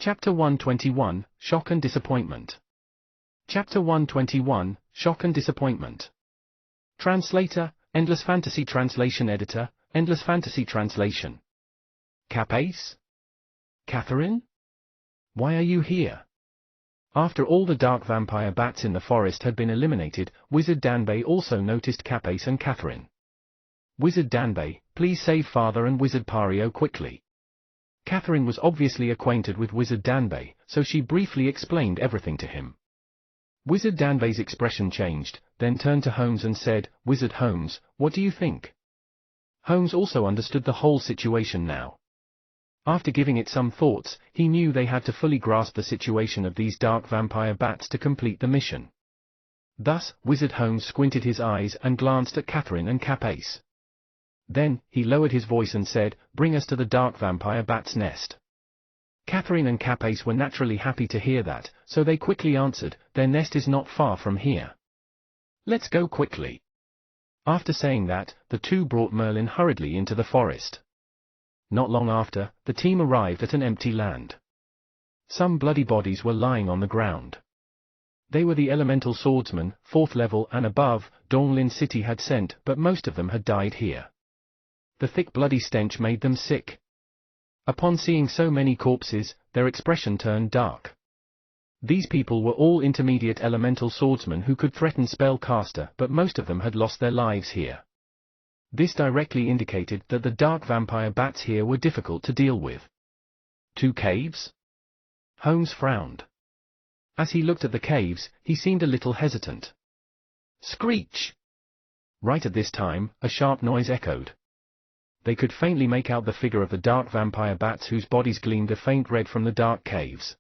Chapter 121, Shock and Disappointment. Chapter 121, Shock and Disappointment. Translator, Endless Fantasy Translation Editor, Endless Fantasy Translation. Capace? Catherine? Why are you here? After all the dark vampire bats in the forest had been eliminated, Wizard Danbei also noticed Capace and Catherine. Wizard Danbei, please save Father and Wizard Pario quickly. Catherine was obviously acquainted with Wizard Danbei, so she briefly explained everything to him. Wizard Danbei's expression changed, then turned to Holmes and said, Wizard Holmes, what do you think? Holmes also understood the whole situation now. After giving it some thoughts, he knew they had to fully grasp the situation of these dark vampire bats to complete the mission. Thus, Wizard Holmes squinted his eyes and glanced at Catherine and Capace. Then, he lowered his voice and said, bring us to the dark vampire bat's nest. Catherine and Capace were naturally happy to hear that, so they quickly answered, their nest is not far from here. Let's go quickly. After saying that, the two brought Merlin hurriedly into the forest. Not long after, the team arrived at an empty land. Some bloody bodies were lying on the ground. They were the elemental swordsmen, 4th level and above, Donglin City had sent, but most of them had died here. The thick bloody stench made them sick. Upon seeing so many corpses, their expression turned dark. These people were all intermediate elemental swordsmen who could threaten spellcaster, but most of them had lost their lives here. This directly indicated that the dark vampire bats here were difficult to deal with. 2 caves? Holmes frowned. As he looked at the caves, he seemed a little hesitant. Screech! Right at this time, a sharp noise echoed. They could faintly make out the figure of the dark vampire bats whose bodies gleamed a faint red from the dark caves.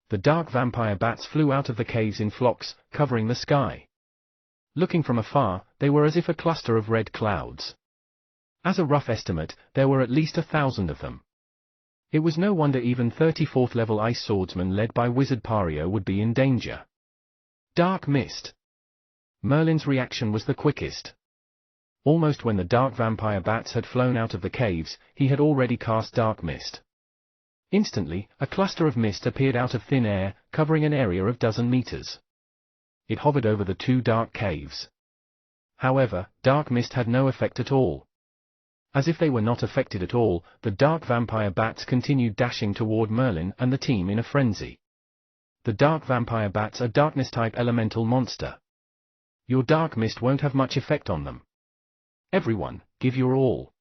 The dark vampire bats flew out of the caves in flocks, covering the sky. Looking from afar, they were as if a cluster of red clouds. As a rough estimate, there were at least 1,000 of them. It was no wonder even 34th level ice swordsmen led by Wizard Pario would be in danger. Dark mist. Merlin's reaction was the quickest. Almost when the dark vampire bats had flown out of the caves, he had already cast dark mist. Instantly, a cluster of mist appeared out of thin air, covering an area of dozen meters. It hovered over the 2 dark caves. However, dark mist had no effect at all. As if they were not affected at all, the dark vampire bats continued dashing toward Merlin and the team in a frenzy. The dark vampire bats are darkness-type elemental monster. Your dark mist won't have much effect on them. Everyone, give your all.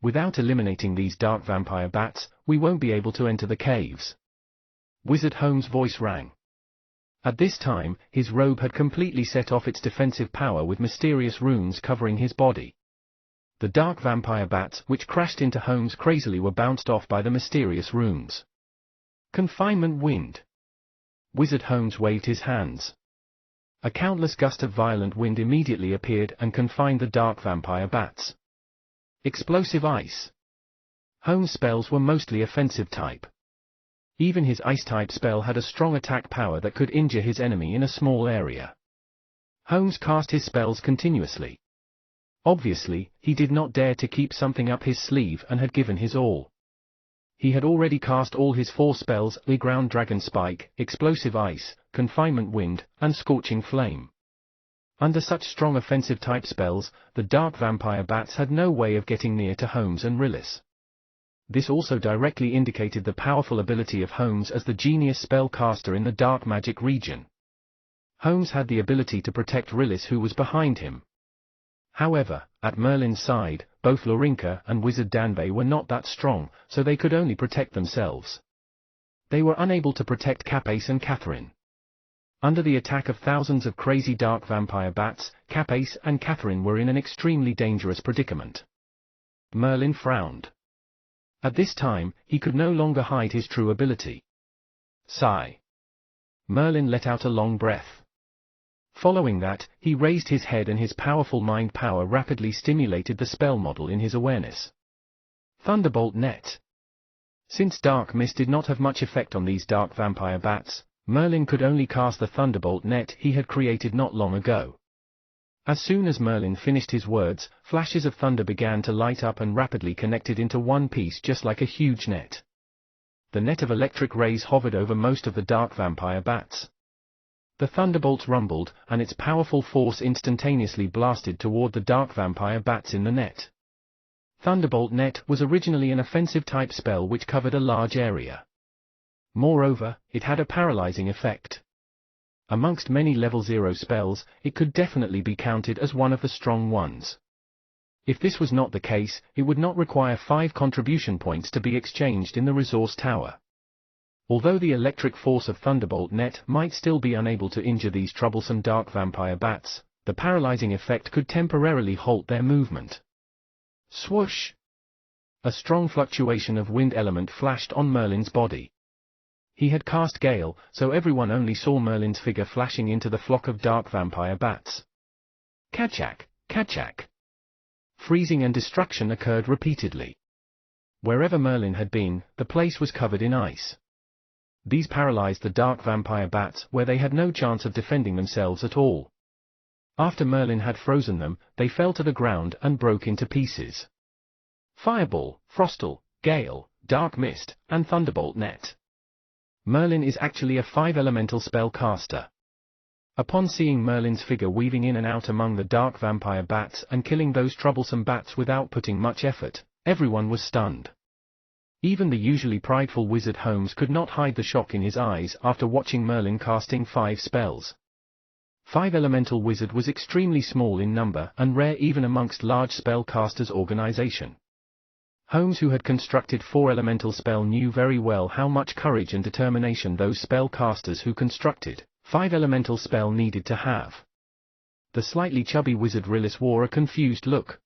Without eliminating these dark vampire bats, we won't be able to enter the caves. Wizard Holmes' voice rang. At this time, his robe had completely set off its defensive power with mysterious runes covering his body. The dark vampire bats which crashed into Holmes crazily were bounced off by the mysterious runes. Confinement wind. Wizard Holmes waved his hands. A countless gust of violent wind immediately appeared and confined the dark vampire bats. Explosive ice. Holmes' spells were mostly offensive type. Even his ice-type spell had a strong attack power that could injure his enemy in a small area. Holmes cast his spells continuously. Obviously, he did not dare to keep something up his sleeve and had given his all. He had already cast all his 4 spells, the Ground Dragon Spike, Explosive Ice, Confinement Wind, and Scorching Flame. Under such strong offensive-type spells, the dark vampire bats had no way of getting near to Holmes and Rillis. This also directly indicated the powerful ability of Holmes as the genius spellcaster in the dark magic region. Holmes had the ability to protect Rillis who was behind him. However, at Merlin's side, both Lorinka and Wizard Danbei were not that strong, so they could only protect themselves. They were unable to protect Capace and Catherine. Under the attack of thousands of crazy dark vampire bats, Capace and Catherine were in an extremely dangerous predicament. Merlin frowned. At this time, he could no longer hide his true ability. Sigh. Merlin let out a long breath. Following that, he raised his head and his powerful mind power rapidly stimulated the spell model in his awareness. Thunderbolt Net. Since dark mist did not have much effect on these dark vampire bats, Merlin could only cast the Thunderbolt Net he had created not long ago. As soon as Merlin finished his words, flashes of thunder began to light up and rapidly connected into one piece just like a huge net. The net of electric rays hovered over most of the dark vampire bats. The thunderbolts rumbled, and its powerful force instantaneously blasted toward the dark vampire bats in the net. Thunderbolt Net was originally an offensive type spell which covered a large area. Moreover, it had a paralyzing effect. Amongst many level 0 spells, it could definitely be counted as one of the strong ones. If this was not the case, it would not require 5 contribution points to be exchanged in the resource tower. Although the electric force of Thunderbolt Net might still be unable to injure these troublesome dark vampire bats, the paralyzing effect could temporarily halt their movement. Swoosh! A strong fluctuation of wind element flashed on Merlin's body. He had cast Gale, so everyone only saw Merlin's figure flashing into the flock of dark vampire bats. Kachak, kachak! Freezing and destruction occurred repeatedly. Wherever Merlin had been, the place was covered in ice. These paralyzed the dark vampire bats where they had no chance of defending themselves at all. After Merlin had frozen them, they fell to the ground and broke into pieces. Fireball, Frostal, Gale, Dark Mist, and Thunderbolt Net. Merlin is actually a 5-elemental spell caster. Upon seeing Merlin's figure weaving in and out among the dark vampire bats and killing those troublesome bats without putting much effort, everyone was stunned. Even the usually prideful wizard Holmes could not hide the shock in his eyes after watching Merlin casting 5 spells. 5-elemental wizard was extremely small in number and rare even amongst large spell casters' organization. Holmes, who had constructed 4-elemental spell, knew very well how much courage and determination those spell casters who constructed 5-elemental spell needed to have. The slightly chubby wizard Rillis wore a confused look.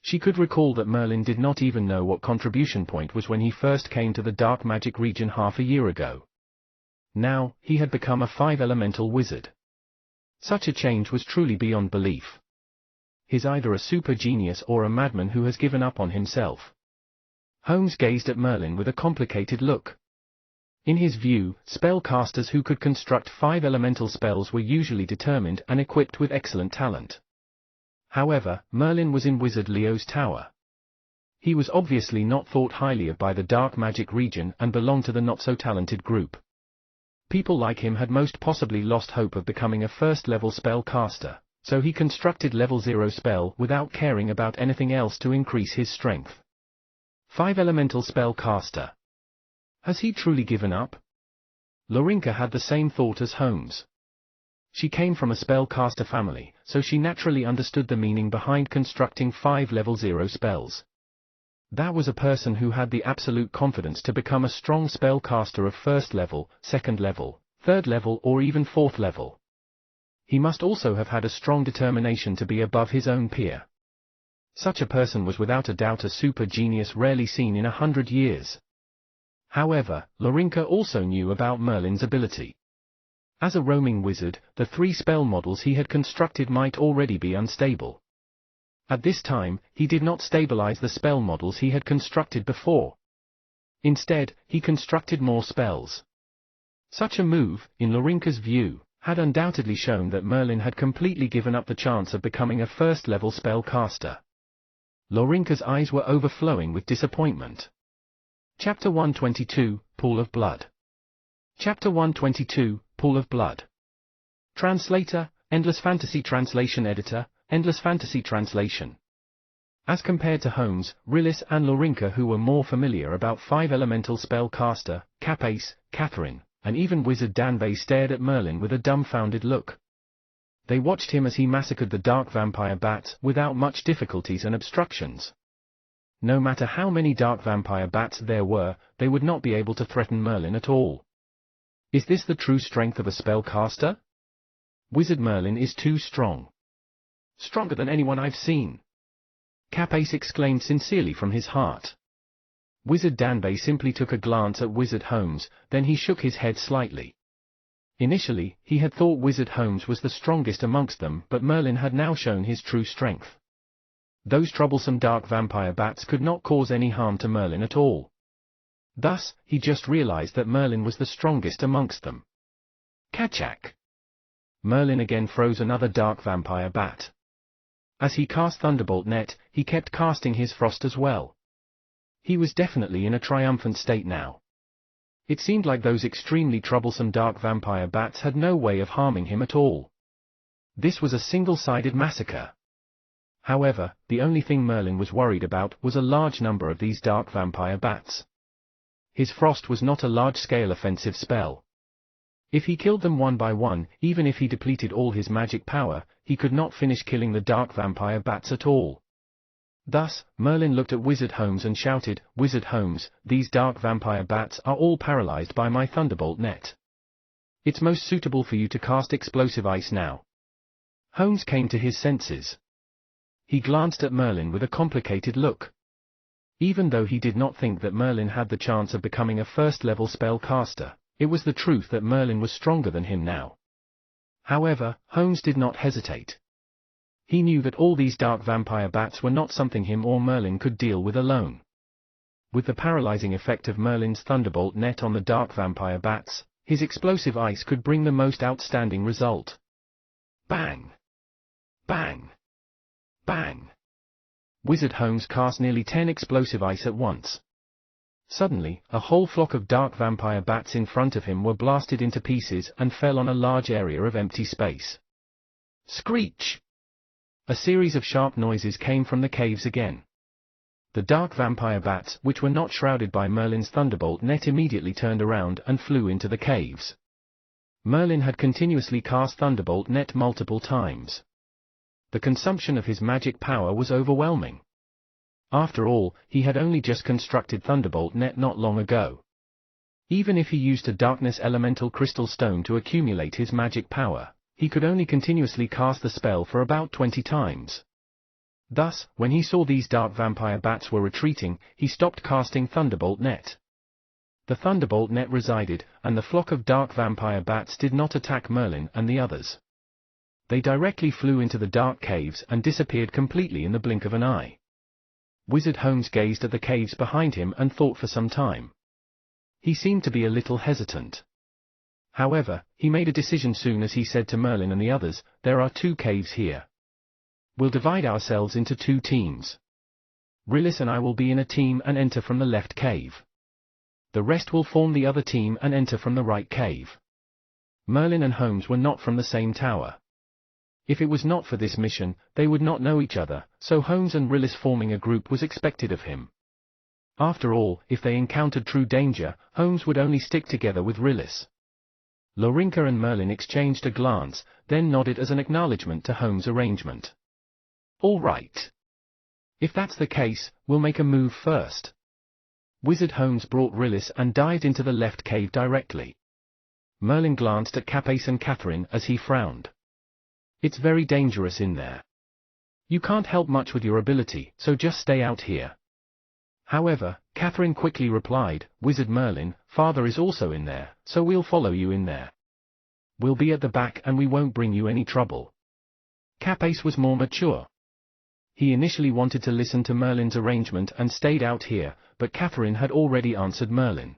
She could recall that Merlin did not even know what contribution point was when he first came to the dark magic region half a year ago. Now, he had become a 5-elemental wizard. Such a change was truly beyond belief. He's either a super genius or a madman who has given up on himself. Holmes gazed at Merlin with a complicated look. In his view, spellcasters who could construct 5-elemental spells were usually determined and equipped with excellent talent. However, Merlin was in Wizard Leo's tower. He was obviously not thought highly of by the dark magic region and belonged to the not-so-talented group. People like him had most possibly lost hope of becoming a first-level spell caster, so he constructed level 0 spell without caring about anything else to increase his strength. 5-elemental spell caster. Has he truly given up? Lorinka had the same thought as Holmes. She came from a spellcaster family, so she naturally understood the meaning behind constructing 5 level 0 spells. That was a person who had the absolute confidence to become a strong spellcaster of 1st level, 2nd level, 3rd level or even 4th level. He must also have had a strong determination to be above his own peer. Such a person was without a doubt a super genius rarely seen in 100 years. However, Lorinka also knew about Merlin's ability. As a roaming wizard, the 3 spell models he had constructed might already be unstable. At this time, he did not stabilize the spell models he had constructed before. Instead, he constructed more spells. Such a move, in Lorinka's view, had undoubtedly shown that Merlin had completely given up the chance of becoming a first-level spell caster. Lorinka's eyes were overflowing with disappointment. Chapter 122, Pool of Blood. Chapter 122, Pool of Blood. Translator, Endless Fantasy Translation Editor, Endless Fantasy Translation. As compared to Holmes, Rillis and Lorinka, who were more familiar about 5-elemental spell caster, Capace, Catherine, and even Wizard Danbay stared at Merlin with a dumbfounded look. They watched him as he massacred the dark vampire bats without much difficulties and obstructions. No matter how many dark vampire bats there were, they would not be able to threaten Merlin at all. Is this the true strength of a spellcaster? Wizard Merlin is too strong. Stronger than anyone I've seen. Capace exclaimed sincerely from his heart. Wizard Danbay simply took a glance at Wizard Holmes, then he shook his head slightly. Initially, he had thought Wizard Holmes was the strongest amongst them, but Merlin had now shown his true strength. Those troublesome dark vampire bats could not cause any harm to Merlin at all. Thus, he just realized that Merlin was the strongest amongst them. Kachak! Merlin again froze another dark vampire bat. As he cast Thunderbolt Net, he kept casting his frost as well. He was definitely in a triumphant state now. It seemed like those extremely troublesome dark vampire bats had no way of harming him at all. This was a single-sided massacre. However, the only thing Merlin was worried about was a large number of these dark vampire bats. His frost was not a large-scale offensive spell. If he killed them one by one, even if he depleted all his magic power, he could not finish killing the dark vampire bats at all. Thus, Merlin looked at Wizard Holmes and shouted, "Wizard Holmes, these dark vampire bats are all paralyzed by my thunderbolt net. It's most suitable for you to cast explosive ice now." Holmes came to his senses. He glanced at Merlin with a complicated look. Even though he did not think that Merlin had the chance of becoming a first-level spellcaster, it was the truth that Merlin was stronger than him now. However, Holmes did not hesitate. He knew that all these dark vampire bats were not something him or Merlin could deal with alone. With the paralyzing effect of Merlin's thunderbolt net on the dark vampire bats, his explosive ice could bring the most outstanding result. Bang! Bang! Bang! Wizard Holmes cast nearly 10 explosive ice at once. Suddenly, a whole flock of dark vampire bats in front of him were blasted into pieces and fell on a large area of empty space. Screech! A series of sharp noises came from the caves again. The dark vampire bats, which were not shrouded by Merlin's thunderbolt net, immediately turned around and flew into the caves. Merlin had continuously cast thunderbolt net multiple times. The consumption of his magic power was overwhelming. After all, he had only just constructed thunderbolt net not long ago. Even if he used a darkness elemental crystal stone to accumulate his magic power, he could only continuously cast the spell for about 20 times. Thus, when he saw these dark vampire bats were retreating, he stopped casting thunderbolt net. The thunderbolt net resided, and the flock of dark vampire bats did not attack Merlin and the others. They directly flew into the dark caves and disappeared completely in the blink of an eye. Wizard Holmes gazed at the caves behind him and thought for some time. He seemed to be a little hesitant. However, he made a decision soon as he said to Merlin and the others, "There are 2 caves here. We'll divide ourselves into 2 teams. Rillis and I will be in a team and enter from the left cave. The rest will form the other team and enter from the right cave." Merlin and Holmes were not from the same tower. If it was not for this mission, they would not know each other, so Holmes and Rillis forming a group was expected of him. After all, if they encountered true danger, Holmes would only stick together with Rillis. Lorinka and Merlin exchanged a glance, then nodded as an acknowledgement to Holmes' arrangement. "All right. If that's the case, we'll make a move first." Wizard Holmes brought Rillis and dived into the left cave directly. Merlin glanced at Capace and Catherine as he frowned. "It's very dangerous in there. You can't help much with your ability, so just stay out here." However, Catherine quickly replied, "Wizard Merlin, Father is also in there, so we'll follow you in there. We'll be at the back and we won't bring you any trouble." Capace was more mature. He initially wanted to listen to Merlin's arrangement and stayed out here, but Catherine had already answered Merlin.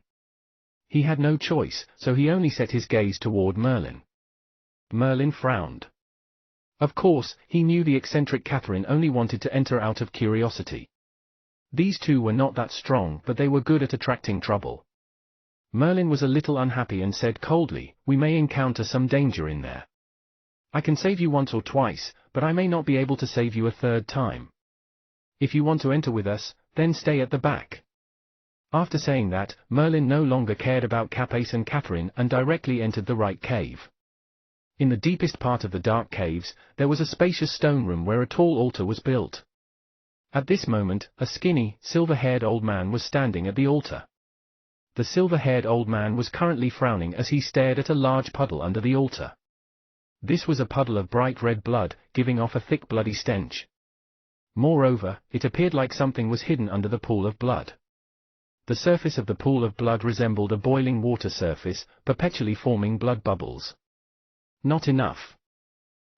He had no choice, so he only set his gaze toward Merlin. Merlin frowned. Of course, he knew the eccentric Catherine only wanted to enter out of curiosity. These 2 were not that strong, but they were good at attracting trouble. Merlin was a little unhappy and said coldly, "We may encounter some danger in there. I can save you once or twice, but I may not be able to save you a 3rd time. If you want to enter with us, then stay at the back." After saying that, Merlin no longer cared about Capace and Catherine and directly entered the right cave. In the deepest part of the dark caves, there was a spacious stone room where a tall altar was built. At this moment, a skinny, silver-haired old man was standing at the altar. The silver-haired old man was currently frowning as he stared at a large puddle under the altar. This was a puddle of bright red blood, giving off a thick bloody stench. Moreover, it appeared like something was hidden under the pool of blood. The surface of the pool of blood resembled a boiling water surface, perpetually forming blood bubbles. Not enough.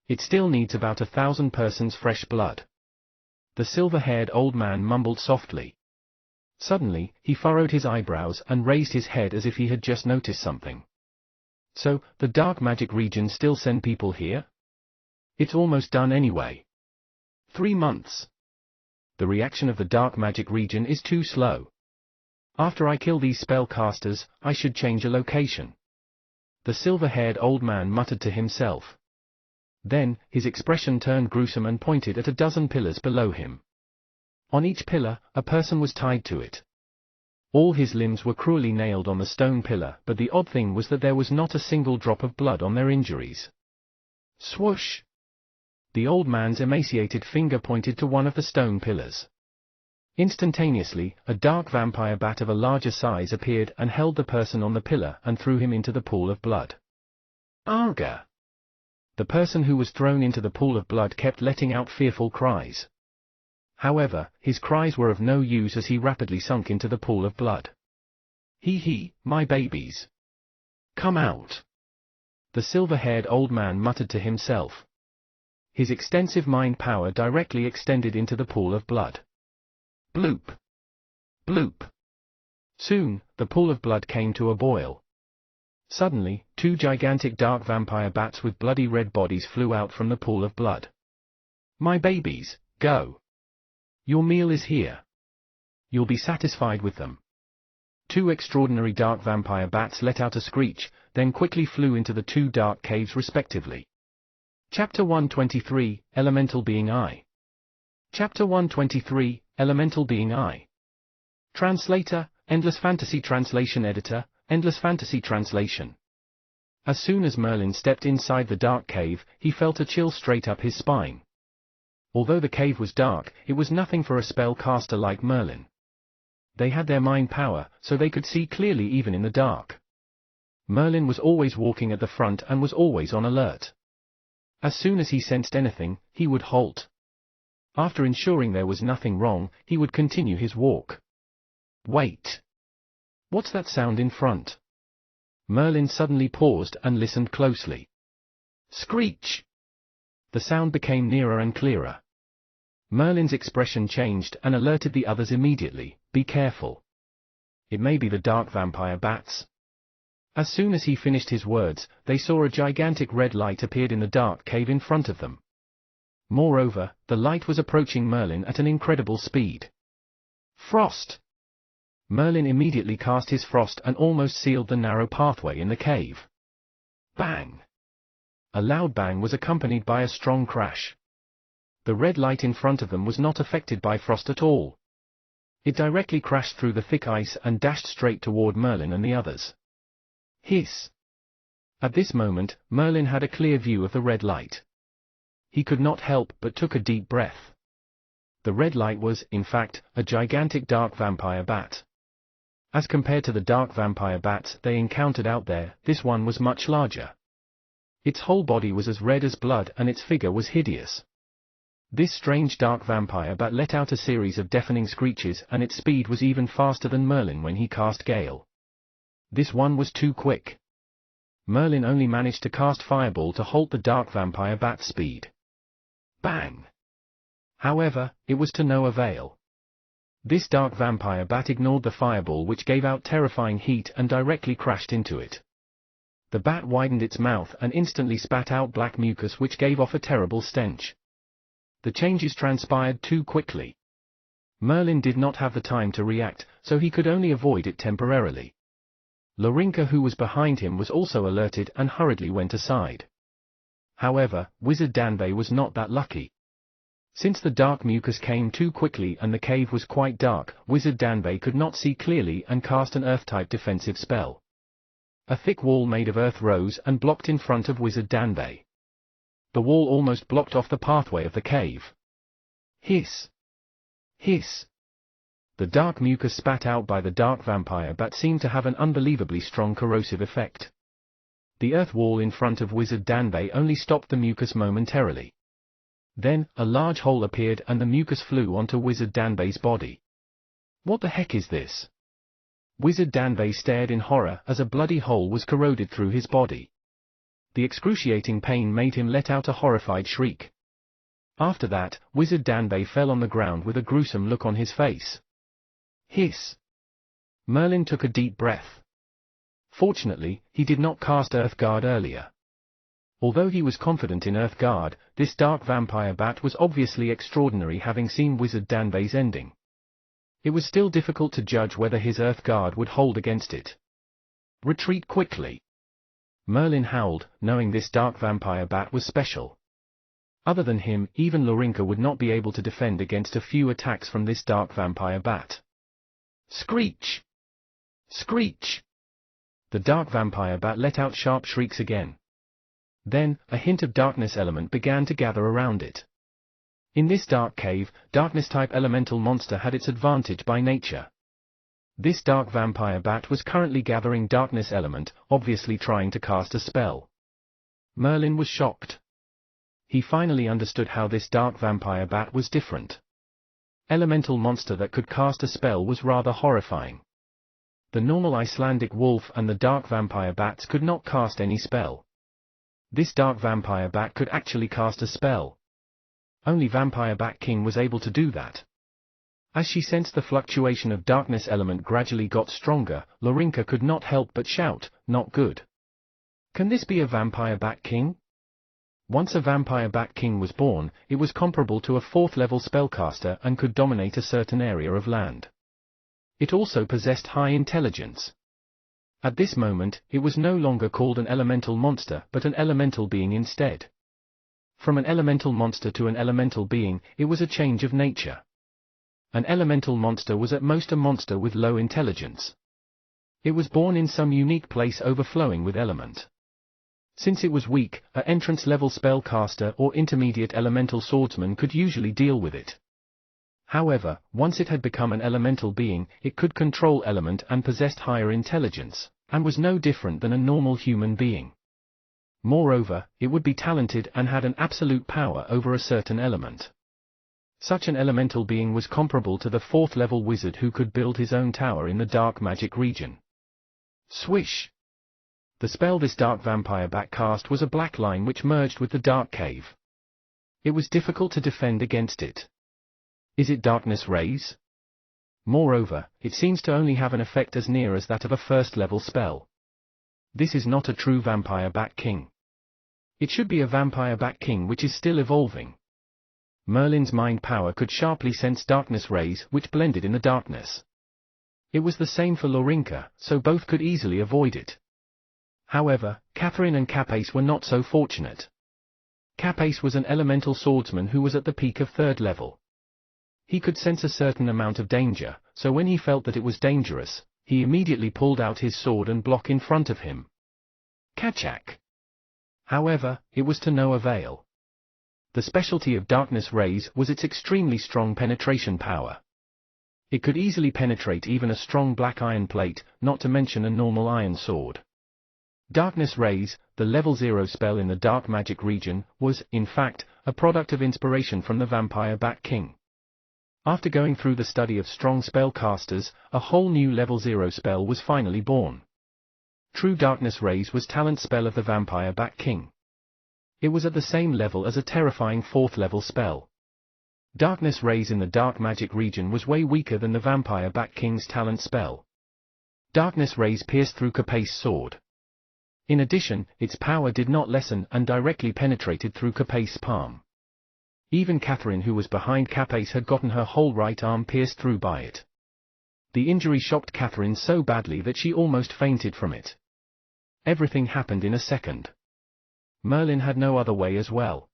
It still needs about 1,000 persons fresh blood. The silver-haired old man mumbled softly. Suddenly, he furrowed his eyebrows and raised his head as if he had just noticed something. "So, the dark magic region still send people here? It's almost done anyway. 3 months. The reaction of the dark magic region is too slow. After I kill these spellcasters, I should change a location. The silver-haired old man muttered to himself. Then, his expression turned gruesome and pointed at a dozen pillars below him. On each pillar, a person was tied to it. All his limbs were cruelly nailed on the stone pillar, but the odd thing was that there was not a single drop of blood on their injuries. Swoosh! The old man's emaciated finger pointed to one of the stone pillars. Instantaneously, a dark vampire bat of a larger size appeared and held the person on the pillar and threw him into the pool of blood. Arga! The person who was thrown into the pool of blood kept letting out fearful cries. However, his cries were of no use as he rapidly sunk into the pool of blood. Hee, my babies! Come out! The silver-haired old man muttered to himself. His extensive mind power directly extended into the pool of blood. Bloop! Bloop! Soon, the pool of blood came to a boil. Suddenly, two gigantic dark vampire bats with bloody red bodies flew out from the pool of blood. My babies, go! Your meal is here. You'll be satisfied with them. Two extraordinary dark vampire bats let out a screech, then quickly flew into the two dark caves respectively. Chapter 123, Elemental Being I. Chapter 123, Elemental Being I. Translator, Endless Fantasy Translation Editor, Endless Fantasy Translation. As soon as Merlin stepped inside the dark cave, he felt a chill straight up his spine. Although the cave was dark, it was nothing for a spellcaster like Merlin. They had their mind power, so they could see clearly even in the dark. Merlin was always walking at the front and was always on alert. As soon as he sensed anything, he would halt. After ensuring there was nothing wrong, he would continue his walk. Wait! What's that sound in front? Merlin suddenly paused and listened closely. Screech! The sound became nearer and clearer. Merlin's expression changed and alerted the others immediately, be careful. It may be the dark vampire bats. As soon as he finished his words, they saw a gigantic red light appeared in the dark cave in front of them. Moreover, the light was approaching Merlin at an incredible speed. Frost! Merlin immediately cast his frost and almost sealed the narrow pathway in the cave. Bang! A loud bang was accompanied by a strong crash. The red light in front of them was not affected by frost at all. It directly crashed through the thick ice and dashed straight toward Merlin and the others. Hiss! At this moment, Merlin had a clear view of the red light. He could not help but took a deep breath. The red light was, in fact, a gigantic dark vampire bat. As compared to the dark vampire bats they encountered out there, this one was much larger. Its whole body was as red as blood and its figure was hideous. This strange dark vampire bat let out a series of deafening screeches and its speed was even faster than Merlin when he cast Gale. This one was too quick. Merlin only managed to cast Fireball to halt the dark vampire bat's speed. Bang! However, it was to no avail. This dark vampire bat ignored the fireball which gave out terrifying heat and directly crashed into it. The bat widened its mouth and instantly spat out black mucus which gave off a terrible stench. The changes transpired too quickly. Merlin did not have the time to react, so he could only avoid it temporarily. Lorinka, who was behind him, was also alerted and hurriedly went aside. However, Wizard Danbei was not that lucky. Since the dark mucus came too quickly and the cave was quite dark, Wizard Danbei could not see clearly and cast an earth-type defensive spell. A thick wall made of earth rose and blocked in front of Wizard Danbei. The wall almost blocked off the pathway of the cave. Hiss! Hiss! The dark mucus spat out by the dark vampire bat seemed to have an unbelievably strong corrosive effect. The earth wall in front of Wizard Danbei only stopped the mucus momentarily. Then, a large hole appeared and the mucus flew onto Wizard Danbei's body. What the heck is this? Wizard Danbei stared in horror as a bloody hole was corroded through his body. The excruciating pain made him let out a horrified shriek. After that, Wizard Danbei fell on the ground with a gruesome look on his face. Hiss! Merlin took a deep breath. Fortunately, he did not cast Earth Guard earlier. Although he was confident in Earth Guard, this dark vampire bat was obviously extraordinary, having seen Wizard Danbei's ending. It was still difficult to judge whether his Earth Guard would hold against it. Retreat quickly! Merlin howled, knowing this dark vampire bat was special. Other than him, even Lorinka would not be able to defend against a few attacks from this dark vampire bat. Screech! Screech! The dark vampire bat let out sharp shrieks again. Then, a hint of darkness element began to gather around it. In this dark cave, darkness-type elemental monster had its advantage by nature. This dark vampire bat was currently gathering darkness element, obviously trying to cast a spell. Merlin was shocked. He finally understood how this dark vampire bat was different. Elemental monster that could cast a spell was rather horrifying. The normal Icelandic wolf and the dark vampire bats could not cast any spell. This dark vampire bat could actually cast a spell. Only Vampire Bat King was able to do that. As she sensed the fluctuation of darkness element gradually got stronger, Lorinka could not help but shout, "Not good. Can this be a Vampire Bat King?" Once a Vampire Bat King was born, it was comparable to a 4th-level spellcaster and could dominate a certain area of land. It also possessed high intelligence. At this moment, it was no longer called an elemental monster but an elemental being instead. From an elemental monster to an elemental being, it was a change of nature. An elemental monster was at most a monster with low intelligence. It was born in some unique place overflowing with element. Since it was weak, an entrance-level spellcaster or intermediate elemental swordsman could usually deal with it. However, once it had become an elemental being, it could control element and possessed higher intelligence, and was no different than a normal human being. Moreover, it would be talented and had an absolute power over a certain element. Such an elemental being was comparable to the 4th-level wizard who could build his own tower in the dark magic region. Swish! The spell this dark vampire bat cast was a black line which merged with the dark cave. It was difficult to defend against it. Is it darkness rays? Moreover, it seems to only have an effect as near as that of a 1st-level spell. This is not a true Vampire Bat King. It should be a Vampire Bat King which is still evolving. Merlin's mind power could sharply sense darkness rays which blended in the darkness. It was the same for Lorinka, so both could easily avoid it. However, Catherine and Capace were not so fortunate. Capace was an elemental swordsman who was at the peak of 3rd level. He could sense a certain amount of danger, so when he felt that it was dangerous, he immediately pulled out his sword and block in front of him. Kachak! However, it was to no avail. The specialty of darkness rays was its extremely strong penetration power. It could easily penetrate even a strong black iron plate, not to mention a normal iron sword. Darkness rays, the level 0 spell in the dark magic region, was, in fact, a product of inspiration from the Vampire Bat King. After going through the study of strong spellcasters, a whole new level 0 spell was finally born. True Darkness Rays was talent spell of the Vampire Bat King. It was at the same level as a terrifying 4th-level spell. Darkness Rays in the dark magic region was way weaker than the Vampire Bat King's talent spell. Darkness Rays pierced through Capace's sword. In addition, its power did not lessen and directly penetrated through Capace's palm. Even Catherine, who was behind Capace, had gotten her whole right arm pierced through by it. The injury shocked Catherine so badly that she almost fainted from it. Everything happened in a second. Merlin had no other way as well.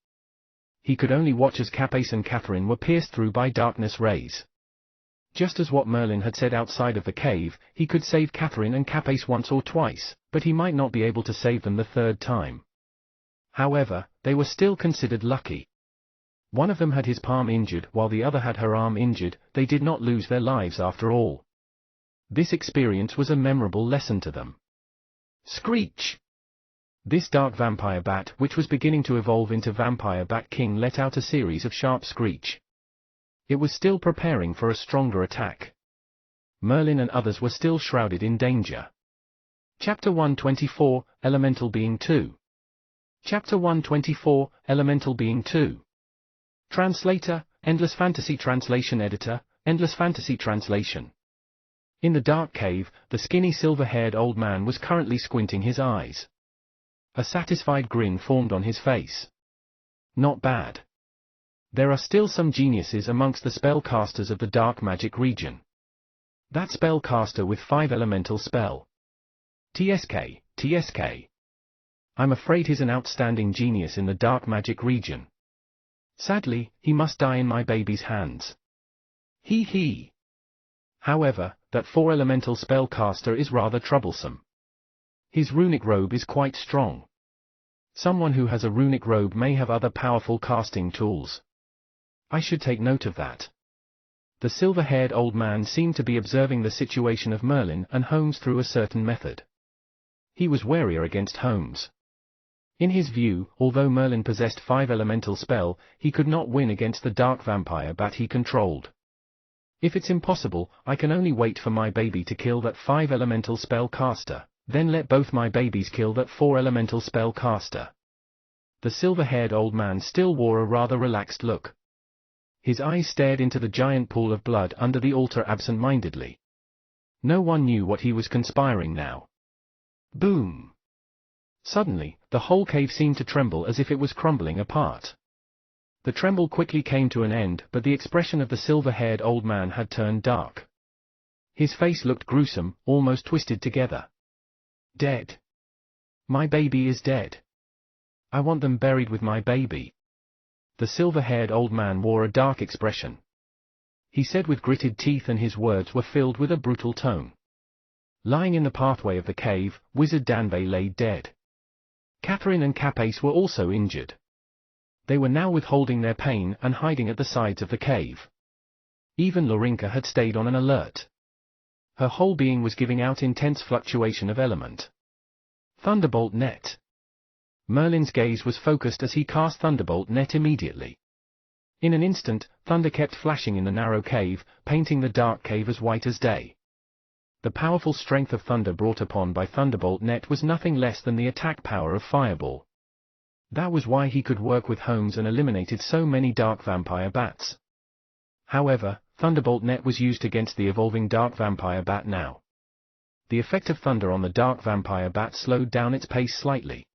He could only watch as Capace and Catherine were pierced through by darkness rays. Just as what Merlin had said outside of the cave, he could save Catherine and Capace once or twice, but he might not be able to save them the 3rd time. However, they were still considered lucky. One of them had his palm injured while the other had her arm injured. They did not lose their lives after all. This experience was a memorable lesson to them. Screech! This dark vampire bat, which was beginning to evolve into Vampire Bat King, let out a series of sharp screech. It was still preparing for a stronger attack. Merlin and others were still shrouded in danger. Chapter 124, Elemental Being 2. Chapter 124, Elemental Being 2. Translator, Endless Fantasy Translation Editor, Endless Fantasy Translation. In the dark cave, the skinny silver-haired old man was currently squinting his eyes. A satisfied grin formed on his face. Not bad. There are still some geniuses amongst the spellcasters of the dark magic region. That spellcaster with 5 elemental spell. TSK, TSK. I'm afraid he's an outstanding genius in the dark magic region. Sadly, he must die in my baby's hands. Hee hee. However, that 4 elemental spellcaster is rather troublesome. His runic robe is quite strong. Someone who has a runic robe may have other powerful casting tools. I should take note of that. The silver-haired old man seemed to be observing the situation of Merlin and Holmes through a certain method. He was warier against Holmes. In his view, although Merlin possessed 5 elemental spell, he could not win against the dark vampire bat he controlled. If it's impossible, I can only wait for my baby to kill that 5 elemental spell caster, then let both my babies kill that 4 elemental spell caster. The silver-haired old man still wore a rather relaxed look. His eyes stared into the giant pool of blood under the altar absent-mindedly. No one knew what he was conspiring now. Boom! Suddenly, the whole cave seemed to tremble as if it was crumbling apart. The tremble quickly came to an end, but the expression of the silver-haired old man had turned dark. His face looked gruesome, almost twisted together. Dead. My baby is dead. I want them buried with my baby. The silver-haired old man wore a dark expression. He said with gritted teeth, and his words were filled with a brutal tone. Lying in the pathway of the cave, Wizard Danvey lay dead. Catherine and Capace were also injured. They were now withholding their pain and hiding at the sides of the cave. Even Laurinka had stayed on an alert. Her whole being was giving out intense fluctuation of element. Thunderbolt Net. Merlin's gaze was focused as he cast Thunderbolt Net immediately. In an instant, thunder kept flashing in the narrow cave, painting the dark cave as white as day. The powerful strength of thunder brought upon by Thunderbolt Net was nothing less than the attack power of Fireball. That was why he could work with Holmes and eliminated so many dark vampire bats. However, Thunderbolt Net was used against the evolving dark vampire bat now. The effect of thunder on the dark vampire bat slowed down its pace slightly.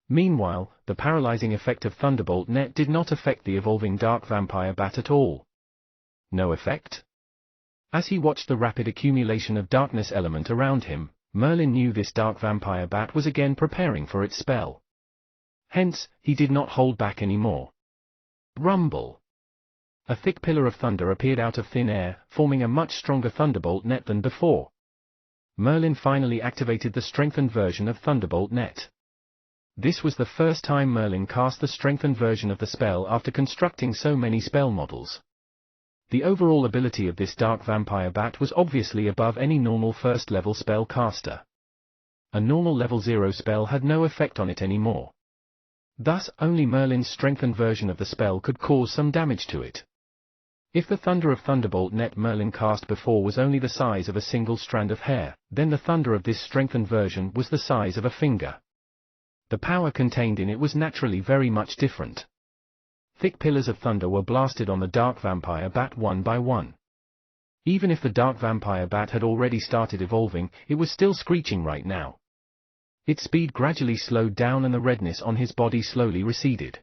Meanwhile, the paralyzing effect of Thunderbolt Net did not affect the evolving dark vampire bat at all. No effect? As he watched the rapid accumulation of darkness element around him, Merlin knew this dark vampire bat was again preparing for its spell. Hence, he did not hold back anymore. Rumble! A thick pillar of thunder appeared out of thin air, forming a much stronger Thunderbolt Net than before. Merlin finally activated the strengthened version of Thunderbolt Net. This was the first time Merlin cast the strengthened version of the spell after constructing so many spell models. The overall ability of this dark vampire bat was obviously above any normal first-level spell caster. A normal level 0 spell had no effect on it anymore. Thus, only Merlin's strengthened version of the spell could cause some damage to it. If the thunder of Thunderbolt Net Merlin cast before was only the size of a single strand of hair, then the thunder of this strengthened version was the size of a finger. The power contained in it was naturally very much different. Thick pillars of thunder were blasted on the dark vampire bat one by one. Even if the dark vampire bat had already started evolving, it was still screeching right now. Its speed gradually slowed down and the redness on his body slowly receded.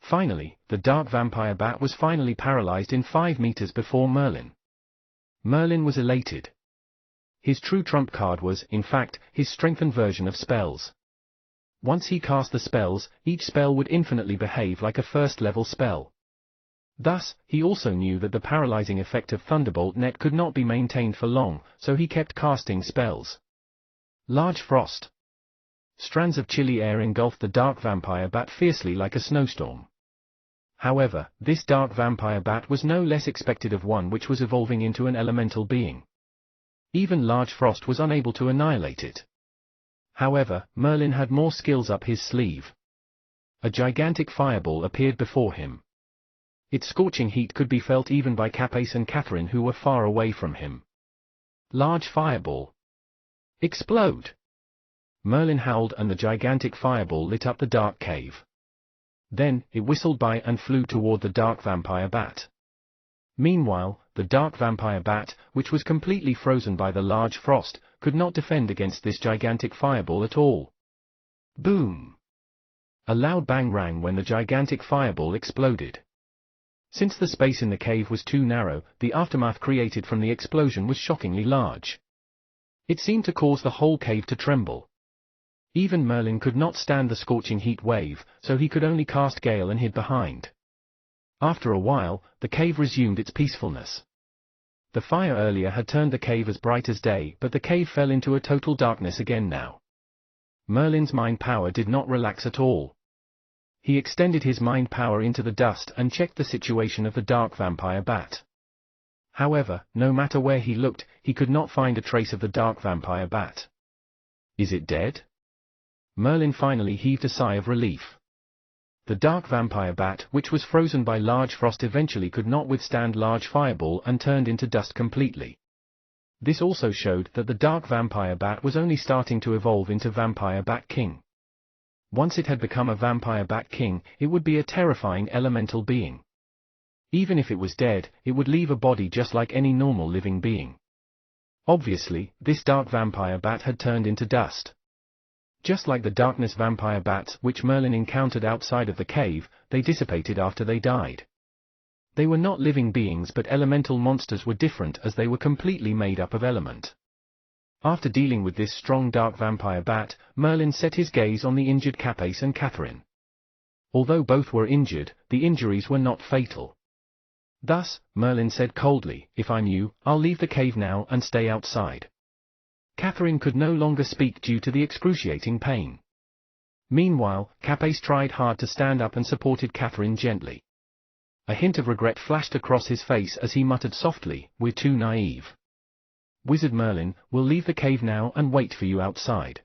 Finally, the dark vampire bat was finally paralyzed in 5 meters before Merlin. Merlin was elated. His true trump card was, in fact, his strengthened version of spells. Once he cast the spells, each spell would infinitely behave like a first-level spell. Thus, he also knew that the paralyzing effect of Thunderbolt Net could not be maintained for long, so he kept casting spells. Large Frost. Strands of chilly air engulfed the dark vampire bat fiercely like a snowstorm. However, this dark vampire bat was no less expected of one which was evolving into an elemental being. Even Large Frost was unable to annihilate it. However, Merlin had more skills up his sleeve. A gigantic fireball appeared before him. Its scorching heat could be felt even by Capace and Catherine, who were far away from him. Large fireball. Explode! Merlin howled and the gigantic fireball lit up the dark cave. Then, it whistled by and flew toward the dark vampire bat. Meanwhile, the dark vampire bat, which was completely frozen by the large frost, could not defend against this gigantic fireball at all. Boom! A loud bang rang when the gigantic fireball exploded. Since the space in the cave was too narrow, the aftermath created from the explosion was shockingly large. It seemed to cause the whole cave to tremble. Even Merlin could not stand the scorching heat wave, so he could only cast Gale and hid behind. After a while, the cave resumed its peacefulness. The fire earlier had turned the cave as bright as day, but the cave fell into a total darkness again now. Merlin's mind power did not relax at all. He extended his mind power into the dust and checked the situation of the dark vampire bat. However, no matter where he looked, he could not find a trace of the dark vampire bat. Is it dead? Merlin finally heaved a sigh of relief. The dark vampire bat, which was frozen by large frost, eventually could not withstand large fireball and turned into dust completely. This also showed that the dark vampire bat was only starting to evolve into Vampire Bat King. Once it had become a Vampire Bat King, it would be a terrifying elemental being. Even if it was dead, it would leave a body just like any normal living being. Obviously, this dark vampire bat had turned into dust. Just like the darkness vampire bats which Merlin encountered outside of the cave, they dissipated after they died. They were not living beings, but elemental monsters were different as they were completely made up of element. After dealing with this strong dark vampire bat, Merlin set his gaze on the injured Capace and Catherine. Although both were injured, the injuries were not fatal. Thus, Merlin said coldly, "If I'm you, I'll leave the cave now and stay outside." Catherine could no longer speak due to the excruciating pain. Meanwhile, Capace tried hard to stand up and supported Catherine gently. A hint of regret flashed across his face as he muttered softly, "We're too naive. Wizard Merlin, we'll leave the cave now and wait for you outside."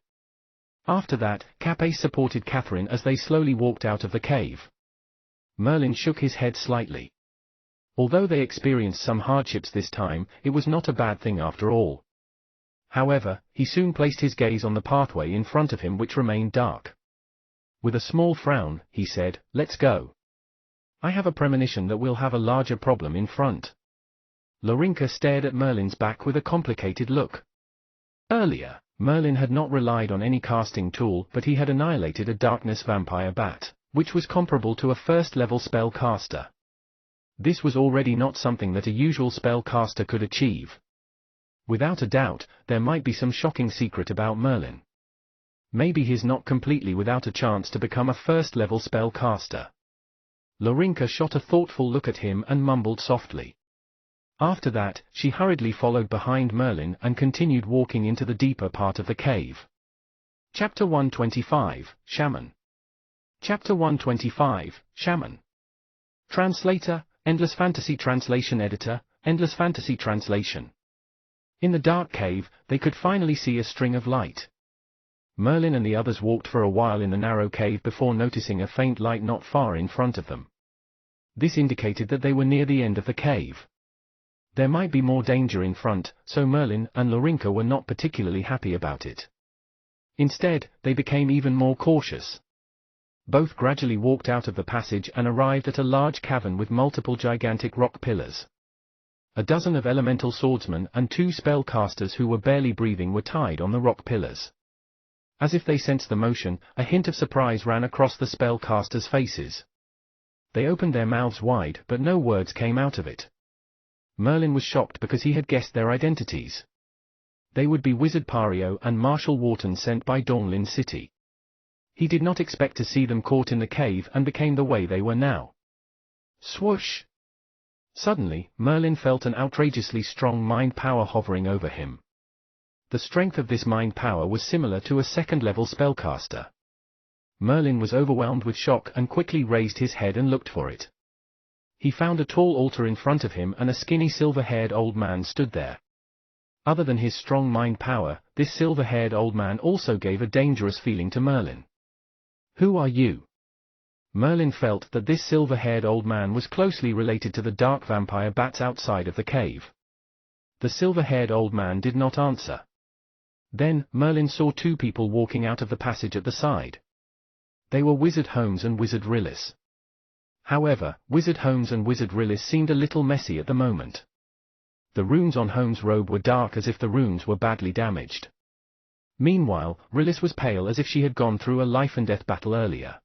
After that, Capace supported Catherine as they slowly walked out of the cave. Merlin shook his head slightly. Although they experienced some hardships this time, it was not a bad thing after all. However, he soon placed his gaze on the pathway in front of him, which remained dark. With a small frown, he said, "Let's go. I have a premonition that we'll have a larger problem in front." Lorinka stared at Merlin's back with a complicated look. Earlier, Merlin had not relied on any casting tool, but he had annihilated a darkness vampire bat, which was comparable to a first-level spell caster. This was already not something that a usual spell caster could achieve. Without a doubt, there might be some shocking secret about Merlin. Maybe he's not completely without a chance to become a first-level spell caster. Lorinka shot a thoughtful look at him and mumbled softly. After that, she hurriedly followed behind Merlin and continued walking into the deeper part of the cave. Chapter 125, Shaman. Chapter 125, Shaman. Translator, Endless Fantasy Translation Editor, Endless Fantasy Translation. In the dark cave, they could finally see a string of light. Merlin and the others walked for a while in the narrow cave before noticing a faint light not far in front of them. This indicated that they were near the end of the cave. There might be more danger in front, so Merlin and Lorinka were not particularly happy about it. Instead, they became even more cautious. Both gradually walked out of the passage and arrived at a large cavern with multiple gigantic rock pillars. A dozen of elemental swordsmen and 2 spellcasters who were barely breathing were tied on the rock pillars. As if they sensed the motion, a hint of surprise ran across the spellcasters' faces. They opened their mouths wide, but no words came out of it. Merlin was shocked because he had guessed their identities. They would be Wizard Pario and Marshal Wharton sent by Dawnlin City. He did not expect to see them caught in the cave and became the way they were now. Swoosh! Suddenly, Merlin felt an outrageously strong mind power hovering over him. The strength of this mind power was similar to a second-level spellcaster. Merlin was overwhelmed with shock and quickly raised his head and looked for it. He found a tall altar in front of him and a skinny silver-haired old man stood there. Other than his strong mind power, this silver-haired old man also gave a dangerous feeling to Merlin. "Who are you?" Merlin felt that this silver-haired old man was closely related to the dark vampire bats outside of the cave. The silver-haired old man did not answer. Then, Merlin saw 2 people walking out of the passage at the side. They were Wizard Holmes and Wizard Rillis. However, Wizard Holmes and Wizard Rillis seemed a little messy at the moment. The runes on Holmes' robe were dark as if the runes were badly damaged. Meanwhile, Rillis was pale as if she had gone through a life-and-death battle earlier.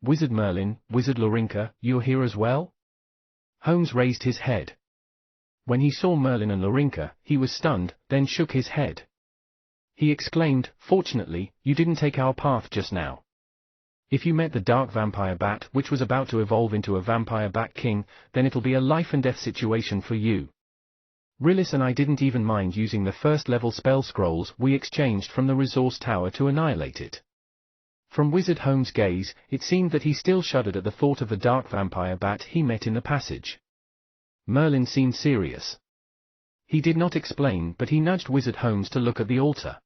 Wizard Merlin, Wizard Laurinka, you're here as well? Holmes raised his head. When he saw Merlin and Laurinka, he was stunned, then shook his head. He exclaimed, "Fortunately, you didn't take our path just now. If you met the dark vampire bat which was about to evolve into a vampire bat king, then it'll be a life and death situation for you. Rillis and I didn't even mind using the first level spell scrolls we exchanged from the resource tower to annihilate it." From Wizard Holmes' gaze, it seemed that he still shuddered at the thought of the dark vampire bat he met in the passage. Merlin seemed serious. He did not explain, but he nudged Wizard Holmes to look at the altar.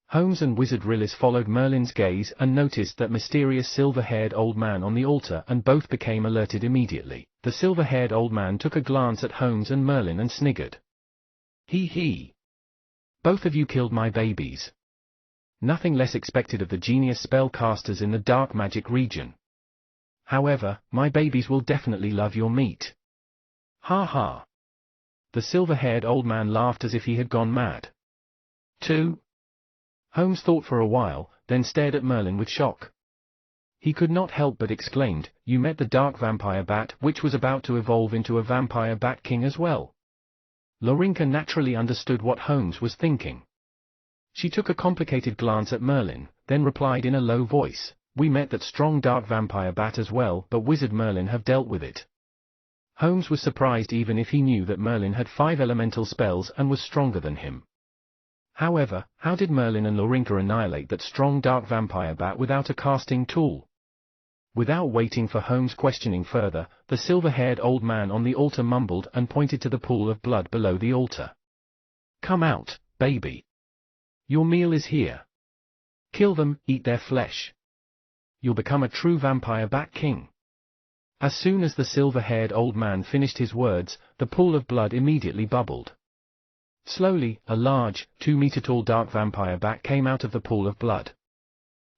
Holmes and Wizard Rillis followed Merlin's gaze and noticed that mysterious silver-haired old man on the altar, and both became alerted immediately. The silver-haired old man took a glance at Holmes and Merlin and sniggered. He. Both of you killed my babies. Nothing less expected of the genius spellcasters in the dark magic region. However, my babies will definitely love your meat. Ha ha. The silver-haired old man laughed as if he had gone mad. Two? Holmes thought for a while, then stared at Merlin with shock. He could not help but exclaimed, "You met the dark vampire bat which was about to evolve into a vampire bat king as well?" Laurinka naturally understood what Holmes was thinking. She took a complicated glance at Merlin, then replied in a low voice, "We met that strong dark vampire bat as well, but Wizard Merlin have dealt with it." Holmes was surprised even if he knew that Merlin had 5 elemental spells and was stronger than him. However, how did Merlin and Laurinka annihilate that strong dark vampire bat without a casting tool? Without waiting for Holmes' questioning further, the silver-haired old man on the altar mumbled and pointed to the pool of blood below the altar. "Come out, baby. Your meal is here. Kill them, eat their flesh. You'll become a true vampire bat king." As soon as the silver-haired old man finished his words, the pool of blood immediately bubbled. Slowly, a large, 2-meter-tall dark vampire bat came out of the pool of blood.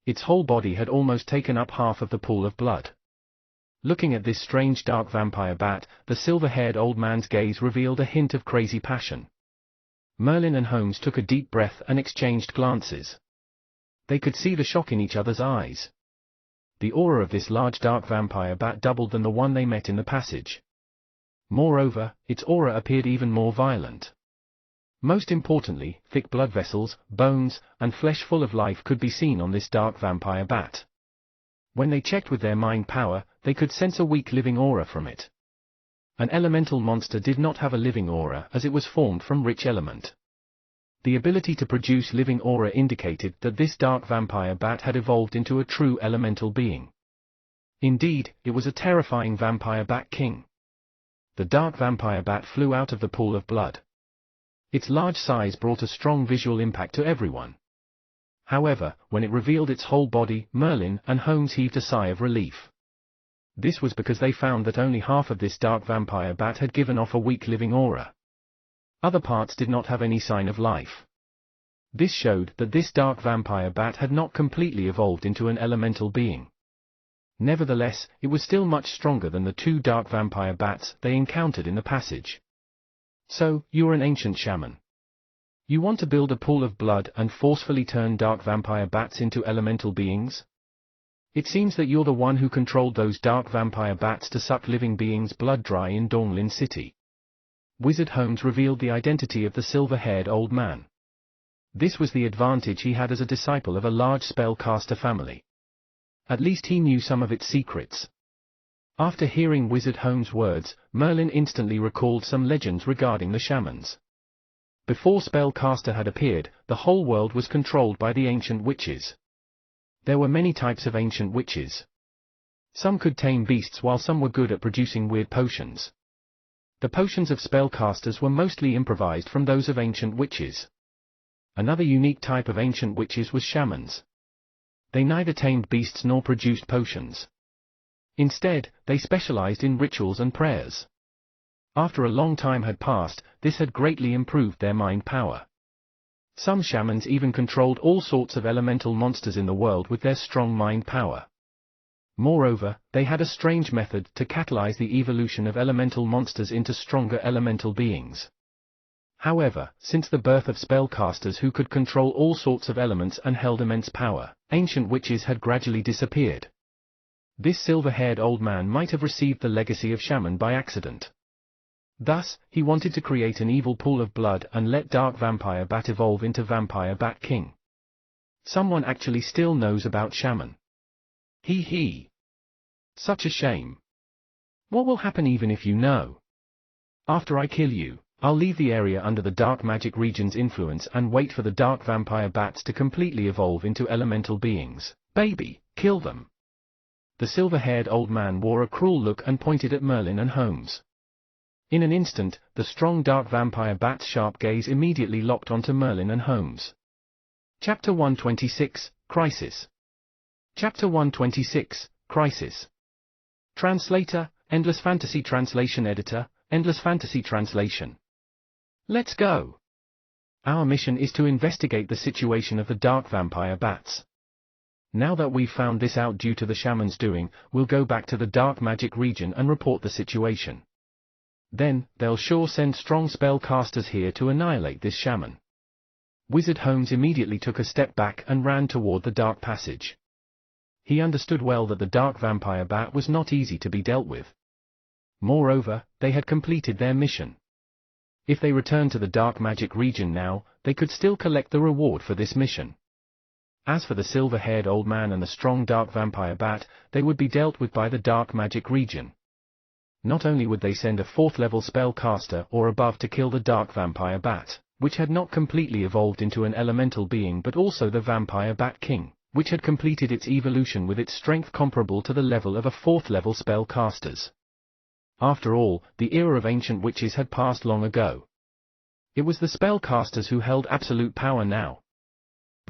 Its whole body had almost taken up half of the pool of blood. Looking at this strange dark vampire bat, the silver-haired old man's gaze revealed a hint of crazy passion. Merlin and Holmes took a deep breath and exchanged glances. They could see the shock in each other's eyes. The aura of this large dark vampire bat doubled than the one they met in the passage. Moreover, its aura appeared even more violent. Most importantly, thick blood vessels, bones, and flesh full of life could be seen on this dark vampire bat. When they checked with their mind power, they could sense a weak living aura from it. An elemental monster did not have a living aura as it was formed from rich element. The ability to produce living aura indicated that this dark vampire bat had evolved into a true elemental being. Indeed, it was a terrifying vampire bat king. The dark vampire bat flew out of the pool of blood. Its large size brought a strong visual impact to everyone. However, when it revealed its whole body, Merlin and Holmes heaved a sigh of relief. This was because they found that only half of this dark vampire bat had given off a weak living aura. Other parts did not have any sign of life. This showed that this dark vampire bat had not completely evolved into an elemental being. Nevertheless, it was still much stronger than the 2 dark vampire bats they encountered in the passage. "So, you're an ancient shaman. You want to build a pool of blood and forcefully turn dark vampire bats into elemental beings? It seems that you're the one who controlled those dark vampire bats to suck living beings' blood dry in Donglin City." Wizard Holmes revealed the identity of the silver-haired old man. This was the advantage he had as a disciple of a large spellcaster family. At least he knew some of its secrets. After hearing Wizard Holmes' words, Merlin instantly recalled some legends regarding the shamans. Before spellcaster had appeared, the whole world was controlled by the ancient witches. There were many types of ancient witches. Some could tame beasts while some were good at producing weird potions. The potions of spellcasters were mostly improvised from those of ancient witches. Another unique type of ancient witches was shamans. They neither tamed beasts nor produced potions. Instead, they specialized in rituals and prayers. After a long time had passed, this had greatly improved their mind power. Some shamans even controlled all sorts of elemental monsters in the world with their strong mind power. Moreover, they had a strange method to catalyze the evolution of elemental monsters into stronger elemental beings. However, since the birth of spellcasters who could control all sorts of elements and held immense power, ancient witches had gradually disappeared. This silver-haired old man might have received the legacy of shaman by accident. Thus, he wanted to create an evil pool of blood and let Dark Vampire Bat evolve into Vampire Bat King. Someone actually still knows about shaman. Hee hee. Such a shame. What will happen even if you know? After I kill you, I'll leave the area under the dark magic region's influence and wait for the dark vampire bats to completely evolve into elemental beings. Baby, kill them. The silver-haired old man wore a cruel look and pointed at Merlin and Holmes. In an instant, the strong dark vampire bat's sharp gaze immediately locked onto Merlin and Holmes. Chapter 126, Crisis. Chapter 126, Crisis. Translator, Endless Fantasy Translation Editor, Endless Fantasy Translation. Let's go. Our mission is to investigate the situation of the dark vampire bats. Now that we've found this out due to the shaman's doing, we'll go back to the dark magic region and report the situation. Then, they'll sure send strong spellcasters here to annihilate this shaman. Wizard Holmes immediately took a step back and ran toward the dark passage. He understood well that the dark vampire bat was not easy to be dealt with. Moreover, they had completed their mission. If they returned to the dark magic region now, they could still collect the reward for this mission. As for the silver-haired old man and the strong dark vampire bat, they would be dealt with by the dark magic region. Not only would they send a 4th-level spellcaster or above to kill the dark vampire bat, which had not completely evolved into an elemental being, but also the vampire bat king, which had completed its evolution with its strength comparable to the level of a 4th-level spellcasters. After all, the era of ancient witches had passed long ago. It was the spellcasters who held absolute power now.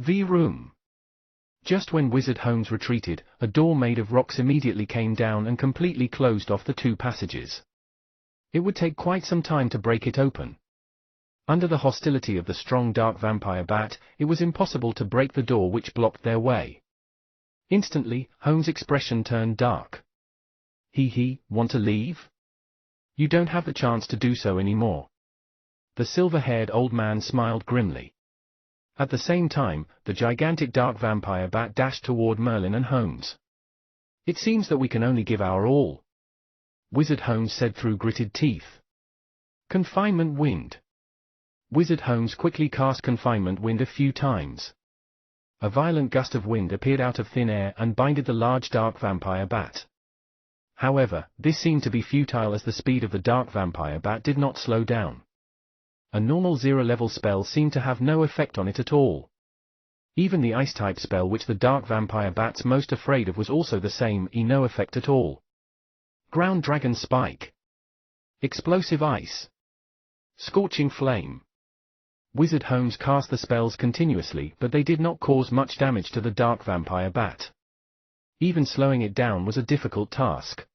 The room. Just when Wizard Holmes retreated, a door made of rocks immediately came down and completely closed off the 2 passages. It would take quite some time to break it open. Under the hostility of the strong dark vampire bat, it was impossible to break the door which blocked their way. Instantly, Holmes' expression turned dark. He, want to leave? You don't have the chance to do so anymore. The silver-haired old man smiled grimly. At the same time, the gigantic dark vampire bat dashed toward Merlin and Holmes. It seems that we can only give our all. Wizard Holmes said through gritted teeth. Confinement Wind. Wizard Holmes quickly cast Confinement Wind a few times. A violent gust of wind appeared out of thin air and binded the large dark vampire bat. However, this seemed to be futile as the speed of the dark vampire bat did not slow down. A normal 0-level spell seemed to have no effect on it at all. Even the ice-type spell which the dark vampire bat's most afraid of was also the same, no effect at all. Ground Dragon Spike. Explosive Ice. Scorching Flame. Wizard Holmes cast the spells continuously, but they did not cause much damage to the dark vampire bat. Even slowing it down was a difficult task.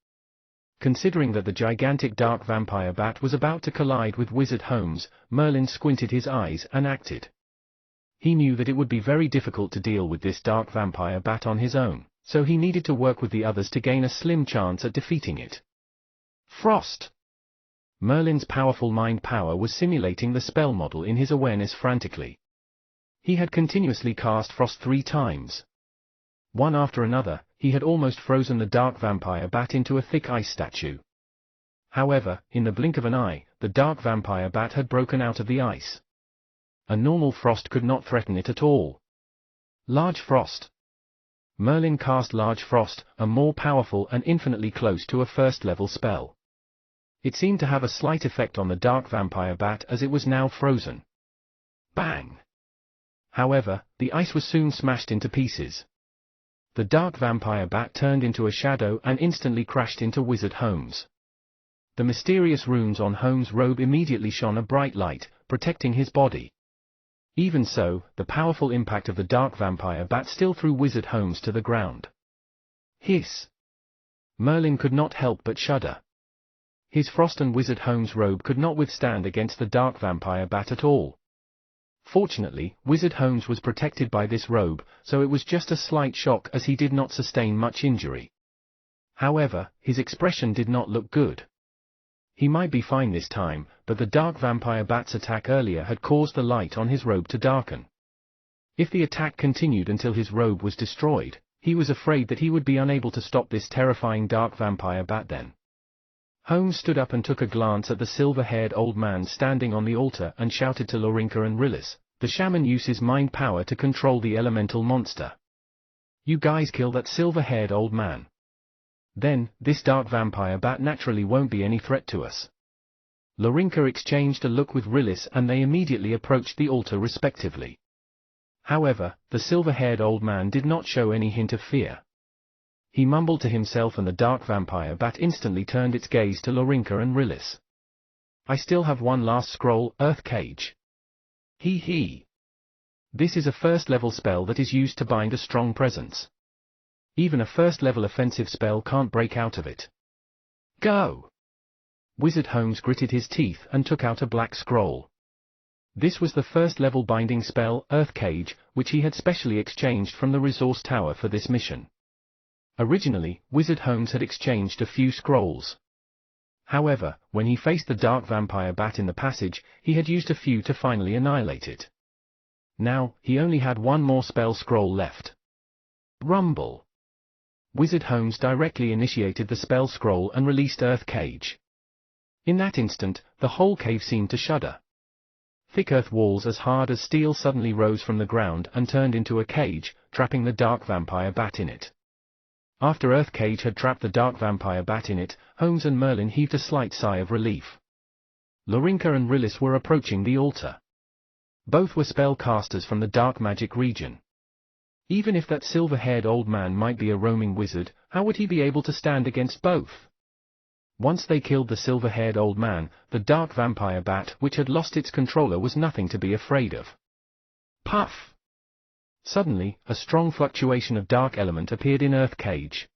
Considering that the gigantic dark vampire bat was about to collide with Wizard Holmes, Merlin squinted his eyes and acted. He knew that it would be very difficult to deal with this dark vampire bat on his own, so he needed to work with the others to gain a slim chance at defeating it. Frost. Merlin's powerful mind power was simulating the spell model in his awareness frantically. He had continuously cast Frost 3 times. One after another, he had almost frozen the dark vampire bat into a thick ice statue. However, in the blink of an eye, the dark vampire bat had broken out of the ice. A normal frost could not threaten it at all. Large Frost. Merlin cast Large Frost, a more powerful and infinitely close to a 1st-level spell. It seemed to have a slight effect on the dark vampire bat as it was now frozen. Bang! However, the ice was soon smashed into pieces. The dark vampire bat turned into a shadow and instantly crashed into Wizard Holmes. The mysterious runes on Holmes' robe immediately shone a bright light, protecting his body. Even so, the powerful impact of the dark vampire bat still threw Wizard Holmes to the ground. Hiss! Merlin could not help but shudder. His Frost and Wizard Holmes' robe could not withstand against the dark vampire bat at all. Fortunately, Wizard Holmes was protected by this robe, so it was just a slight shock as he did not sustain much injury. However, his expression did not look good. He might be fine this time, but the dark vampire bat's attack earlier had caused the light on his robe to darken. If the attack continued until his robe was destroyed, He was afraid that he would be unable to stop this terrifying dark vampire bat then. Holmes stood up and took a glance at the silver-haired old man standing on the altar and shouted to Lorinka and Rillis, "The shaman uses mind power to control the elemental monster. You guys kill that silver-haired old man. Then, this dark vampire bat naturally won't be any threat to us." Lorinka exchanged a look with Rillis and they immediately approached the altar respectively. However, the silver-haired old man did not show any hint of fear. He mumbled to himself and the dark vampire bat instantly turned its gaze to Lorinka and Rillis. "I still have one last scroll, Earth Cage. Hee. This is a first-level spell that is used to bind a strong presence. Even a first-level offensive spell can't break out of it. Go!" Wizard Holmes gritted his teeth and took out a black scroll. This was the first-level binding spell, Earth Cage, which he had specially exchanged from the resource tower for this mission. Originally, Wizard Holmes had exchanged a few scrolls. However, when he faced the dark vampire bat in the passage, he had used a few to finally annihilate it. Now, he only had one more spell scroll left. Rumble. Wizard Holmes directly initiated the spell scroll and released Earth Cage. In that instant, the whole cave seemed to shudder. Thick earth walls as hard as steel suddenly rose from the ground and turned into a cage, trapping the dark vampire bat in it. After Earth Cage had trapped the dark vampire bat in it, Holmes and Merlin heaved a slight sigh of relief. Lorinka and Rillis were approaching the altar. Both were spellcasters from the dark magic region. Even if that silver-haired old man might be a roaming wizard, how would he be able to stand against both? Once they killed the silver-haired old man, the dark vampire bat which had lost its controller was nothing to be afraid of. Puff! Suddenly, a strong fluctuation of dark element appeared in Earth Cage.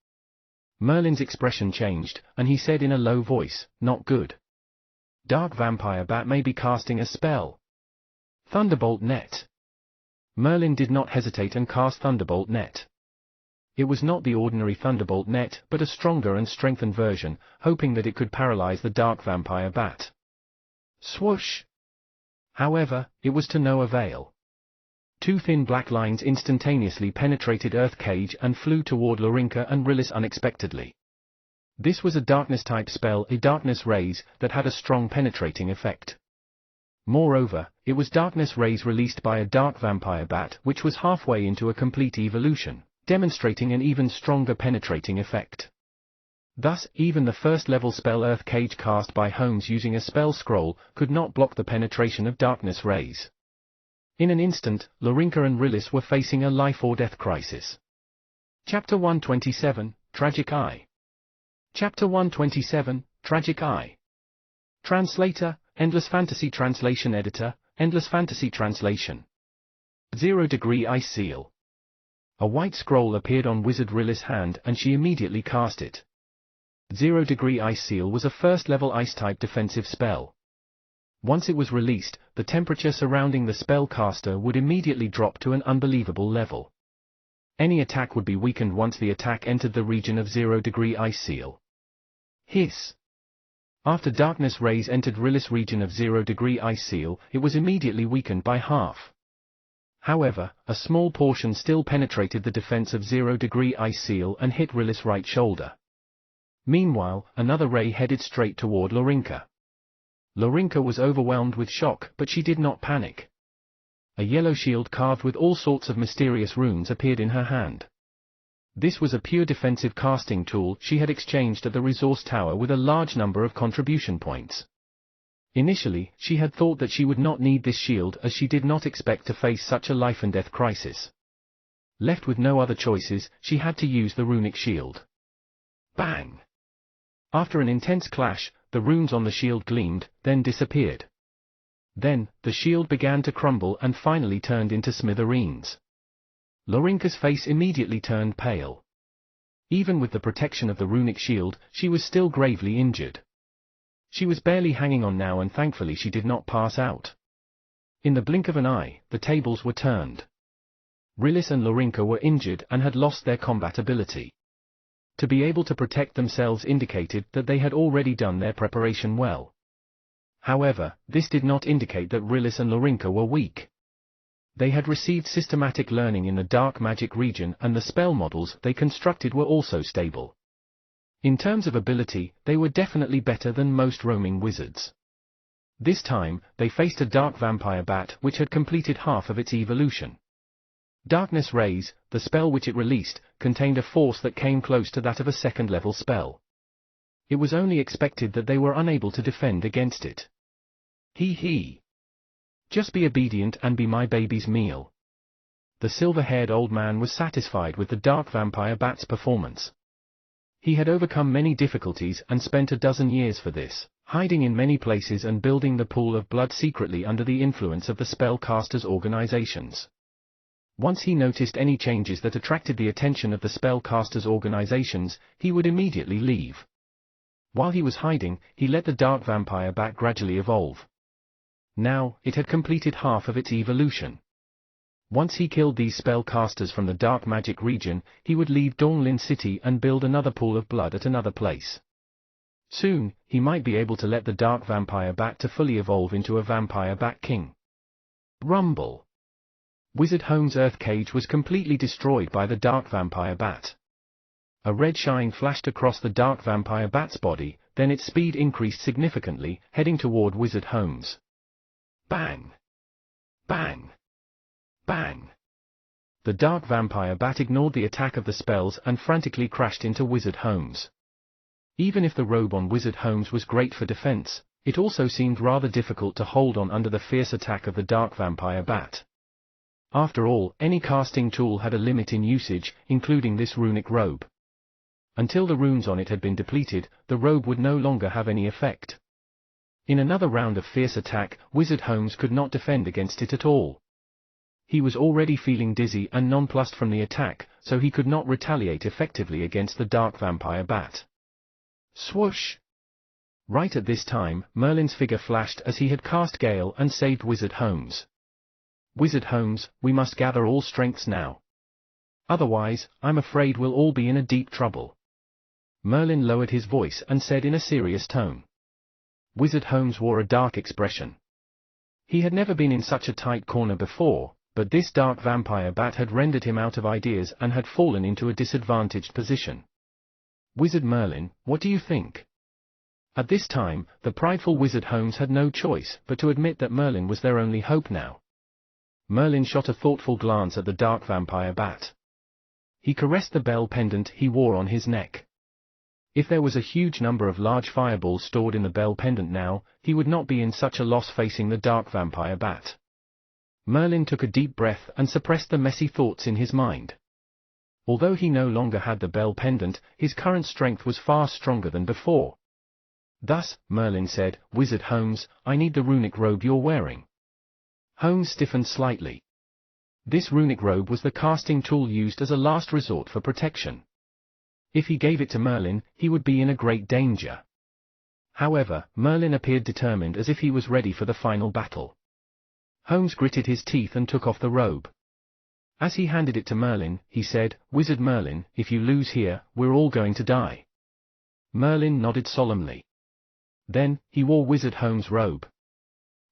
Merlin's expression changed, and he said in a low voice, "Not good. Dark vampire bat may be casting a spell. Thunderbolt net." Merlin did not hesitate and cast Thunderbolt net. It was not the ordinary Thunderbolt net, but a stronger and strengthened version, hoping that it could paralyze the dark vampire bat. Swoosh! However, it was to no avail. Two thin black lines instantaneously penetrated Earth Cage and flew toward Lorinka and Rillis unexpectedly. This was a darkness-type spell, a darkness rays, that had a strong penetrating effect. Moreover, it was darkness rays released by a dark vampire bat which was halfway into a complete evolution, demonstrating an even stronger penetrating effect. Thus, even the first-level spell Earth Cage cast by Holmes using a spell scroll could not block the penetration of darkness rays. In an instant, Lorinka and Rillis were facing a life-or-death crisis. Chapter 127, Tragic Eye. Chapter 127, Tragic Eye. Translator, Endless Fantasy Translation Editor, Endless Fantasy Translation. 0 Degree Ice Seal. A white scroll appeared on Wizard Rillis' hand and she immediately cast it. 0 Degree Ice Seal was a first-level ice-type defensive spell. Once it was released, the temperature surrounding the spellcaster would immediately drop to an unbelievable level. Any attack would be weakened once the attack entered the region of 0 Degree Ice Seal. Hiss! After darkness rays entered Rillis' region of 0 Degree Ice Seal, it was immediately weakened by half. However, a small portion still penetrated the defense of 0 Degree Ice Seal and hit Rillis' right shoulder. Meanwhile, another ray headed straight toward Lorinka. Lorinka was overwhelmed with shock, but she did not panic. A yellow shield carved with all sorts of mysterious runes appeared in her hand. This was a pure defensive casting tool she had exchanged at the resource tower with a large number of contribution points. Initially, she had thought that she would not need this shield as she did not expect to face such a life-and-death crisis. Left with no other choices, she had to use the runic shield. Bang! After an intense clash, the runes on the shield gleamed, then disappeared. Then, the shield began to crumble and finally turned into smithereens. Lorinka's face immediately turned pale. Even with the protection of the runic shield, she was still gravely injured. She was barely hanging on now and thankfully she did not pass out. In the blink of an eye, the tables were turned. Rillis and Lorinka were injured and had lost their combat ability. To be able to protect themselves indicated that they had already done their preparation well. However, this did not indicate that Rillis and Lorinka were weak. They had received systematic learning in the dark magic region, and the spell models they constructed were also stable. In terms of ability, they were definitely better than most roaming wizards. This time, they faced a dark vampire bat which had completed half of its evolution. Darkness Rays, the spell which it released, contained a force that came close to that of a second-level spell. It was only expected that they were unable to defend against it. Hee. Just be obedient and be my baby's meal. The silver-haired old man was satisfied with the dark vampire bat's performance. He had overcome many difficulties and spent a dozen years for this, hiding in many places and building the pool of blood secretly under the influence of the spellcasters' organizations. Once he noticed any changes that attracted the attention of the spellcasters' organizations, he would immediately leave. While he was hiding, he let the dark vampire bat gradually evolve. Now, it had completed half of its evolution. Once he killed these spellcasters from the dark magic region, he would leave Dawnlin City and build another pool of blood at another place. Soon, he might be able to let the dark vampire bat to fully evolve into a vampire bat king. Rumble. Wizard Home's earth cage was completely destroyed by the dark vampire bat. A red shine flashed across the dark vampire bat's body, then its speed increased significantly, heading toward Wizard Home's. Bang! Bang! Bang! The dark vampire bat ignored the attack of the spells and frantically crashed into Wizard Home's. Even if the robe on Wizard Home's was great for defense, it also seemed rather difficult to hold on under the fierce attack of the dark vampire bat. After all, any casting tool had a limit in usage, including this runic robe. Until the runes on it had been depleted, the robe would no longer have any effect. In another round of fierce attack, Wizard Home's could not defend against it at all. He was already feeling dizzy and nonplussed from the attack, so he could not retaliate effectively against the dark vampire bat. Swoosh! Right at this time, Merlin's figure flashed as he had cast Gale and saved Wizard Home's. Wizard Home's, we must gather all strengths now. Otherwise, I'm afraid we'll all be in a deep trouble. Merlin lowered his voice and said in a serious tone. Wizard Home's wore a dark expression. He had never been in such a tight corner before, but this dark vampire bat had rendered him out of ideas and had fallen into a disadvantaged position. Wizard Merlin, what do you think? At this time, the prideful Wizard Home's had no choice but to admit that Merlin was their only hope now. Merlin shot a thoughtful glance at the dark vampire bat. He caressed the bell pendant he wore on his neck. If there was a huge number of large fireballs stored in the bell pendant now, he would not be in such a loss facing the dark vampire bat. Merlin took a deep breath and suppressed the messy thoughts in his mind. Although he no longer had the bell pendant, his current strength was far stronger than before. Thus, Merlin said, Wizard Home's, I need the runic robe you're wearing. Holmes stiffened slightly. This runic robe was the casting tool used as a last resort for protection. If he gave it to Merlin, he would be in a great danger. However, Merlin appeared determined as if he was ready for the final battle. Holmes gritted his teeth and took off the robe. As he handed it to Merlin, he said, Wizard Merlin, if you lose here, we're all going to die. Merlin nodded solemnly. Then, he wore Wizard Holmes' robe.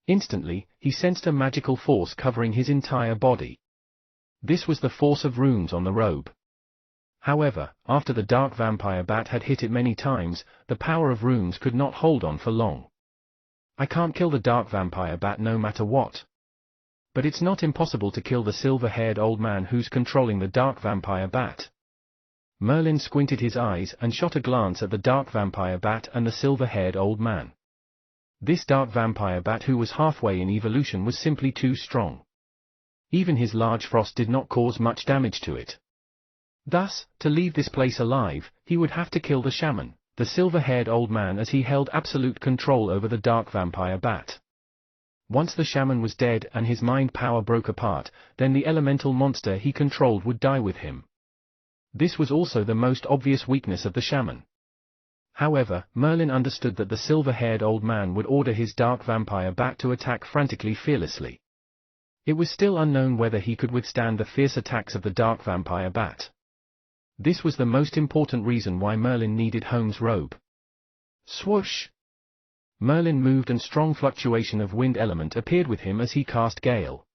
Instantly, he sensed a magical force covering his entire body. This was the force of runes on the robe. However, after the dark vampire bat had hit it many times, the power of runes could not hold on for long. I can't kill the dark vampire bat no matter what. But it's not impossible to kill the silver-haired old man who's controlling the dark vampire bat. Merlin squinted his eyes and shot a glance at the dark vampire bat and the silver-haired old man. This dark vampire bat who was halfway in evolution was simply too strong. Even his large frost did not cause much damage to it. Thus, to leave this place alive, he would have to kill the shaman, the silver-haired old man, as he held absolute control over the dark vampire bat. Once the shaman was dead and his mind power broke apart, then the elemental monster he controlled would die with him. This was also the most obvious weakness of the shaman. However, Merlin understood that the silver-haired old man would order his dark vampire bat to attack frantically fearlessly. It was still unknown whether he could withstand the fierce attacks of the dark vampire bat. This was the most important reason why Merlin needed Holmes' robe. Swoosh! Merlin moved and strong fluctuation of wind element appeared with him as he cast Gale.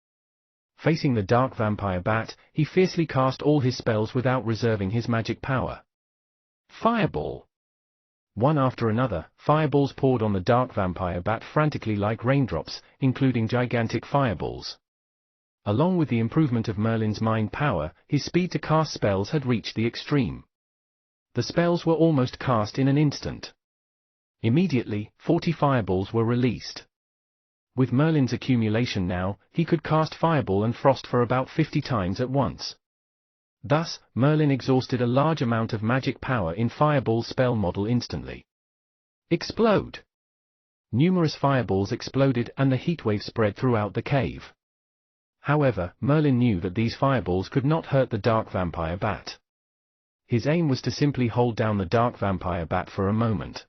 Facing the dark vampire bat, he fiercely cast all his spells without reserving his magic power. Fireball! One after another, fireballs poured on the dark vampire bat frantically like raindrops, including gigantic fireballs. Along with the improvement of Merlin's mind power, his speed to cast spells had reached the extreme. The spells were almost cast in an instant. Immediately, 40 fireballs were released. With Merlin's accumulation now, he could cast Fireball and Frost for about 50 times at once. Thus, Merlin exhausted a large amount of magic power in Fireball's spell model instantly. Explode! Numerous fireballs exploded and the heatwave spread throughout the cave. However, Merlin knew that these fireballs could not hurt the dark vampire bat. His aim was to simply hold down the dark vampire bat for a moment.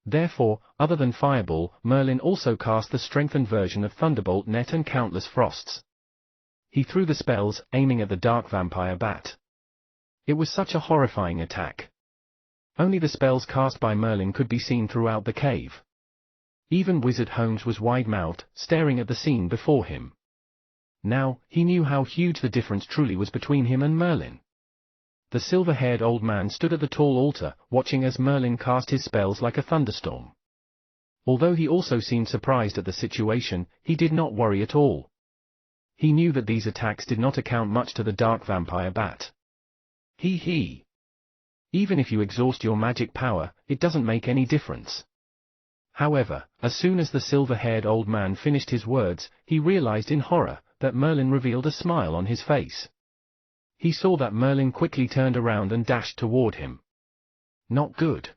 Therefore, other than Fireball, Merlin also cast the strengthened version of Thunderbolt Net and countless frosts. He threw the spells, aiming at the dark vampire bat. It was such a horrifying attack. Only the spells cast by Merlin could be seen throughout the cave. Even Wizard Holmes was wide-mouthed, staring at the scene before him. Now, he knew how huge the difference truly was between him and Merlin. The silver-haired old man stood at the tall altar, watching as Merlin cast his spells like a thunderstorm. Although he also seemed surprised at the situation, he did not worry at all. He knew that these attacks did not account much to the dark vampire bat. He. Even if you exhaust your magic power, it doesn't make any difference. However, as soon as the silver-haired old man finished his words, he realized in horror that Merlin revealed a smile on his face. He saw that Merlin quickly turned around and dashed toward him. Not good.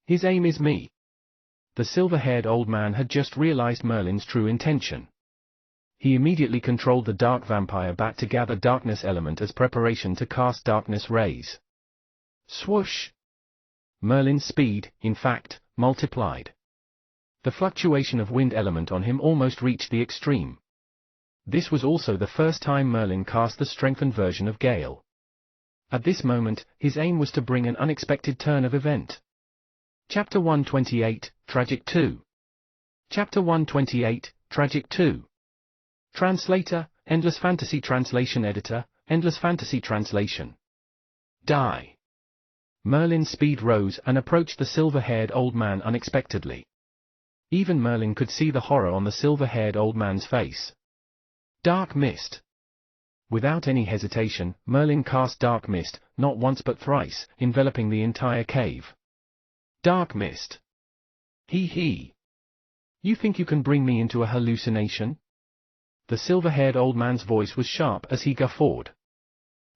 His aim is me. The silver-haired old man had just realized Merlin's true intention. He immediately controlled the dark vampire bat to gather darkness element as preparation to cast darkness rays. Swoosh! Merlin's speed, in fact, multiplied. The fluctuation of wind element on him almost reached the extreme. This was also the first time Merlin cast the strengthened version of Gale. At this moment, his aim was to bring an unexpected turn of event. Chapter 128, Tragic 2. Chapter 128, Tragic 2. Translator, Endless Fantasy Translation Editor, Endless Fantasy Translation. Die. Merlin's speed rose and approached the silver-haired old man unexpectedly. Even Merlin could see the horror on the silver-haired old man's face. Dark Mist. Without any hesitation, Merlin cast Dark Mist, not once but thrice, enveloping the entire cave. Dark Mist. He. You think you can bring me into a hallucination? The silver-haired old man's voice was sharp as he guffawed.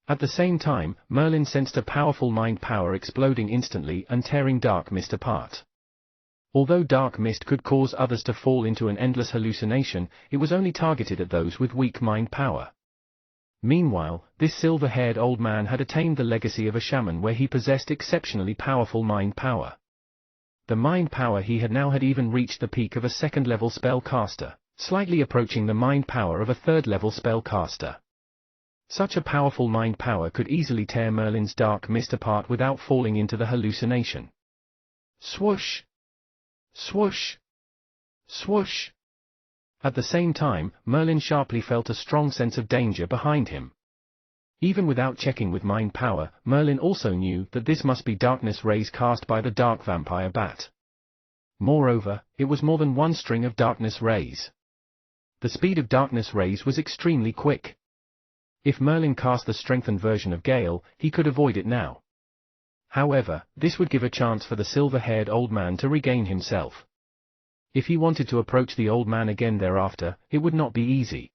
At the same time, Merlin sensed a powerful mind power exploding instantly and tearing Dark Mist apart. Although Dark Mist could cause others to fall into an endless hallucination, it was only targeted at those with weak mind power. Meanwhile, this silver-haired old man had attained the legacy of a shaman where he possessed exceptionally powerful mind power. The mind power he had now had even reached the peak of a second-level spellcaster, slightly approaching the mind power of a third-level spellcaster. Such a powerful mind power could easily tear Merlin's Dark Mist apart without falling into the hallucination. Swoosh! Swoosh! Swoosh! At the same time, Merlin sharply felt a strong sense of danger behind him. Even without checking with mind power, Merlin also knew that this must be darkness rays cast by the dark vampire bat. Moreover, it was more than one string of darkness rays. The speed of darkness rays was extremely quick. If Merlin cast the strengthened version of Gale, he could avoid it now. However, this would give a chance for the silver-haired old man to regain himself. If he wanted to approach the old man again thereafter, it would not be easy.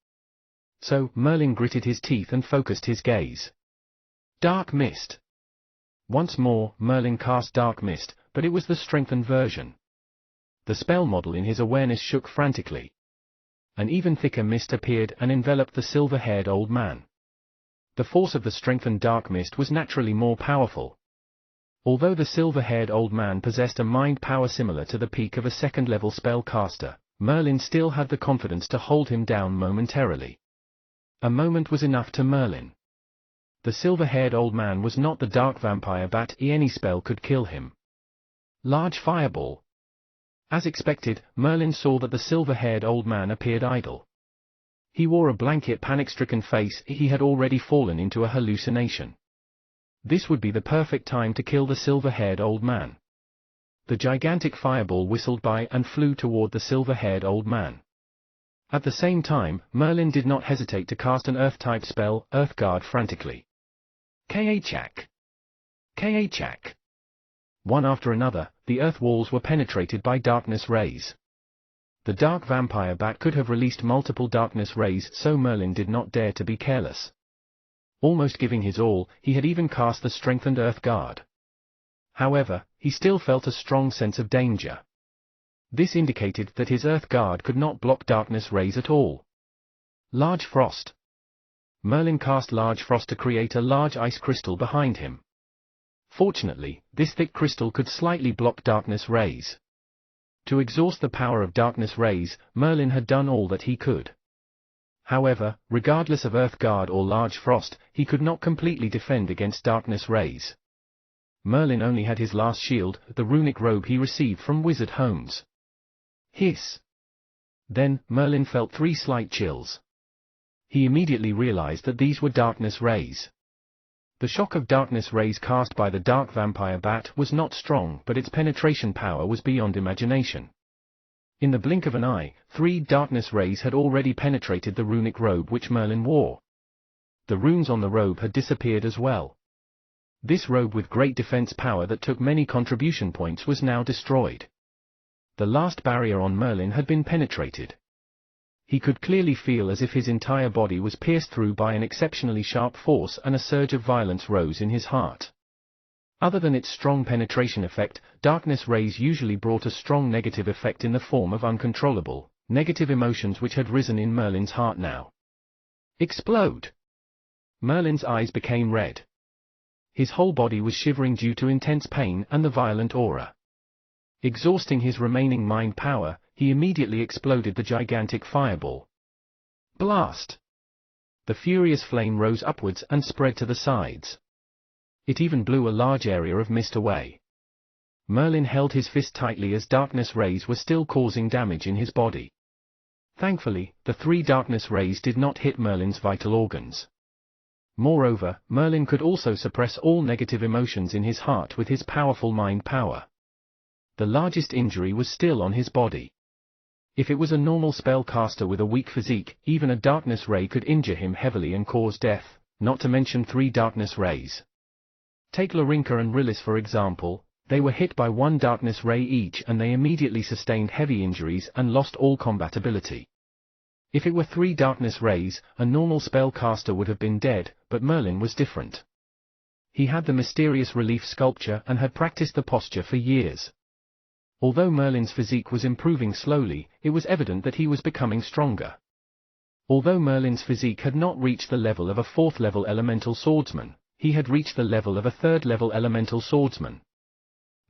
So, Merlin gritted his teeth and focused his gaze. Dark Mist. Once more, Merlin cast Dark Mist, but it was the strengthened version. The spell model in his awareness shook frantically. An even thicker mist appeared and enveloped the silver-haired old man. The force of the strengthened Dark Mist was naturally more powerful. Although the silver-haired old man possessed a mind power similar to the peak of a second-level spellcaster, Merlin still had the confidence to hold him down momentarily. A moment was enough to Merlin. The silver-haired old man was not the dark vampire bat, any spell could kill him. Large Fireball. As expected, Merlin saw that the silver-haired old man appeared idle. He wore a blank yet panic-stricken face. He had already fallen into a hallucination. This would be the perfect time to kill the silver-haired old man. The gigantic fireball whistled by and flew toward the silver-haired old man. At the same time, Merlin did not hesitate to cast an Earth-type spell, Earthguard, frantically. K-A-chak! K-A-chak! One after another, the earth walls were penetrated by darkness rays. The dark vampire bat could have released multiple darkness rays, so Merlin did not dare to be careless. Almost giving his all, he had even cast the strengthened Earth Guard. However, he still felt a strong sense of danger. This indicated that his Earth Guard could not block darkness rays at all. Large Frost. Merlin cast Large Frost to create a large ice crystal behind him. Fortunately, this thick crystal could slightly block darkness rays. To exhaust the power of darkness rays, Merlin had done all that he could. However, regardless of Earth Guard or Large Frost, he could not completely defend against darkness rays. Merlin only had his last shield, the runic robe he received from Wizard Holmes. Hiss! Then, Merlin felt 3 slight chills. He immediately realized that these were darkness rays. The shock of darkness rays cast by the dark vampire bat was not strong, but its penetration power was beyond imagination. In the blink of an eye, 3 darkness rays had already penetrated the runic robe which Merlin wore. The runes on the robe had disappeared as well. This robe with great defense power that took many contribution points was now destroyed. The last barrier on Merlin had been penetrated. He could clearly feel as if his entire body was pierced through by an exceptionally sharp force, and a surge of violence rose in his heart. Other than its strong penetration effect, darkness rays usually brought a strong negative effect in the form of uncontrollable, negative emotions which had risen in Merlin's heart now. Explode! Merlin's eyes became red. His whole body was shivering due to intense pain and the violent aura. Exhausting his remaining mind power, he immediately exploded the gigantic fireball. Blast! The furious flame rose upwards and spread to the sides. It even blew a large area of mist away. Merlin held his fist tightly as darkness rays were still causing damage in his body. Thankfully, the 3 darkness rays did not hit Merlin's vital organs. Moreover, Merlin could also suppress all negative emotions in his heart with his powerful mind power. The largest injury was still on his body. If it was a normal spellcaster with a weak physique, even a darkness ray could injure him heavily and cause death, not to mention 3 darkness rays. Take Lorinka and Rillis for example. They were hit by 1 darkness ray each and they immediately sustained heavy injuries and lost all combat ability. If it were 3 darkness rays, a normal spellcaster would have been dead, but Merlin was different. He had the mysterious relief sculpture and had practiced the posture for years. Although Merlin's physique was improving slowly, it was evident that he was becoming stronger. Although Merlin's physique had not reached the level of a 4th-level elemental swordsman, he had reached the level of a 3rd-level elemental swordsman.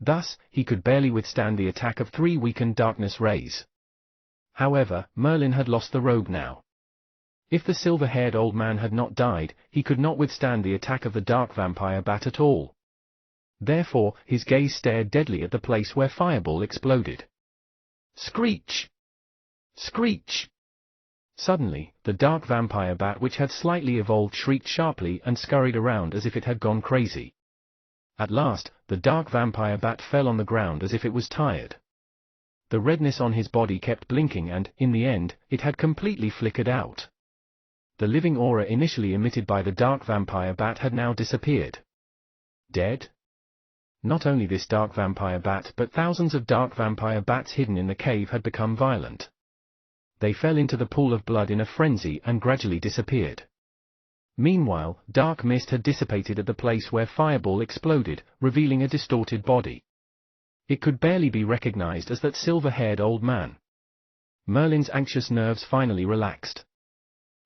Thus, he could barely withstand the attack of 3 weakened darkness rays. However, Merlin had lost the robe now. If the silver-haired old man had not died, he could not withstand the attack of the dark vampire bat at all. Therefore, his gaze stared deadly at the place where Fireball exploded. Screech! Screech! Suddenly, the dark vampire bat which had slightly evolved shrieked sharply and scurried around as if it had gone crazy. At last, the dark vampire bat fell on the ground as if it was tired. The redness on his body kept blinking and, in the end, it had completely flickered out. The living aura initially emitted by the dark vampire bat had now disappeared. Dead? Not only this dark vampire bat but thousands of dark vampire bats hidden in the cave had become violent. They fell into the pool of blood in a frenzy and gradually disappeared. Meanwhile, dark mist had dissipated at the place where Fireball exploded, revealing a distorted body. It could barely be recognized as that silver-haired old man. Merlin's anxious nerves finally relaxed.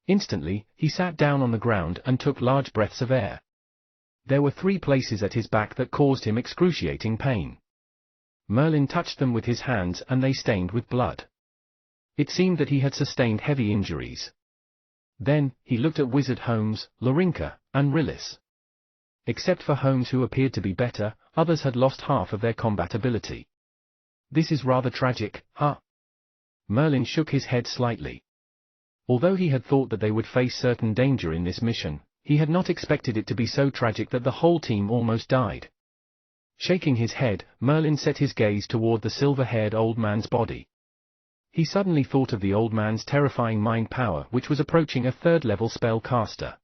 Instantly, he sat down on the ground and took large breaths of air. There were 3 places at his back that caused him excruciating pain. Merlin touched them with his hands and they stained with blood. It seemed that he had sustained heavy injuries. Then, he looked at Wizard Holmes, Lorinka, and Rillis. Except for Holmes, who appeared to be better, others had lost half of their combat ability. This is rather tragic, huh? Merlin shook his head slightly. Although he had thought that they would face certain danger in this mission, he had not expected it to be so tragic that the whole team almost died. Shaking his head, Merlin set his gaze toward the silver-haired old man's body. He suddenly thought of the old man's terrifying mind power, which was approaching a third-level spellcaster.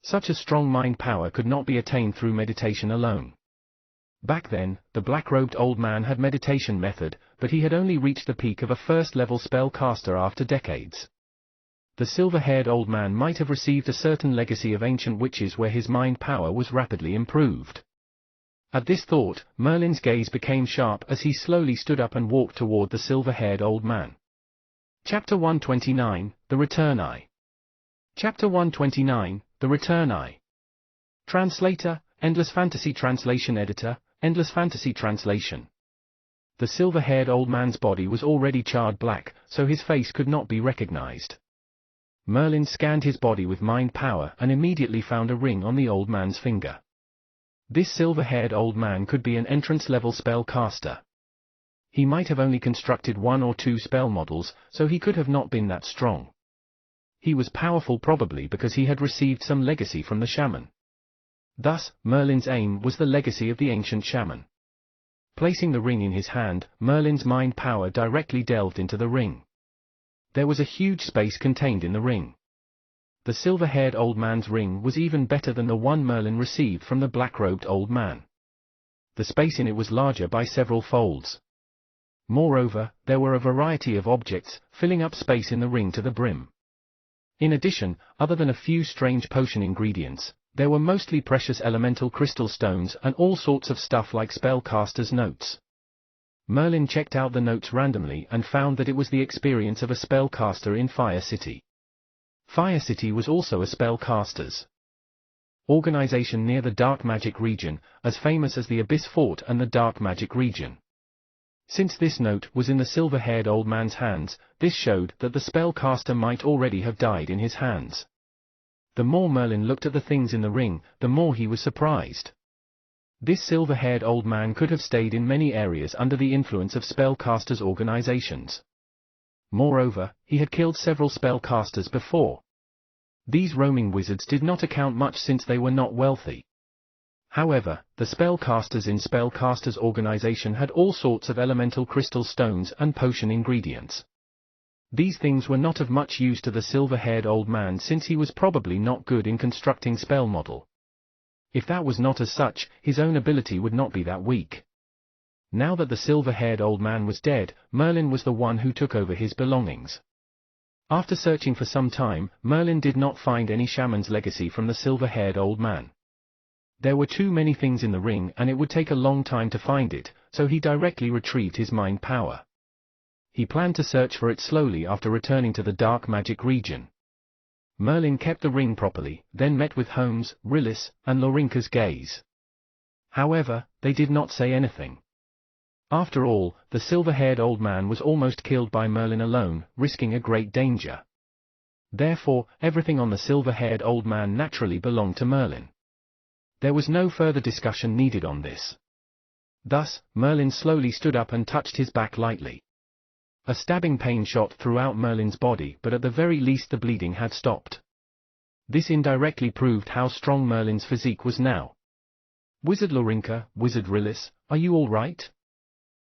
Such a strong mind power could not be attained through meditation alone. Back then, the black-robed old man had meditation method, but he had only reached the peak of a first-level spellcaster after decades. The silver-haired old man might have received a certain legacy of ancient witches where his mind power was rapidly improved. At this thought, Merlin's gaze became sharp as he slowly stood up and walked toward the silver-haired old man. Chapter 129, The Return Eye. Chapter 129, The Return Eye. Translator, Endless Fantasy Translation Editor, Endless Fantasy Translation. The silver-haired old man's body was already charred black, so his face could not be recognized. Merlin scanned his body with mind power and immediately found a ring on the old man's finger. This silver-haired old man could be an entrance-level spellcaster. He might have only constructed 1 or 2 spell models, so he could have not been that strong. He was powerful probably because he had received some legacy from the shaman. Thus, Merlin's aim was the legacy of the ancient shaman. Placing the ring in his hand, Merlin's mind power directly delved into the ring. There was a huge space contained in the ring. The silver-haired old man's ring was even better than the one Merlin received from the black-robed old man. The space in it was larger by several folds. Moreover, there were a variety of objects, filling up space in the ring to the brim. In addition, other than a few strange potion ingredients, there were mostly precious elemental crystal stones and all sorts of stuff like spellcasters' notes. Merlin checked out the notes randomly and found that it was the experience of a spellcaster in Fire City. Fire City was also a spellcaster's organization near the Dark Magic region, as famous as the Abyss Fort and the Dark Magic region. Since this note was in the silver-haired old man's hands, this showed that the spellcaster might already have died in his hands. The more Merlin looked at the things in the ring, the more he was surprised. This silver-haired old man could have stayed in many areas under the influence of spellcasters' organizations. Moreover, he had killed several spellcasters before. These roaming wizards did not account much since they were not wealthy. However, the spellcasters in spellcasters' organization had all sorts of elemental crystal stones and potion ingredients. These things were not of much use to the silver-haired old man since he was probably not good in constructing spell model. If that was not as such, his own ability would not be that weak. Now that the silver-haired old man was dead, Merlin was the one who took over his belongings. After searching for some time, Merlin did not find any shaman's legacy from the silver-haired old man. There were too many things in the ring and it would take a long time to find it, so he directly retrieved his mind power. He planned to search for it slowly after returning to the Dark Magic region. Merlin kept the ring properly, then met with Holmes, Rillis, and Lorinka's gaze. However, they did not say anything. After all, the silver-haired old man was almost killed by Merlin alone, risking a great danger. Therefore, everything on the silver-haired old man naturally belonged to Merlin. There was no further discussion needed on this. Thus, Merlin slowly stood up and touched his back lightly. A stabbing pain shot throughout Merlin's body, but at the very least the bleeding had stopped. This indirectly proved how strong Merlin's physique was now. Wizard Lorinka, Wizard Rillis, are you all right?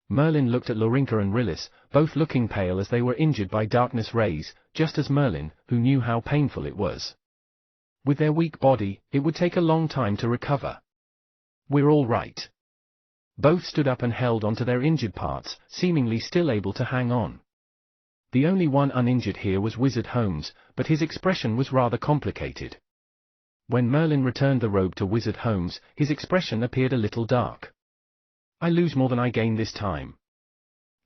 Merlin looked at Lorinka and Rillis, both looking pale as they were injured by darkness rays, just as Merlin, who knew how painful it was. With their weak body, it would take a long time to recover. We're all right. Both stood up and held onto their injured parts, seemingly still able to hang on. The only one uninjured here was Wizard Holmes, but his expression was rather complicated. When Merlin returned the robe to Wizard Holmes, his expression appeared a little dark. I lose more than I gain this time.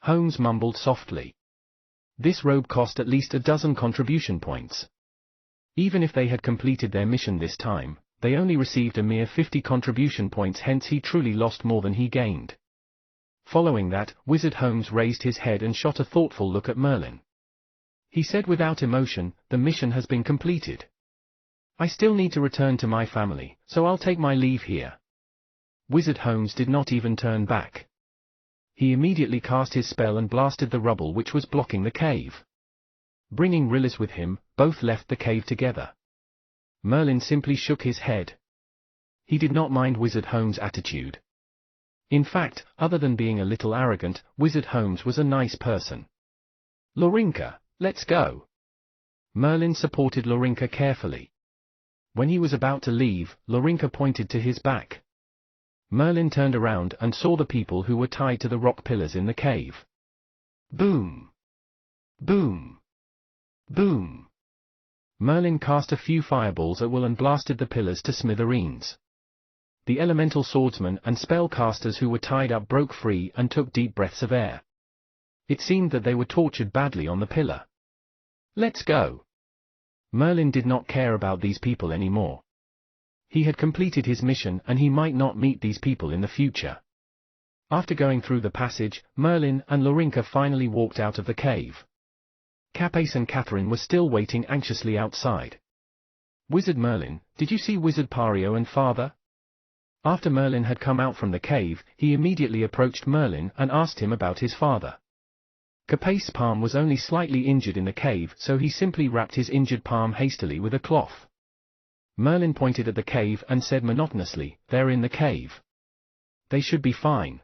Holmes mumbled softly. This robe cost at least a dozen contribution points. Even if they had completed their mission this time, they only received a mere 50 contribution points, hence he truly lost more than he gained. Following that, Wizard Holmes raised his head and shot a thoughtful look at Merlin. He said without emotion, the mission has been completed. I still need to return to my family, so I'll take my leave here. Wizard Holmes did not even turn back. He immediately cast his spell and blasted the rubble which was blocking the cave. Bringing Rillis with him, both left the cave together. Merlin simply shook his head. He did not mind Wizard Holmes' attitude. In fact, other than being a little arrogant, Wizard Holmes was a nice person. "Lorinka, let's go." Merlin supported Lorinka carefully. When he was about to leave, Lorinka pointed to his back. Merlin turned around and saw the people who were tied to the rock pillars in the cave. Boom! Boom! Boom! Merlin cast a few fireballs at will and blasted the pillars to smithereens. The elemental swordsmen and spellcasters who were tied up broke free and took deep breaths of air. It seemed that they were tortured badly on the pillar. "Let's go." Merlin did not care about these people anymore. He had completed his mission and he might not meet these people in the future. After going through the passage, Merlin and Lorinka finally walked out of the cave. Capace and Catherine were still waiting anxiously outside. "Wizard Merlin, did you see Wizard Pario and Father?" After Merlin had come out from the cave, he immediately approached Merlin and asked him about his father. Capace's palm was only slightly injured in the cave, so he simply wrapped his injured palm hastily with a cloth. Merlin pointed at the cave and said monotonously, "They're in the cave. They should be fine."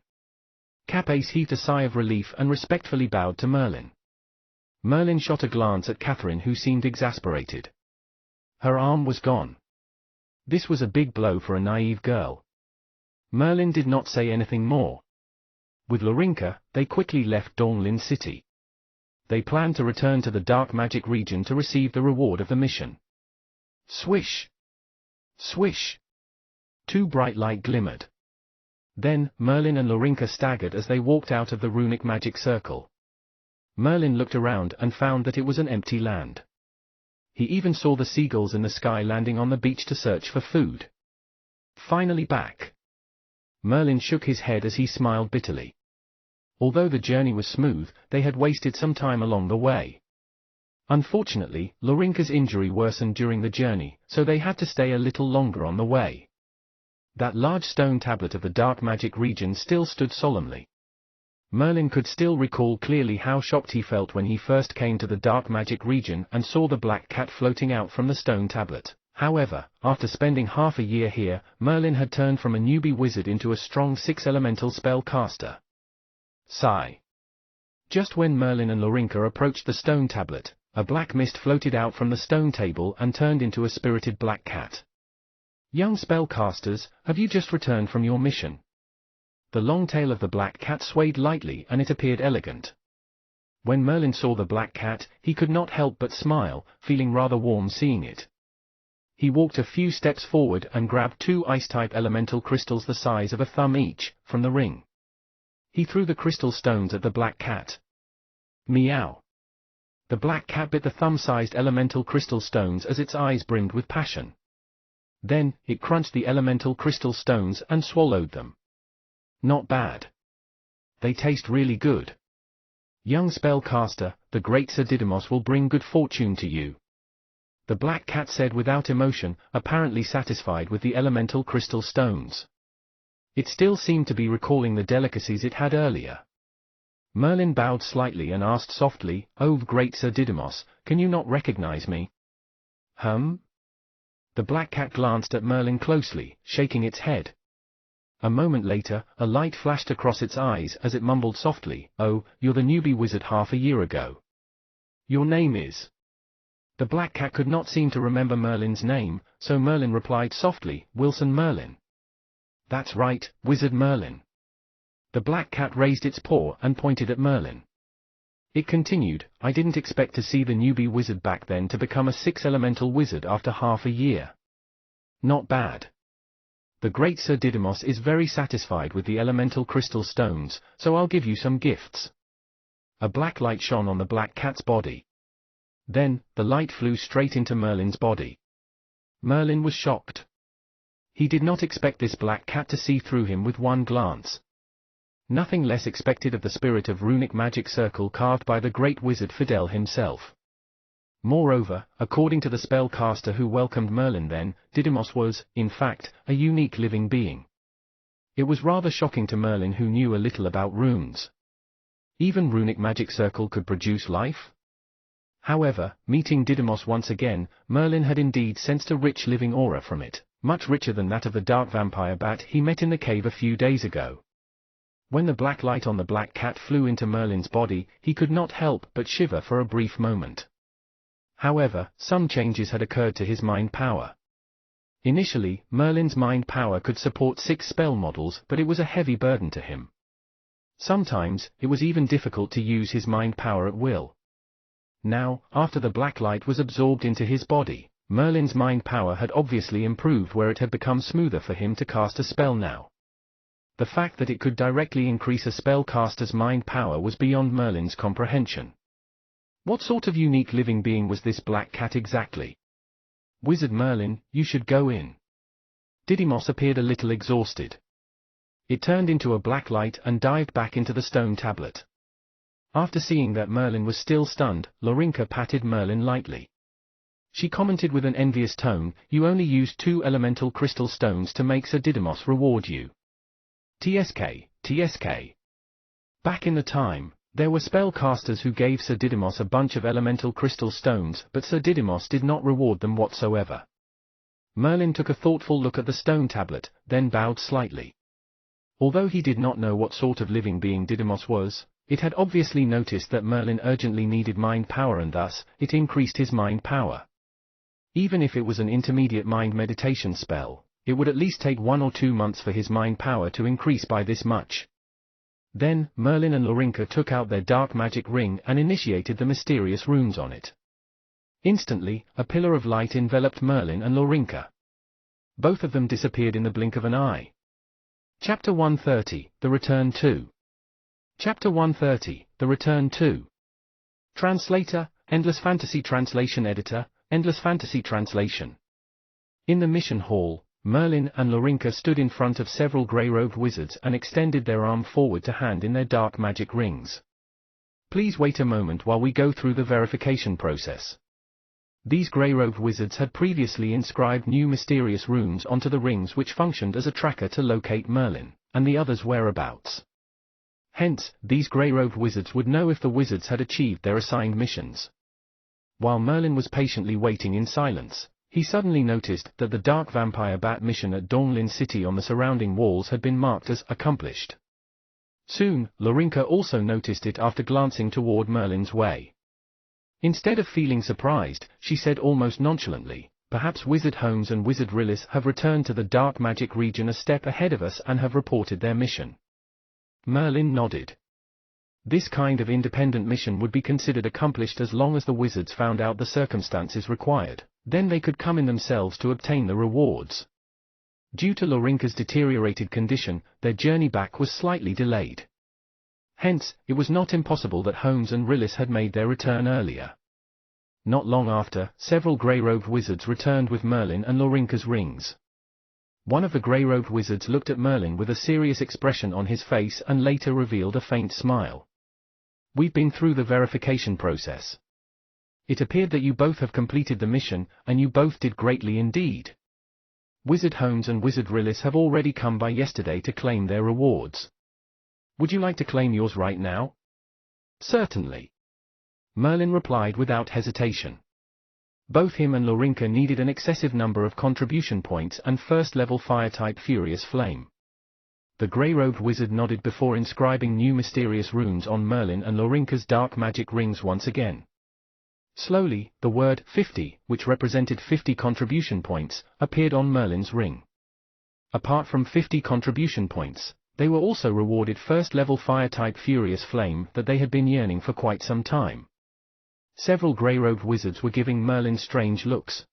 Capace heaved a sigh of relief and respectfully bowed to Merlin. Merlin shot a glance at Catherine, who seemed exasperated. Her arm was gone. This was a big blow for a naive girl. Merlin did not say anything more. With Lorinka, they quickly left Dawnlin City. They planned to return to the dark magic region to receive the reward of the mission. Swish! Swish! Two bright light glimmered. Then, Merlin and Lorinka staggered as they walked out of the runic magic circle. Merlin looked around and found that it was an empty land. He even saw the seagulls in the sky landing on the beach to search for food. Finally back. Merlin shook his head as he smiled bitterly. Although the journey was smooth, they had wasted some time along the way. Unfortunately, Lorinka's injury worsened during the journey, so they had to stay a little longer on the way. That large stone tablet of the dark magic region still stood solemnly. Merlin could still recall clearly how shocked he felt when he first came to the dark magic region and saw the black cat floating out from the stone tablet. However, after spending half a year here, Merlin had turned from a newbie wizard into a strong six-elemental spellcaster. Sigh. Just when Merlin and Lorinka approached the stone tablet, a black mist floated out from the stone table and turned into a spirited black cat. "Young spellcasters, have you just returned from your mission?" The long tail of the black cat swayed lightly and it appeared elegant. When Merlin saw the black cat, he could not help but smile, feeling rather warm seeing it. He walked a few steps forward and grabbed two ice-type elemental crystals the size of a thumb each, from the ring. He threw the crystal stones at the black cat. Meow. The black cat bit the thumb-sized elemental crystal stones as its eyes brimmed with passion. Then, it crunched the elemental crystal stones and swallowed them. Not bad. They taste really good. Young spellcaster, the great Sir Didymos will bring good fortune to you. The black cat said without emotion, apparently satisfied with the elemental crystal stones. It still seemed to be recalling the delicacies it had earlier. Merlin bowed slightly and asked softly, "Oh great Sir Didymos, can you not recognize me?" The black cat glanced at Merlin closely, shaking its head. A moment later, a light flashed across its eyes as it mumbled softly, "Oh, you're the newbie wizard half a year ago. Your name is..." The black cat could not seem to remember Merlin's name, so Merlin replied softly, "Wilson Merlin." "That's right, Wizard Merlin." The black cat raised its paw and pointed at Merlin. It continued, "I didn't expect to see the newbie wizard back then to become a six-elemental wizard after half a year. Not bad. The great Sir Didymos is very satisfied with the elemental crystal stones, so I'll give you some gifts." A black light shone on the black cat's body. Then, the light flew straight into Merlin's body. Merlin was shocked. He did not expect this black cat to see through him with one glance. Nothing less expected of the spirit of runic magic circle carved by the great wizard Fidel himself. Moreover, according to the spellcaster who welcomed Merlin then, Didymos was, in fact, a unique living being. It was rather shocking to Merlin, who knew a little about runes. Even runic magic circle could produce life? However, meeting Didymos once again, Merlin had indeed sensed a rich living aura from it, much richer than that of the dark vampire bat he met in the cave a few days ago. When the black light on the black cat flew into Merlin's body, he could not help but shiver for a brief moment. However, some changes had occurred to his mind power. Initially, Merlin's mind power could support 6 spell models, but it was a heavy burden to him. Sometimes, it was even difficult to use his mind power at will. Now, after the black light was absorbed into his body, Merlin's mind power had obviously improved where it had become smoother for him to cast a spell now. The fact that it could directly increase a spellcaster's mind power was beyond Merlin's comprehension. What sort of unique living being was this black cat exactly? Wizard Merlin, you should go in. Didymos appeared a little exhausted. It turned into a black light and dived back into the stone tablet. After seeing that Merlin was still stunned, Lorinka patted Merlin lightly. She commented with an envious tone, "You only used 2 elemental crystal stones to make Sir Didymos reward you. TSK. Back in the time, there were spellcasters who gave Sir Didymos a bunch of elemental crystal stones, but Sir Didymos did not reward them whatsoever." Merlin took a thoughtful look at the stone tablet, then bowed slightly. Although he did not know what sort of living being Didymos was, it had obviously noticed that Merlin urgently needed mind power and thus, it increased his mind power. Even if it was an intermediate mind meditation spell, it would at least take 1 or 2 months for his mind power to increase by this much. Then, Merlin and Lorinka took out their dark magic ring and initiated the mysterious runes on it. Instantly, a pillar of light enveloped Merlin and Lorinka. Both of them disappeared in the blink of an eye. Chapter 130, The Return to. Chapter 130, The Return to. Translator, Endless Fantasy Translation Editor, Endless Fantasy Translation. In the mission hall, Merlin and Lorinka stood in front of several grey-robed wizards and extended their arm forward to hand in their dark magic rings. "Please wait a moment while we go through the verification process." These grey-robed wizards had previously inscribed new mysterious runes onto the rings which functioned as a tracker to locate Merlin and the others' whereabouts. Hence, these grey-robed wizards would know if the wizards had achieved their assigned missions. While Merlin was patiently waiting in silence, he suddenly noticed that the dark vampire bat mission at Donglin City on the surrounding walls had been marked as accomplished. Soon, Lorinka also noticed it after glancing toward Merlin's way. Instead of feeling surprised, she said almost nonchalantly, "Perhaps Wizard Holmes and Wizard Rillis have returned to the dark magic region a step ahead of us and have reported their mission." Merlin nodded. This kind of independent mission would be considered accomplished as long as the wizards found out the circumstances required, then they could come in themselves to obtain the rewards. Due to Lorinka's deteriorated condition, their journey back was slightly delayed. Hence, it was not impossible that Holmes and Rillis had made their return earlier. Not long after, several grey-robed wizards returned with Merlin and Lorinka's rings. One of the grey-robed wizards looked at Merlin with a serious expression on his face and later revealed a faint smile. "We've been through the verification process. It appeared that you both have completed the mission, and you both did greatly indeed. Wizard Holmes and Wizard Rillis have already come by yesterday to claim their rewards. Would you like to claim yours right now?" "Certainly," Merlin replied without hesitation. Both him and Lorinka needed an excessive number of contribution points and first-level fire-type Furious Flame. The grey-robed wizard nodded before inscribing new mysterious runes on Merlin and Lorinka's dark magic rings once again. Slowly, the word 50, which represented 50 contribution points, appeared on Merlin's ring. Apart from 50 contribution points, they were also rewarded first-level fire-type Furious Flame that they had been yearning for quite some time. Several grey-robed wizards were giving Merlin strange looks.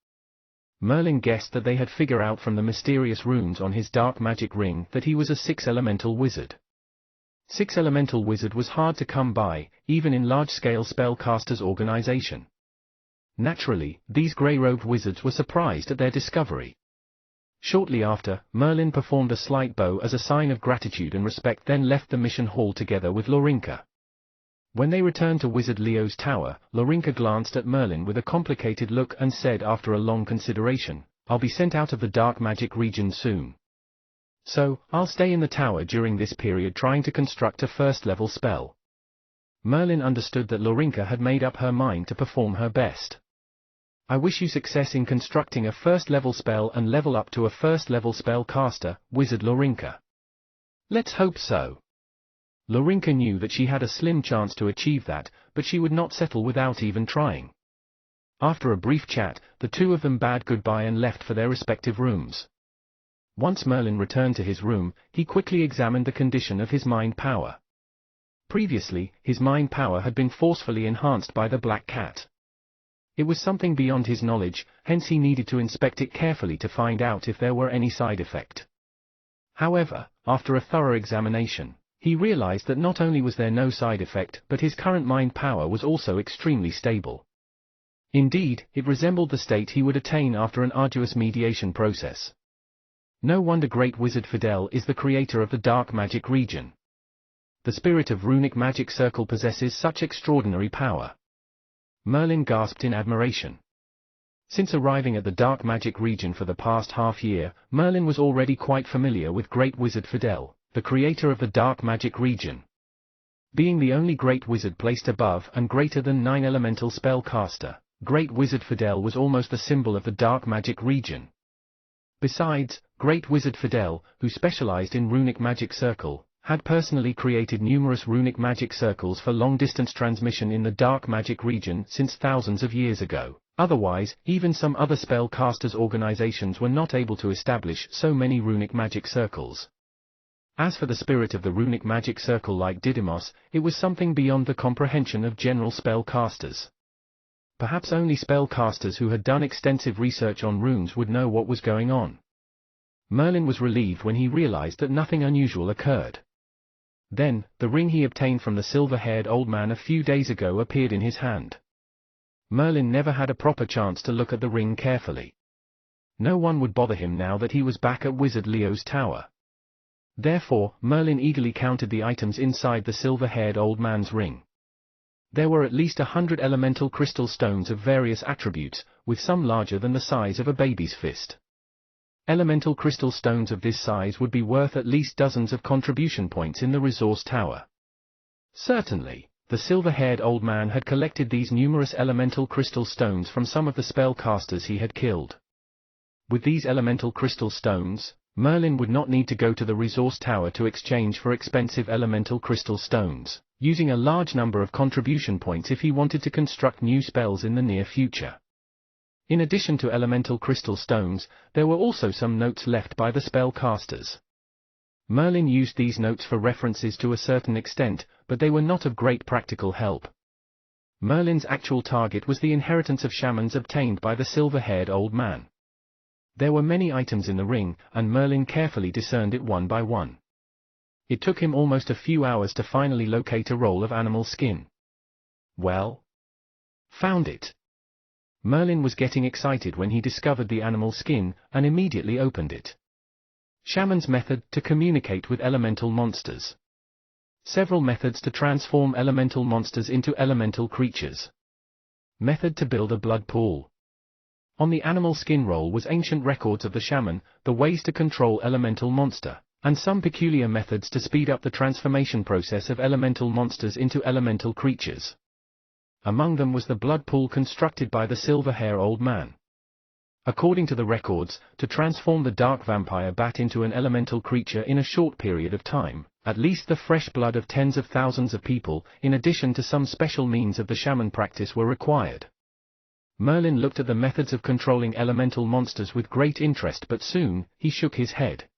Merlin guessed that they had figured out from the mysterious runes on his dark magic ring that he was a 6-elemental wizard. 6-elemental wizard was hard to come by, even in large-scale spellcasters' organization. Naturally, these grey-robed wizards were surprised at their discovery. Shortly after, Merlin performed a slight bow as a sign of gratitude and respect, then left the mission hall together with Lorinka. When they returned to Wizard Leo's tower, Lorinka glanced at Merlin with a complicated look and said after a long consideration, "I'll be sent out of the dark magic region soon. So, I'll stay in the tower during this period trying to construct a first-level spell." Merlin understood that Laurinka had made up her mind to perform her best. I wish you success in constructing a first-level spell and level up to a first-level spell caster, Wizard Laurinka. Let's hope so. Laurinka knew that she had a slim chance to achieve that, but she would not settle without even trying. After a brief chat, the two of them bade goodbye and left for their respective rooms. Once Merlin returned to his room, he quickly examined the condition of his mind power. Previously, his mind power had been forcefully enhanced by the black cat. It was something beyond his knowledge, hence he needed to inspect it carefully to find out if there were any side effect. However, after a thorough examination, he realized that not only was there no side effect but his current mind power was also extremely stable. Indeed, it resembled the state he would attain after an arduous mediation process. No wonder Great Wizard Fidel is the creator of the dark magic region. The spirit of runic magic circle possesses such extraordinary power. Merlin gasped in admiration. Since arriving at the dark magic region for the past half-year, Merlin was already quite familiar with Great Wizard Fidel, the creator of the dark magic region. Being the only great wizard placed above and greater than 9 elemental spellcaster, Great Wizard Fidel was almost the symbol of the dark magic region. Besides, Great Wizard Fidel, who specialized in runic magic circle, had personally created numerous runic magic circles for long-distance transmission in the dark magic region since thousands of years ago. Otherwise, even some other spellcasters' organizations were not able to establish so many runic magic circles. As for the spirit of the runic magic circle like Didymos, it was something beyond the comprehension of general spellcasters. Perhaps only spellcasters who had done extensive research on runes would know what was going on. Merlin was relieved when he realized that nothing unusual occurred. Then, the ring he obtained from the silver-haired old man a few days ago appeared in his hand. Merlin never had a proper chance to look at the ring carefully. No one would bother him now that he was back at Wizard Leo's tower. Therefore, Merlin eagerly counted the items inside the silver-haired old man's ring. There were at least 100 elemental crystal stones of various attributes, with some larger than the size of a baby's fist. Elemental crystal stones of this size would be worth at least dozens of contribution points in the resource tower. Certainly, the silver-haired old man had collected these numerous elemental crystal stones from some of the spellcasters he had killed. With these elemental crystal stones, Merlin would not need to go to the resource tower to exchange for expensive elemental crystal stones, using a large number of contribution points if he wanted to construct new spells in the near future. In addition to elemental crystal stones, there were also some notes left by the spellcasters. Merlin used these notes for references to a certain extent, but they were not of great practical help. Merlin's actual target was the inheritance of shamans obtained by the silver-haired old man. There were many items in the ring, and Merlin carefully discerned it one by one. It took him almost a few hours to finally locate a roll of animal skin. Well? Found it. Merlin was getting excited when he discovered the animal skin, and immediately opened it. Shaman's method to communicate with elemental monsters. Several methods to transform elemental monsters into elemental creatures. Method to build a blood pool. On the animal skin roll was ancient records of the shaman, the ways to control elemental monster, and some peculiar methods to speed up the transformation process of elemental monsters into elemental creatures. Among them was the blood pool constructed by the silver-haired old man. According to the records, to transform the dark vampire bat into an elemental creature in a short period of time, at least the fresh blood of tens of thousands of people, in addition to some special means of the shaman practice, were required. Merlin looked at the methods of controlling elemental monsters with great interest, but soon, he shook his head.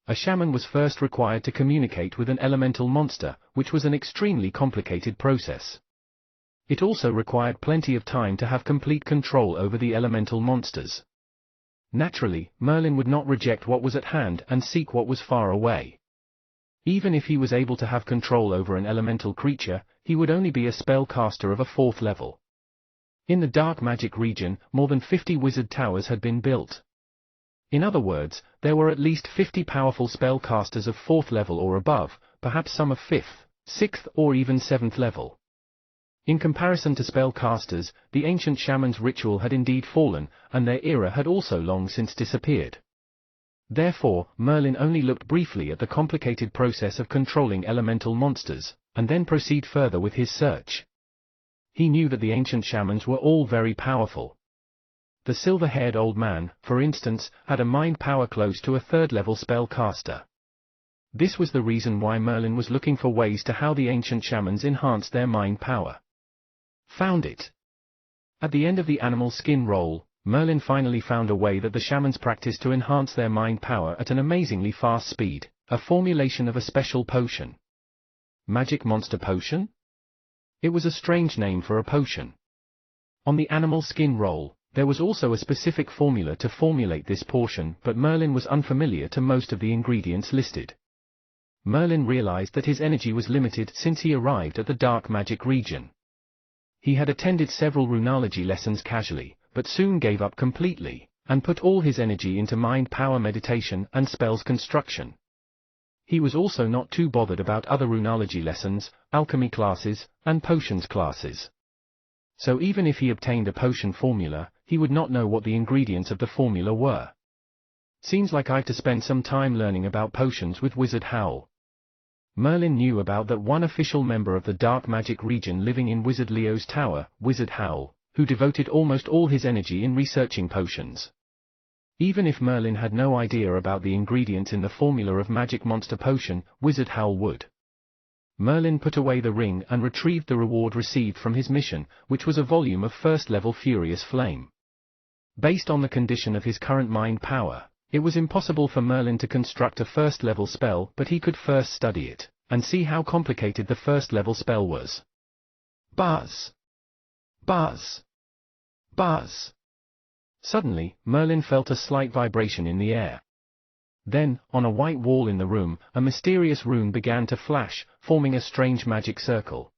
A shaman was first required to communicate with an elemental monster, which was an extremely complicated process. It also required plenty of time to have complete control over the elemental monsters. Naturally, Merlin would not reject what was at hand and seek what was far away. Even if he was able to have control over an elemental creature, he would only be a spellcaster of a 4th level. In the dark magic region, more than 50 wizard towers had been built. In other words, there were at least 50 powerful spellcasters of 4th level or above, perhaps some of 5th, 6th or even 7th level. In comparison to spellcasters, the ancient shaman's ritual had indeed fallen, and their era had also long since disappeared. Therefore, Merlin only looked briefly at the complicated process of controlling elemental monsters, and then proceed further with his search. He knew that the ancient shamans were all very powerful. The silver-haired old man, for instance, had a mind power close to a third-level spellcaster. This was the reason why Merlin was looking for ways to how the ancient shamans enhanced their mind power. Found it. At the end of the animal skin roll, Merlin finally found a way that the shamans practiced to enhance their mind power at an amazingly fast speed, a formulation of a special potion. Magic monster potion? It was a strange name for a potion. On the animal skin roll, there was also a specific formula to formulate this potion, but Merlin was unfamiliar to most of the ingredients listed. Merlin realized that his energy was limited since he arrived at the dark magic region. He had attended several runology lessons casually, but soon gave up completely, and put all his energy into mind power meditation and spells construction. He was also not too bothered about other runology lessons, alchemy classes, and potions classes. So even if he obtained a potion formula, he would not know what the ingredients of the formula were. Seems like I've to spend some time learning about potions with Wizard Howl. Merlin knew about that one official member of the dark magic region living in Wizard Leo's tower, Wizard Howl, who devoted almost all his energy in researching potions. Even if Merlin had no idea about the ingredients in the formula of magic monster potion, Wizard Howl would. Merlin put away the ring and retrieved the reward received from his mission, which was a volume of first-level Furious Flame. Based on the condition of his current mind power, it was impossible for Merlin to construct a first-level spell, but he could first study it, and see how complicated the first-level spell was. Buzz! Buzz! Buzz! Suddenly, Merlin felt a slight vibration in the air. Then, on a white wall in the room, a mysterious rune began to flash, forming a strange magic circle.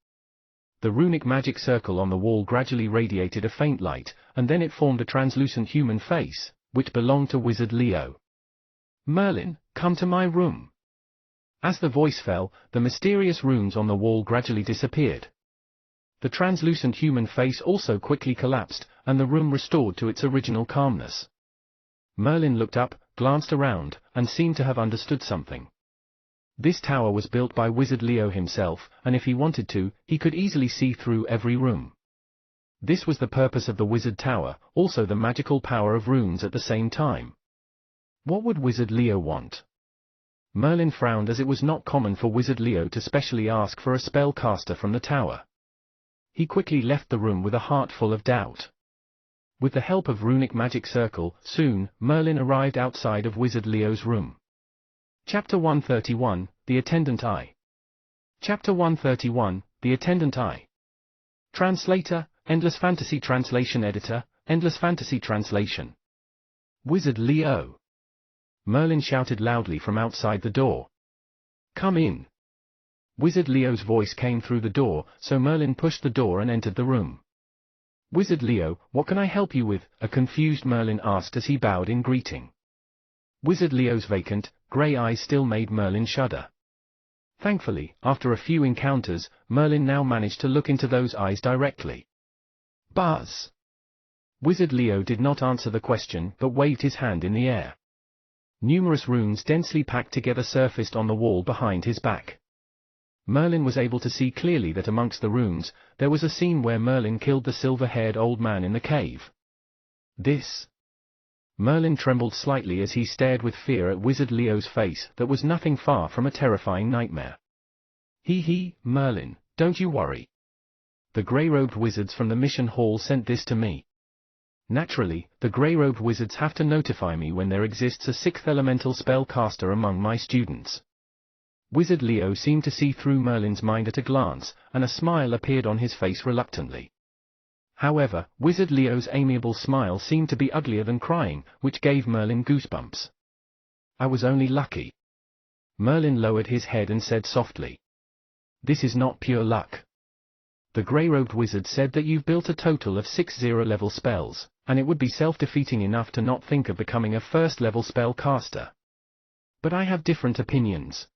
The runic magic circle on the wall gradually radiated a faint light, and then it formed a translucent human face, which belonged to Wizard Leo. "Merlin, come to my room." As the voice fell, the mysterious runes on the wall gradually disappeared. The translucent human face also quickly collapsed, and the room restored to its original calmness. Merlin looked up, glanced around, and seemed to have understood something. This tower was built by Wizard Leo himself, and if he wanted to, he could easily see through every room. This was the purpose of the Wizard Tower, also the magical power of runes at the same time. What would Wizard Leo want? Merlin frowned, as it was not common for Wizard Leo to specially ask for a spellcaster from the tower. He quickly left the room with a heart full of doubt. With the help of runic magic circle, soon, Merlin arrived outside of Wizard Leo's room. Chapter 131, The Attendant Eye. Chapter 131, The Attendant Eye. Translator, Endless Fantasy Translation Editor, Endless Fantasy Translation. Wizard Leo! Merlin shouted loudly from outside the door. "Come in." Wizard Leo's voice came through the door, so Merlin pushed the door and entered the room. "Wizard Leo, what can I help you with?" a confused Merlin asked as he bowed in greeting. Wizard Leo's vacant, grey eyes still made Merlin shudder. Thankfully, after a few encounters, Merlin now managed to look into those eyes directly. "Buzz!" Wizard Leo did not answer the question, but waved his hand in the air. Numerous runes densely packed together surfaced on the wall behind his back. Merlin was able to see clearly that amongst the runes, there was a scene where Merlin killed the silver-haired old man in the cave. This. Merlin trembled slightly as he stared with fear at Wizard Leo's face that was nothing far from a terrifying nightmare. He, Merlin, don't you worry. The grey-robed wizards from the mission hall sent this to me. Naturally, the grey-robed wizards have to notify me when there exists a sixth elemental spellcaster among my students. Wizard Leo seemed to see through Merlin's mind at a glance, and a smile appeared on his face reluctantly. However, Wizard Leo's amiable smile seemed to be uglier than crying, which gave Merlin goosebumps. "I was only lucky." Merlin lowered his head and said softly. "This is not pure luck. The grey-robed wizard said that you've built a total of 6 0-level spells, and it would be self-defeating enough to not think of becoming a first-level spellcaster. But I have different opinions.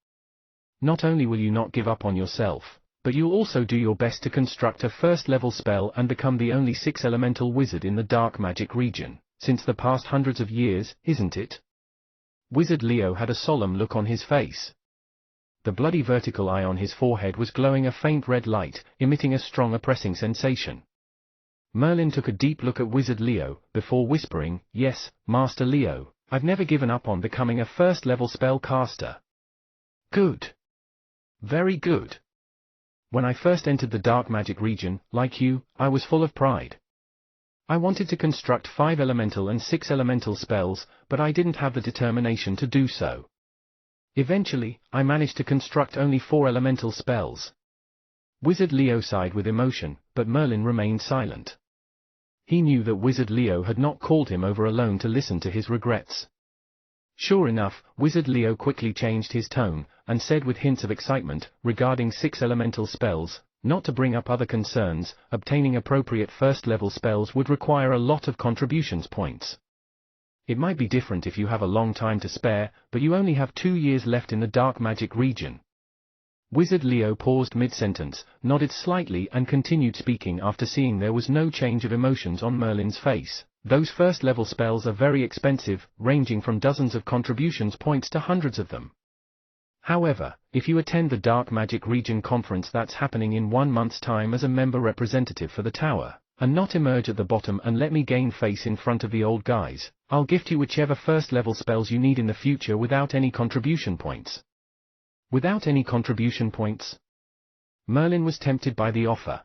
Not only will you not give up on yourself, but you'll also do your best to construct a first-level spell and become the only 6-elemental wizard in the dark magic region, since the past hundreds of years, isn't it?" Wizard Leo had a solemn look on his face. The bloody vertical eye on his forehead was glowing a faint red light, emitting a strong oppressing sensation. Merlin took a deep look at Wizard Leo, before whispering, "Yes, Master Leo, I've never given up on becoming a first-level spellcaster." "Good. Very good. When I first entered the dark magic region, like you, I was full of pride. I wanted to construct 5 elemental and 6 elemental spells, but I didn't have the determination to do so. Eventually, I managed to construct only 4 elemental spells." Wizard Leo sighed with emotion, but Merlin remained silent. He knew that Wizard Leo had not called him over alone to listen to his regrets. Sure enough, Wizard Leo quickly changed his tone, and said with hints of excitement, regarding 6 elemental spells, "Not to bring up other concerns, obtaining appropriate first-level spells would require a lot of contributions points. It might be different if you have a long time to spare, but you only have 2 years left in the dark magic region." Wizard Leo paused mid-sentence, nodded slightly and continued speaking after seeing there was no change of emotions on Merlin's face. "Those first-level spells are very expensive, ranging from dozens of contributions points to hundreds of them. However, if you attend the Dark Magic Region conference that's happening in 1 month's time as a member representative for the tower, and not emerge at the bottom and let me gain face in front of the old guys, I'll gift you whichever first-level spells you need in the future without any contribution points." Without any contribution points? Merlin was tempted by the offer.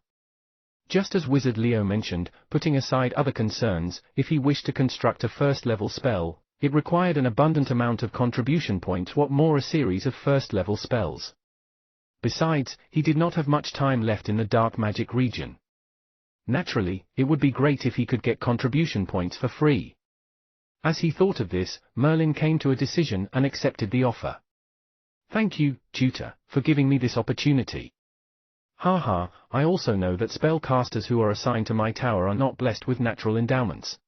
Just as Wizard Leo mentioned, putting aside other concerns, if he wished to construct a first-level spell, it required an abundant amount of contribution points, what more a series of first-level spells. Besides, he did not have much time left in the dark magic region. Naturally, it would be great if he could get contribution points for free. As he thought of this, Merlin came to a decision and accepted the offer. "Thank you, tutor, for giving me this opportunity. Haha, I also know that spellcasters who are assigned to my tower are not blessed with natural endowments.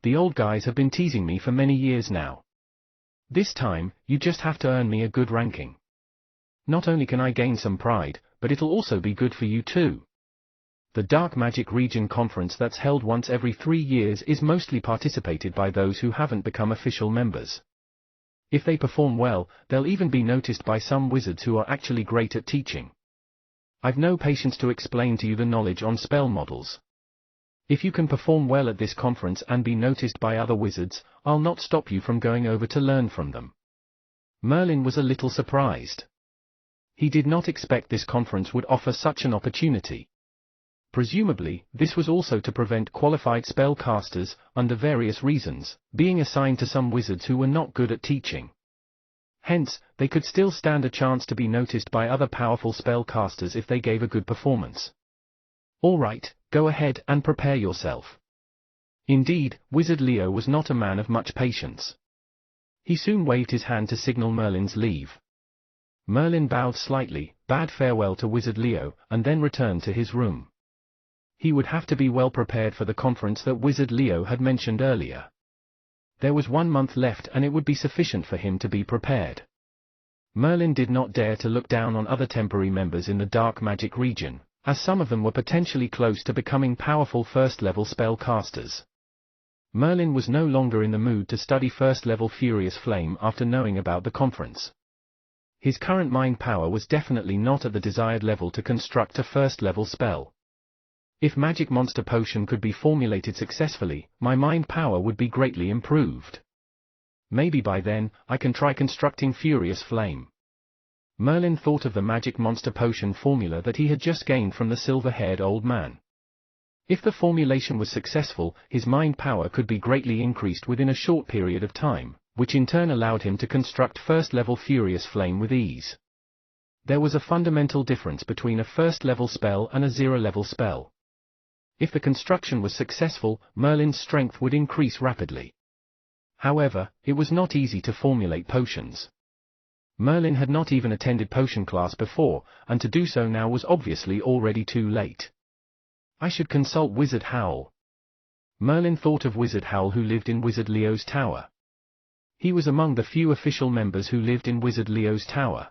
The old guys have been teasing me for many years now. This time, you just have to earn me a good ranking. Not only can I gain some pride, but it'll also be good for you too. The Dark Magic Region conference that's held once every 3 years is mostly participated by those who haven't become official members. If they perform well, they'll even be noticed by some wizards who are actually great at teaching. I've no patience to explain to you the knowledge on spell models. If you can perform well at this conference and be noticed by other wizards, I'll not stop you from going over to learn from them." Merlin was a little surprised. He did not expect this conference would offer such an opportunity. Presumably, this was also to prevent qualified spellcasters, under various reasons, being assigned to some wizards who were not good at teaching. Hence, they could still stand a chance to be noticed by other powerful spellcasters if they gave a good performance. "All right, go ahead and prepare yourself." Indeed, Wizard Leo was not a man of much patience. He soon waved his hand to signal Merlin's leave. Merlin bowed slightly, bade farewell to Wizard Leo, and then returned to his room. He would have to be well prepared for the conference that Wizard Leo had mentioned earlier. There was 1 month left and it would be sufficient for him to be prepared. Merlin did not dare to look down on other temporary members in the dark magic region, as some of them were potentially close to becoming powerful first-level spellcasters. Merlin was no longer in the mood to study first-level Furious Flame after knowing about the conference. His current mind power was definitely not at the desired level to construct a first-level spell. If Magic Monster Potion could be formulated successfully, my mind power would be greatly improved. Maybe by then, I can try constructing Furious Flame. Merlin thought of the Magic Monster Potion formula that he had just gained from the silver-haired old man. If the formulation was successful, his mind power could be greatly increased within a short period of time, which in turn allowed him to construct first-level Furious Flame with ease. There was a fundamental difference between a first-level spell and a zero-level spell. If the construction was successful, Merlin's strength would increase rapidly. However, it was not easy to formulate potions. Merlin had not even attended potion class before, and to do so now was obviously already too late. I should consult Wizard Howl. Merlin thought of Wizard Howl, who lived in Wizard Leo's tower. He was among the few official members who lived in Wizard Leo's tower.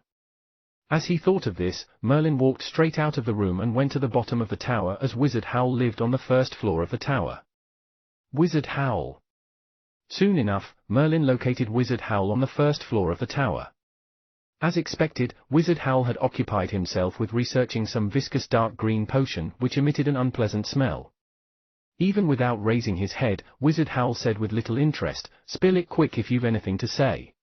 As he thought of this, Merlin walked straight out of the room and went to the bottom of the tower, as Wizard Howl lived on the first floor of the tower. Wizard Howl. Soon enough, Merlin located Wizard Howl on the first floor of the tower. As expected, Wizard Howl had occupied himself with researching some viscous dark green potion which emitted an unpleasant smell. Even without raising his head, Wizard Howl said with little interest, "Spill it quick if you've anything to say."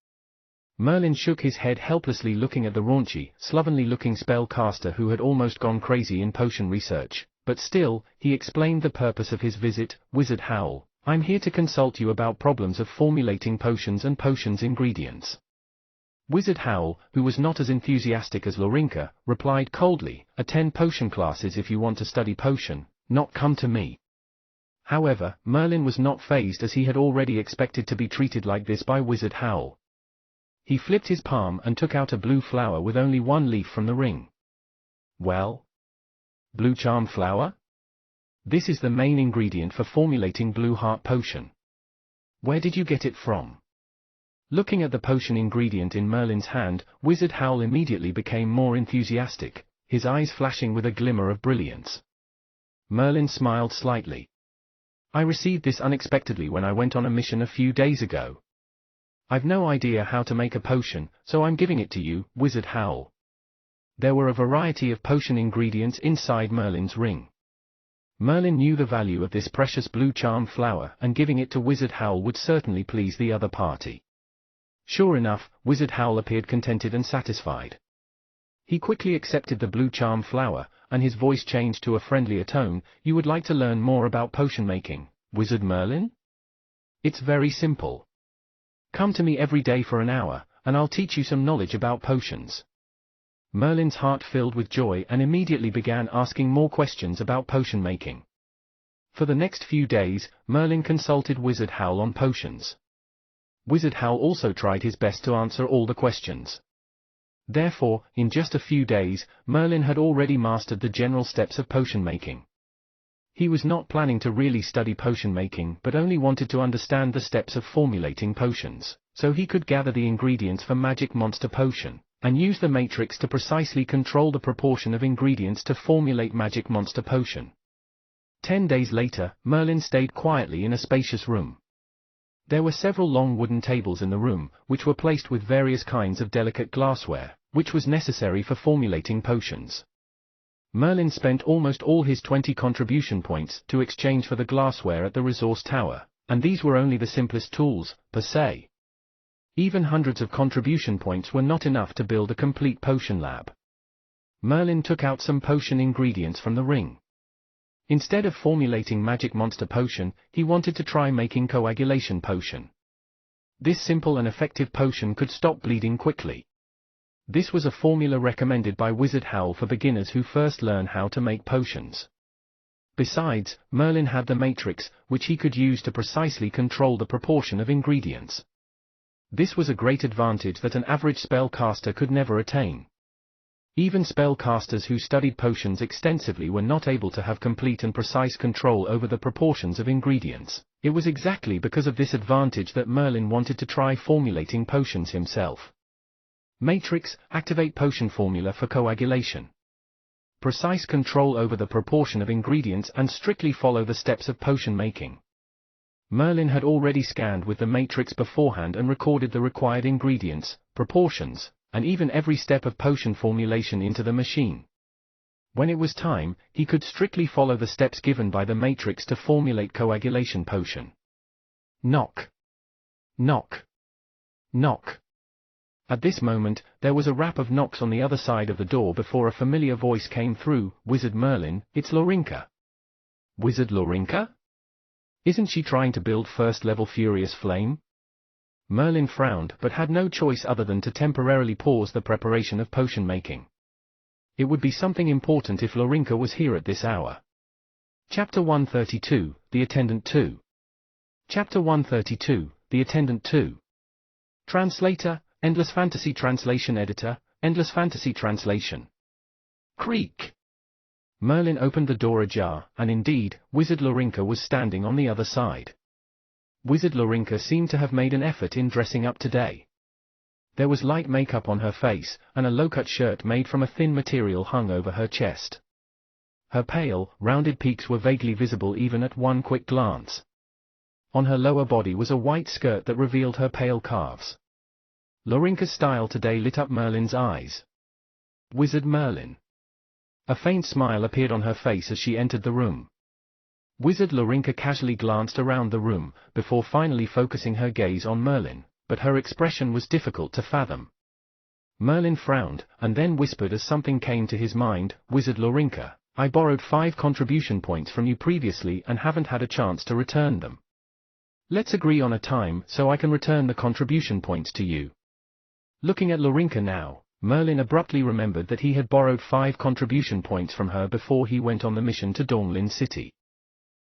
Merlin shook his head helplessly, looking at the raunchy, slovenly-looking spellcaster who had almost gone crazy in potion research, but still, he explained the purpose of his visit. "Wizard Howl, I'm here to consult you about problems of formulating potions and potions ingredients." Wizard Howl, who was not as enthusiastic as Lorinka, replied coldly, "Attend potion classes if you want to study potion, not come to me." However, Merlin was not fazed, as he had already expected to be treated like this by Wizard Howl. He flipped his palm and took out a blue flower with only one leaf from the ring. "Well? Blue charm flower? This is the main ingredient for formulating Blue Heart Potion. Where did you get it from?" Looking at the potion ingredient in Merlin's hand, Wizard Howl immediately became more enthusiastic, his eyes flashing with a glimmer of brilliance. Merlin smiled slightly. "I received this unexpectedly when I went on a mission a few days ago. I've no idea how to make a potion, so I'm giving it to you, Wizard Howl." There were a variety of potion ingredients inside Merlin's ring. Merlin knew the value of this precious blue charm flower, and giving it to Wizard Howl would certainly please the other party. Sure enough, Wizard Howl appeared contented and satisfied. He quickly accepted the blue charm flower, and his voice changed to a friendlier tone. "You would like to learn more about potion making, Wizard Merlin? It's very simple. Come to me every day for an hour, and I'll teach you some knowledge about potions." Merlin's heart filled with joy and immediately began asking more questions about potion making. For the next few days, Merlin consulted Wizard Howl on potions. Wizard Howl also tried his best to answer all the questions. Therefore, in just a few days, Merlin had already mastered the general steps of potion making. He was not planning to really study potion making, but only wanted to understand the steps of formulating potions, so he could gather the ingredients for Magic Monster Potion, and use the matrix to precisely control the proportion of ingredients to formulate Magic Monster Potion. 10 days later, Merlin stayed quietly in a spacious room. There were several long wooden tables in the room, which were placed with various kinds of delicate glassware, which was necessary for formulating potions. Merlin spent almost all his 20 contribution points to exchange for the glassware at the resource tower, and these were only the simplest tools, per se. Even hundreds of contribution points were not enough to build a complete potion lab. Merlin took out some potion ingredients from the ring. Instead of formulating Magic Monster Potion, he wanted to try making Coagulation Potion. This simple and effective potion could stop bleeding quickly. This was a formula recommended by Wizard Howl for beginners who first learn how to make potions. Besides, Merlin had the matrix, which he could use to precisely control the proportion of ingredients. This was a great advantage that an average spellcaster could never attain. Even spellcasters who studied potions extensively were not able to have complete and precise control over the proportions of ingredients. It was exactly because of this advantage that Merlin wanted to try formulating potions himself. Matrix, activate potion formula for coagulation. Precise control over the proportion of ingredients and strictly follow the steps of potion making. Merlin had already scanned with the matrix beforehand and recorded the required ingredients, proportions, and even every step of potion formulation into the machine. When it was time, he could strictly follow the steps given by the matrix to formulate coagulation potion. Knock. Knock. Knock. At this moment, there was a rap of knocks on the other side of the door before a familiar voice came through. "Wizard Merlin, it's Lorinka." "Wizard Lorinka? Isn't she trying to build first-level Furious Flame?" Merlin frowned, but had no choice other than to temporarily pause the preparation of potion making. It would be something important if Lorinka was here at this hour. Chapter 132, The Attendant 2. Chapter 132, The Attendant 2. Translator, Endless Fantasy Translation Editor, Endless Fantasy Translation. Creak. Merlin opened the door ajar, and indeed, Wizard Lorinka was standing on the other side. Wizard Lorinka seemed to have made an effort in dressing up today. There was light makeup on her face, and a low-cut shirt made from a thin material hung over her chest. Her pale, rounded peaks were vaguely visible even at one quick glance. On her lower body was a white skirt that revealed her pale calves. Lorinka's style today lit up Merlin's eyes. Wizard Merlin. A faint smile appeared on her face as she entered the room. Wizard Lorinka casually glanced around the room, before finally focusing her gaze on Merlin, but her expression was difficult to fathom. Merlin frowned, and then whispered as something came to his mind, "Wizard Lorinka, I borrowed 5 contribution points from you previously and haven't had a chance to return them. Let's agree on a time so I can return the contribution points to you." Looking at Lorinka now, Merlin abruptly remembered that he had borrowed 5 contribution points from her before he went on the mission to Dawnlin City.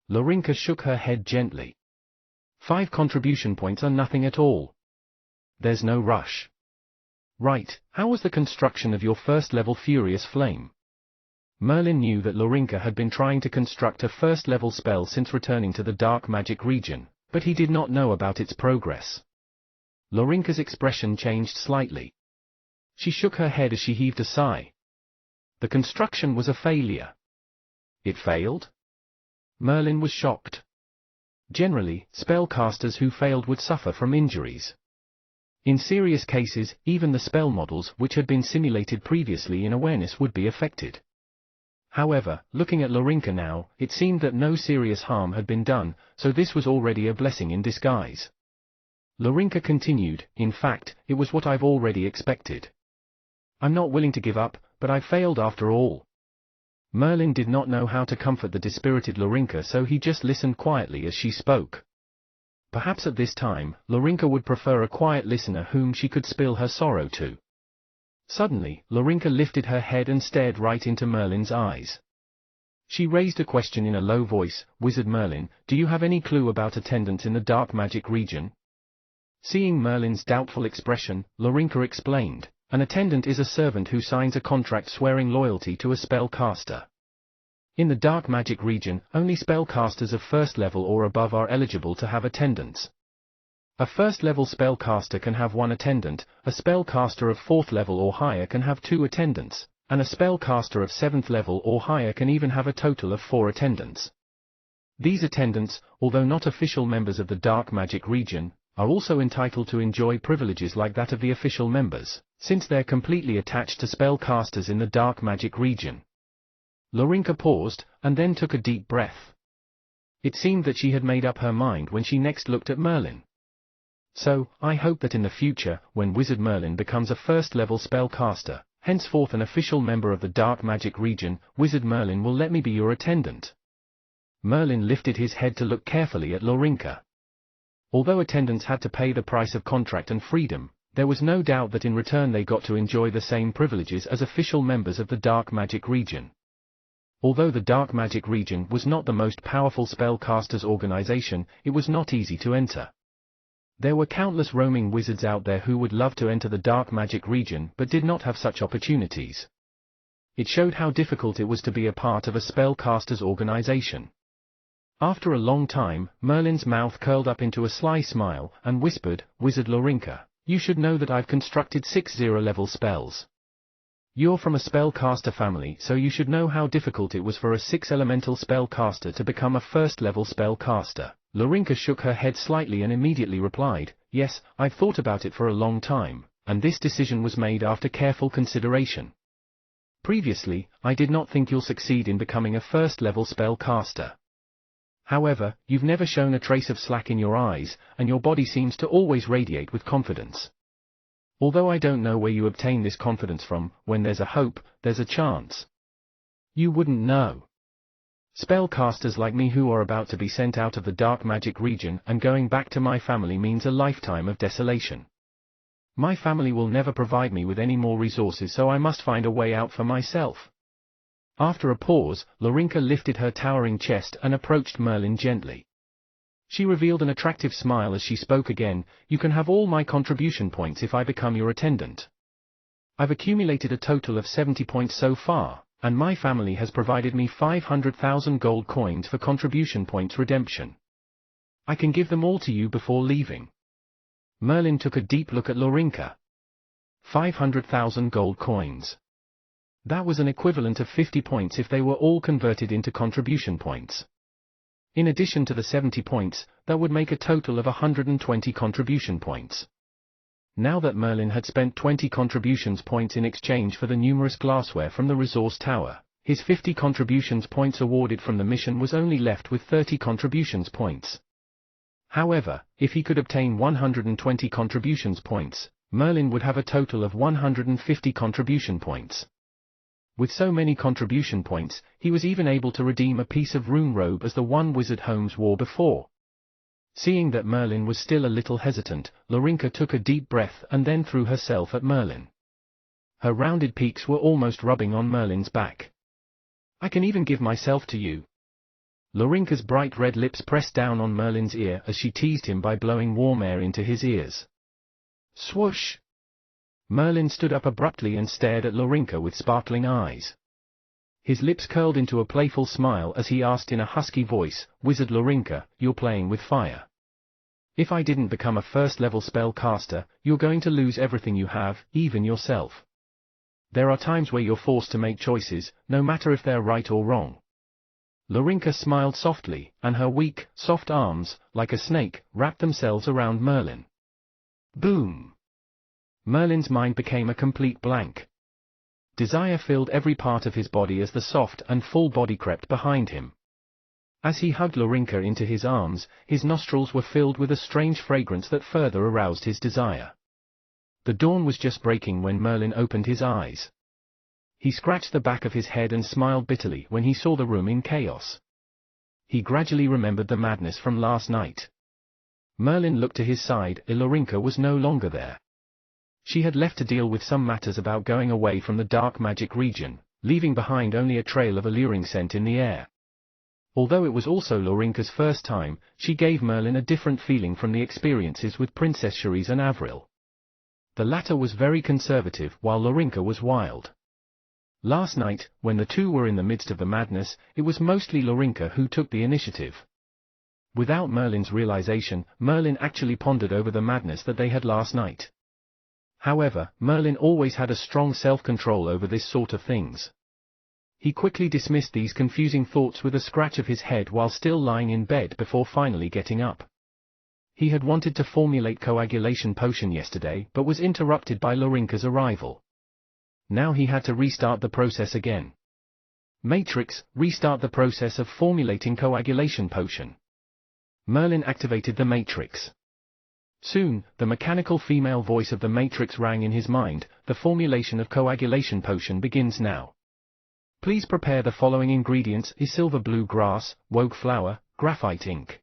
Lorinka shook her head gently. 5 contribution points are nothing at all. There's no rush. Right, how was the construction of your first-level Furious Flame? Merlin knew that Lorinka had been trying to construct a first-level spell since returning to the dark magic region, but he did not know about its progress. Lorinka's expression changed slightly. She shook her head as she heaved a sigh. The construction was a failure. It failed? Merlin was shocked. Generally, spellcasters who failed would suffer from injuries. In serious cases, even the spell models which had been simulated previously in awareness would be affected. However, looking at Lorinka now, it seemed that no serious harm had been done, so this was already a blessing in disguise. Lorinka continued, "In fact, it was what I've already expected. I'm not willing to give up, but I failed after all." Merlin did not know how to comfort the dispirited Lorinka, so he just listened quietly as she spoke. Perhaps at this time, Lorinka would prefer a quiet listener whom she could spill her sorrow to. Suddenly, Lorinka lifted her head and stared right into Merlin's eyes. She raised a question in a low voice, "Wizard Merlin, do you have any clue about attendance in the dark magic region?" Seeing Merlin's doubtful expression, Lorinka explained, "An attendant is a servant who signs a contract swearing loyalty to a spellcaster. In the dark magic region, only spellcasters of first level or above are eligible to have attendants. A first-level spellcaster can have 1 attendant, a spellcaster of 4th level or higher can have 2 attendants, and a spellcaster of 7th level or higher can even have a total of 4 attendants. These attendants, although not official members of the dark magic region, are also entitled to enjoy privileges like that of the official members, since they're completely attached to spellcasters in the dark magic region." Lorinka paused, and then took a deep breath. It seemed that she had made up her mind when she next looked at Merlin. "So, I hope that in the future, when Wizard Merlin becomes a first-level spellcaster, henceforth an official member of the dark magic region, Wizard Merlin will let me be your attendant." Merlin lifted his head to look carefully at Lorinka. Although attendants had to pay the price of contract and freedom, there was no doubt that in return they got to enjoy the same privileges as official members of the dark magic region. Although the dark magic region was not the most powerful spellcasters organization, it was not easy to enter. There were countless roaming wizards out there who would love to enter the dark magic region but did not have such opportunities. It showed how difficult it was to be a part of a spellcasters organization. After a long time, Merlin's mouth curled up into a sly smile, and whispered, "Wizard Lorinka, you should know that I've constructed 6 0-level spells. You're from a spellcaster family, so you should know how difficult it was for a 6-elemental spellcaster to become a first-level spellcaster." Lorinka shook her head slightly and immediately replied, "Yes, I've thought about it for a long time, and this decision was made after careful consideration. Previously, I did not think you'll succeed in becoming a first-level spellcaster. However, you've never shown a trace of slack in your eyes, and your body seems to always radiate with confidence. Although I don't know where you obtain this confidence from, when there's a hope, there's a chance. You wouldn't know. Spellcasters like me who are about to be sent out of the dark magic region and going back to my family means a lifetime of desolation. My family will never provide me with any more resources, so I must find a way out for myself." After a pause, Lorinka lifted her towering chest and approached Merlin gently. She revealed an attractive smile as she spoke again, "You can have all my contribution points if I become your attendant. I've accumulated a total of 70 points so far, and my family has provided me 500,000 gold coins for contribution points redemption. I can give them all to you before leaving." Merlin took a deep look at Lorinka. 500,000 gold coins. That was an equivalent of 50 points if they were all converted into contribution points. In addition to the 70 points, that would make a total of 120 contribution points. Now that Merlin had spent 20 contributions points in exchange for the numerous glassware from the resource tower, his 50 contributions points awarded from the mission was only left with 30 contributions points. However, if he could obtain 120 contributions points, Merlin would have a total of 150 contribution points. With so many contribution points, he was even able to redeem a piece of rune robe as the one Wizard Holmes wore before. Seeing that Merlin was still a little hesitant, Laurinka took a deep breath and then threw herself at Merlin. Her rounded peaks were almost rubbing on Merlin's back. "I can even give myself to you." Laurinka's bright red lips pressed down on Merlin's ear as she teased him by blowing warm air into his ears. Swoosh! Merlin stood up abruptly and stared at Laurinka with sparkling eyes. His lips curled into a playful smile as he asked in a husky voice, "Wizard Laurinka, you're playing with fire. If I didn't become a first-level spellcaster, you're going to lose everything you have, even yourself. There are times where you're forced to make choices, no matter if they're right or wrong." Laurinka smiled softly, and her weak, soft arms, like a snake, wrapped themselves around Merlin. Boom! Merlin's mind became a complete blank. Desire filled every part of his body as the soft and full body crept behind him. As he hugged Laurinka into his arms, his nostrils were filled with a strange fragrance that further aroused his desire. The dawn was just breaking when Merlin opened his eyes. He scratched the back of his head and smiled bitterly when he saw the room in chaos. He gradually remembered the madness from last night. Merlin looked to his side, Laurinka was no longer there. She had left to deal with some matters about going away from the dark magic region, leaving behind only a trail of alluring scent in the air. Although it was also Laurinka's first time, she gave Merlin a different feeling from the experiences with Princess Cherise and Avril. The latter was very conservative, while Laurinka was wild. Last night, when the two were in the midst of the madness, it was mostly Laurinka who took the initiative. Without Merlin's realization, Merlin actually pondered over the madness that they had last night. However, Merlin always had a strong self-control over this sort of things. He quickly dismissed these confusing thoughts with a scratch of his head while still lying in bed before finally getting up. He had wanted to formulate coagulation potion yesterday but was interrupted by Laurinka's arrival. Now he had to restart the process again. Matrix, restart the process of formulating coagulation potion. Merlin activated the Matrix. Soon, the mechanical female voice of the Matrix rang in his mind, "The formulation of coagulation potion begins now. Please prepare the following ingredients: silver blue grass, woke flower, graphite ink."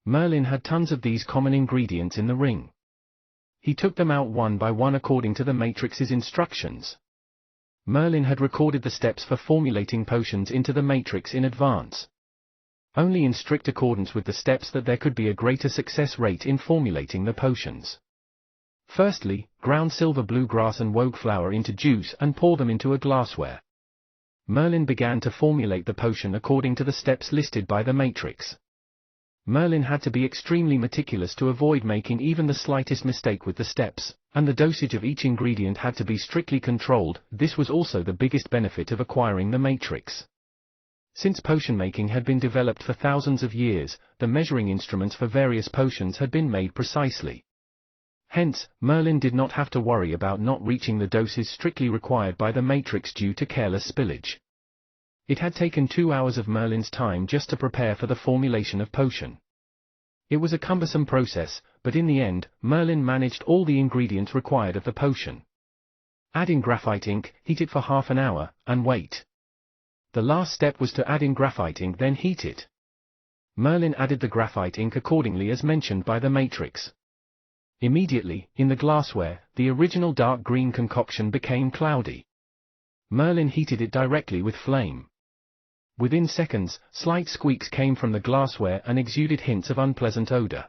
Merlin had tons of these common ingredients in the ring. He took them out one by one according to the Matrix's instructions. Merlin had recorded the steps for formulating potions into the Matrix in advance. Only in strict accordance with the steps that there could be a greater success rate in formulating the potions. Firstly, ground silver blue grass and woke flower into juice and pour them into a glassware. Merlin began to formulate the potion according to the steps listed by the Matrix. Merlin had to be extremely meticulous to avoid making even the slightest mistake with the steps, and the dosage of each ingredient had to be strictly controlled. This was also the biggest benefit of acquiring the Matrix. Since potion making had been developed for thousands of years, the measuring instruments for various potions had been made precisely. Hence, Merlin did not have to worry about not reaching the doses strictly required by the Matrix due to careless spillage. It had taken 2 hours of Merlin's time just to prepare for the formulation of potion. It was a cumbersome process, but in the end, Merlin managed all the ingredients required of the potion. Add in graphite ink, heat it for half an hour, and wait. The last step was to add in graphite ink, then heat it. Merlin added the graphite ink accordingly as mentioned by the Matrix. Immediately, in the glassware, the original dark green concoction became cloudy. Merlin heated it directly with flame. Within seconds, slight squeaks came from the glassware and exuded hints of unpleasant odor.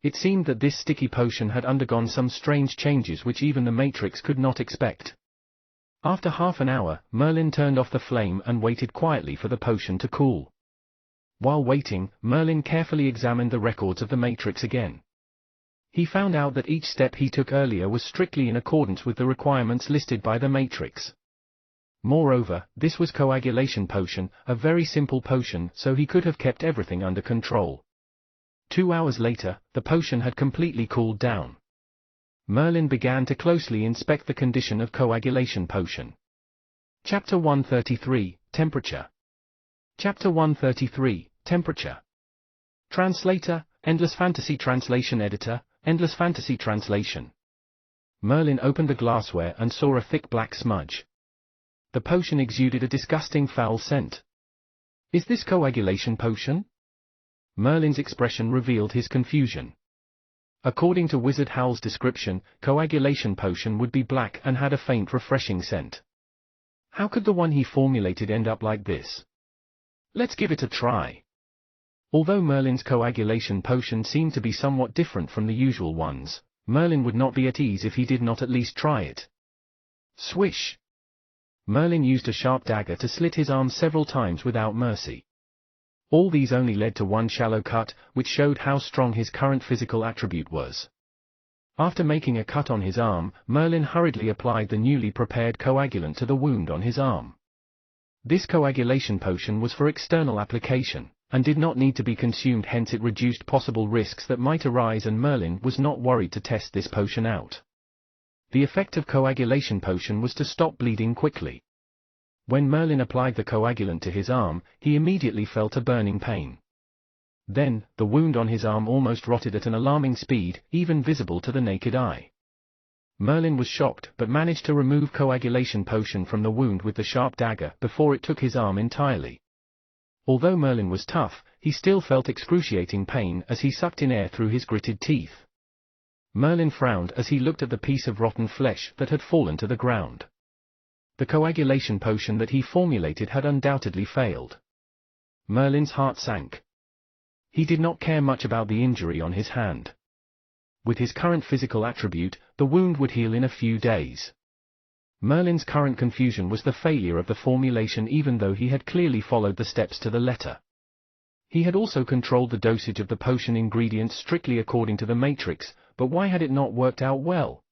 It seemed that this sticky potion had undergone some strange changes which even the Matrix could not expect. After half an hour, Merlin turned off the flame and waited quietly for the potion to cool. While waiting, Merlin carefully examined the records of the Matrix again. He found out that each step he took earlier was strictly in accordance with the requirements listed by the Matrix. Moreover, this was coagulation potion, a very simple potion, so he could have kept everything under control. 2 hours later, the potion had completely cooled down. Merlin began to closely inspect the condition of coagulation potion. Chapter 133, Temperature. Chapter 133, Temperature. Translator, Endless Fantasy Translation Editor, Endless Fantasy Translation. Merlin opened the glassware and saw a thick black smudge. The potion exuded a disgusting foul scent. Is this coagulation potion? Merlin's expression revealed his confusion. According to Wizard Howl's description, coagulation potion would be black and had a faint refreshing scent. How could the one he formulated end up like this? Let's give it a try. Although Merlin's coagulation potion seemed to be somewhat different from the usual ones, Merlin would not be at ease if he did not at least try it. Swish! Merlin used a sharp dagger to slit his arm several times without mercy. All these only led to one shallow cut, which showed how strong his current physical attribute was. After making a cut on his arm, Merlin hurriedly applied the newly prepared coagulant to the wound on his arm. This coagulation potion was for external application, and did not need to be consumed, hence it reduced possible risks that might arise, and Merlin was not worried to test this potion out. The effect of coagulation potion was to stop bleeding quickly. When Merlin applied the coagulant to his arm, he immediately felt a burning pain. Then, the wound on his arm almost rotted at an alarming speed, even visible to the naked eye. Merlin was shocked, but managed to remove coagulation potion from the wound with the sharp dagger before it took his arm entirely. Although Merlin was tough, he still felt excruciating pain as he sucked in air through his gritted teeth. Merlin frowned as he looked at the piece of rotten flesh that had fallen to the ground. The coagulation potion that he formulated had undoubtedly failed. Merlin's heart sank. He did not care much about the injury on his hand. With his current physical attribute, the wound would heal in a few days. Merlin's current confusion was the failure of the formulation, even though he had clearly followed the steps to the letter. He had also controlled the dosage of the potion ingredients strictly according to the matrix, but why had it not worked out well?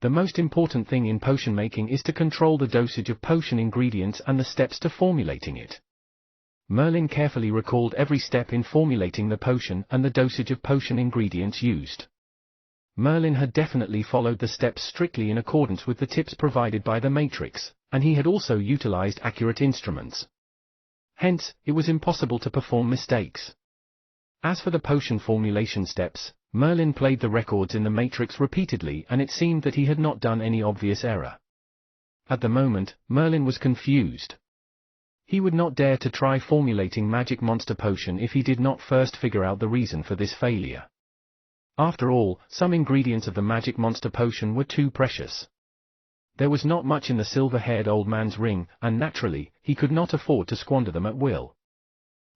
The most important thing in potion making is to control the dosage of potion ingredients and the steps to formulating it. Merlin carefully recalled every step in formulating the potion and the dosage of potion ingredients used. Merlin had definitely followed the steps strictly in accordance with the tips provided by the matrix, and he had also utilized accurate instruments. Hence, it was impossible to perform mistakes. As for the potion formulation steps, Merlin played the records in the matrix repeatedly, and it seemed that he had not done any obvious error. At the moment, Merlin was confused. He would not dare to try formulating Magic Monster Potion if he did not first figure out the reason for this failure. After all, some ingredients of the Magic Monster Potion were too precious. There was not much in the silver-haired old man's ring, and naturally, he could not afford to squander them at will.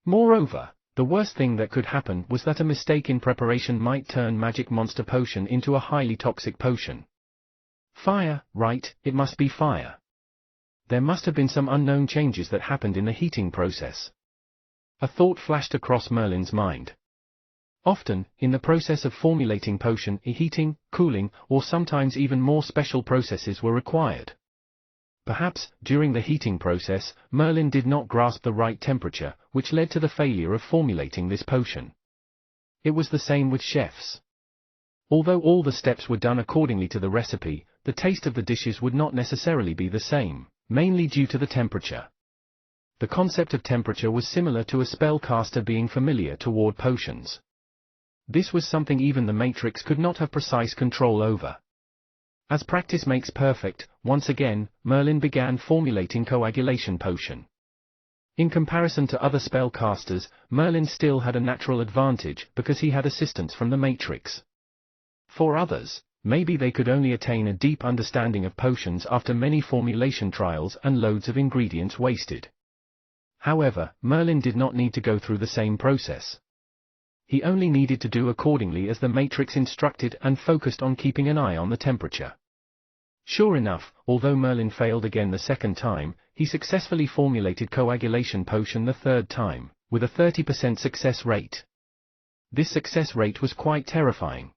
Moreover, the worst thing that could happen was that a mistake in preparation might turn Magic Monster Potion into a highly toxic potion. Fire, right, it must be fire. There must have been some unknown changes that happened in the heating process. A thought flashed across Merlin's mind. Often, in the process of formulating potion, heating, cooling, or sometimes even more special processes were required. Perhaps, during the heating process, Merlin did not grasp the right temperature, which led to the failure of formulating this potion. It was the same with chefs. Although all the steps were done accordingly to the recipe, the taste of the dishes would not necessarily be the same, mainly due to the temperature. The concept of temperature was similar to a spellcaster being familiar toward potions. This was something even the Matrix could not have precise control over. As practice makes perfect, once again, Merlin began formulating coagulation potion. In comparison to other spellcasters, Merlin still had a natural advantage because he had assistance from the Matrix. For others, maybe they could only attain a deep understanding of potions after many formulation trials and loads of ingredients wasted. However, Merlin did not need to go through the same process. He only needed to do accordingly as the Matrix instructed and focused on keeping an eye on the temperature. Sure enough, although Merlin failed again the second time, he successfully formulated coagulation potion the third time, with a 30% success rate. This success rate was quite terrifying.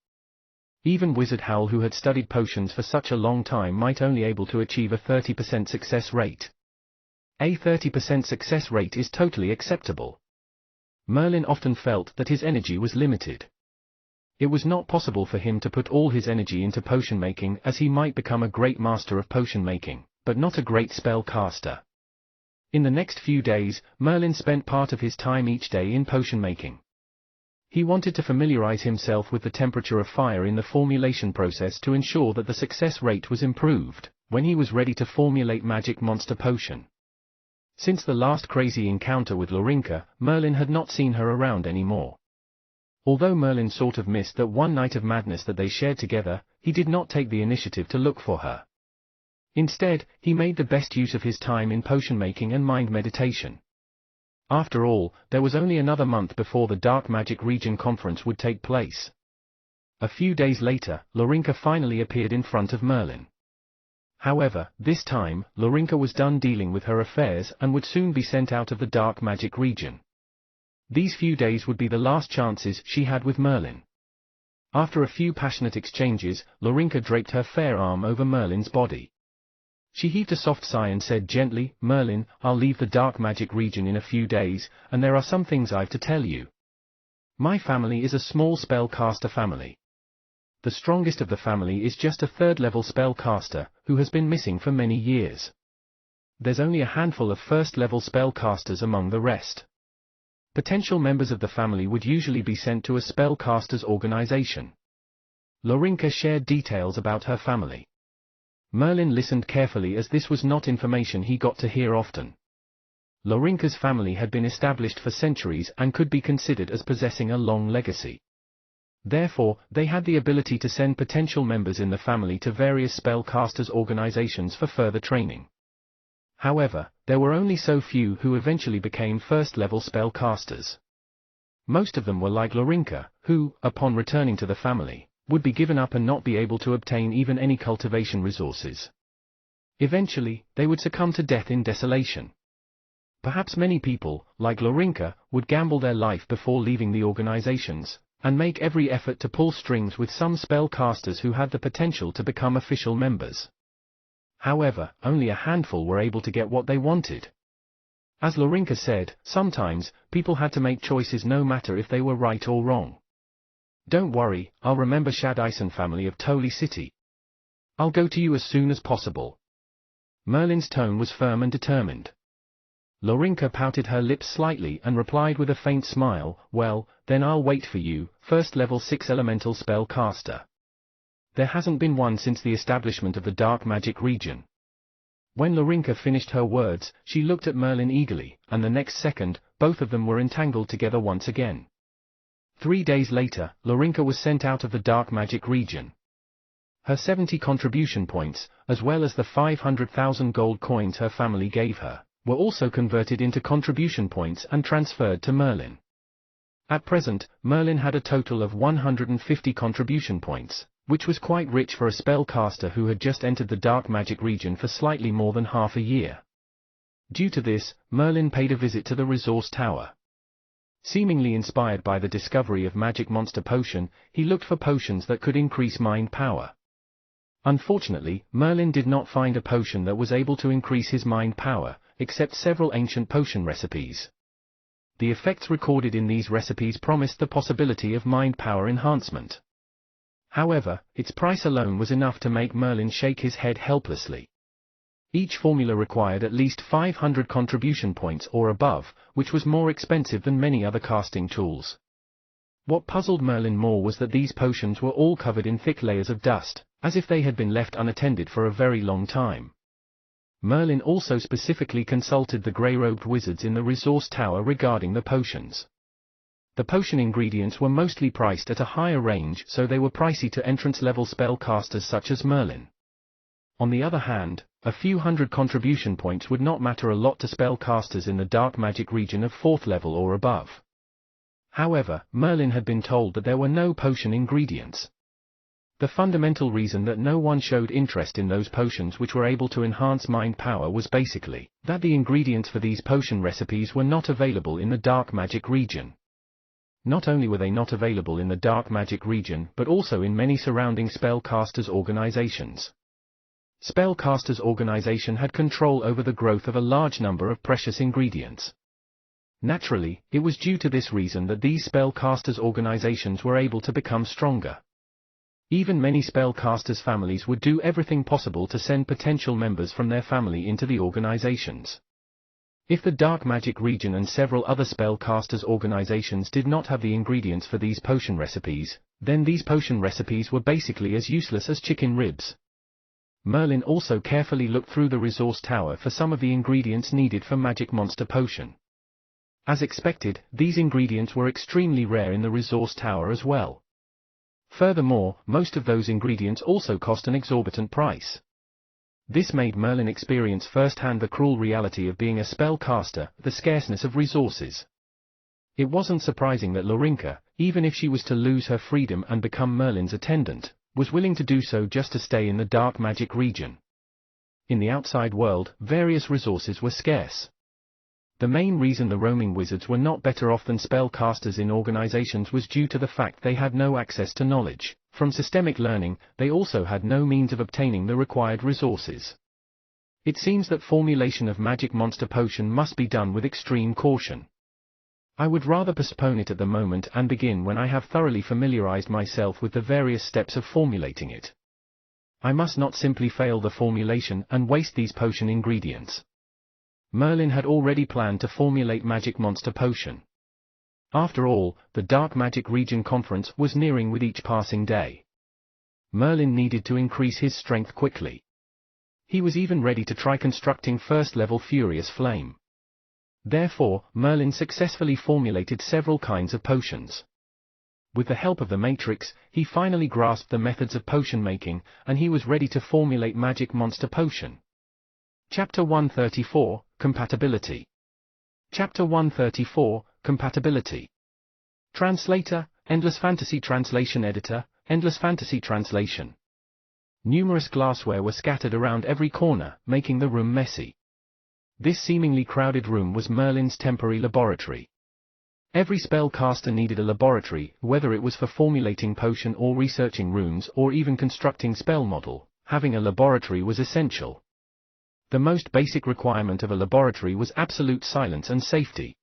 Even Wizard Howl, who had studied potions for such a long time, might only able to achieve a 30% success rate. A 30% success rate is totally acceptable. Merlin often felt that his energy was limited. It was not possible for him to put all his energy into potion making, as he might become a great master of potion making, but not a great spell caster. In the next few days, Merlin spent part of his time each day in potion making. He wanted to familiarize himself with the temperature of fire in the formulation process to ensure that the success rate was improved when he was ready to formulate magic monster potion. Since the last crazy encounter with Laurinka, Merlin had not seen her around anymore. Although Merlin sort of missed that one night of madness that they shared together, he did not take the initiative to look for her. Instead, he made the best use of his time in potion making and mind meditation. After all, there was only another month before the Dark Magic Region Conference would take place. A few days later, Laurinka finally appeared in front of Merlin. However, this time, Laurinka was done dealing with her affairs and would soon be sent out of the Dark Magic Region. These few days would be the last chances she had with Merlin. After a few passionate exchanges, Laurinka draped her fair arm over Merlin's body. She heaved a soft sigh and said gently, "Merlin, I'll leave the Dark Magic Region in a few days, and there are some things I've to tell you. My family is a small spellcaster family. The strongest of the family is just a third-level spellcaster, who has been missing for many years. There's only a handful of first-level spellcasters among the rest. Potential members of the family would usually be sent to a spellcasters organization." Laurinka shared details about her family. Merlin listened carefully, as this was not information he got to hear often. Laurinka's family had been established for centuries and could be considered as possessing a long legacy. Therefore, they had the ability to send potential members in the family to various spellcasters organizations for further training. However, there were only so few who eventually became first-level spellcasters. Most of them were like Laurinka, who, upon returning to the family, would be given up and not be able to obtain even any cultivation resources. Eventually, they would succumb to death in desolation. Perhaps many people, like Laurinka, would gamble their life before leaving the organizations, and make every effort to pull strings with some spellcasters who had the potential to become official members. However, only a handful were able to get what they wanted. As Laurinka said, sometimes, people had to make choices no matter if they were right or wrong. "Don't worry, I'll remember Shadison family of Toli City. I'll go to you as soon as possible." Merlin's tone was firm and determined. Laurinka pouted her lips slightly and replied with a faint smile, "Well, then I'll wait for you, first level 6 elemental spell caster. There hasn't been one since the establishment of the Dark Magic Region." When Laurinka finished her words, she looked at Merlin eagerly, and the next second, both of them were entangled together once again. 3 days later, Laurinka was sent out of the Dark Magic Region. Her 70 contribution points, as well as the 500,000 gold coins her family gave her, were also converted into contribution points and transferred to Merlin. At present, Merlin had a total of 150 contribution points, which was quite rich for a spellcaster who had just entered the Dark Magic Region for slightly more than half a year. Due to this, Merlin paid a visit to the resource tower. Seemingly inspired by the discovery of magic monster potion, he looked for potions that could increase mind power. Unfortunately, Merlin did not find a potion that was able to increase his mind power, except several ancient potion recipes. The effects recorded in these recipes promised the possibility of mind power enhancement. However, its price alone was enough to make Merlin shake his head helplessly. Each formula required at least 500 contribution points or above, which was more expensive than many other casting tools. What puzzled Merlin more was that these potions were all covered in thick layers of dust, as if they had been left unattended for a very long time. Merlin also specifically consulted the grey-robed wizards in the resource tower regarding the potions. The potion ingredients were mostly priced at a higher range, so they were pricey to entrance-level spellcasters such as Merlin. On the other hand, a few hundred contribution points would not matter a lot to spellcasters in the Dark Magic Region of 4th level or above. However, Merlin had been told that there were no potion ingredients. The fundamental reason that no one showed interest in those potions which were able to enhance mind power was basically that the ingredients for these potion recipes were not available in the Dark Magic Region. Not only were they not available in the Dark Magic Region, but also in many surrounding spellcasters' organizations. Spellcasters' organization had control over the growth of a large number of precious ingredients. Naturally, it was due to this reason that these spellcasters' organizations were able to become stronger. Even many spellcasters' families would do everything possible to send potential members from their family into the organizations. If the dark magic region and several other spellcasters' organizations did not have the ingredients for these potion recipes, then these potion recipes were basically as useless as chicken ribs. Merlin also carefully looked through the resource tower for some of the ingredients needed for Magic Monster Potion. As expected, these ingredients were extremely rare in the resource tower as well. Furthermore, most of those ingredients also cost an exorbitant price. This made Merlin experience firsthand the cruel reality of being a spellcaster, the scarceness of resources. It wasn't surprising that Laurinka, even if she was to lose her freedom and become Merlin's attendant, was willing to do so just to stay in the dark magic region. In the outside world, various resources were scarce. The main reason the roaming wizards were not better off than spellcasters in organizations was due to the fact they had no access to knowledge. From systemic learning, they also had no means of obtaining the required resources. It seems that formulation of Magic Monster Potion must be done with extreme caution. I would rather postpone it at the moment and begin when I have thoroughly familiarized myself with the various steps of formulating it. I must not simply fail the formulation and waste these potion ingredients. Merlin had already planned to formulate Magic Monster Potion. After all, the Dark Magic Region Conference was nearing with each passing day. Merlin needed to increase his strength quickly. He was even ready to try constructing first-level Furious Flame. Therefore, Merlin successfully formulated several kinds of potions. With the help of the Matrix, he finally grasped the methods of potion making, and he was ready to formulate Magic Monster Potion. Chapter 134, Compatibility. Chapter 134, Compatibility. Translator, Endless Fantasy Translation Editor, Endless Fantasy Translation. Numerous glassware were scattered around every corner, making the room messy. This seemingly crowded room was Merlin's temporary laboratory. Every spellcaster needed a laboratory, whether it was for formulating potion or researching runes or even constructing spell model. Having a laboratory was essential. The most basic requirement of a laboratory was absolute silence and safety.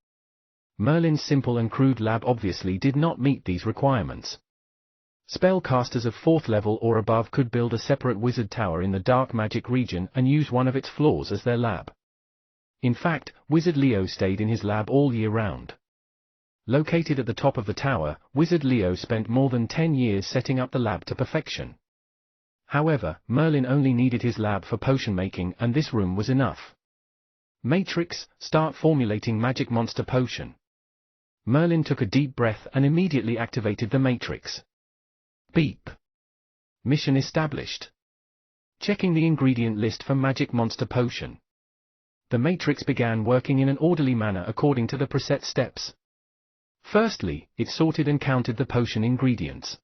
Merlin's simple and crude lab obviously did not meet these requirements. Spellcasters of 4th level or above could build a separate wizard tower in the dark magic region and use one of its floors as their lab. In fact, Wizard Leo stayed in his lab all year round. Located at the top of the tower, Wizard Leo spent more than 10 years setting up the lab to perfection. However, Merlin only needed his lab for potion making and this room was enough. Matrix, start formulating Magic Monster Potion. Merlin took a deep breath and immediately activated the Matrix. Beep. Mission established. Checking the ingredient list for Magic Monster Potion. The Matrix began working in an orderly manner according to the preset steps. Firstly, it sorted and counted the potion ingredients.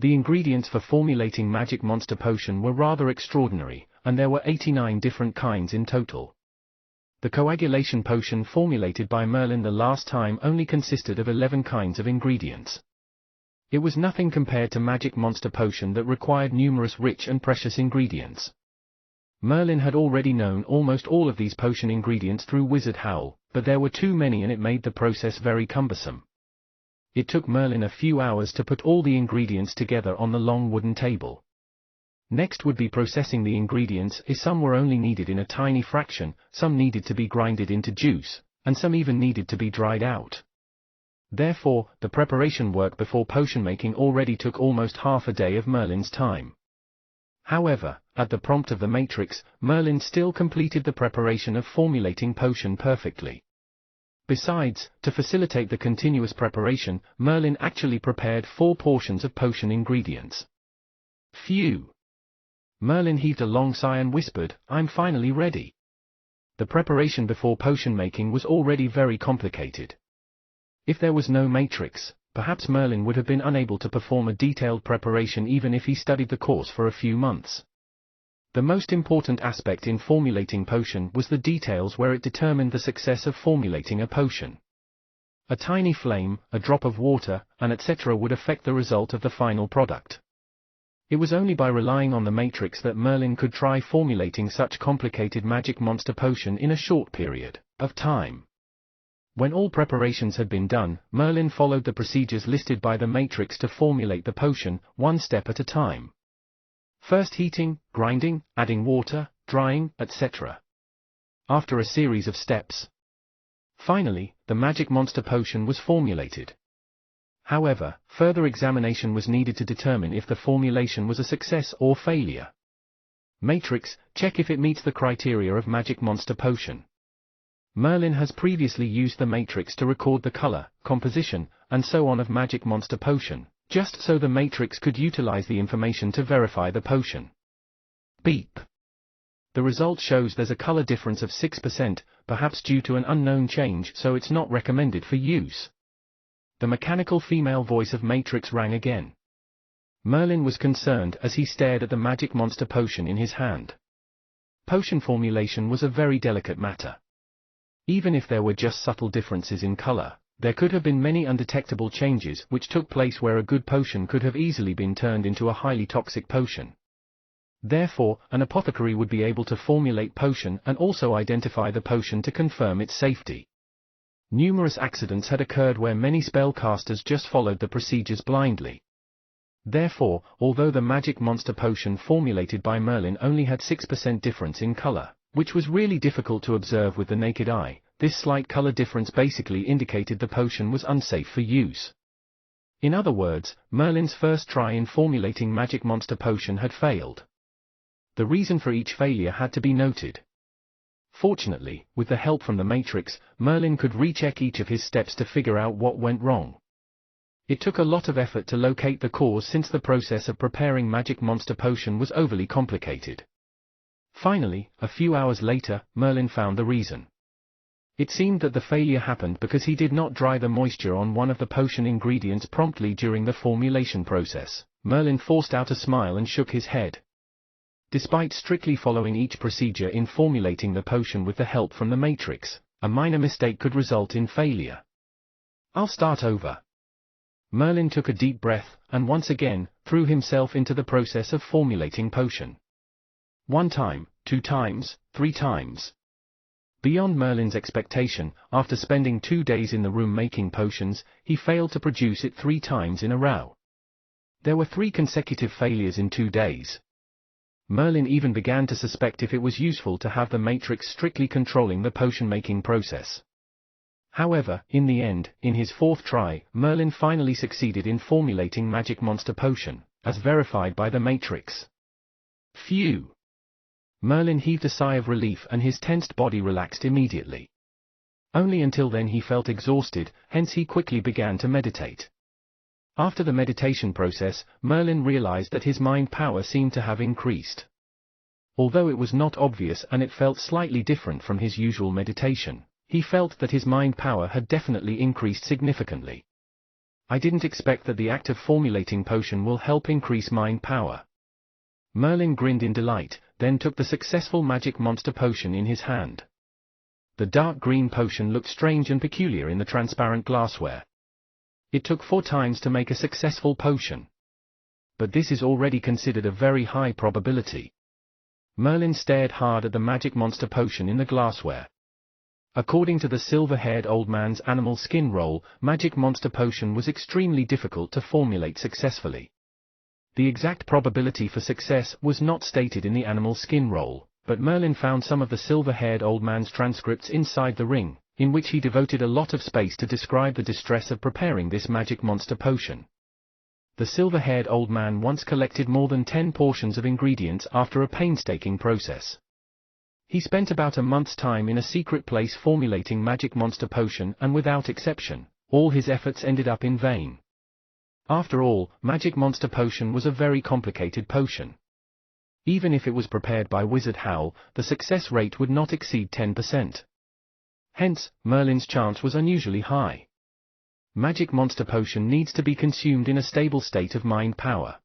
The ingredients for formulating Magic Monster Potion were rather extraordinary, and there were 89 different kinds in total. The coagulation potion formulated by Merlin the last time only consisted of 11 kinds of ingredients. It was nothing compared to Magic Monster Potion that required numerous rich and precious ingredients. Merlin had already known almost all of these potion ingredients through Wizard Howl, but there were too many and it made the process very cumbersome. It took Merlin a few hours to put all the ingredients together on the long wooden table. Next would be processing the ingredients, as some were only needed in a tiny fraction, some needed to be grinded into juice, and some even needed to be dried out. Therefore, the preparation work before potion making already took almost half a day of Merlin's time. However, at the prompt of the Matrix, Merlin still completed the preparation of formulating potion perfectly. Besides, to facilitate the continuous preparation, Merlin actually prepared 4 portions of potion ingredients. Phew! Merlin heaved a long sigh and whispered, "I'm finally ready." The preparation before potion making was already very complicated. If there was no Matrix, perhaps Merlin would have been unable to perform a detailed preparation even if he studied the course for a few months. The most important aspect in formulating potion was the details where it determined the success of formulating a potion. A tiny flame, a drop of water, and etc. would affect the result of the final product. It was only by relying on the Matrix that Merlin could try formulating such complicated Magic Monster Potion in a short period of time. When all preparations had been done, Merlin followed the procedures listed by the matrix to formulate the potion, one step at a time. First heating, grinding, adding water, drying, etc. After a series of steps. Finally, the magic monster potion was formulated. However, further examination was needed to determine if the formulation was a success or failure. Matrix, check if it meets the criteria of magic monster potion. Merlin has previously used the matrix to record the color, composition, and so on of magic monster potion, just so the matrix could utilize the information to verify the potion. Beep. The result shows there's a color difference of 6%, perhaps due to an unknown change, so it's not recommended for use. The mechanical female voice of Matrix rang again. Merlin was concerned as he stared at the magic monster potion in his hand. Potion formulation was a very delicate matter. Even if there were just subtle differences in color, there could have been many undetectable changes which took place where a good potion could have easily been turned into a highly toxic potion. Therefore, an apothecary would be able to formulate potion and also identify the potion to confirm its safety. Numerous accidents had occurred where many spellcasters just followed the procedures blindly. Therefore, although the magic monster potion formulated by Merlin only had 6% difference in color, which was really difficult to observe with the naked eye, this slight color difference basically indicated the potion was unsafe for use. In other words, Merlin's first try in formulating magic monster potion had failed. The reason for each failure had to be noted. Fortunately, with the help from the matrix, Merlin could recheck each of his steps to figure out what went wrong. It took a lot of effort to locate the cause since the process of preparing magic monster potion was overly complicated. Finally, a few hours later, Merlin found the reason. It seemed that the failure happened because he did not dry the moisture on one of the potion ingredients promptly during the formulation process. Merlin forced out a smile and shook his head. Despite strictly following each procedure in formulating the potion with the help from the matrix, a minor mistake could result in failure. I'll start over. Merlin took a deep breath, and once again, threw himself into the process of formulating potion. 1 time, 2 times, 3 times. Beyond Merlin's expectation, after spending 2 days in the room making potions, he failed to produce it 3 times in a row. There were 3 consecutive failures in 2 days. Merlin even began to suspect if it was useful to have the matrix strictly controlling the potion-making process. However, in the end, in his 4th try, Merlin finally succeeded in formulating magic monster potion, as verified by the matrix. Phew! Merlin heaved a sigh of relief and his tensed body relaxed immediately. Only until then he felt exhausted, hence he quickly began to meditate. After the meditation process, Merlin realized that his mind power seemed to have increased. Although it was not obvious and it felt slightly different from his usual meditation, he felt that his mind power had definitely increased significantly. I didn't expect that the act of formulating potion will help increase mind power. Merlin grinned in delight, then took the successful magic monster potion in his hand. The dark green potion looked strange and peculiar in the transparent glassware. It took 4 times to make a successful potion. But this is already considered a very high probability. Merlin stared hard at the magic monster potion in the glassware. According to the silver-haired old man's animal skin roll, magic monster potion was extremely difficult to formulate successfully. The exact probability for success was not stated in the animal skin roll, but Merlin found some of the silver-haired old man's transcripts inside the ring, in which he devoted a lot of space to describe the distress of preparing this magic monster potion. The silver-haired old man once collected more than 10 portions of ingredients after a painstaking process. He spent about a month's time in a secret place formulating magic monster potion and without exception, all his efforts ended up in vain. After all, magic monster potion was a very complicated potion. Even if it was prepared by Wizard Howl, the success rate would not exceed 10%. Hence, Merlin's chance was unusually high. Magic monster potion needs to be consumed in a stable state of mind power.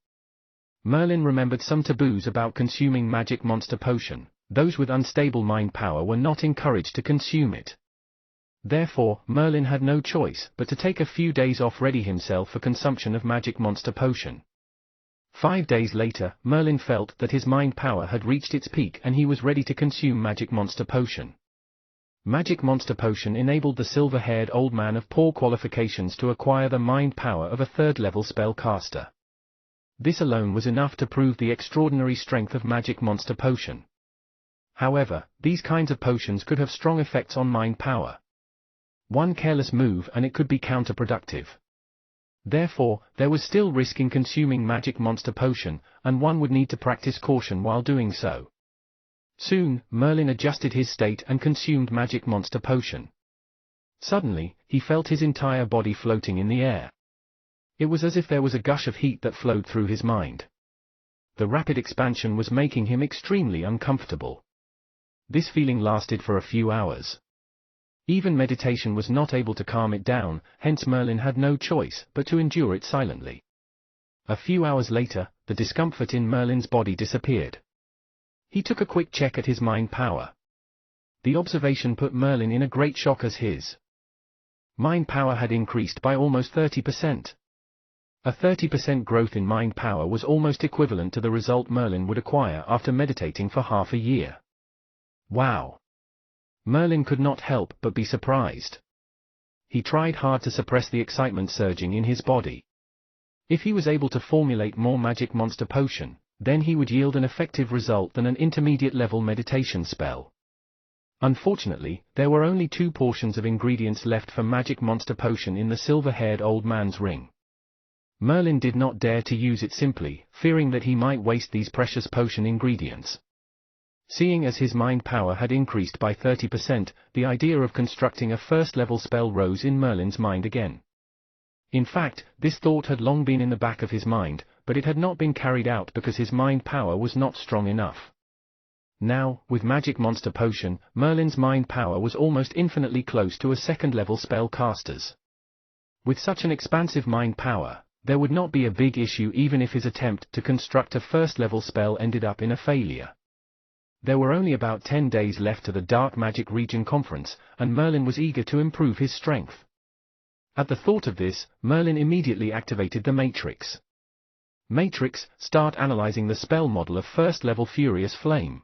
Merlin remembered some taboos about consuming magic monster potion. Those with unstable mind power were not encouraged to consume it. Therefore, Merlin had no choice but to take a few days off, ready himself for consumption of magic monster potion. 5 days later, Merlin felt that his mind power had reached its peak and he was ready to consume magic monster potion. Magic Monster Potion enabled the silver-haired old man of poor qualifications to acquire the mind power of a third-level spellcaster. This alone was enough to prove the extraordinary strength of Magic Monster Potion. However, these kinds of potions could have strong effects on mind power. One careless move and it could be counterproductive. Therefore, there was still risk in consuming Magic Monster Potion, and one would need to practice caution while doing so. Soon, Merlin adjusted his state and consumed Magic Monster Potion. Suddenly, he felt his entire body floating in the air. It was as if there was a gush of heat that flowed through his mind. The rapid expansion was making him extremely uncomfortable. This feeling lasted for a few hours. Even meditation was not able to calm it down, hence Merlin had no choice but to endure it silently. A few hours later, the discomfort in Merlin's body disappeared. He took a quick check at his mind power. The observation put Merlin in a great shock as his mind power had increased by almost 30%. A 30% growth in mind power was almost equivalent to the result Merlin would acquire after meditating for half a year. Wow! Merlin could not help but be surprised. He tried hard to suppress the excitement surging in his body. If he was able to formulate more Magic Monster Potion, then he would yield an effective result than an intermediate-level meditation spell. Unfortunately, there were only 2 portions of ingredients left for Magic Monster Potion in the silver-haired old man's ring. Merlin did not dare to use it simply, fearing that he might waste these precious potion ingredients. Seeing as his mind power had increased by 30%, the idea of constructing a first-level spell rose in Merlin's mind again. In fact, this thought had long been in the back of his mind, but it had not been carried out because his mind power was not strong enough. Now, with Magic Monster Potion, Merlin's mind power was almost infinitely close to a second-level spellcaster's. With such an expansive mind power, there would not be a big issue even if his attempt to construct a first-level spell ended up in a failure. There were only about 10 days left to the Dark Magic Region Conference, and Merlin was eager to improve his strength. At the thought of this, Merlin immediately activated the Matrix. Matrix, start analyzing the spell model of First-Level Furious Flame.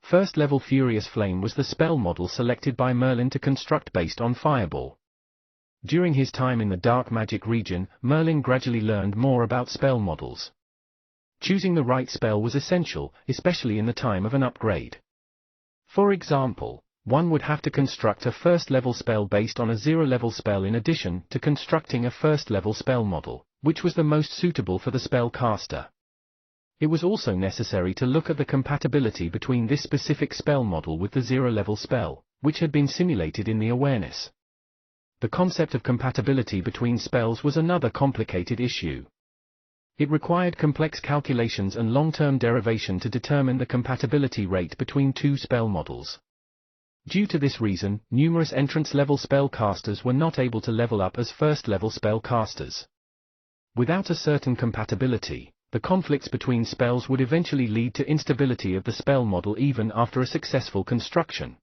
First-Level Furious Flame was the spell model selected by Merlin to construct based on Fireball. During his time in the Dark Magic Region, Merlin gradually learned more about spell models. Choosing the right spell was essential, especially in the time of an upgrade. For example, one would have to construct a first-level spell based on a zero-level spell in addition to constructing a first-level spell model, which was the most suitable for the spellcaster. It was also necessary to look at the compatibility between this specific spell model with the zero-level spell, which had been simulated in the awareness. The concept of compatibility between spells was another complicated issue. It required complex calculations and long-term derivation to determine the compatibility rate between 2 spell models. Due to this reason, numerous entrance-level spellcasters were not able to level up as first-level spellcasters. Without a certain compatibility, the conflicts between spells would eventually lead to instability of the spell model even after a successful construction.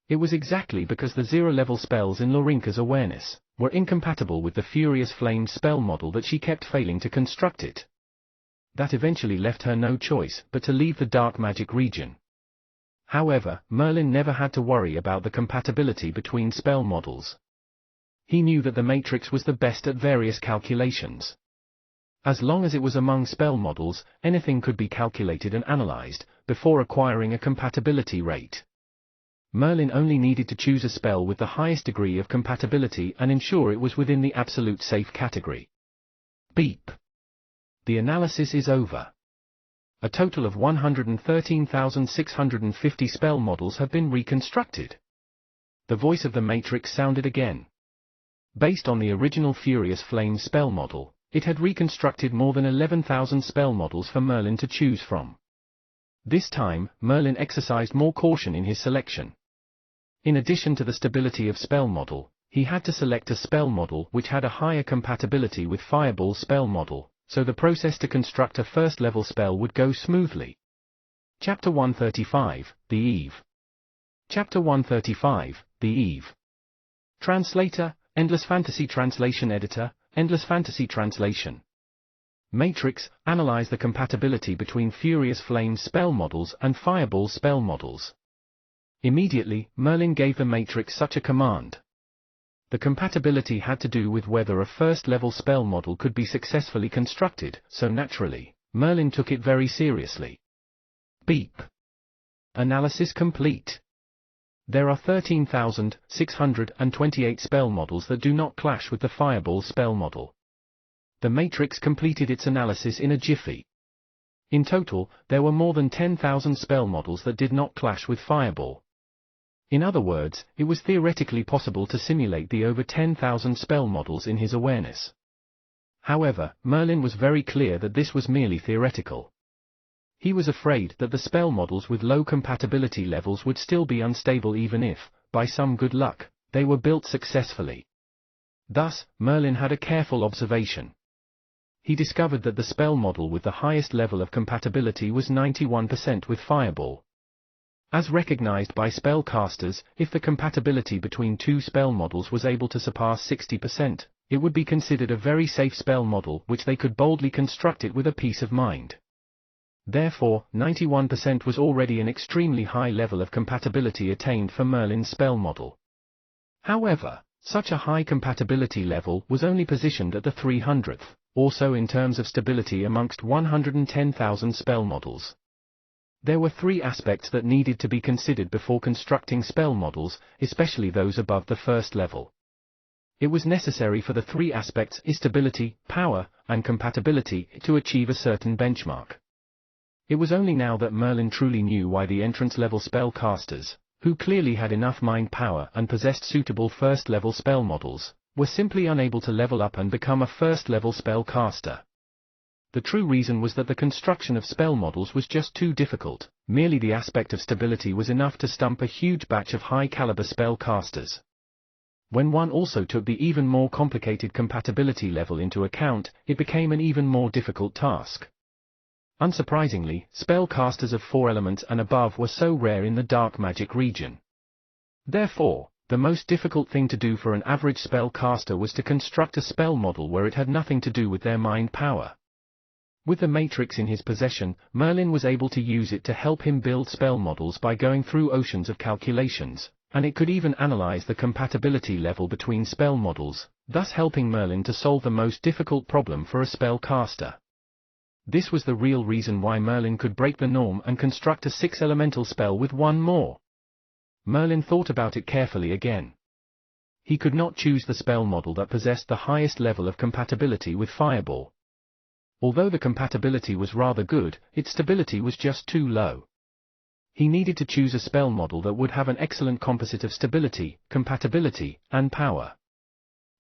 It was exactly because the zero-level spells in Laurinka's awareness were incompatible with the Furious Flame spell model that she kept failing to construct it. That eventually left her no choice but to leave the Dark Magic Region. However, Merlin never had to worry about the compatibility between spell models. He knew that the Matrix was the best at various calculations. As long as it was among spell models, anything could be calculated and analyzed, before acquiring a compatibility rate. Merlin only needed to choose a spell with the highest degree of compatibility and ensure it was within the absolute safe category. Beep. The analysis is over. A total of 113,650 spell models have been reconstructed. The voice of the Matrix sounded again. Based on the original Furious Flame spell model, it had reconstructed more than 11,000 spell models for Merlin to choose from. This time, Merlin exercised more caution in his selection. In addition to the stability of spell model, he had to select a spell model which had a higher compatibility with Fireball spell model, so the process to construct a first-level spell would go smoothly. Chapter 135, The Eve. Chapter 135, The Eve. Translator, Endless Fantasy Translation Editor, Endless Fantasy Translation. Matrix, analyze the compatibility between Furious Flame spell models and Fireball spell models. Immediately, Merlin gave the matrix such a command. The compatibility had to do with whether a first-level spell model could be successfully constructed, so naturally, Merlin took it very seriously. Beep. Analysis complete. There are 13,628 spell models that do not clash with the Fireball spell model. The matrix completed its analysis in a jiffy. In total, there were more than 10,000 spell models that did not clash with Fireball. In other words, it was theoretically possible to simulate the over 10,000 spell models in his awareness. However, Merlin was very clear that this was merely theoretical. He was afraid that the spell models with low compatibility levels would still be unstable even if, by some good luck, they were built successfully. Thus, Merlin had a careful observation. He discovered that the spell model with the highest level of compatibility was 91% with Fireball. As recognized by spellcasters, if the compatibility between two spell models was able to surpass 60%, it would be considered a very safe spell model which they could boldly construct it with a peace of mind. Therefore, 91% was already an extremely high level of compatibility attained for Merlin's spell model. However, such a high compatibility level was only positioned at the 300th, also in terms of stability amongst 110,000 spell models. There were three aspects that needed to be considered before constructing spell models, especially those above the first level. It was necessary for the three aspects stability, power, and compatibility to achieve a certain benchmark. It was only now that Merlin truly knew why the entrance-level spellcasters, who clearly had enough mind power and possessed suitable first-level spell models, were simply unable to level up and become a first-level spellcaster. The true reason was that the construction of spell models was just too difficult. Merely the aspect of stability was enough to stump a huge batch of high-caliber spellcasters. When one also took the even more complicated compatibility level into account, it became an even more difficult task. Unsurprisingly, spellcasters of 4 elements and above were so rare in the dark magic region. Therefore, the most difficult thing to do for an average spellcaster was to construct a spell model where it had nothing to do with their mind power. With the matrix in his possession, Merlin was able to use it to help him build spell models by going through oceans of calculations, and it could even analyze the compatibility level between spell models, thus helping Merlin to solve the most difficult problem for a spellcaster. This was the real reason why Merlin could break the norm and construct a 6-elemental spell with one more. Merlin thought about it carefully again. He could not choose the spell model that possessed the highest level of compatibility with Fireball. Although the compatibility was rather good, its stability was just too low. He needed to choose a spell model that would have an excellent composite of stability, compatibility, and power.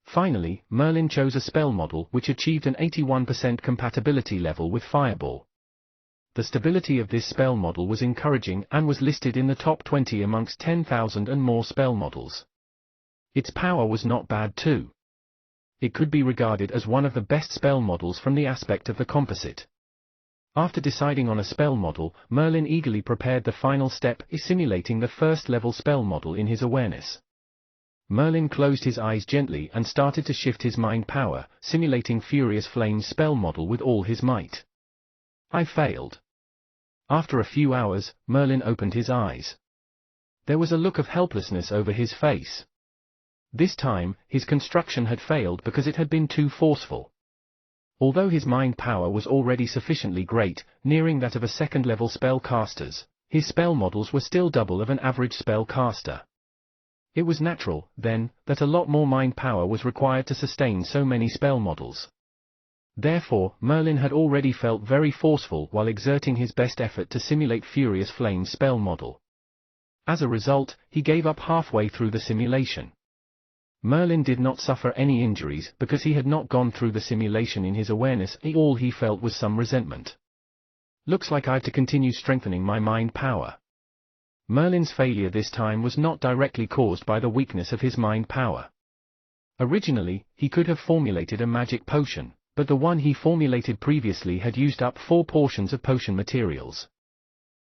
Finally, Merlin chose a spell model which achieved an 81% compatibility level with Fireball. The stability of this spell model was encouraging and was listed in the top 20 amongst 10,000 and more spell models. Its power was not bad too. It could be regarded as one of the best spell models from the aspect of the composite. After deciding on a spell model, Merlin eagerly prepared the final step, simulating the first-level spell model in his awareness. Merlin closed his eyes gently and started to shift his mind power, simulating Furious Flame's spell model with all his might. I failed. After a few hours, Merlin opened his eyes. There was a look of helplessness over his face. This time, his construction had failed because it had been too forceful. Although his mind power was already sufficiently great, nearing that of a second-level spellcaster's, his spell models were still double of an average spellcaster. It was natural, then, that a lot more mind power was required to sustain so many spell models. Therefore, Merlin had already felt very forceful while exerting his best effort to simulate Furious Flame's spell model. As a result, he gave up halfway through the simulation. Merlin did not suffer any injuries because he had not gone through the simulation in his awareness. All he felt was some resentment. Looks like I've to continue strengthening my mind power. Merlin's failure this time was not directly caused by the weakness of his mind power. Originally, he could have formulated a magic potion, but the one he formulated previously had used up 4 portions of potion materials.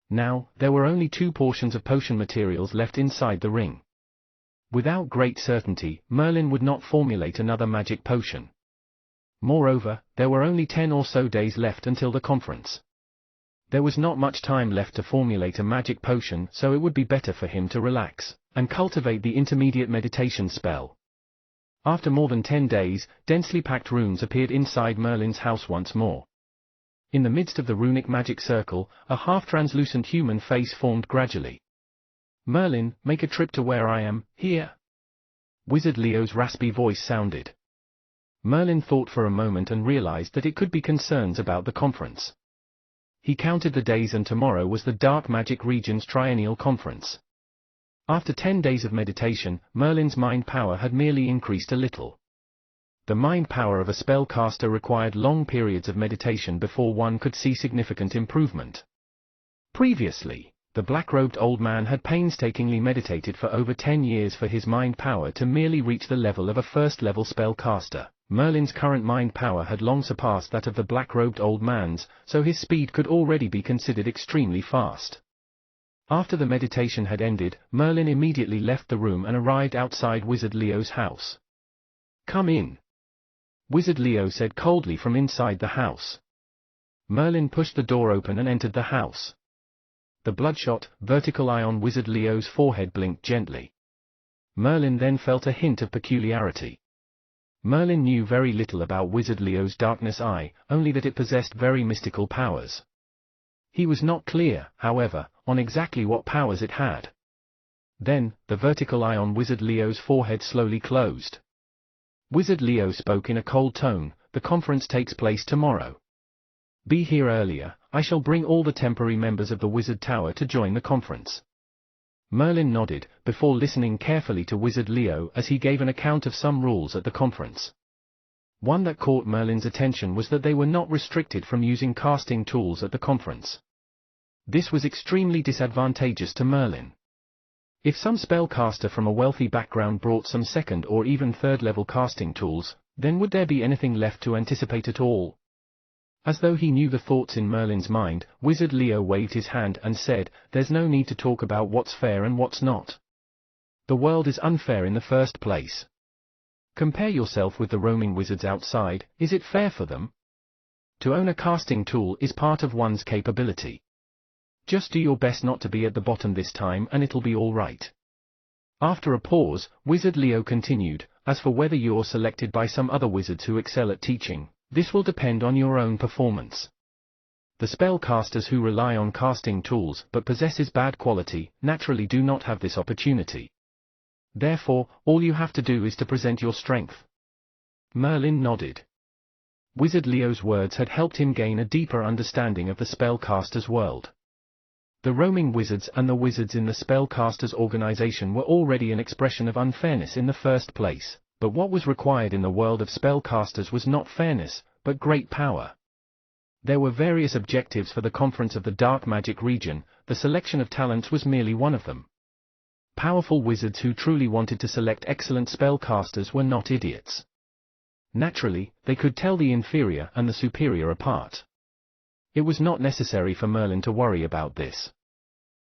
Now, there were only 2 portions of potion materials left inside the ring. Without great certainty, Merlin would not formulate another magic potion. Moreover, there were only 10 or so days left until the conference. There was not much time left to formulate a magic potion, so it would be better for him to relax and cultivate the intermediate meditation spell. After more than 10 days, densely packed runes appeared inside Merlin's house once more. In the midst of the runic magic circle, a half-translucent human face formed gradually. "Merlin, make a trip to where I am, here." Wizard Leo's raspy voice sounded. Merlin thought for a moment and realized that it could be concerns about the conference. He counted the days and tomorrow was the Dark Magic Region's triennial conference. After 10 days of meditation, Merlin's mind power had merely increased a little. The mind power of a spellcaster required long periods of meditation before one could see significant improvement. Previously, the black-robed old man had painstakingly meditated for over 10 years for his mind power to merely reach the level of a first-level spellcaster. Merlin's current mind power had long surpassed that of the black-robed old man's, so his speed could already be considered extremely fast. After the meditation had ended, Merlin immediately left the room and arrived outside Wizard Leo's house. "Come in," Wizard Leo said coldly from inside the house. Merlin pushed the door open and entered the house. The bloodshot, vertical eye on Wizard Leo's forehead blinked gently. Merlin then felt a hint of peculiarity. Merlin knew very little about Wizard Leo's darkness eye, only that it possessed very mystical powers. He was not clear, however, on exactly what powers it had. Then, the vertical eye on Wizard Leo's forehead slowly closed. Wizard Leo spoke in a cold tone, "The conference takes place tomorrow. Be here earlier, I shall bring all the temporary members of the Wizard Tower to join the conference." Merlin nodded, before listening carefully to Wizard Leo as he gave an account of some rules at the conference. One that caught Merlin's attention was that they were not restricted from using casting tools at the conference. This was extremely disadvantageous to Merlin. If some spellcaster from a wealthy background brought some second or even third-level casting tools, then would there be anything left to anticipate at all? As though he knew the thoughts in Merlin's mind, Wizard Leo waved his hand and said, "There's no need to talk about what's fair and what's not. The world is unfair in the first place. Compare yourself with the roaming wizards outside. Is it fair for them? To own a casting tool is part of one's capability. Just do your best not to be at the bottom this time and it'll be all right." After a pause, Wizard Leo continued, "As for whether you're selected by some other wizards who excel at teaching, this will depend on your own performance. The spellcasters who rely on casting tools but possesses bad quality, naturally do not have this opportunity. Therefore, all you have to do is to present your strength." Merlin nodded. Wizard Leo's words had helped him gain a deeper understanding of the spellcaster's world. The roaming wizards and the wizards in the spellcaster's organization were already an expression of unfairness in the first place, but what was required in the world of spellcasters was not fairness, but great power. There were various objectives for the conference of the Dark Magic Region. The selection of talents was merely one of them. Powerful wizards who truly wanted to select excellent spellcasters were not idiots. Naturally, they could tell the inferior and the superior apart. It was not necessary for Merlin to worry about this.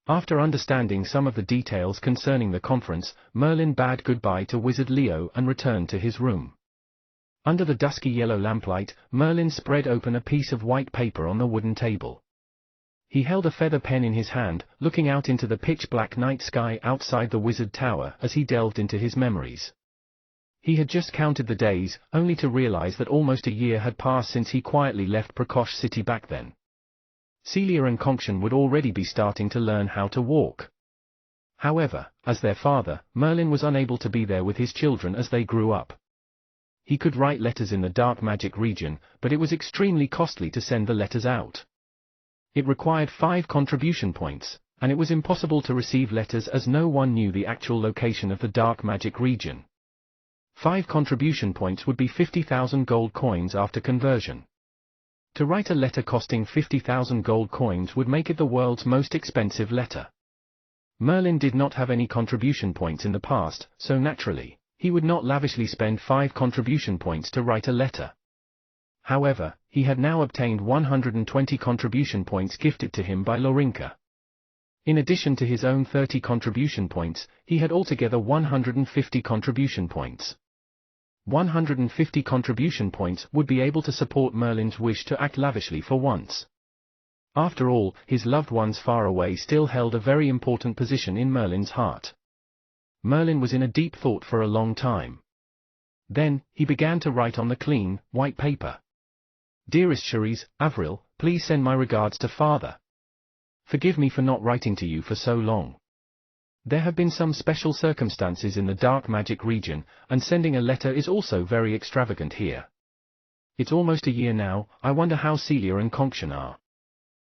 After understanding some of the details concerning the conference, Merlin bade goodbye to Wizard Leo and returned to his room. Under the dusky yellow lamplight, Merlin spread open a piece of white paper on the wooden table. He held a feather pen in his hand, looking out into the pitch-black night sky outside the Wizard Tower as he delved into his memories. He had just counted the days, only to realize that almost a year had passed since he quietly left Prakosh City back then. Celia and Konkshan would already be starting to learn how to walk. However, as their father, Merlin was unable to be there with his children as they grew up. He could write letters in the Dark Magic Region, but it was extremely costly to send the letters out. It required 5 contribution points, and it was impossible to receive letters as no one knew the actual location of the Dark Magic Region. 5 contribution points would be 50,000 gold coins after conversion. To write a letter costing 50,000 gold coins would make it the world's most expensive letter. Merlin did not have any contribution points in the past, so naturally, he would not lavishly spend 5 contribution points to write a letter. However, he had now obtained 120 contribution points gifted to him by Lorinka. In addition to his own 30 contribution points, he had altogether 150 contribution points. 150 contribution points would be able to support Merlin's wish to act lavishly for once. After all, his loved ones far away still held a very important position in Merlin's heart. Merlin was in a deep thought for a long time. Then, he began to write on the clean, white paper. Dearest Cherise, Avril, please send my regards to father. Forgive me for not writing to you for so long. There have been some special circumstances in the dark magic region, and sending a letter is also very extravagant here. It's almost a year now. I wonder how Celia and Conction are.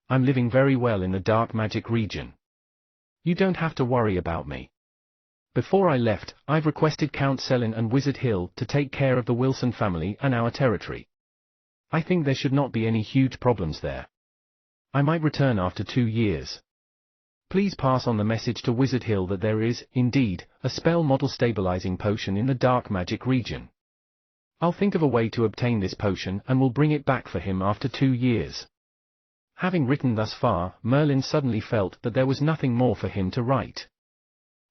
I'm living very well in the dark magic region. You don't have to worry about me. Before I left, I've requested Count Selin and Wizard Hill to take care of the Wilson family and our territory. I think there should not be any huge problems there. I might return after 2 years. Please pass on the message to Wizard Hill that there is, indeed, a spell model stabilizing potion in the dark magic region. I'll think of a way to obtain this potion and will bring it back for him after 2 years. Having written thus far, Merlin suddenly felt that there was nothing more for him to write.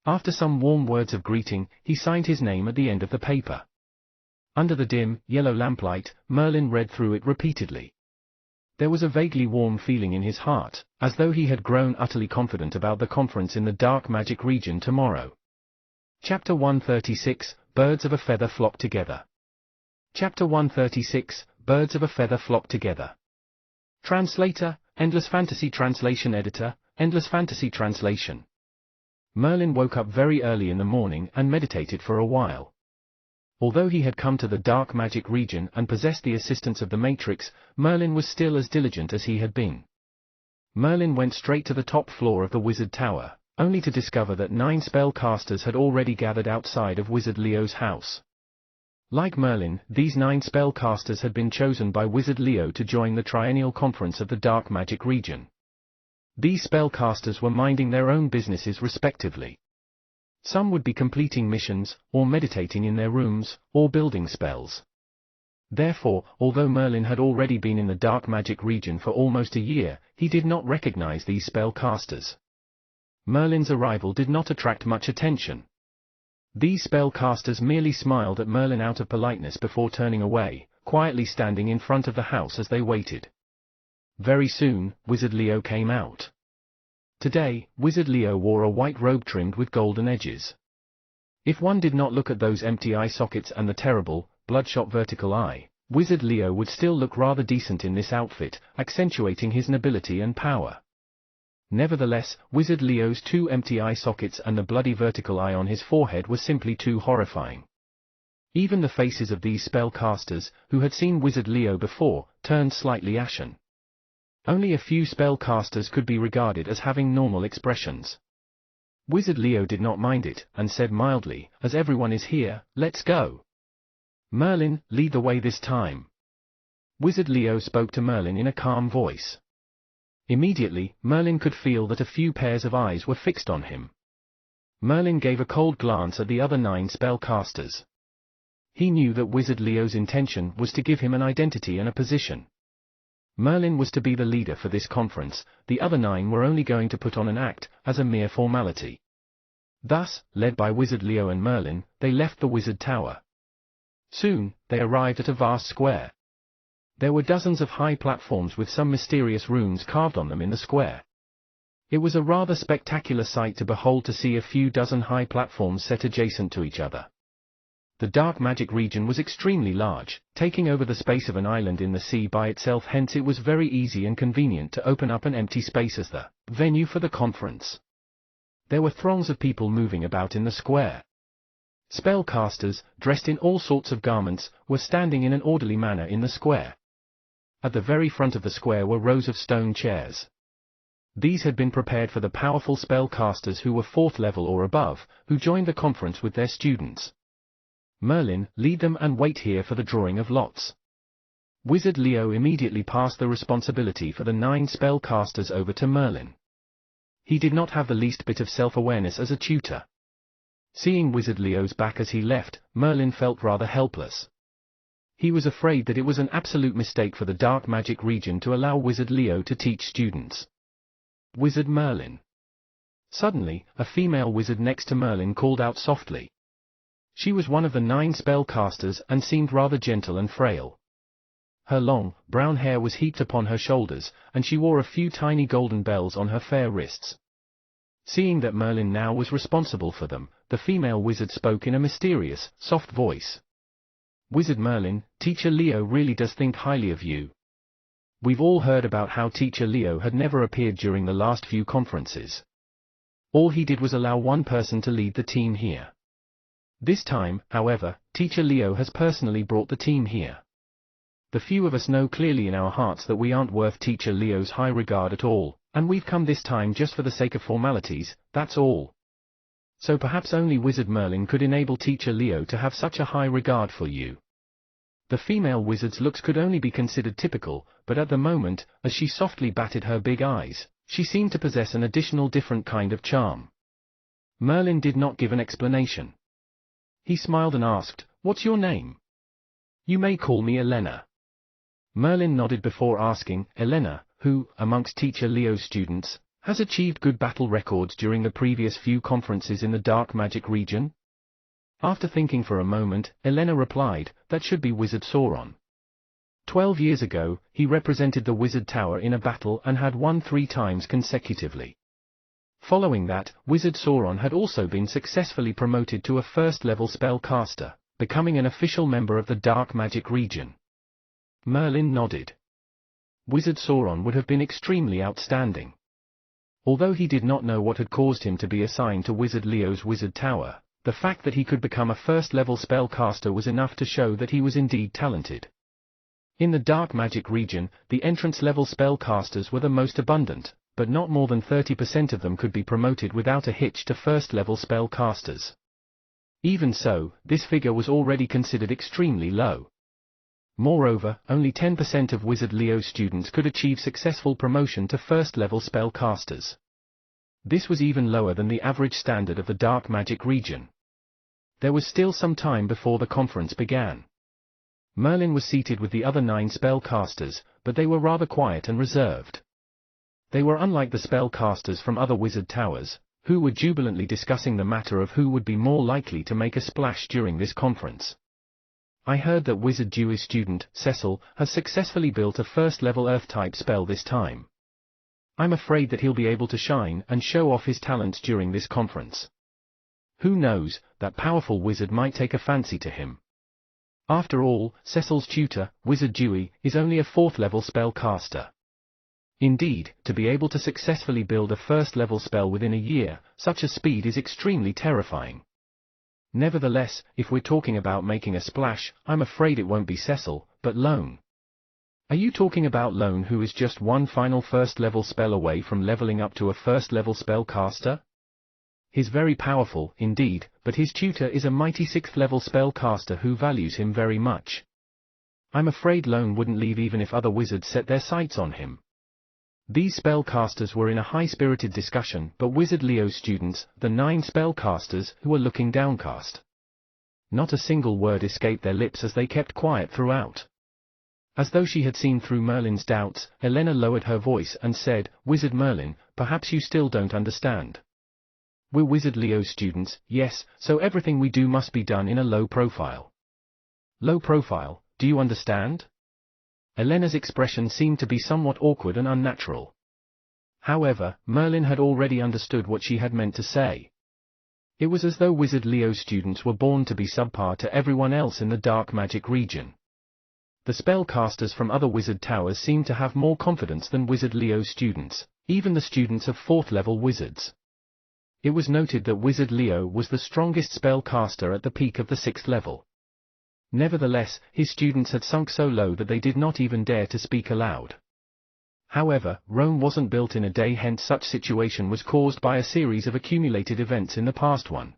After some warm words of greeting, he signed his name at the end of the paper. Under the dim, yellow lamplight, Merlin read through it repeatedly. There was a vaguely warm feeling in his heart, as though he had grown utterly confident about the conference in the dark magic region tomorrow. Chapter 136, Birds of a Feather Flock Together. Chapter 136, Birds of a Feather Flock Together. Translator, Endless Fantasy Translation Editor, Endless Fantasy Translation. Merlin woke up very early in the morning and meditated for a while. Although he had come to the dark magic region and possessed the assistance of the Matrix, Merlin was still as diligent as he had been. Merlin went straight to the top floor of the Wizard Tower, only to discover that 9 spellcasters had already gathered outside of Wizard Leo's house. Like Merlin, these 9 spellcasters had been chosen by Wizard Leo to join the Triennial Conference of the Dark Magic region. These spellcasters were minding their own businesses respectively. Some would be completing missions, or meditating in their rooms, or building spells. Therefore, although Merlin had already been in the dark magic region for almost a year, he did not recognize these spellcasters. Merlin's arrival did not attract much attention. These spellcasters merely smiled at Merlin out of politeness before turning away, quietly standing in front of the house as they waited. Very soon, Wizard Leo came out. Today, Wizard Leo wore a white robe trimmed with golden edges. If one did not look at those empty eye sockets and the terrible, bloodshot vertical eye, Wizard Leo would still look rather decent in this outfit, accentuating his nobility and power. Nevertheless, Wizard Leo's 2 empty eye sockets and the bloody vertical eye on his forehead were simply too horrifying. Even the faces of these spellcasters, who had seen Wizard Leo before, turned slightly ashen. Only a few spellcasters could be regarded as having normal expressions. Wizard Leo did not mind it, and said mildly, "As everyone is here, let's go. Merlin, lead the way this time." Wizard Leo spoke to Merlin in a calm voice. Immediately, Merlin could feel that a few pairs of eyes were fixed on him. Merlin gave a cold glance at the other 9 spellcasters. He knew that Wizard Leo's intention was to give him an identity and a position. Merlin was to be the leader for this conference, the other 9 were only going to put on an act, as a mere formality. Thus, led by Wizard Leo and Merlin, they left the Wizard Tower. Soon, they arrived at a vast square. There were dozens of high platforms with some mysterious runes carved on them in the square. It was a rather spectacular sight to behold, to see a few dozen high platforms set adjacent to each other. The dark magic region was extremely large, taking over the space of an island in the sea by itself, hence it was very easy and convenient to open up an empty space as the venue for the conference. There were throngs of people moving about in the square. Spellcasters, dressed in all sorts of garments, were standing in an orderly manner in the square. At the very front of the square were rows of stone chairs. These had been prepared for the powerful spellcasters who were 4th level or above, who joined the conference with their students. Merlin, lead them and wait here for the drawing of lots. Wizard Leo immediately passed the responsibility for the 9 spellcasters over to Merlin. He did not have the least bit of self-awareness as a tutor. Seeing Wizard Leo's back as he left, Merlin felt rather helpless. He was afraid that it was an absolute mistake for the dark magic region to allow Wizard Leo to teach students. Wizard Merlin. Suddenly, a female wizard next to Merlin called out softly. She was one of the 9 spellcasters and seemed rather gentle and frail. Her long, brown hair was heaped upon her shoulders, and she wore a few tiny golden bells on her fair wrists. Seeing that Merlin now was responsible for them, the female wizard spoke in a mysterious, soft voice. "Wizard Merlin, Teacher Leo really does think highly of you. We've all heard about how Teacher Leo had never appeared during the last few conferences. All he did was allow one person to lead the team here. This time, however, Teacher Leo has personally brought the team here. The few of us know clearly in our hearts that we aren't worth Teacher Leo's high regard at all, and we've come this time just for the sake of formalities, that's all. So perhaps only Wizard Merlin could enable Teacher Leo to have such a high regard for you." The female wizard's looks could only be considered typical, but at the moment, as she softly batted her big eyes, she seemed to possess an additional different kind of charm. Merlin did not give an explanation. He smiled and asked, "What's your name?" "You may call me Elena." Merlin nodded before asking, "Elena, who, amongst Teacher Leo's students, has achieved good battle records during the previous few conferences in the dark magic region?" After thinking for a moment, Elena replied, "That should be Wizard Sauron. 12 years ago, he represented the Wizard Tower in a battle and had won 3 times consecutively. Following that, Wizard Sauron had also been successfully promoted to a first-level spellcaster, becoming an official member of the dark magic region." Merlin nodded. Wizard Sauron would have been extremely outstanding. Although he did not know what had caused him to be assigned to Wizard Leo's Wizard Tower, the fact that he could become a first-level spellcaster was enough to show that he was indeed talented. In the dark magic region, the entrance-level spellcasters were the most abundant, but not more than 30% of them could be promoted without a hitch to first-level spellcasters. Even so, this figure was already considered extremely low. Moreover, only 10% of Wizard Leo's students could achieve successful promotion to first-level spellcasters. This was even lower than the average standard of the dark magic region. There was still some time before the conference began. Merlin was seated with the other 9 spellcasters, but they were rather quiet and reserved. They were unlike the spellcasters from other wizard towers, who were jubilantly discussing the matter of who would be more likely to make a splash during this conference. "I heard that Wizard Dewey's student, Cecil, has successfully built a first-level Earth-type spell this time. I'm afraid that he'll be able to shine and show off his talents during this conference. Who knows, that powerful wizard might take a fancy to him. After all, Cecil's tutor, Wizard Dewey, is only a 4th-level spellcaster. Indeed, to be able to successfully build a first-level spell within a year, such a speed is extremely terrifying. Nevertheless, if we're talking about making a splash, I'm afraid it won't be Cecil, but Lone." "Are you talking about Lone, who is just one final first-level spell away from leveling up to a first-level spellcaster? He's very powerful, indeed, but his tutor is a mighty 6th-level spellcaster who values him very much. I'm afraid Lone wouldn't leave even if other wizards set their sights on him." These spellcasters were in a high-spirited discussion, but Wizard Leo's students, the 9 spellcasters, who were looking downcast. Not a single word escaped their lips as they kept quiet throughout. As though she had seen through Merlin's doubts, Elena lowered her voice and said, "Wizard Merlin, perhaps you still don't understand. We're Wizard Leo's students, yes, so everything we do must be done in a low profile." "Low profile, do you understand?" Elena's expression seemed to be somewhat awkward and unnatural. However, Merlin had already understood what she had meant to say. It was as though Wizard Leo's students were born to be subpar to everyone else in the dark magic region. The spellcasters from other wizard towers seemed to have more confidence than Wizard Leo's students, even the students of 4th-level wizards. It was noted that Wizard Leo was the strongest spellcaster at the peak of the 6th level. Nevertheless, his students had sunk so low that they did not even dare to speak aloud. However, Rome wasn't built in a day, hence such situation was caused by a series of accumulated events in the past one.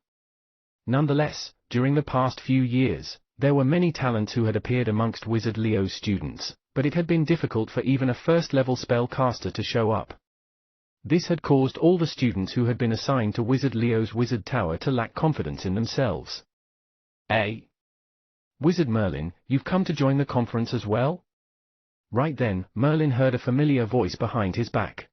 Nonetheless, during the past few years, there were many talents who had appeared amongst Wizard Leo's students, but it had been difficult for even a first-level spellcaster to show up. This had caused all the students who had been assigned to Wizard Leo's Wizard Tower to lack confidence in themselves. "Wizard Merlin, you've come to join the conference as well?" Right then, Merlin heard a familiar voice behind his back.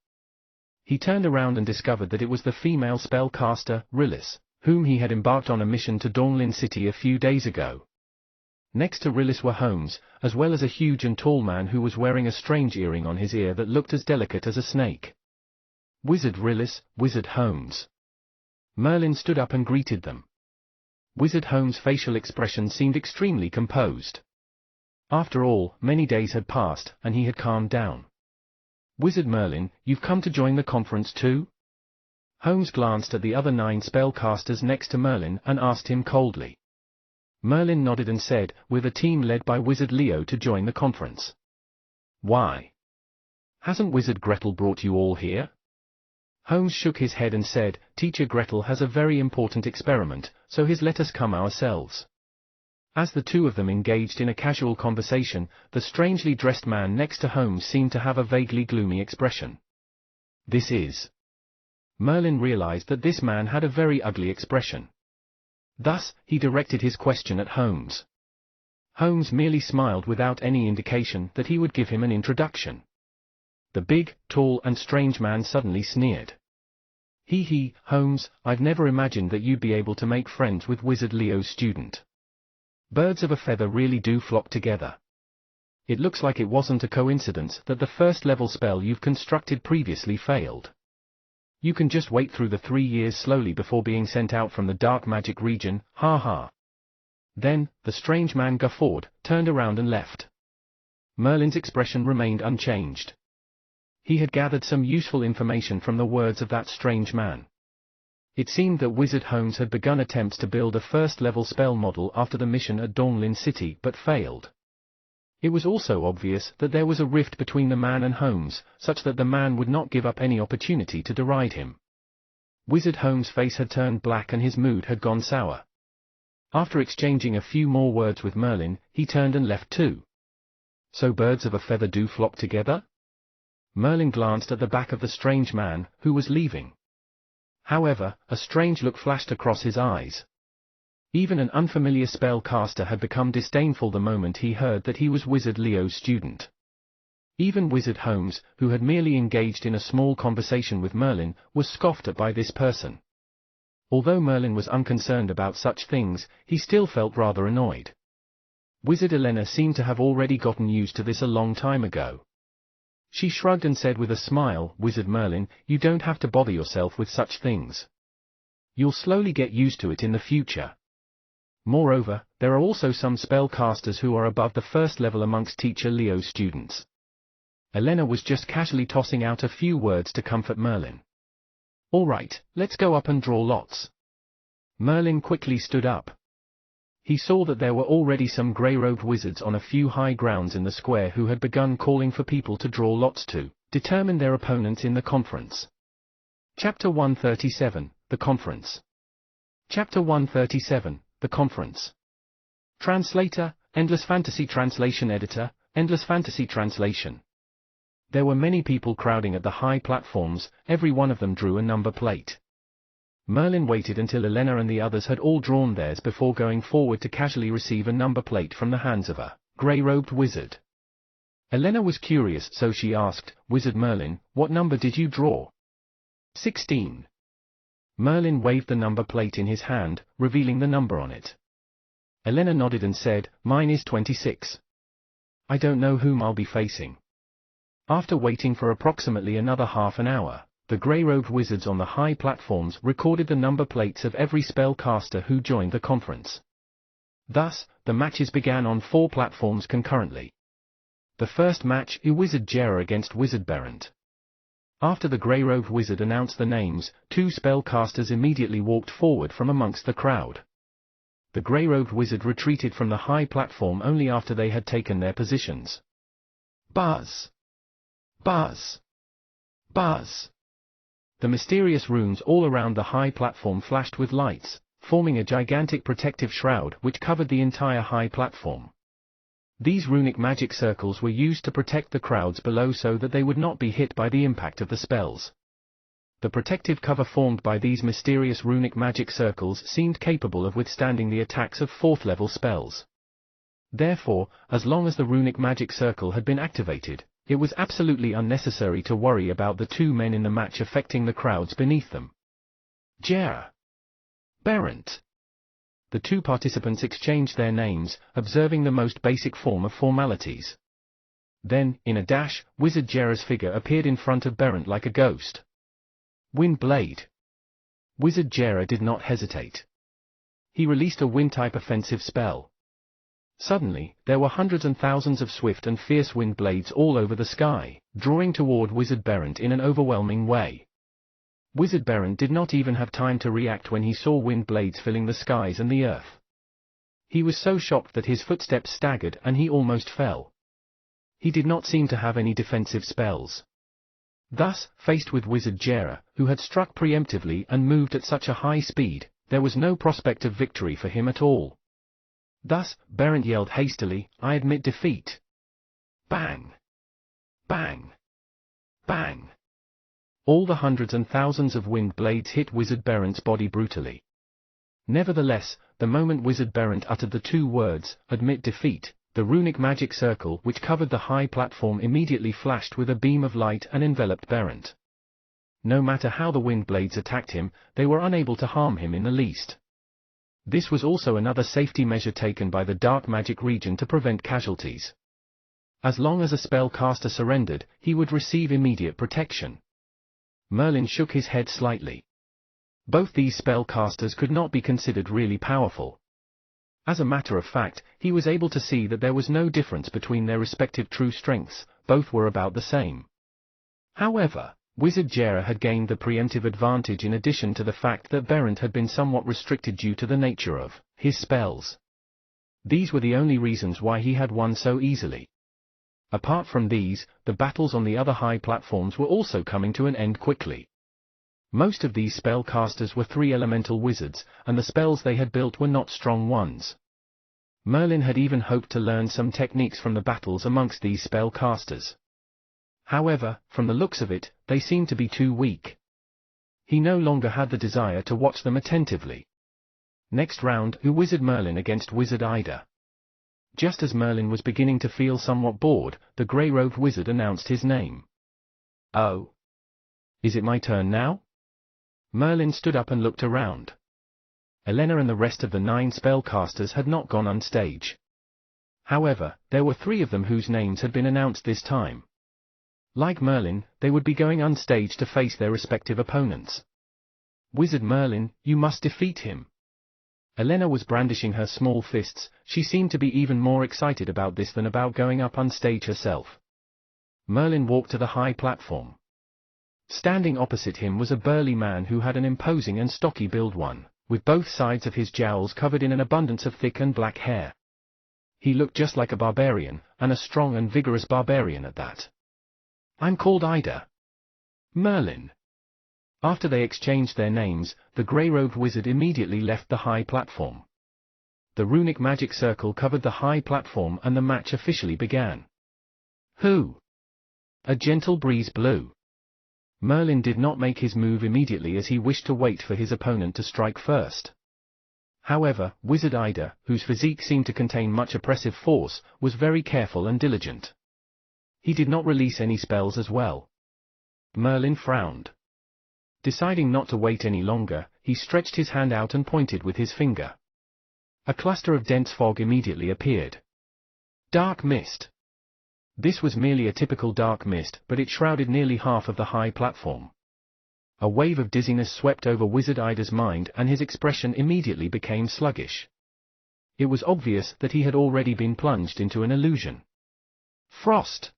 He turned around and discovered that it was the female spellcaster, Rillis, whom he had embarked on a mission to Dawnlin City a few days ago. Next to Rillis were Holmes, as well as a huge and tall man who was wearing a strange earring on his ear that looked as delicate as a snake. Wizard Rillis, Wizard Holmes. Merlin stood up and greeted them. Wizard Holmes' facial expression seemed extremely composed. After all, many days had passed, and he had calmed down. Wizard Merlin, you've come to join the conference too? Holmes glanced at the other 9 spellcasters next to Merlin and asked him coldly. Merlin nodded and said, with a team led by Wizard Leo to join the conference. Why? Hasn't Wizard Gretel brought you all here? Holmes shook his head and said, Teacher Gretel has a very important experiment, so he's let us come ourselves. As the two of them engaged in a casual conversation, the strangely dressed man next to Holmes seemed to have a vaguely gloomy expression. This is... Merlin realized that this man had a very ugly expression. Thus, he directed his question at Holmes. Holmes merely smiled without any indication that he would give him an introduction. The big, tall and strange man suddenly sneered. He, Holmes, I've never imagined that you'd be able to make friends with Wizard Leo's student. Birds of a feather really do flock together. It looks like it wasn't a coincidence that the first level spell you've constructed previously failed. You can just wait through the 3 years slowly before being sent out from the dark magic region, ha ha. Then, the strange man guffawed, turned around and left. Merlin's expression remained unchanged. He had gathered some useful information from the words of that strange man. It seemed that Wizard Holmes had begun attempts to build a first-level spell model after the mission at Dawnlin City but failed. It was also obvious that there was a rift between the man and Holmes, such that the man would not give up any opportunity to deride him. Wizard Holmes' face had turned black and his mood had gone sour. After exchanging a few more words with Merlin, he turned and left too. So birds of a feather do flock together? Merlin glanced at the back of the strange man, who was leaving. However, a strange look flashed across his eyes. Even an unfamiliar spellcaster had become disdainful the moment he heard that he was Wizard Leo's student. Even Wizard Holmes, who had merely engaged in a small conversation with Merlin, was scoffed at by this person. Although Merlin was unconcerned about such things, he still felt rather annoyed. Wizard Elena seemed to have already gotten used to this a long time ago. She shrugged and said with a smile, Wizard Merlin, you don't have to bother yourself with such things. You'll slowly get used to it in the future. Moreover, there are also some spellcasters who are above the first level amongst Teacher Leo's students. Elena was just casually tossing out a few words to comfort Merlin. All right, let's go up and draw lots. Merlin quickly stood up. He saw that there were already some grey-robed wizards on a few high grounds in the square who had begun calling for people to draw lots to determine their opponents in the conference. Chapter 137, The Conference. Chapter 137, The Conference. Translator, Endless Fantasy Translation Editor, Endless Fantasy Translation. There were many people crowding at the high platforms, every one of them drew a number plate. Merlin waited until Elena and the others had all drawn theirs before going forward to casually receive a number plate from the hands of a grey-robed wizard. Elena was curious, so she asked, Wizard Merlin, what number did you draw? 16. Merlin waved the number plate in his hand, revealing the number on it. Elena nodded and said, mine is 26. I don't know whom I'll be facing. After waiting for approximately another half an hour, the grey-robed wizards on the high platforms recorded the number plates of every spellcaster who joined the conference. Thus, the matches began on 4 platforms concurrently. The first match, Wizard Jera against Wizard Berent. After the grey-robed wizard announced the names, 2 spellcasters immediately walked forward from amongst the crowd. The grey-robed wizard retreated from the high platform only after they had taken their positions. Buzz! Buzz! Buzz! The mysterious runes all around the high platform flashed with lights, forming a gigantic protective shroud which covered the entire high platform. These runic magic circles were used to protect the crowds below so that they would not be hit by the impact of the spells. The protective cover formed by these mysterious runic magic circles seemed capable of withstanding the attacks of 4th-level spells. Therefore, as long as the runic magic circle had been activated, it was absolutely unnecessary to worry about the 2 men in the match affecting the crowds beneath them. Jera! Berent! the two participants exchanged their names, observing the most basic form of formalities. Then, in a dash, Wizard Jera's figure appeared in front of Berent like a ghost. Wind Blade. Wizard Jera did not hesitate. He released a wind-type offensive spell. Suddenly, there were hundreds and thousands of swift and fierce wind blades all over the sky, drawing toward Wizard Berent in an overwhelming way. Wizard Berent did not even have time to react when he saw wind blades filling the skies and the earth. He was so shocked that his footsteps staggered and he almost fell. He did not seem to have any defensive spells. Thus, faced with Wizard Jera, who had struck preemptively and moved at such a high speed, there was no prospect of victory for him at all. Thus, Berent yelled hastily, "I admit defeat." Bang! Bang! Bang! All the hundreds and thousands of wind blades hit Wizard Berent's body brutally. Nevertheless, the moment Wizard Berent uttered the two words, "admit defeat," the runic magic circle which covered the high platform immediately flashed with a beam of light and enveloped Berent. No matter how the wind blades attacked him, they were unable to harm him in the least. This was also another safety measure taken by the dark magic region to prevent casualties. As long as a spellcaster surrendered, he would receive immediate protection. Merlin shook his head slightly. Both these spellcasters could not be considered really powerful. As a matter of fact, he was able to see that there was no difference between their respective true strengths, both were about the same. However, Wizard Jera had gained the preemptive advantage in addition to the fact that Berent had been somewhat restricted due to the nature of his spells. These were the only reasons why he had won so easily. Apart from these, the battles on the other high platforms were also coming to an end quickly. Most of these spellcasters were three elemental wizards, and the spells they had built were not strong ones. Merlin had even hoped to learn some techniques from the battles amongst these spellcasters. However, from the looks of it, they seemed to be too weak. He no longer had the desire to watch them attentively. Next round, Wizard Merlin against Wizard Ida. Just as Merlin was beginning to feel somewhat bored, the grey-robed wizard announced his name. "Oh. Is it my turn now?" Merlin stood up and looked around. Elena and the rest of the 9 spellcasters had not gone on stage. However, there were 3 of them whose names had been announced this time. Like Merlin, they would be going on stage to face their respective opponents. "Wizard Merlin, you must defeat him." Elena was brandishing her small fists. She seemed to be even more excited about this than about going up on stage herself. Merlin walked to the high platform. Standing opposite him was a burly man who had an imposing and stocky build, with both sides of his jowls covered in an abundance of thick and black hair. He looked just like a barbarian, and a strong and vigorous barbarian at that. "I'm called Ida." "Merlin." After they exchanged their names, the grey-robed wizard immediately left the high platform. The runic magic circle covered the high platform and the match officially began. "Who?" A gentle breeze blew. Merlin did not make his move immediately as he wished to wait for his opponent to strike first. However, Wizard Ida, whose physique seemed to contain much oppressive force, was very careful and diligent. He did not release any spells as well. Merlin frowned. Deciding not to wait any longer, he stretched his hand out and pointed with his finger. A cluster of dense fog immediately appeared. Dark mist. This was merely a typical dark mist, but it shrouded nearly half of the high platform. A wave of dizziness swept over Wizard Ida's mind and his expression immediately became sluggish. It was obvious that he had already been plunged into an illusion. Frost.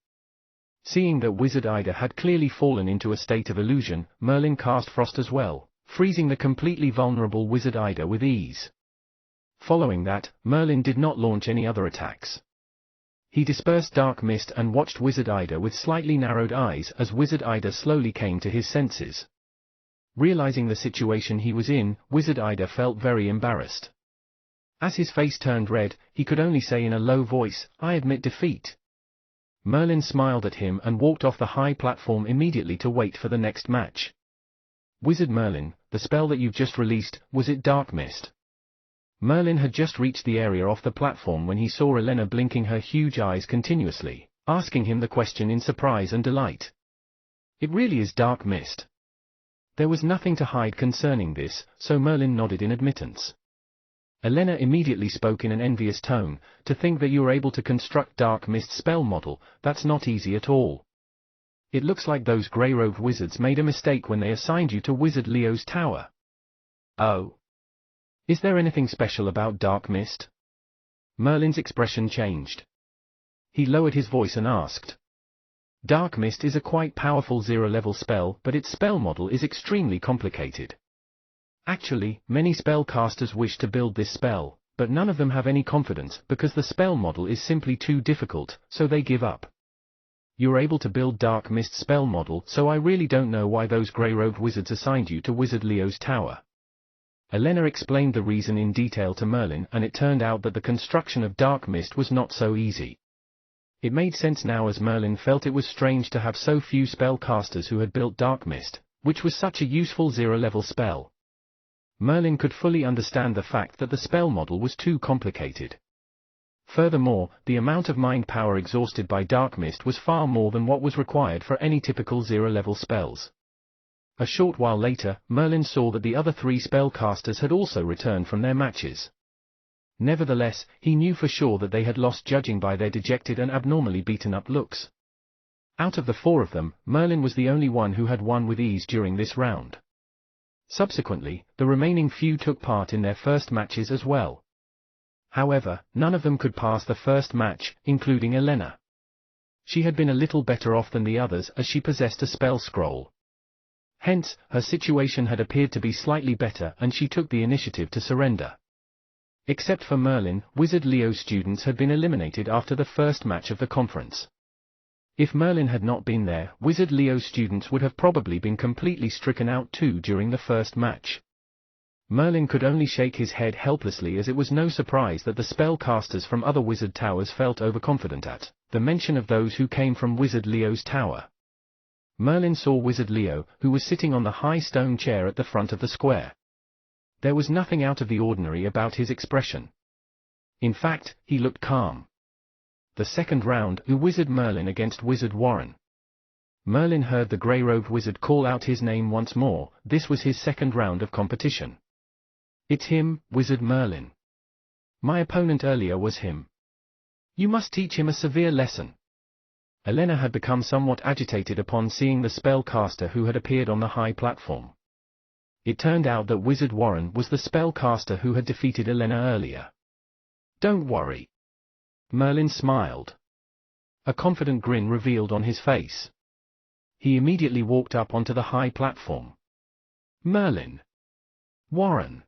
Seeing that Wizard Ida had clearly fallen into a state of illusion, Merlin cast Frost as well, freezing the completely vulnerable Wizard Ida with ease. Following that, Merlin did not launch any other attacks. He dispersed dark mist and watched Wizard Ida with slightly narrowed eyes as Wizard Ida slowly came to his senses. Realizing the situation he was in, Wizard Ida felt very embarrassed. As his face turned red, he could only say in a low voice, "I admit defeat." Merlin smiled at him and walked off the high platform immediately to wait for the next match. "Wizard Merlin, the spell that you've just released, was it Dark Mist?" Merlin had just reached the area off the platform when he saw Elena blinking her huge eyes continuously, asking him the question in surprise and delight. "It really is Dark Mist." There was nothing to hide concerning this, so Merlin nodded in admittance. Elena immediately spoke in an envious tone. To think that you're able to construct dark mist spell model, that's not easy at all. It looks like those grey-robed wizards made a mistake when they assigned you to Wizard Leo's tower. Oh. Is there anything special about dark mist? Merlin's expression changed. He lowered his voice and asked. Dark mist is a quite powerful zero-level spell, but its spell model is extremely complicated. Actually, many spellcasters wish to build this spell, but none of them have any confidence because the spell model is simply too difficult, so they give up. You're able to build dark mist spell model, so I really don't know why those grey-robed wizards assigned you to Wizard Leo's tower. Elena explained the reason in detail to Merlin, and it turned out that the construction of dark mist was not so easy. It made sense now, as Merlin felt it was strange to have so few spellcasters who had built dark mist, which was such a useful zero-level spell. Merlin could fully understand the fact that the spell model was too complicated. Furthermore, the amount of mind power exhausted by dark mist was far more than what was required for any typical zero-level spells. A short while later, Merlin saw that the other 3 spellcasters had also returned from their matches. Nevertheless, he knew for sure that they had lost, judging by their dejected and abnormally beaten-up looks. Out of the 4 of them, Merlin was the only one who had won with ease during this round. Subsequently, the remaining few took part in their first matches as well. However, none of them could pass the first match, including Elena. She had been a little better off than the others as she possessed a spell scroll. Hence, her situation had appeared to be slightly better, and she took the initiative to surrender. Except for Merlin, Wizard Leo's students had been eliminated after the first match of the conference. If Merlin had not been there, Wizard Leo's students would have probably been completely stricken out too during the first match. Merlin could only shake his head helplessly, as it was no surprise that the spellcasters from other wizard towers felt overconfident at the mention of those who came from Wizard Leo's tower. Merlin saw Wizard Leo, who was sitting on the high stone chair at the front of the square. There was nothing out of the ordinary about his expression. In fact, he looked calm. The second round, Wizard Merlin against Wizard Warren. Merlin heard the grey-robed wizard call out his name once more. This was his second round of competition. It's him, Wizard Merlin. My opponent earlier was him. You must teach him a severe lesson. Elena had become somewhat agitated upon seeing the spellcaster who had appeared on the high platform. It turned out that Wizard Warren was the spellcaster who had defeated Elena earlier. Don't worry. Merlin smiled. A confident grin revealed on his face. He immediately walked up onto the high platform. Merlin. Warren.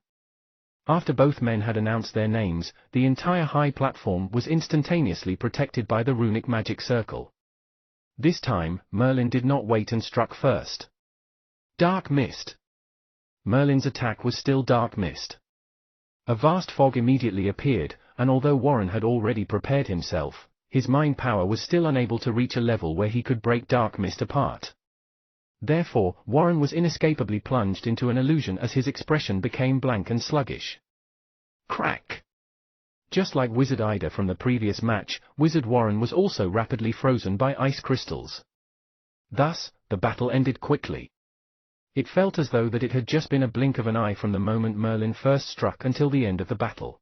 After both men had announced their names, the entire high platform was instantaneously protected by the runic magic circle. This time, Merlin did not wait and struck first. Dark mist. Merlin's attack was still dark mist. A vast fog immediately appeared, and although Warren had already prepared himself, his mind power was still unable to reach a level where he could break dark mist apart. Therefore, Warren was inescapably plunged into an illusion as his expression became blank and sluggish. Crack! Just like Wizard Ida from the previous match, Wizard Warren was also rapidly frozen by ice crystals. Thus, the battle ended quickly. It felt as though that it had just been a blink of an eye from the moment Merlin first struck until the end of the battle.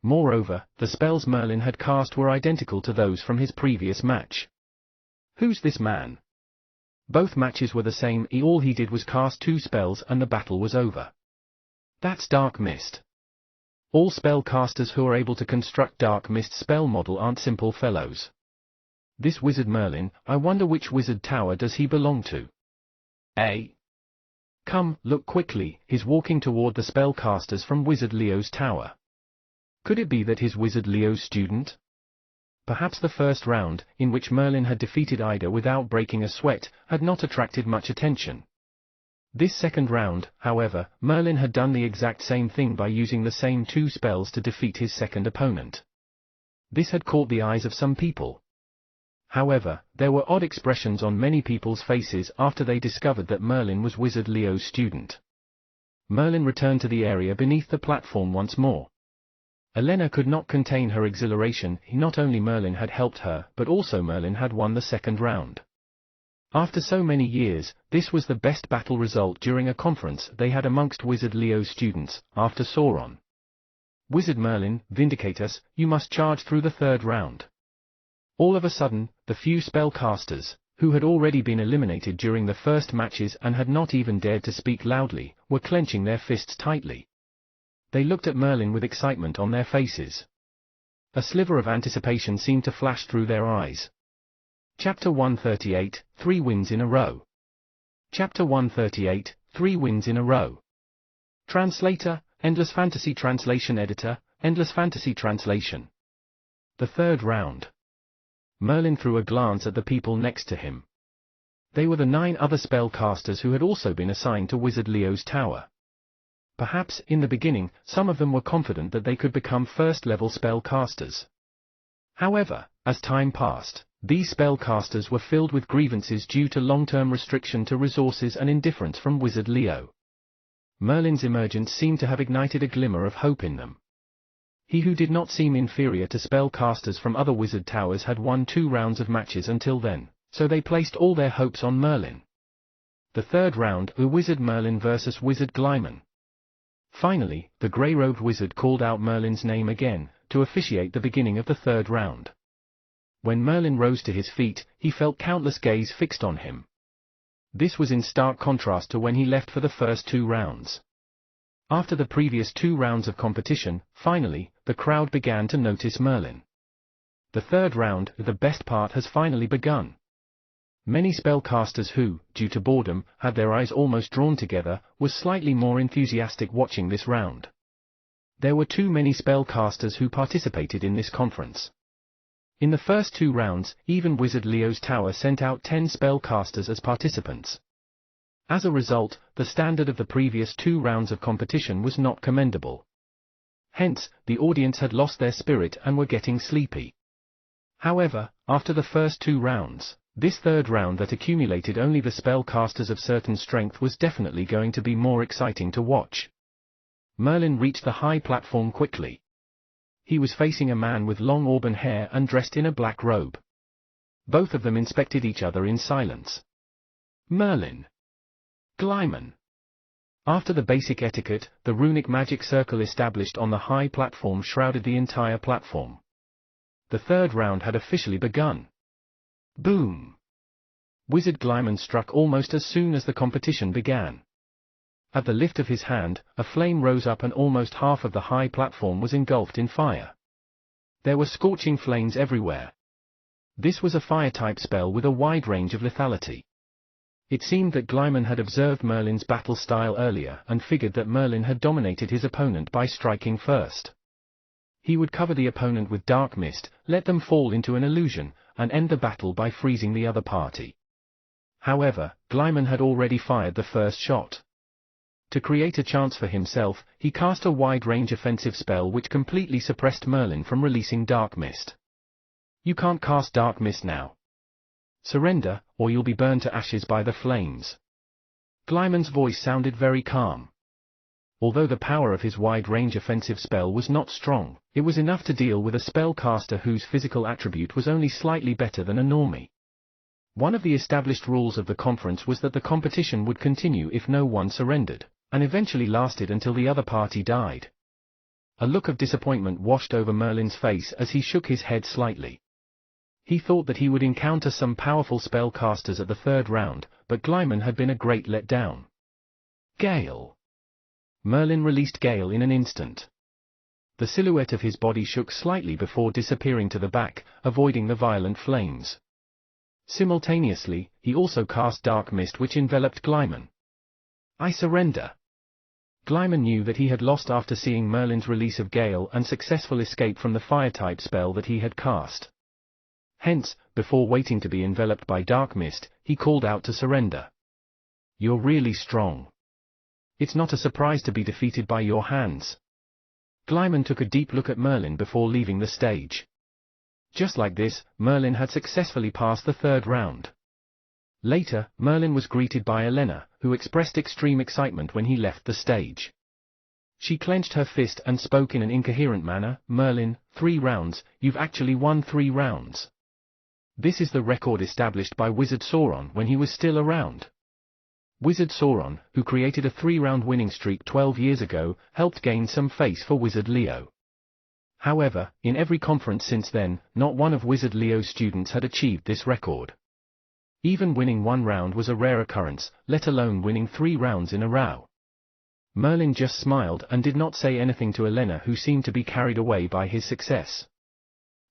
Moreover, the spells Merlin had cast were identical to those from his previous match. Who's this man? Both matches were the same. All he did was cast 2 spells and the battle was over. That's dark mist. All spellcasters who are able to construct dark mist spell model aren't simple fellows. This Wizard Merlin, I wonder which wizard tower does he belong to? Come, look quickly, he's walking toward the spellcasters from Wizard Leo's tower. Could it be that he's Wizard Leo's student? Perhaps the first round, in which Merlin had defeated Ida without breaking a sweat, had not attracted much attention. This second round, however, Merlin had done the exact same thing by using the same 2 spells to defeat his second opponent. This had caught the eyes of some people. However, there were odd expressions on many people's faces after they discovered that Merlin was Wizard Leo's student. Merlin returned to the area beneath the platform once more. Elena could not contain her exhilaration. Not only Merlin had helped her, but also Merlin had won the second round. After so many years, this was the best battle result during a conference they had amongst Wizard Leo's students, after Sauron. Wizard Merlin, vindicate us, you must charge through the third round. All of a sudden, the few spellcasters, who had already been eliminated during the first matches and had not even dared to speak loudly, were clenching their fists tightly. They looked at Merlin with excitement on their faces. A sliver of anticipation seemed to flash through their eyes. Chapter 138, 3 wins in a row. Chapter 138, 3 wins in a row. Translator, Endless Fantasy Translation Editor, Endless Fantasy Translation. The third round. Merlin threw a glance at the people next to him. They were the 9 other spellcasters who had also been assigned to Wizard Leo's tower. Perhaps, in the beginning, some of them were confident that they could become first-level spellcasters. However, as time passed, these spellcasters were filled with grievances due to long-term restriction to resources and indifference from Wizard Leo. Merlin's emergence seemed to have ignited a glimmer of hope in them. He who did not seem inferior to spellcasters from other wizard towers had won 2 rounds of matches until then, so they placed all their hopes on Merlin. The third round, Wizard Merlin versus Wizard Glyman. Finally, the grey-robed wizard called out Merlin's name again, to officiate the beginning of the third round. When Merlin rose to his feet, he felt countless gaze fixed on him. This was in stark contrast to when he left for the first 2 rounds. After the previous 2 rounds of competition, finally, the crowd began to notice Merlin. The third round, the best part, has finally begun. Many spellcasters who, due to boredom, had their eyes almost drawn together, were slightly more enthusiastic watching this round. There were too many spellcasters who participated in this conference. In the first 2 rounds, even Wizard Leo's tower sent out 10 spellcasters as participants. As a result, the standard of the previous 2 rounds of competition was not commendable. Hence, the audience had lost their spirit and were getting sleepy. However, after the first 2 rounds, this third round that accumulated only the spellcasters of certain strength was definitely going to be more exciting to watch. Merlin reached the high platform quickly. He was facing a man with long auburn hair and dressed in a black robe. Both of them inspected each other in silence. Merlin. Glyman. After the basic etiquette, the runic magic circle established on the high platform shrouded the entire platform. The third round had officially begun. Boom! Wizard Glyman struck almost as soon as the competition began. At the lift of his hand, a flame rose up and almost half of the high platform was engulfed in fire. There were scorching flames everywhere. This was a fire-type spell with a wide range of lethality. It seemed that Glyman had observed Merlin's battle style earlier and figured that Merlin had dominated his opponent by striking first. He would cover the opponent with dark mist, let them fall into an illusion, and end the battle by freezing the other party. However, Glyman had already fired the first shot. To create a chance for himself, he cast a wide-range offensive spell which completely suppressed Merlin from releasing dark mist. You can't cast dark mist now. Surrender, or you'll be burned to ashes by the flames. Glyman's voice sounded very calm. Although the power of his wide-range offensive spell was not strong, it was enough to deal with a spellcaster whose physical attribute was only slightly better than a normie. One of the established rules of the conference was that the competition would continue if no one surrendered, and eventually lasted until the other party died. A look of disappointment washed over Merlin's face as he shook his head slightly. He thought that he would encounter some powerful spellcasters at the third round, but Glyman had been a great letdown. Gale. Merlin released Gale in an instant. The silhouette of his body shook slightly before disappearing to the back, avoiding the violent flames. Simultaneously, he also cast Dark Mist which enveloped Glyman. I surrender. Glyman knew that he had lost after seeing Merlin's release of Gale and successful escape from the fire-type spell that he had cast. Hence, before waiting to be enveloped by Dark Mist, he called out to surrender. You're really strong. It's not a surprise to be defeated by your hands. Glyman took a deep look at Merlin before leaving the stage. Just like this, Merlin had successfully passed the third round. Later, Merlin was greeted by Elena, who expressed extreme excitement when he left the stage. She clenched her fist and spoke in an incoherent manner, Merlin, 3 rounds, you've actually won 3 rounds. This is the record established by Wizard Sauron when he was still around. Wizard Sauron, who created a 3-round winning streak 12 years ago, helped gain some face for Wizard Leo. However, in every conference since then, not one of Wizard Leo's students had achieved this record. Even winning one round was a rare occurrence, let alone winning 3 rounds in a row. Merlin just smiled and did not say anything to Elena, who seemed to be carried away by his success.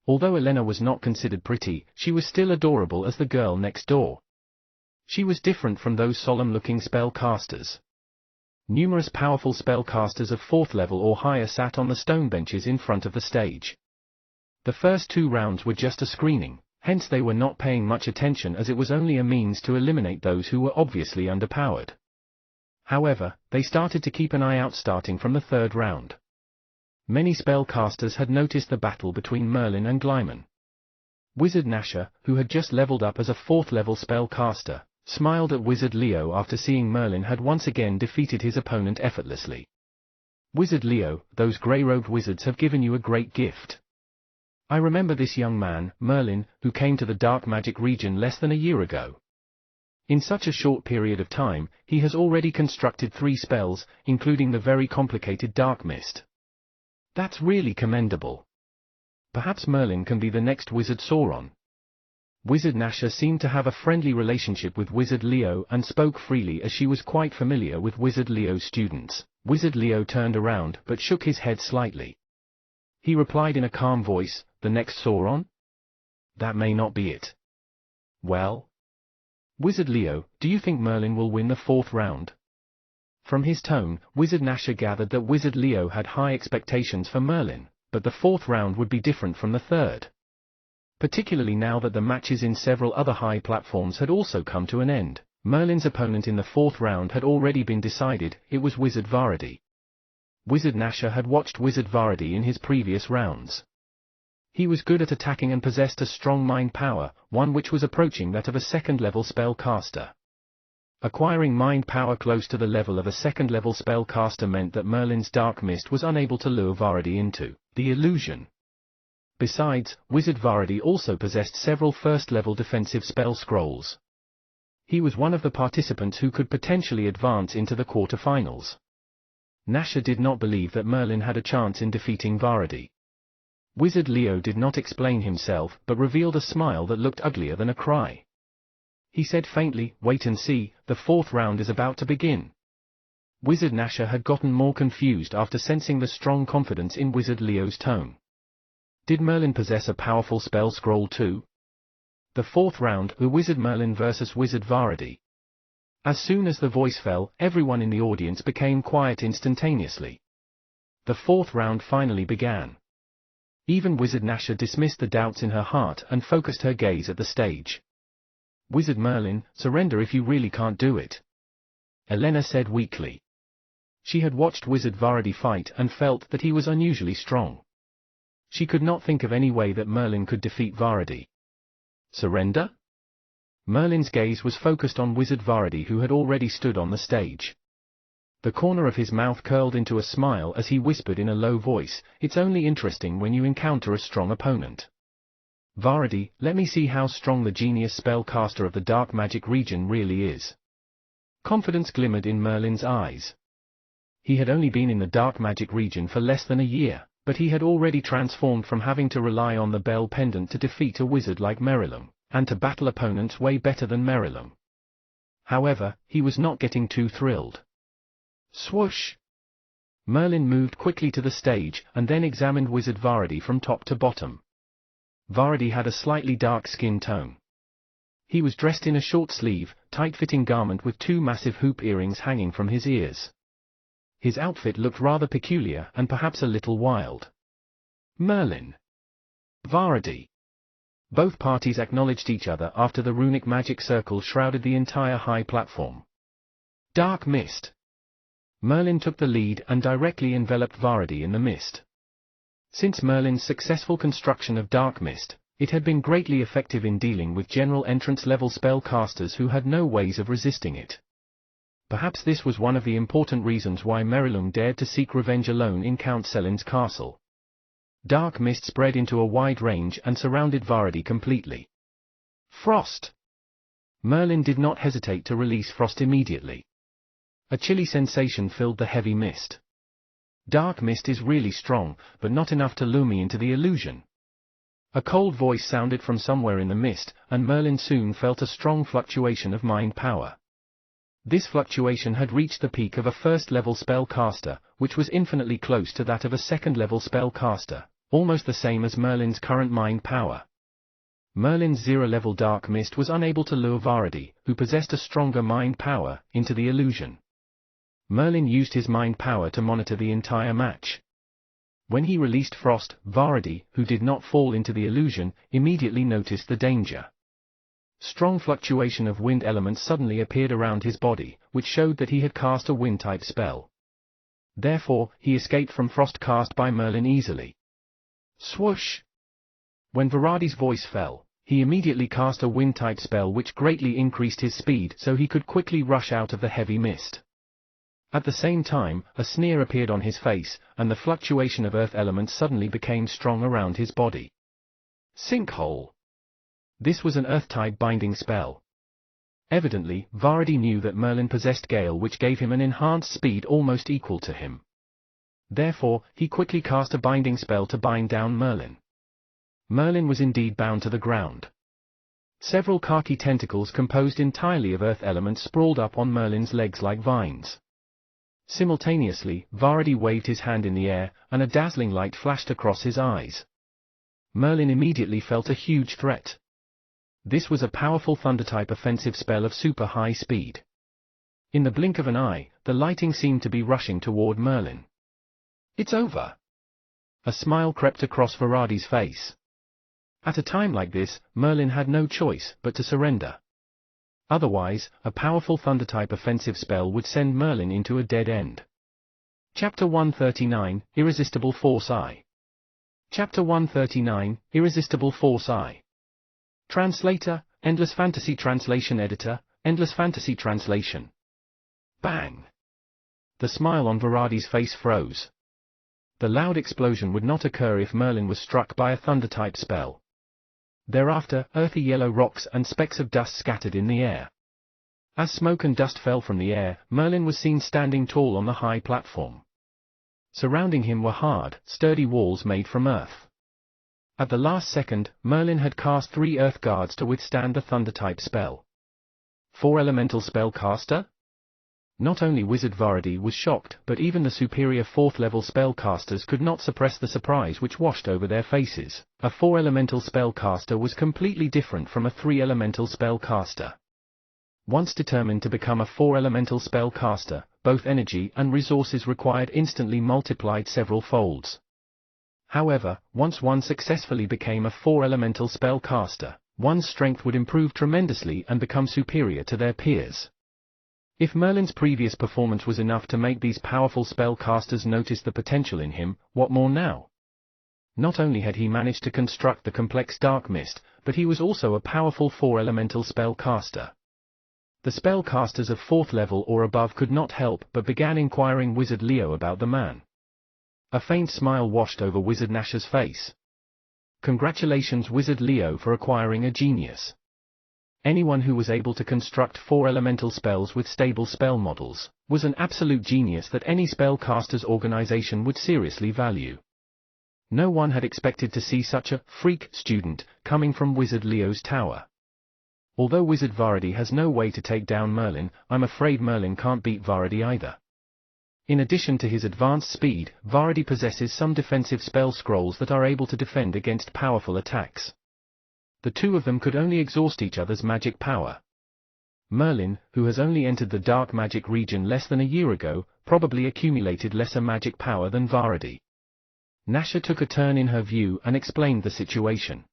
Although Elena was not considered pretty, she was still adorable as the girl next door. She was different from those solemn-looking spellcasters. Numerous powerful spellcasters of 4th level or higher sat on the stone benches in front of the stage. The first 2 rounds were just a screening, hence they were not paying much attention, as it was only a means to eliminate those who were obviously underpowered. However, they started to keep an eye out starting from the 3rd round. Many spellcasters had noticed the battle between Merlin and Glyman. Wizard Nasher, who had just leveled up as a 4th level spellcaster, smiled at Wizard Leo after seeing Merlin had once again defeated his opponent effortlessly. "Wizard Leo, those grey-robed wizards have given you a great gift. I remember this young man, Merlin, who came to the dark magic region less than a year ago. In such a short period of time, he has already constructed 3 spells, including the very complicated Dark Mist. That's really commendable. Perhaps Merlin can be the next Wizard Sauron." Wizard Nasher seemed to have a friendly relationship with Wizard Leo and spoke freely, as she was quite familiar with Wizard Leo's students. Wizard Leo turned around but shook his head slightly. He replied in a calm voice, "The next Sauron? That may not be it." "Well? Wizard Leo, do you think Merlin will win the 4th round?" From his tone, Wizard Nasher gathered that Wizard Leo had high expectations for Merlin, but the 4th round would be different from the 3rd. Particularly now that the matches in several other high platforms had also come to an end. Merlin's opponent in the 4th round had already been decided. It was Wizard Varady. Wizard Nasher had watched Wizard Varady in his previous rounds. He was good at attacking and possessed a strong mind power, one which was approaching that of a 2nd-level spellcaster. Acquiring mind power close to the level of a 2nd-level spellcaster meant that Merlin's Dark Mist was unable to lure Varady into the illusion. Besides, Wizard Varady also possessed several 1st-level defensive spell scrolls. He was one of the participants who could potentially advance into the quarterfinals. Nasher did not believe that Merlin had a chance in defeating Varady. Wizard Leo did not explain himself, but revealed a smile that looked uglier than a cry. He said faintly, "Wait and see, the 4th round is about to begin." Wizard Nasher had gotten more confused after sensing the strong confidence in Wizard Leo's tone. Did Merlin possess a powerful spell scroll too? The 4th round, the Wizard Merlin versus Wizard Varady. As soon as the voice fell, everyone in the audience became quiet instantaneously. The 4th round finally began. Even Wizard Nasher dismissed the doubts in her heart and focused her gaze at the stage. "Wizard Merlin, surrender if you really can't do it," Elena said weakly. She had watched Wizard Varady fight and felt that he was unusually strong. She could not think of any way that Merlin could defeat Varady. Surrender? Merlin's gaze was focused on Wizard Varady, who had already stood on the stage. The corner of his mouth curled into a smile as he whispered in a low voice, "It's only interesting when you encounter a strong opponent. Varady, let me see how strong the genius spellcaster of the dark magic region really is." Confidence glimmered in Merlin's eyes. He had only been in the dark magic region for less than a year, but he had already transformed from having to rely on the bell pendant to defeat a wizard like Merilum, and to battle opponents way better than Merilum. However, he was not getting too thrilled. Swoosh! Merlin moved quickly to the stage, and then examined Wizard Varady from top to bottom. Varady had a slightly dark skin tone. He was dressed in a short-sleeve, tight-fitting garment with 2 massive hoop earrings hanging from his ears. His outfit looked rather peculiar and perhaps a little wild. Merlin. Varady. Both parties acknowledged each other after the runic magic circle shrouded the entire high platform. Dark Mist. Merlin took the lead and directly enveloped Varady in the mist. Since Merlin's successful construction of Dark Mist, it had been greatly effective in dealing with general entrance-level spellcasters who had no ways of resisting it. Perhaps this was one of the important reasons why Merilum dared to seek revenge alone in Count Selin's castle. Dark Mist spread into a wide range and surrounded Varady completely. Frost! Merlin did not hesitate to release Frost immediately. A chilly sensation filled the heavy mist. Dark mist is really strong, but not enough to lure me into the illusion. A cold voice sounded from somewhere in the mist, and Merlin soon felt a strong fluctuation of mind power. This fluctuation had reached the peak of a first-level spellcaster, which was infinitely close to that of a second-level spellcaster, almost the same as Merlin's current mind power. Merlin's zero-level dark mist was unable to lure Varadi, who possessed a stronger mind power, into the illusion. Merlin used his mind power to monitor the entire match. When he released Frost, Varadi, who did not fall into the illusion, immediately noticed the danger. Strong fluctuation of wind elements suddenly appeared around his body, which showed that he had cast a wind-type spell. Therefore, he escaped from frost cast by Merlin easily. Swoosh! When Varadi's voice fell, he immediately cast a wind-type spell which greatly increased his speed so he could quickly rush out of the heavy mist. At the same time, a sneer appeared on his face, and the fluctuation of earth elements suddenly became strong around his body. Sinkhole! This was an earth-type binding spell. Evidently, Varadi knew that Merlin possessed Gale, which gave him an enhanced speed almost equal to him. Therefore, he quickly cast a binding spell to bind down Merlin. Merlin was indeed bound to the ground. Several khaki tentacles composed entirely of earth elements sprawled up on Merlin's legs like vines. Simultaneously, Varadi waved his hand in the air, and a dazzling light flashed across his eyes. Merlin immediately felt a huge threat. This was a powerful thunder-type offensive spell of super high speed. In the blink of an eye, the lighting seemed to be rushing toward Merlin. It's over! A smile crept across Varadi's face. At a time like this, Merlin had no choice but to surrender. Otherwise, a powerful thunder-type offensive spell would send Merlin into a dead end. Chapter 139, Irresistible Force I. Chapter 139, Irresistible Force I. Translator, Endless Fantasy Translation Editor, Endless Fantasy Translation. Bang! The smile on Varadi's face froze. The loud explosion would not occur if Merlin was struck by a thunder-type spell. Thereafter, earthy yellow rocks and specks of dust scattered in the air. As smoke and dust fell from the air, Merlin was seen standing tall on the high platform. Surrounding him were hard, sturdy walls made from earth. At the last second, Merlin had cast 3 earth guards to withstand the thunder-type spell. 4 elemental spellcaster? Not only Wizard Varadi was shocked, but even the superior 4th-level spellcasters could not suppress the surprise which washed over their faces. A 4 elemental spellcaster was completely different from a 3 elemental spellcaster. Once determined to become a 4 elemental spellcaster, both energy and resources required instantly multiplied several folds. However, once one successfully became a 4 elemental spellcaster, one's strength would improve tremendously and become superior to their peers. If Merlin's previous performance was enough to make these powerful spellcasters notice the potential in him, what more now? Not only had he managed to construct the complex dark mist, but he was also a powerful 4 elemental spellcaster. The spellcasters of 4th level or above could not help but began inquiring Wizard Leo about the man. A faint smile washed over Wizard Nash's face. Congratulations Wizard Leo for acquiring a genius. Anyone who was able to construct 4 elemental spells with stable spell models was an absolute genius that any spellcaster's organization would seriously value. No one had expected to see such a freak student coming from Wizard Leo's tower. Although Wizard Varadi has no way to take down Merlin, I'm afraid Merlin can't beat Varadi either. In addition to his advanced speed, Varadi possesses some defensive spell scrolls that are able to defend against powerful attacks. The two of them could only exhaust each other's magic power. Merlin, who has only entered the dark magic region less than a year ago, probably accumulated lesser magic power than Varadi. Nasha took a turn in her view and explained the situation.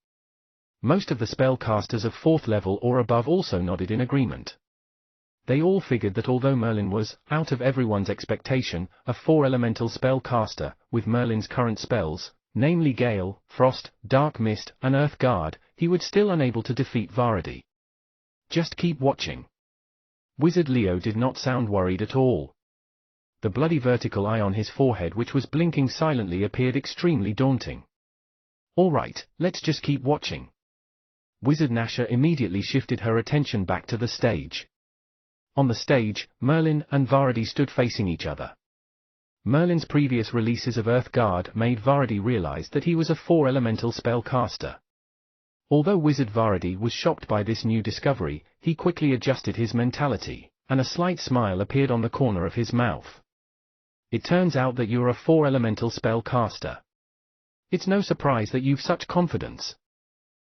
Most of the spellcasters of 4th level or above also nodded in agreement. They all figured that although Merlin was, out of everyone's expectation, a 4 elemental spellcaster, with Merlin's current spells, namely Gale, Frost, Dark Mist, and Earth Guard, he would still unable to defeat Varadi. Just keep watching. Wizard Leo did not sound worried at all. The bloody vertical eye on his forehead which was blinking silently appeared extremely daunting. Alright, let's just keep watching. Wizard Nasha immediately shifted her attention back to the stage. On the stage, Merlin and Varadi stood facing each other. Merlin's previous releases of Earth Guard made Varadi realize that he was a 4-elemental spellcaster. Although Wizard Varadi was shocked by this new discovery, he quickly adjusted his mentality, and a slight smile appeared on the corner of his mouth. It turns out that you're a 4-elemental spellcaster. It's no surprise that you've such confidence.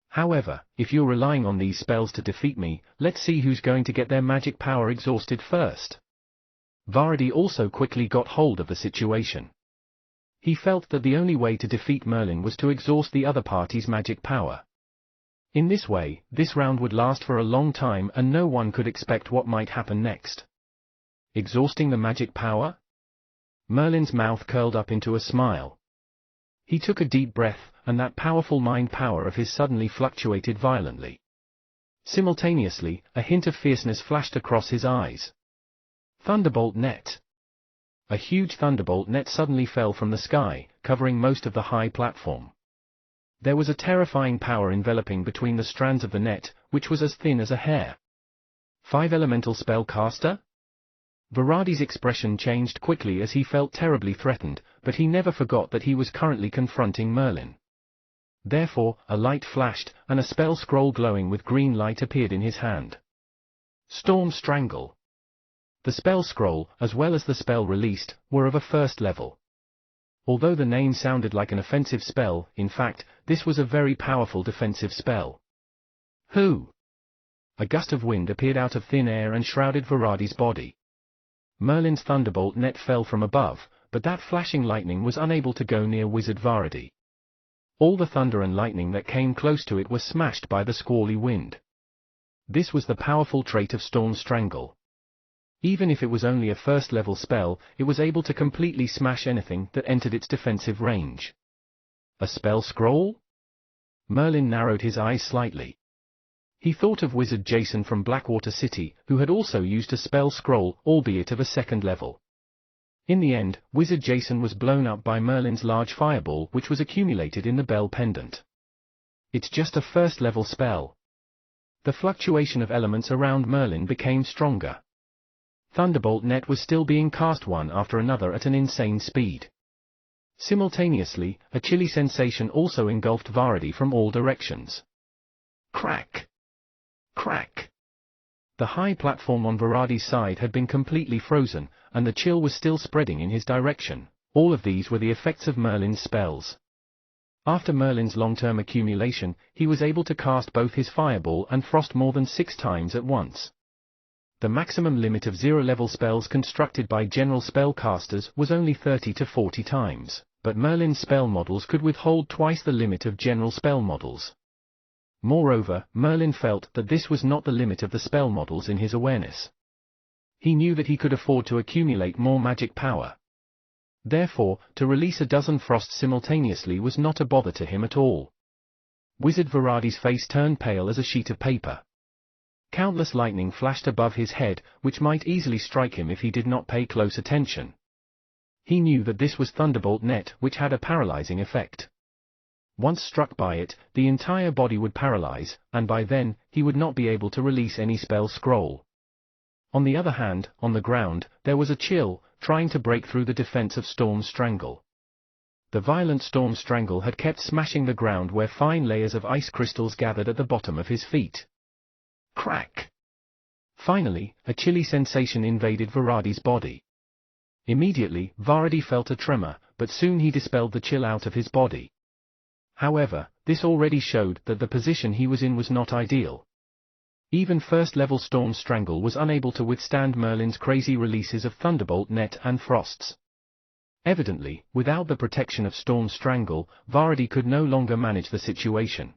However, if you're relying on these spells to defeat me, let's see who's going to get their magic power exhausted first. Varadi also quickly got hold of the situation. He felt that the only way to defeat Merlin was to exhaust the other party's magic power. In this way, this round would last for a long time and no one could expect what might happen next. Exhausting the magic power? Merlin's mouth curled up into a smile. He took a deep breath, and that powerful mind power of his suddenly fluctuated violently. Simultaneously, a hint of fierceness flashed across his eyes. Thunderbolt net. A huge thunderbolt net suddenly fell from the sky, covering most of the high platform. There was a terrifying power enveloping between the strands of the net, which was as thin as a hair. 5-elemental spellcaster? Varadi's expression changed quickly as he felt terribly threatened, but he never forgot that he was currently confronting Merlin. Therefore, a light flashed, and a spell scroll glowing with green light appeared in his hand. Storm Strangle. The spell scroll, as well as the spell released, were of a 1st level. Although the name sounded like an offensive spell, in fact, this was a very powerful defensive spell. Who? A gust of wind appeared out of thin air and shrouded Varadi's body. Merlin's thunderbolt net fell from above, but that flashing lightning was unable to go near Wizard Varadi. All the thunder and lightning that came close to it were smashed by the squally wind. This was the powerful trait of Storm Strangle. Even if it was only a 1st-level spell, it was able to completely smash anything that entered its defensive range. A spell scroll? Merlin narrowed his eyes slightly. He thought of Wizard Jason from Blackwater City, who had also used a spell scroll, albeit of a 2nd level. In the end, Wizard Jason was blown up by Merlin's large fireball which was accumulated in the bell pendant. It's just a 1st-level spell. The fluctuation of elements around Merlin became stronger. Thunderbolt net was still being cast one after another at an insane speed. Simultaneously, a chilly sensation also engulfed Varadi from all directions. Crack! Crack! The high platform on Varadi's side had been completely frozen, and the chill was still spreading in his direction. All of these were the effects of Merlin's spells. After Merlin's long-term accumulation, he was able to cast both his fireball and frost more than 6 times at once. The maximum limit of 0-level spells constructed by general spellcasters was only 30 to 40 times, but Merlin's spell models could withhold twice the limit of general spell models. Moreover, Merlin felt that this was not the limit of the spell models in his awareness. He knew that he could afford to accumulate more magic power. Therefore, to release a dozen frosts simultaneously was not a bother to him at all. Wizard Varadi's face turned pale as a sheet of paper. Countless lightning flashed above his head, which might easily strike him if he did not pay close attention. He knew that this was Thunderbolt net, which had a paralyzing effect. Once struck by it, the entire body would paralyze, and by then, he would not be able to release any spell scroll. On the other hand, on the ground, there was a chill, trying to break through the defense of Storm Strangle. The violent Storm Strangle had kept smashing the ground where fine layers of ice crystals gathered at the bottom of his feet. Crack! Finally, a chilly sensation invaded Varadi's body. Immediately, Varadi felt a tremor, but soon he dispelled the chill out of his body. However, this already showed that the position he was in was not ideal. Even 1st-level Storm Strangle was unable to withstand Merlin's crazy releases of Thunderbolt net and frosts. Evidently, without the protection of Storm Strangle, Varadi could no longer manage the situation.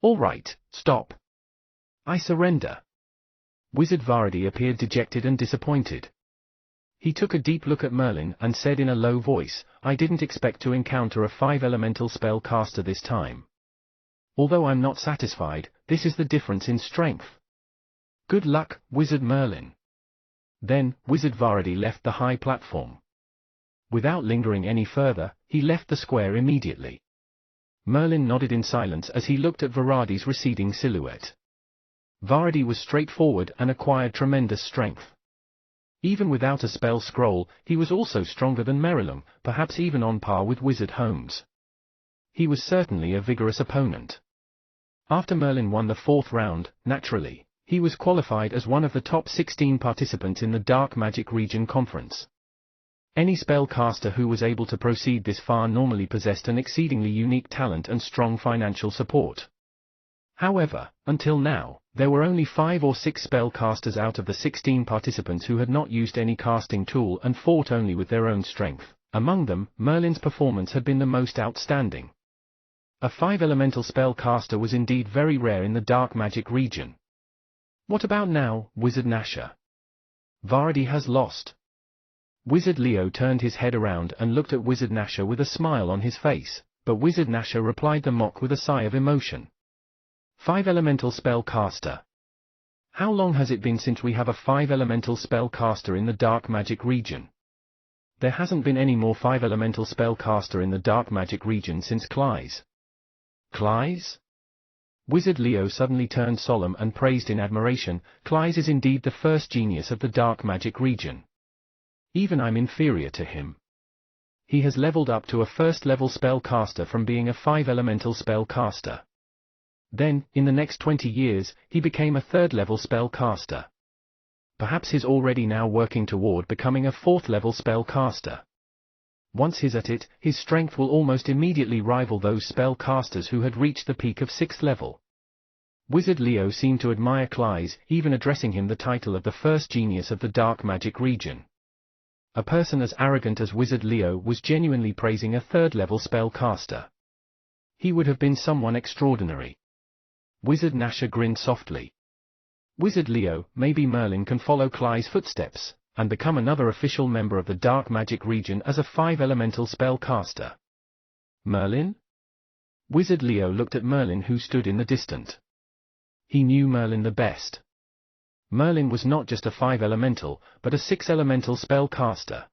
All right, stop. I surrender. Wizard Varadi appeared dejected and disappointed. He took a deep look at Merlin and said in a low voice, I didn't expect to encounter a 5-elemental spellcaster this time. Although I'm not satisfied, this is the difference in strength. Good luck, Wizard Merlin. Then, Wizard Varadi left the high platform. Without lingering any further, he left the square immediately. Merlin nodded in silence as he looked at Varadi's receding silhouette. Varadi was straightforward and acquired tremendous strength. Even without a spell scroll, he was also stronger than Merlin, perhaps even on par with Wizard Holmes. He was certainly a vigorous opponent. After Merlin won the 4th round, naturally, he was qualified as one of the top 16 participants in the Dark Magic Region Conference. Any spellcaster who was able to proceed this far normally possessed an exceedingly unique talent and strong financial support. However, until now, there were only 5 or 6 spellcasters out of the 16 participants who had not used any casting tool and fought only with their own strength. Among them, Merlin's performance had been the most outstanding. A 5 elemental spellcaster was indeed very rare in the Dark Magic region. What about now, Wizard Nasher? Varady has lost. Wizard Leo turned his head around and looked at Wizard Nasher with a smile on his face, but Wizard Nasher replied the mock with a sigh of emotion. 5 elemental spellcaster. How long has it been since we have a 5 elemental spellcaster in the Dark Magic region? There hasn't been any more 5 elemental spellcaster in the Dark Magic region since Cly's. Cly's? Wizard Leo suddenly turned solemn and praised in admiration. Cly's is indeed the first genius of the Dark Magic region. Even I'm inferior to him. He has leveled up to a 1st level spellcaster from being a 5 elemental spellcaster. Then, in the next 20 years, he became a 3rd level spellcaster. Perhaps he's already now working toward becoming a 4th level spellcaster. Once he's at it, his strength will almost immediately rival those spellcasters who had reached the peak of 6th level. Wizard Leo seemed to admire Cly's, even addressing him the title of the first genius of the Dark Magic region. A person as arrogant as Wizard Leo was genuinely praising a 3rd level spellcaster. He would have been someone extraordinary. Wizard Nasher grinned softly. Wizard Leo, maybe Merlin can follow Cly's footsteps, and become another official member of the Dark Magic region as a 5 elemental spellcaster. Merlin? Wizard Leo looked at Merlin, who stood in the distance. He knew Merlin the best. Merlin was not just a 5 elemental, but a 6 elemental spellcaster.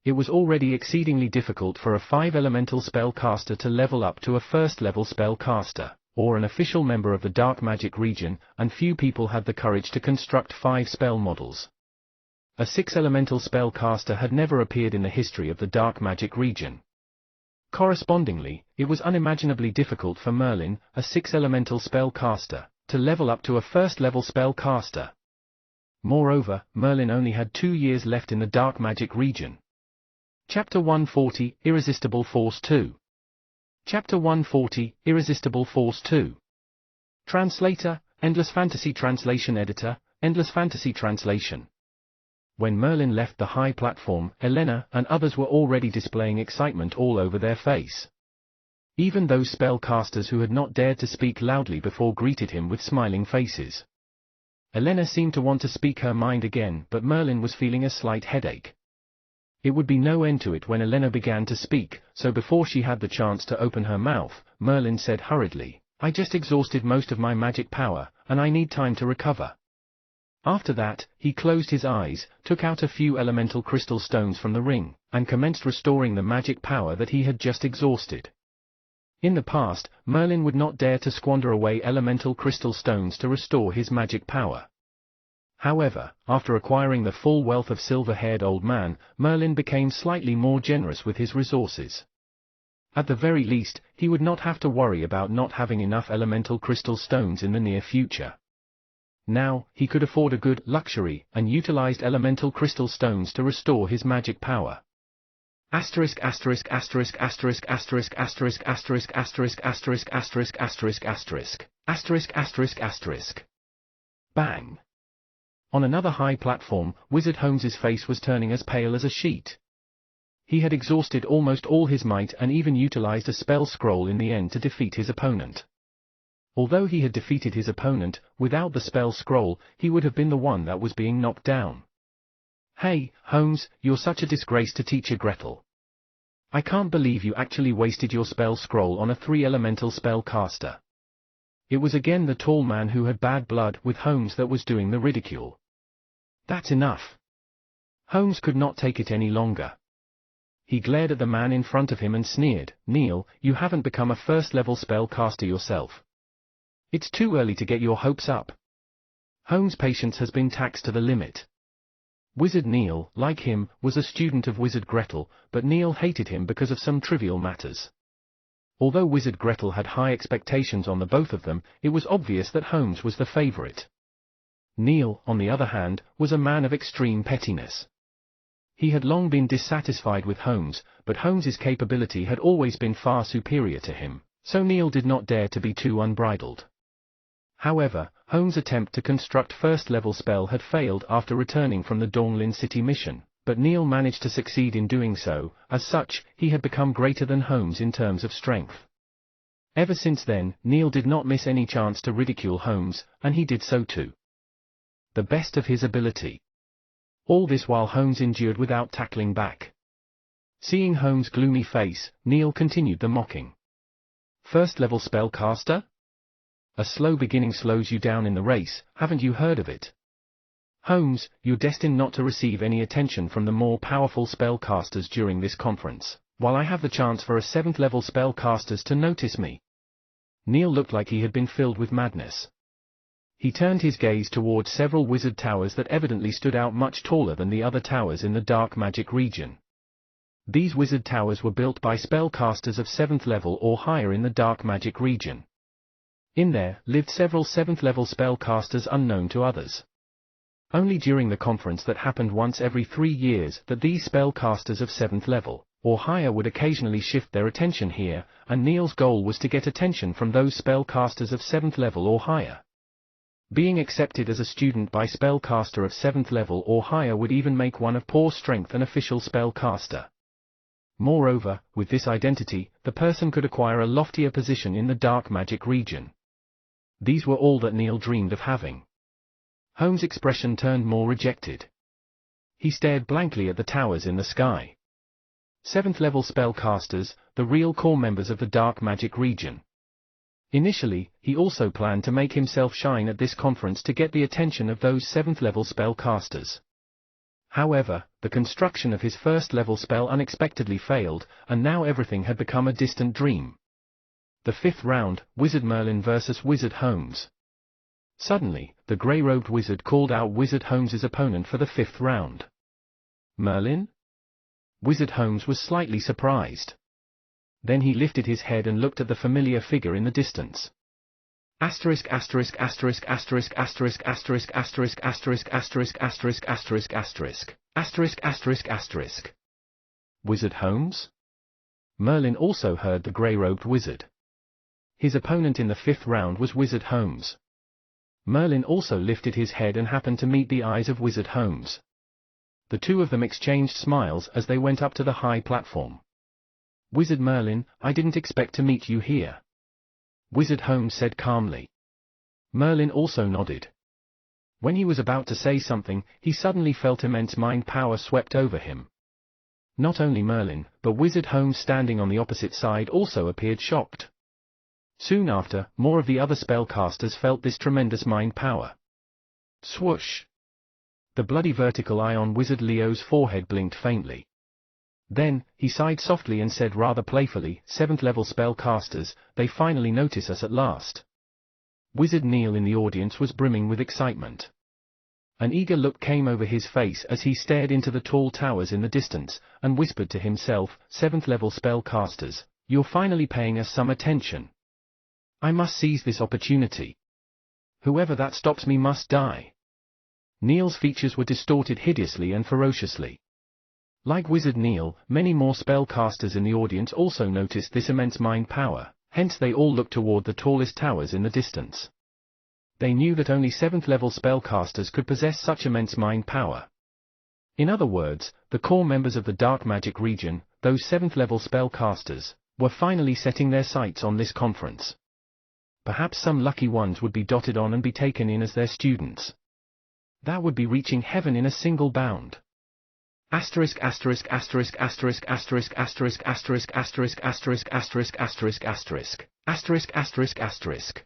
It was already exceedingly difficult for a 5 elemental spellcaster to level up to a 1st level spellcaster, or an official member of the Dark Magic region, and few people had the courage to construct 5 spell models. A 6 elemental spellcaster had never appeared in the history of the Dark Magic region. Correspondingly, it was unimaginably difficult for Merlin, a 6 elemental spellcaster, to level up to a 1st level spellcaster. Moreover, Merlin only had 2 years left in the Dark Magic region. Chapter 140, Irresistible Force 2. Chapter 140, Irresistible Force 2. Translator, Endless Fantasy Translation Editor, Endless Fantasy Translation. When Merlin left the high platform, Elena and others were already displaying excitement all over their face. Even those spellcasters who had not dared to speak loudly before greeted him with smiling faces. Elena seemed to want to speak her mind again, but Merlin was feeling a slight headache. It would be no end to it when Elena began to speak, so before she had the chance to open her mouth, Merlin said hurriedly, "I just exhausted most of my magic power, and I need time to recover." After that, he closed his eyes, took out a few elemental crystal stones from the ring, and commenced restoring the magic power that he had just exhausted. In the past, Merlin would not dare to squander away elemental crystal stones to restore his magic power. However, after acquiring the full wealth of silver-haired old man, Merlin became slightly more generous with his resources. At the very least, he would not have to worry about not having enough elemental crystal stones in the near future. Now, he could afford a good luxury and utilized elemental crystal stones to restore his magic power. Asterisk asterisk asterisk asterisk asterisk asterisk asterisk asterisk asterisk asterisk asterisk asterisk asterisk asterisk asterisk. Bang! On another high platform, Wizard Holmes's face was turning as pale as a sheet. He had exhausted almost all his might and even utilized a spell scroll in the end to defeat his opponent. Although he had defeated his opponent, without the spell scroll, he would have been the one that was being knocked down. "Hey, Holmes, you're such a disgrace to Teacher Gretel. I can't believe you actually wasted your spell scroll on a 3-elemental spellcaster." It was again the tall man who had bad blood with Holmes that was doing the ridicule. "That's enough." Holmes could not take it any longer. He glared at the man in front of him and sneered, "Neil, you haven't become a 1st-level spellcaster yourself. It's too early to get your hopes up. Holmes' patience has been taxed to the limit." Wizard Neil, like him, was a student of Wizard Gretel, but Neil hated him because of some trivial matters. Although Wizard Gretel had high expectations on the both of them, it was obvious that Holmes was the favorite. Neil, on the other hand, was a man of extreme pettiness. He had long been dissatisfied with Holmes, but Holmes's capability had always been far superior to him, so Neil did not dare to be too unbridled. However, Holmes' attempt to construct first-level spell had failed after returning from the Dawnlin City mission, but Neil managed to succeed in doing so. As such, he had become greater than Holmes in terms of strength. Ever since then, Neil did not miss any chance to ridicule Holmes, and he did so to the best of his ability. All this while Holmes endured without tackling back. Seeing Holmes' gloomy face, Neil continued the mocking. First-level spellcaster? A slow beginning slows you down in the race, haven't you heard of it? Holmes, you're destined not to receive any attention from the more powerful spellcasters during this conference, while I have the chance for a 7th-level spellcasters to notice me. Neil looked like he had been filled with madness. He turned his gaze towards several wizard towers that evidently stood out much taller than the other towers in the dark magic region. These wizard towers were built by spellcasters of 7th level or higher in the dark magic region. In there lived several 7th-level spellcasters unknown to others. Only during the conference that happened once every 3 years that these spellcasters of 7th level or higher would occasionally shift their attention here, and Neil's goal was to get attention from those spellcasters of 7th level or higher. Being accepted as a student by spellcaster of 7th level or higher would even make one of poor strength an official spellcaster. Moreover, with this identity, the person could acquire a loftier position in the dark magic region. These were all that Neil dreamed of having. Holmes' expression turned more rejected. He stared blankly at the towers in the sky. 7th-level spellcasters, the real core members of the dark magic region. Initially, he also planned to make himself shine at this conference to get the attention of those 7th-level spellcasters. However, the construction of his first-level spell unexpectedly failed, and now everything had become a distant dream. The 5th round, Wizard Merlin versus Wizard Holmes. Suddenly, the grey-robed wizard called out Wizard Holmes's opponent for the 5th round. Merlin? Wizard Holmes was slightly surprised. Then he lifted his head and looked at the familiar figure in the distance. Asterisk asterisk asterisk asterisk asterisk asterisk asterisk asterisk asterisk asterisk asterisk asterisk asterisk asterisk asterisk. Wizard Holmes? Merlin also heard the grey-robed wizard. His opponent in the 5th round was Wizard Holmes. Merlin also lifted his head and happened to meet the eyes of Wizard Holmes. The two of them exchanged smiles as they went up to the high platform. Wizard Merlin, I didn't expect to meet you here. Wizard Holmes said calmly. Merlin also nodded. When he was about to say something, he suddenly felt immense mind power swept over him. Not only Merlin, but Wizard Holmes standing on the opposite side also appeared shocked. Soon after, more of the other spellcasters felt this tremendous mind power. Swoosh! The bloody vertical eye on Wizard Leo's forehead blinked faintly. Then, he sighed softly and said rather playfully, 7th-level spellcasters, they finally notice us at last. Wizard Neil in the audience was brimming with excitement. An eager look came over his face as he stared into the tall towers in the distance, and whispered to himself, 7th-level spellcasters, you're finally paying us some attention. I must seize this opportunity. Whoever that stops me must die. Neil's features were distorted hideously and ferociously. Like Wizard Neil, many more spellcasters in the audience also noticed this immense mind power, hence they all looked toward the tallest towers in the distance. They knew that only 7th-level spellcasters could possess such immense mind power. In other words, the core members of the dark magic region, those 7th-level spellcasters, were finally setting their sights on this conference. Perhaps some lucky ones would be dotted on and be taken in as their students. That would be reaching heaven in a single bound. Asterisk asterisk asterisk asterisk asterisk asterisk asterisk asterisk asterisk asterisk asterisk asterisk asterisk asterisk asterisk.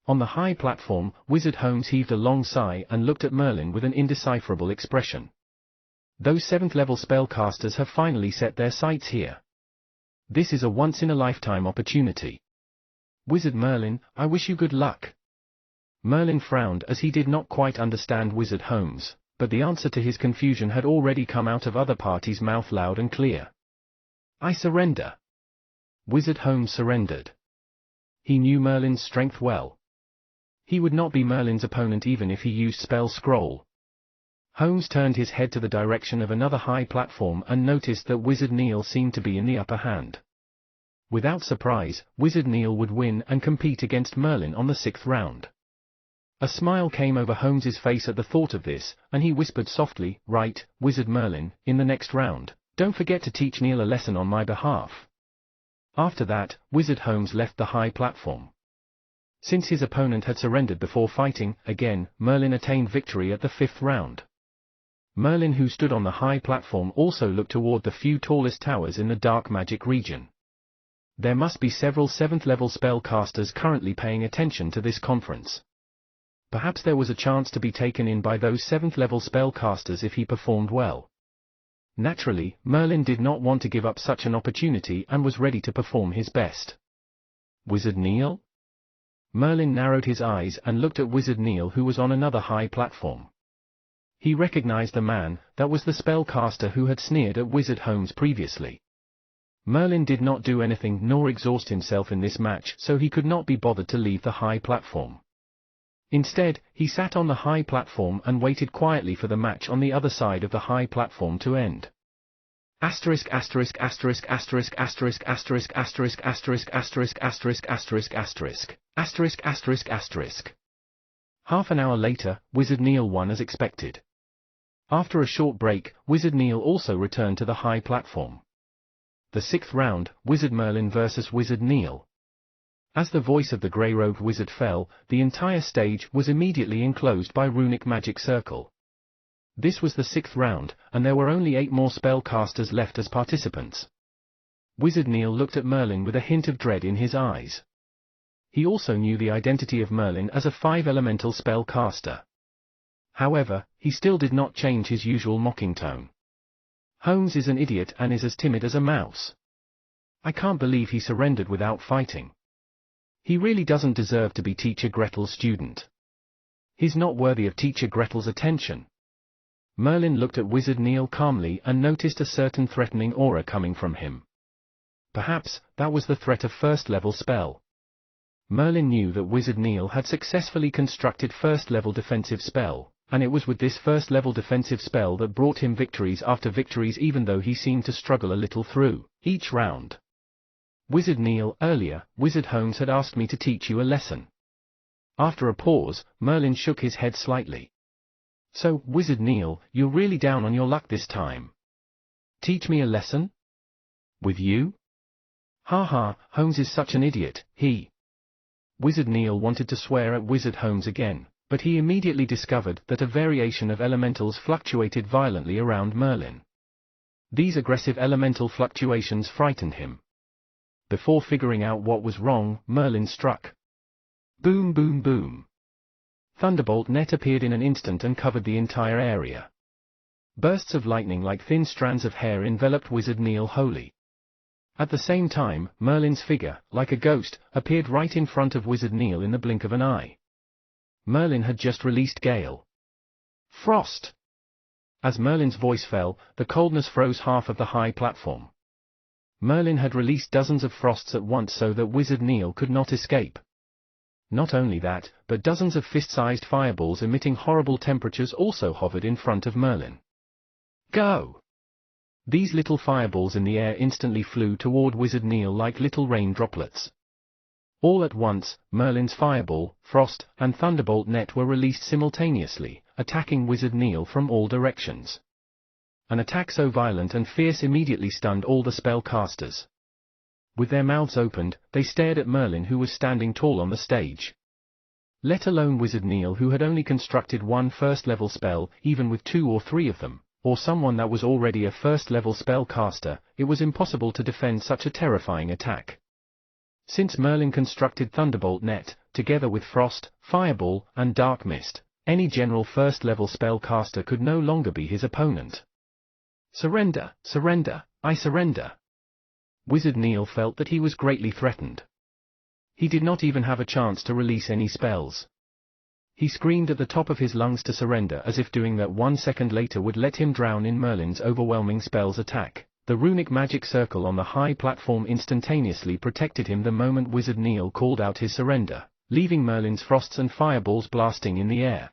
On the high platform, Wizard Holmes heaved a long sigh and looked at Merlin with an indecipherable expression. Those 7th-level spellcasters have finally set their sights here. This is a once-in-a-lifetime opportunity. Wizard Merlin, I wish you good luck. Merlin frowned as he did not quite understand Wizard Holmes, but the answer to his confusion had already come out of other party's mouth loud and clear. "I surrender." Wizard Holmes surrendered. He knew Merlin's strength well. He would not be Merlin's opponent even if he used spell scroll. Holmes turned his head to the direction of another high platform and noticed that Wizard Neil seemed to be in the upper hand. Without surprise, Wizard Neil would win and compete against Merlin on the 6th round. A smile came over Holmes's face at the thought of this, and he whispered softly, "Right, Wizard Merlin, in the next round, don't forget to teach Neil a lesson on my behalf." After that, Wizard Holmes left the high platform. Since his opponent had surrendered before fighting again, Merlin attained victory at the 5th round. Merlin, who stood on the high platform, also looked toward the few tallest towers in the dark magic region. There must be several 7th-level spellcasters currently paying attention to this conference. Perhaps there was a chance to be taken in by those 7th-level spellcasters if he performed well. Naturally, Merlin did not want to give up such an opportunity and was ready to perform his best. Wizard Neil? Merlin narrowed his eyes and looked at Wizard Neil, who was on another high platform. He recognized the man. That was the spellcaster who had sneered at Wizard Holmes previously. Merlin did not do anything nor exhaust himself in this match, so he could not be bothered to leave the high platform. Instead, he sat on the high platform and waited quietly for the match on the other side of the high platform to end. Asterisk asterisk asterisk asterisk asterisk asterisk asterisk asterisk asterisk asterisk asterisk asterisk asterisk asterisk asterisk. Half an hour later, Wizard Neil won as expected. After a short break, Wizard Neil also returned to the high platform. The 6th round, Wizard Merlin versus Wizard Neil. As the voice of the grey-robed wizard fell, the entire stage was immediately enclosed by runic magic circle. This was the 6th round, and there were only 8 more spellcasters left as participants. Wizard Neil looked at Merlin with a hint of dread in his eyes. He also knew the identity of Merlin as a 5-elemental spellcaster. However, he still did not change his usual mocking tone. "Holmes is an idiot and is as timid as a mouse. I can't believe he surrendered without fighting. He really doesn't deserve to be Teacher Gretel's student. He's not worthy of Teacher Gretel's attention." Merlin looked at Wizard Neil calmly and noticed a certain threatening aura coming from him. Perhaps that was the threat of 1st-level spell. Merlin knew that Wizard Neil had successfully constructed 1st-level defensive spell, and it was with this 1st-level defensive spell that brought him victories after victories, even though he seemed to struggle a little through each round. "Wizard Neil, earlier, Wizard Holmes had asked me to teach you a lesson." After a pause, Merlin shook his head slightly. "So, Wizard Neil, you're really down on your luck this time. Teach me a lesson? With you? Ha ha, Holmes is such an idiot, he..." Wizard Neil wanted to swear at Wizard Holmes again, but he immediately discovered that a variation of elementals fluctuated violently around Merlin. These aggressive elemental fluctuations frightened him. Before figuring out what was wrong, Merlin struck. Boom boom boom. Thunderbolt net appeared in an instant and covered the entire area. Bursts of lightning like thin strands of hair enveloped Wizard Neil wholly. At the same time, Merlin's figure, like a ghost, appeared right in front of Wizard Neil in the blink of an eye. Merlin had just released Gale. Frost! As Merlin's voice fell, the coldness froze half of the high platform. Merlin had released dozens of frosts at once so that Wizard Neil could not escape. Not only that, but dozens of fist-sized fireballs emitting horrible temperatures also hovered in front of Merlin. Go! These little fireballs in the air instantly flew toward Wizard Neil like little rain droplets. All at once, Merlin's fireball, frost, and thunderbolt net were released simultaneously, attacking Wizard Neil from all directions. An attack so violent and fierce immediately stunned all the spellcasters. With their mouths opened, they stared at Merlin, who was standing tall on the stage. Let alone Wizard Neil, who had only constructed one 1st-level spell, even with 2 or 3 of them, or someone that was already a 1st-level spellcaster, it was impossible to defend such a terrifying attack. Since Merlin constructed Thunderbolt Net, together with Frost, Fireball, and Dark Mist, any general 1st-level spellcaster could no longer be his opponent. Surrender, surrender, I surrender. Wizard Neil felt that he was greatly threatened. He did not even have a chance to release any spells. He screamed at the top of his lungs to surrender, as if doing that 1 second later would let him drown in Merlin's overwhelming spell's attack. The runic magic circle on the high platform instantaneously protected him the moment Wizard Neil called out his surrender, leaving Merlin's frosts and fireballs blasting in the air.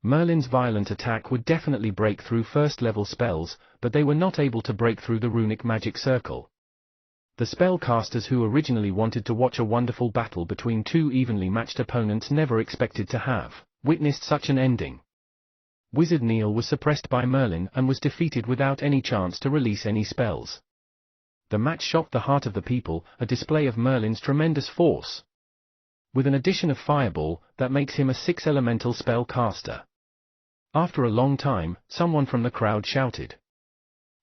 Merlin's violent attack would definitely break through first-level spells, but they were not able to break through the runic magic circle. The spellcasters who originally wanted to watch a wonderful battle between two evenly matched opponents never expected to have witnessed such an ending. Wizard Neil was suppressed by Merlin and was defeated without any chance to release any spells. The match shocked the heart of the people, a display of Merlin's tremendous force. With an addition of Fireball, that makes him a 6-elemental spell caster. After a long time, someone from the crowd shouted.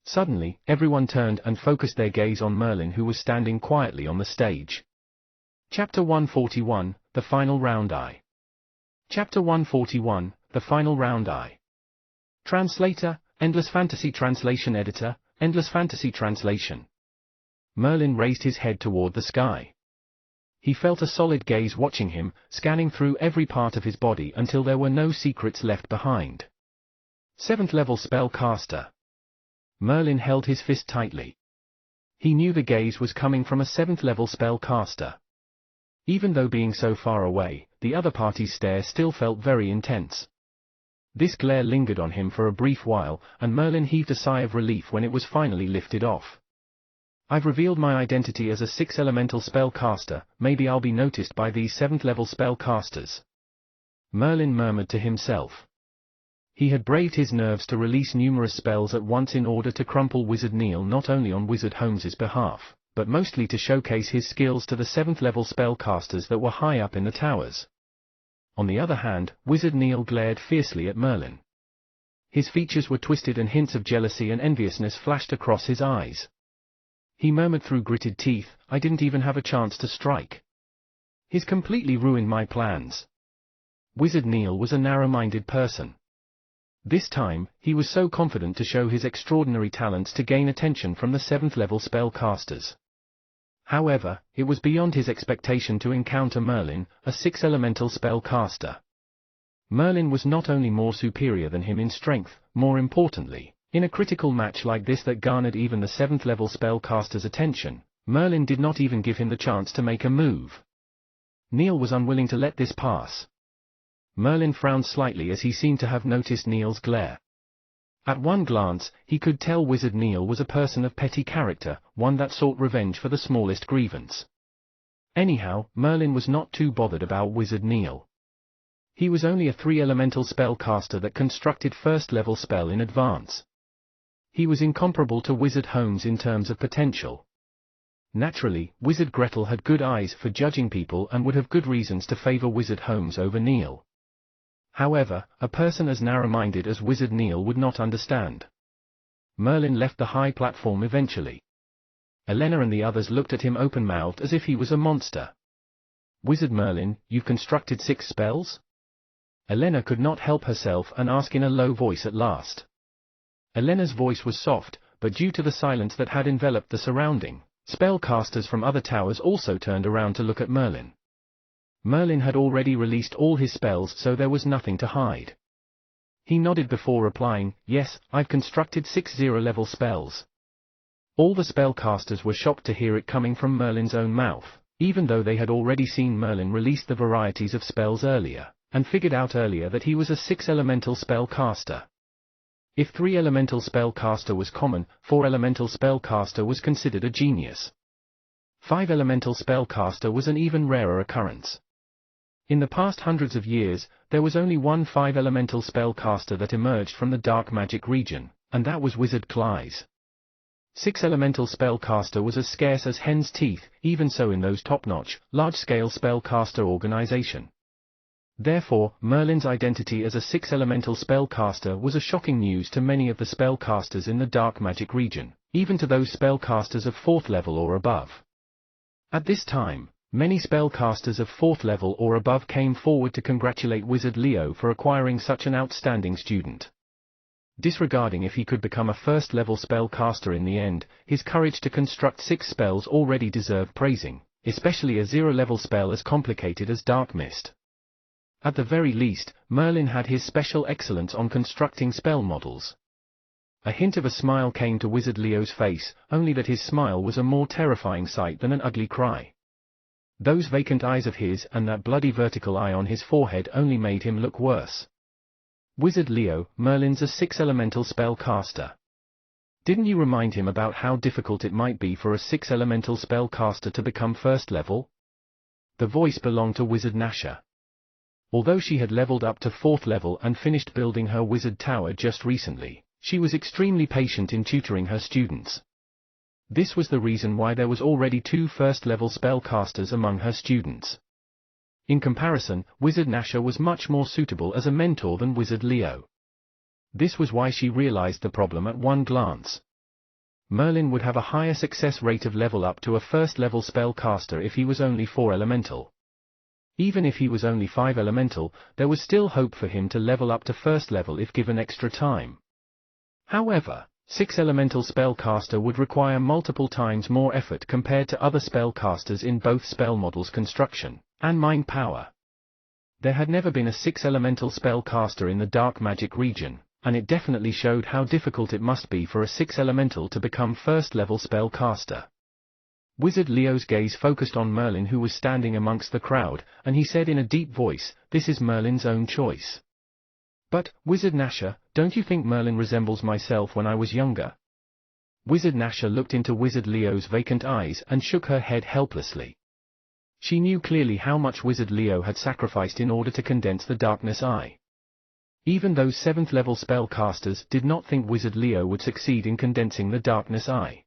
Suddenly, everyone turned and focused their gaze on Merlin, who was standing quietly on the stage. Chapter 141, The Final Round I. Chapter 141, The Final Round I. Translator, Endless Fantasy Translation Editor, Endless Fantasy Translation. Merlin raised his head toward the sky. He felt a solid gaze watching him, scanning through every part of his body until there were no secrets left behind. 7th level spellcaster. Merlin held his fist tightly. He knew the gaze was coming from a 7th level spellcaster. Even though being so far away, the other party's stare still felt very intense. This glare lingered on him for a brief while, and Merlin heaved a sigh of relief when it was finally lifted off. I've revealed my identity as a 6-elemental spellcaster, maybe I'll be noticed by these 7th level spellcasters. Merlin murmured to himself. He had braved his nerves to release numerous spells at once in order to crumple Wizard Neil not only on Wizard Holmes's behalf, but mostly to showcase his skills to the 7th level spellcasters that were high up in the towers. On the other hand, Wizard Neil glared fiercely at Merlin. His features were twisted and hints of jealousy and enviousness flashed across his eyes. He murmured through gritted teeth, I didn't even have a chance to strike. He's completely ruined my plans. Wizard Neil was a narrow-minded person. This time, he was so confident to show his extraordinary talents to gain attention from the 7th level spellcasters. However, it was beyond his expectation to encounter Merlin, a 6-elemental spellcaster. Merlin was not only more superior than him in strength, more importantly, in a critical match like this that garnered even the 7th level spellcaster's attention, Merlin did not even give him the chance to make a move. Neil was unwilling to let this pass. Merlin frowned slightly as he seemed to have noticed Neil's glare. At one glance, he could tell Wizard Neil was a person of petty character, one that sought revenge for the smallest grievance. Anyhow, Merlin was not too bothered about Wizard Neil. He was only a 3-elemental spellcaster that constructed first-level spell in advance. He was incomparable to Wizard Holmes in terms of potential. Naturally, Wizard Gretel had good eyes for judging people and would have good reasons to favor Wizard Holmes over Neil. However, a person as narrow-minded as Wizard Neil would not understand. Merlin left the high platform eventually. Elena and the others looked at him open-mouthed as if he was a monster. Wizard Merlin, you've constructed 6 spells? Elena could not help herself and asked in a low voice at last. Elena's voice was soft, but due to the silence that had enveloped the surrounding, spellcasters from other towers also turned around to look at Merlin. Merlin had already released all his spells, so there was nothing to hide. He nodded before replying, yes, I've constructed 6 0-level spells. All the spellcasters were shocked to hear it coming from Merlin's own mouth, even though they had already seen Merlin release the varieties of spells earlier, and figured out earlier that he was a 6-elemental spellcaster. If 3-elemental spellcaster was common, 4-elemental spellcaster was considered a genius. 5-elemental spellcaster was an even rarer occurrence. In the past hundreds of years, there was only one 5-elemental spellcaster that emerged from the dark magic region, and that was Wizard Clyze. 6-elemental spellcaster was as scarce as hen's teeth, even so in those top-notch, large-scale spellcaster organization. Therefore, Merlin's identity as a 6-elemental spellcaster was a shocking news to many of the spellcasters in the dark magic region, even to those spellcasters of 4th level or above. At this time, many spellcasters of 4th level or above came forward to congratulate Wizard Leo for acquiring such an outstanding student. Disregarding if he could become a 1st-level spellcaster in the end, his courage to construct 6 spells already deserved praising, especially a 0-level spell as complicated as Dark Mist. At the very least, Merlin had his special excellence on constructing spell models. A hint of a smile came to Wizard Leo's face, only that his smile was a more terrifying sight than an ugly cry. Those vacant eyes of his and that bloody vertical eye on his forehead only made him look worse. Wizard Leo, Merlin's a 6th elemental spell caster. Didn't you remind him about how difficult it might be for a 6th elemental spell caster to become 1st level? The voice belonged to Wizard Nasha. Although she had leveled up to 4th level and finished building her wizard tower just recently, she was extremely patient in tutoring her students. This was the reason why there was already 2 1st-level spellcasters among her students. In comparison, Wizard Nasha was much more suitable as a mentor than Wizard Leo. This was why she realized the problem at one glance. Merlin would have a higher success rate of level up to a 1st-level spellcaster if he was only 4 elemental. Even if he was only 5 elemental, there was still hope for him to level up to 1st level if given extra time. However, 6 elemental spellcaster would require multiple times more effort compared to other spellcasters in both spell models construction and mind power. There had never been a 6 elemental spellcaster in the dark magic region, and it definitely showed how difficult it must be for a 6 elemental to become 1st level spellcaster. Wizard Leo's gaze focused on Merlin, who was standing amongst the crowd, and he said in a deep voice, "This is Merlin's own choice." "But, Wizard Nasha, don't you think Merlin resembles myself when I was younger?" Wizard Nasha looked into Wizard Leo's vacant eyes and shook her head helplessly. She knew clearly how much Wizard Leo had sacrificed in order to condense the Darkness Eye. Even those 7th level spellcasters did not think Wizard Leo would succeed in condensing the Darkness Eye.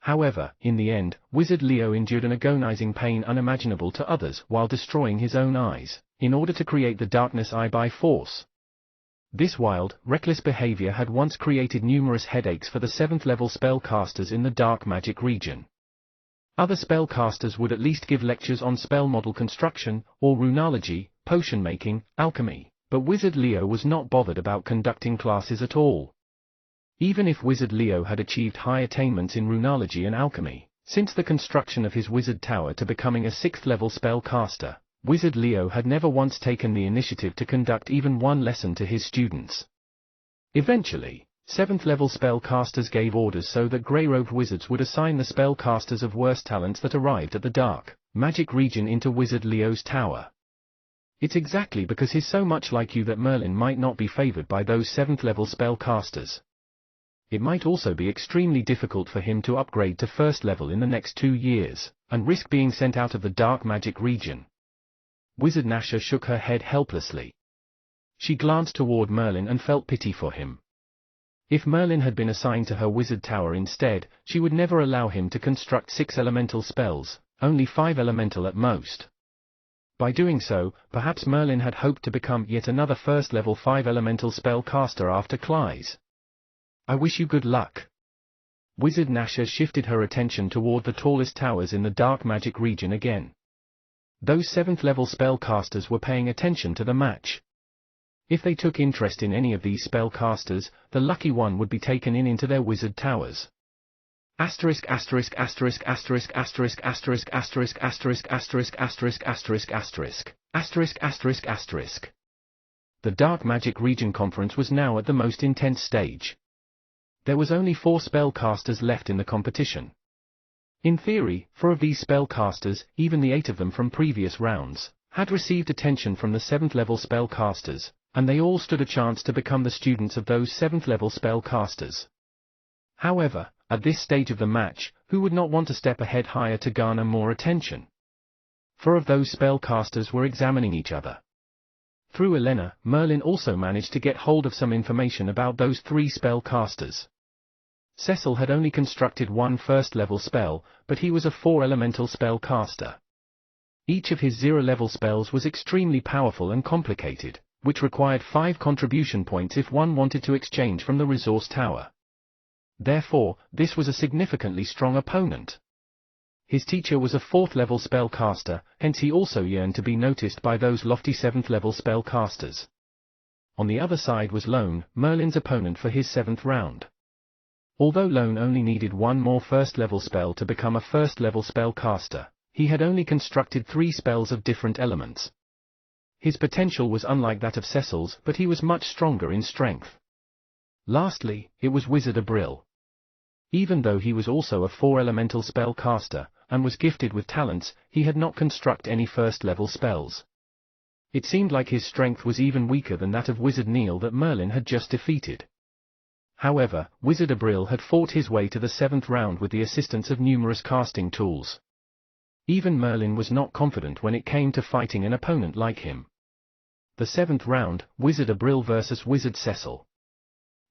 However, in the end, Wizard Leo endured an agonizing pain unimaginable to others while destroying his own eyes, in order to create the Darkness Eye by force. This wild, reckless behavior had once created numerous headaches for the 7th level spellcasters in the dark magic region. Other spellcasters would at least give lectures on spell model construction, or runology, potion making, alchemy, but Wizard Leo was not bothered about conducting classes at all. Even if Wizard Leo had achieved high attainments in runology and alchemy, since the construction of his wizard tower to becoming a 6th level spellcaster, Wizard Leo had never once taken the initiative to conduct even one lesson to his students. Eventually, 7th level spellcasters gave orders so that grey-robed wizards would assign the spellcasters of worse talents that arrived at the dark magic region into Wizard Leo's tower. It's exactly because he's so much like you that Merlin might not be favored by those 7th level spellcasters. It might also be extremely difficult for him to upgrade to 1st level in the next 2 years, and risk being sent out of the dark magic region. Wizard Nasha shook her head helplessly. She glanced toward Merlin and felt pity for him. If Merlin had been assigned to her wizard tower instead, she would never allow him to construct 6 elemental spells, only 5 elemental at most. By doing so, perhaps Merlin had hoped to become yet another 1st level 5 elemental spell caster after Cly's. "I wish you good luck." Wizard Nasha shifted her attention toward the tallest towers in the dark magic region again. Those 7th level spellcasters were paying attention to the match. If they took interest in any of these spellcasters, the lucky one would be taken into their wizard towers. Asterisk asterisk asterisk asterisk asterisk asterisk asterisk asterisk asterisk asterisk asterisk asterisk asterisk asterisk asterisk. The Dark Magic Region Conference was now at the most intense stage. There was only 4 spellcasters left in the competition. In theory, 4 of these spellcasters, even the 8 of them from previous rounds, had received attention from the 7th level spellcasters, and they all stood a chance to become the students of those 7th level spellcasters. However, at this stage of the match, who would not want to step ahead higher to garner more attention? 4 of those spellcasters were examining each other. Through Elena, Merlin also managed to get hold of some information about those 3 spellcasters. Cecil had only constructed 1 1st-level spell, but he was a 4 elemental spell caster. Each of his 0-level spells was extremely powerful and complicated, which required 5 contribution points if one wanted to exchange from the resource tower. Therefore, this was a significantly strong opponent. His teacher was a 4th-level spell caster, hence he also yearned to be noticed by those lofty 7th-level spell casters. On the other side was Lone, Merlin's opponent for his 7th round. Although Lone only needed 1 more 1st-level spell to become a 1st-level spell caster, he had only constructed 3 spells of different elements. His potential was unlike that of Cecil's, but he was much stronger in strength. Lastly, it was Wizard Abril. Even though he was also a 4-elemental spell caster, and was gifted with talents, he had not constructed any first-level spells. It seemed like his strength was even weaker than that of Wizard Neil that Merlin had just defeated. However, Wizard Abril had fought his way to the 7th round with the assistance of numerous casting tools. Even Merlin was not confident when it came to fighting an opponent like him. The 7th round, Wizard Abril vs Wizard Cecil.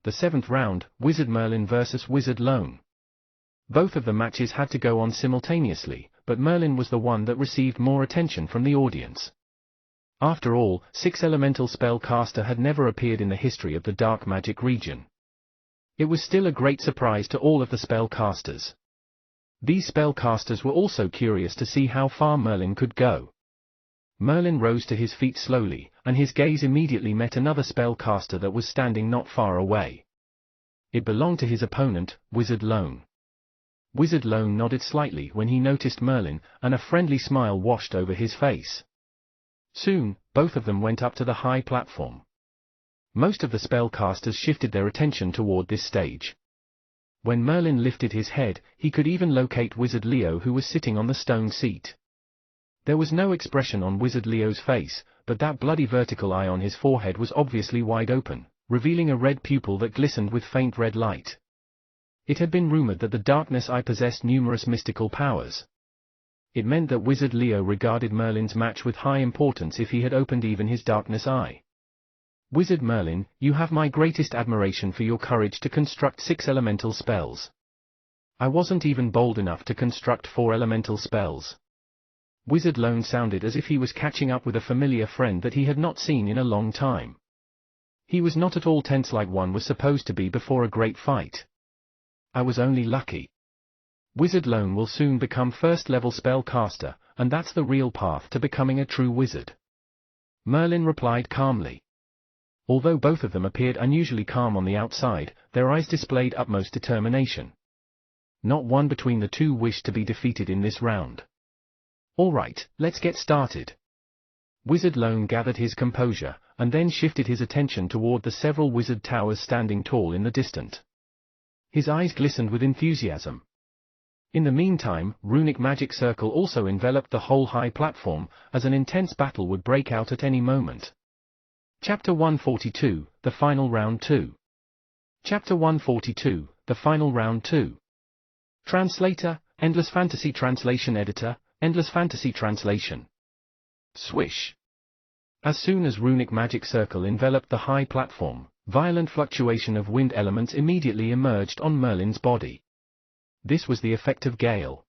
The 7th round, Wizard Merlin vs Wizard Lone. Both of the matches had to go on simultaneously, but Merlin was the one that received more attention from the audience. After all, 6-elemental spellcaster had never appeared in the history of the dark magic region. It was still a great surprise to all of the spellcasters. These spellcasters were also curious to see how far Merlin could go. Merlin rose to his feet slowly, and his gaze immediately met another spellcaster that was standing not far away. It belonged to his opponent, Wizard Lone. Wizard Lone nodded slightly when he noticed Merlin, and a friendly smile washed over his face. Soon, both of them went up to the high platform. Most of the spellcasters shifted their attention toward this stage. When Merlin lifted his head, he could even locate Wizard Leo, who was sitting on the stone seat. There was no expression on Wizard Leo's face, but that bloody vertical eye on his forehead was obviously wide open, revealing a red pupil that glistened with faint red light. It had been rumored that the darkness eye possessed numerous mystical powers. It meant that Wizard Leo regarded Merlin's match with high importance if he had opened even his darkness eye. Wizard Merlin, you have my greatest admiration for your courage to construct 6-elemental spells. I wasn't even bold enough to construct 4-elemental spells. Wizard Lone sounded as if he was catching up with a familiar friend that he had not seen in a long time. He was not at all tense like one was supposed to be before a great fight. I was only lucky. Wizard Lone will soon become first-level spellcaster, and that's the real path to becoming a true wizard. Merlin replied calmly. Although both of them appeared unusually calm on the outside, their eyes displayed utmost determination. Not one between the two wished to be defeated in this round. All right, let's get started. Wizard Lone gathered his composure, and then shifted his attention toward the several wizard towers standing tall in the distance. His eyes glistened with enthusiasm. In the meantime, runic magic circle also enveloped the whole high platform, as an intense battle would break out at any moment. Chapter 142, The Final Round 2. Chapter 142, The Final Round 2. Translator, Endless Fantasy Translation Editor, Endless Fantasy Translation. Swish. As soon as runic magic circle enveloped the high platform, violent fluctuation of wind elements immediately emerged on Merlin's body. This was the effect of gale.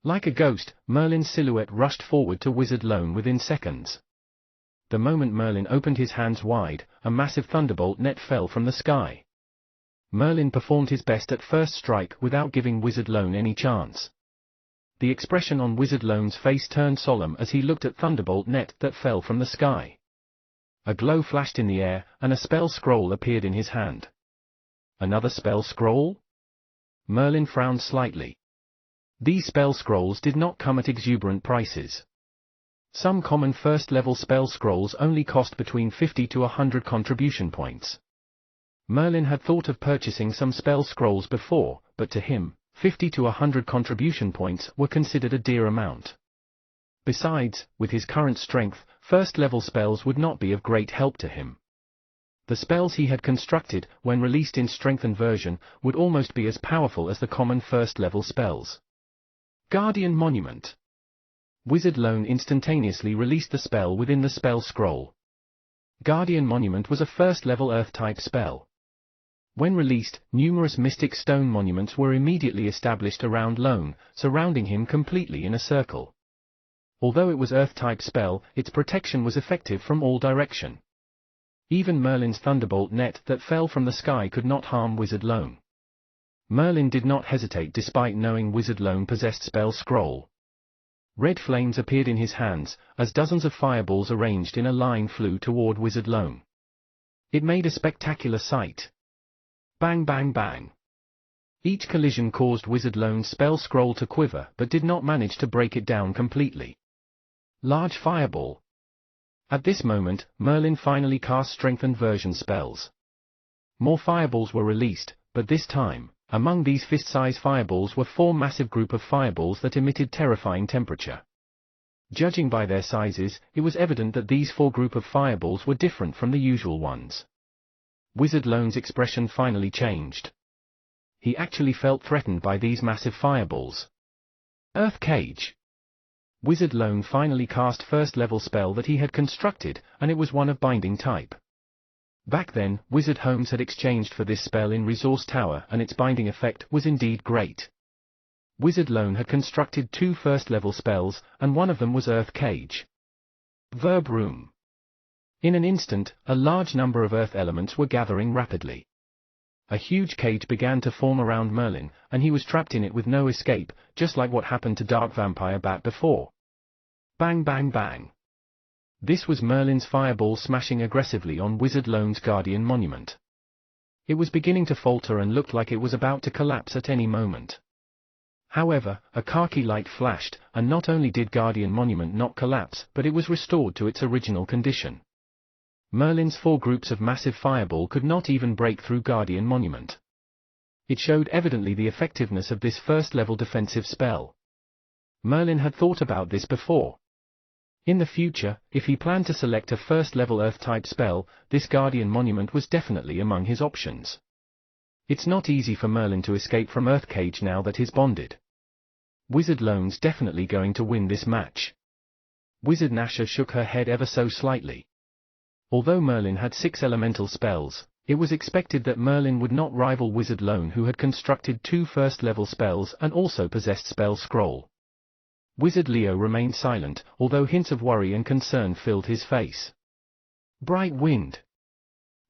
Like a ghost, Merlin's silhouette rushed forward to Wizard Lone within seconds. The moment Merlin opened his hands wide, a massive thunderbolt net fell from the sky. Merlin performed his best at first strike without giving Wizard Lone any chance. The expression on Wizard Lone's face turned solemn as he looked at thunderbolt net that fell from the sky. A glow flashed in the air, and a spell scroll appeared in his hand. Another spell scroll? Merlin frowned slightly. These spell scrolls did not come at exuberant prices. Some common first-level spell scrolls only cost between 50 to 100 contribution points. Merlin had thought of purchasing some spell scrolls before, but to him, 50 to 100 contribution points were considered a dear amount. Besides, with his current strength, first-level spells would not be of great help to him. The spells he had constructed, when released in strengthened version, would almost be as powerful as the common first-level spells. Guardian Monument. Wizard Lone instantaneously released the spell within the spell scroll. Guardian Monument was a first-level Earth-type spell. When released, numerous mystic stone monuments were immediately established around Lone, surrounding him completely in a circle. Although it was Earth-type spell, its protection was effective from all direction. Even Merlin's thunderbolt net that fell from the sky could not harm Wizard Lone. Merlin did not hesitate despite knowing Wizard Lone possessed spell scroll. Red flames appeared in his hands, as dozens of fireballs arranged in a line flew toward Wizard Lone. It made a spectacular sight. Bang bang bang. Each collision caused Wizard Lone's spell scroll to quiver but did not manage to break it down completely. Large fireball. At this moment, Merlin finally cast strengthened version spells. More fireballs were released, but this time, among these fist-size fireballs were 4 massive group of fireballs that emitted terrifying temperature. Judging by their sizes, it was evident that these 4 group of fireballs were different from the usual ones. Wizard Lone's expression finally changed. He actually felt threatened by these massive fireballs. Earth Cage. Wizard Lone finally cast first level spell that he had constructed, and it was one of binding type. Back then, Wizard Holmes had exchanged for this spell in Resource Tower, and its binding effect was indeed great. Wizard Lone had constructed 2 first level spells, and one of them was Earth Cage. Verb Room. In an instant, a large number of earth elements were gathering rapidly. A huge cage began to form around Merlin, and he was trapped in it with no escape, just like what happened to Dark Vampire Bat before. Bang bang bang. This was Merlin's fireball smashing aggressively on Wizard Lone's Guardian Monument. It was beginning to falter and looked like it was about to collapse at any moment. However, a khaki light flashed, and not only did Guardian Monument not collapse, but it was restored to its original condition. Merlin's 4 groups of massive fireball could not even break through Guardian Monument. It showed evidently the effectiveness of this first-level defensive spell. Merlin had thought about this before. In the future, if he planned to select a first-level Earth-type spell, this Guardian Monument was definitely among his options. It's not easy for Merlin to escape from Earth Cage now that he's bonded. Wizard Lone's definitely going to win this match. Wizard Nasher shook her head ever so slightly. Although Merlin had 6 elemental spells, it was expected that Merlin would not rival Wizard Lone, who had constructed 2 first-level spells and also possessed Spell Scroll. Wizard Leo remained silent, although hints of worry and concern filled his face. Bright Wind.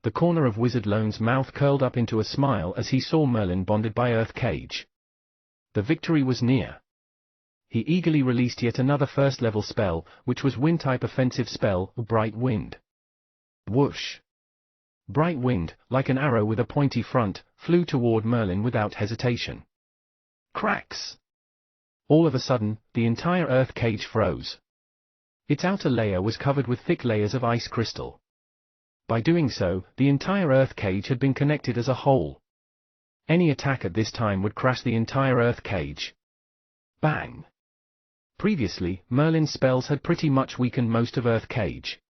The corner of Wizard Lone's mouth curled up into a smile as he saw Merlin bonded by Earth Cage. The victory was near. He eagerly released yet another first-level spell, which was Wind-type offensive spell, Bright Wind. Whoosh! Bright Wind, like an arrow with a pointy front, flew toward Merlin without hesitation. Cracks! All of a sudden, the entire Earth Cage froze. Its outer layer was covered with thick layers of ice crystal. By doing so, the entire Earth Cage had been connected as a whole. Any attack at this time would crash the entire Earth Cage. Bang! Previously, Merlin's spells had pretty much weakened most of Earth Cage.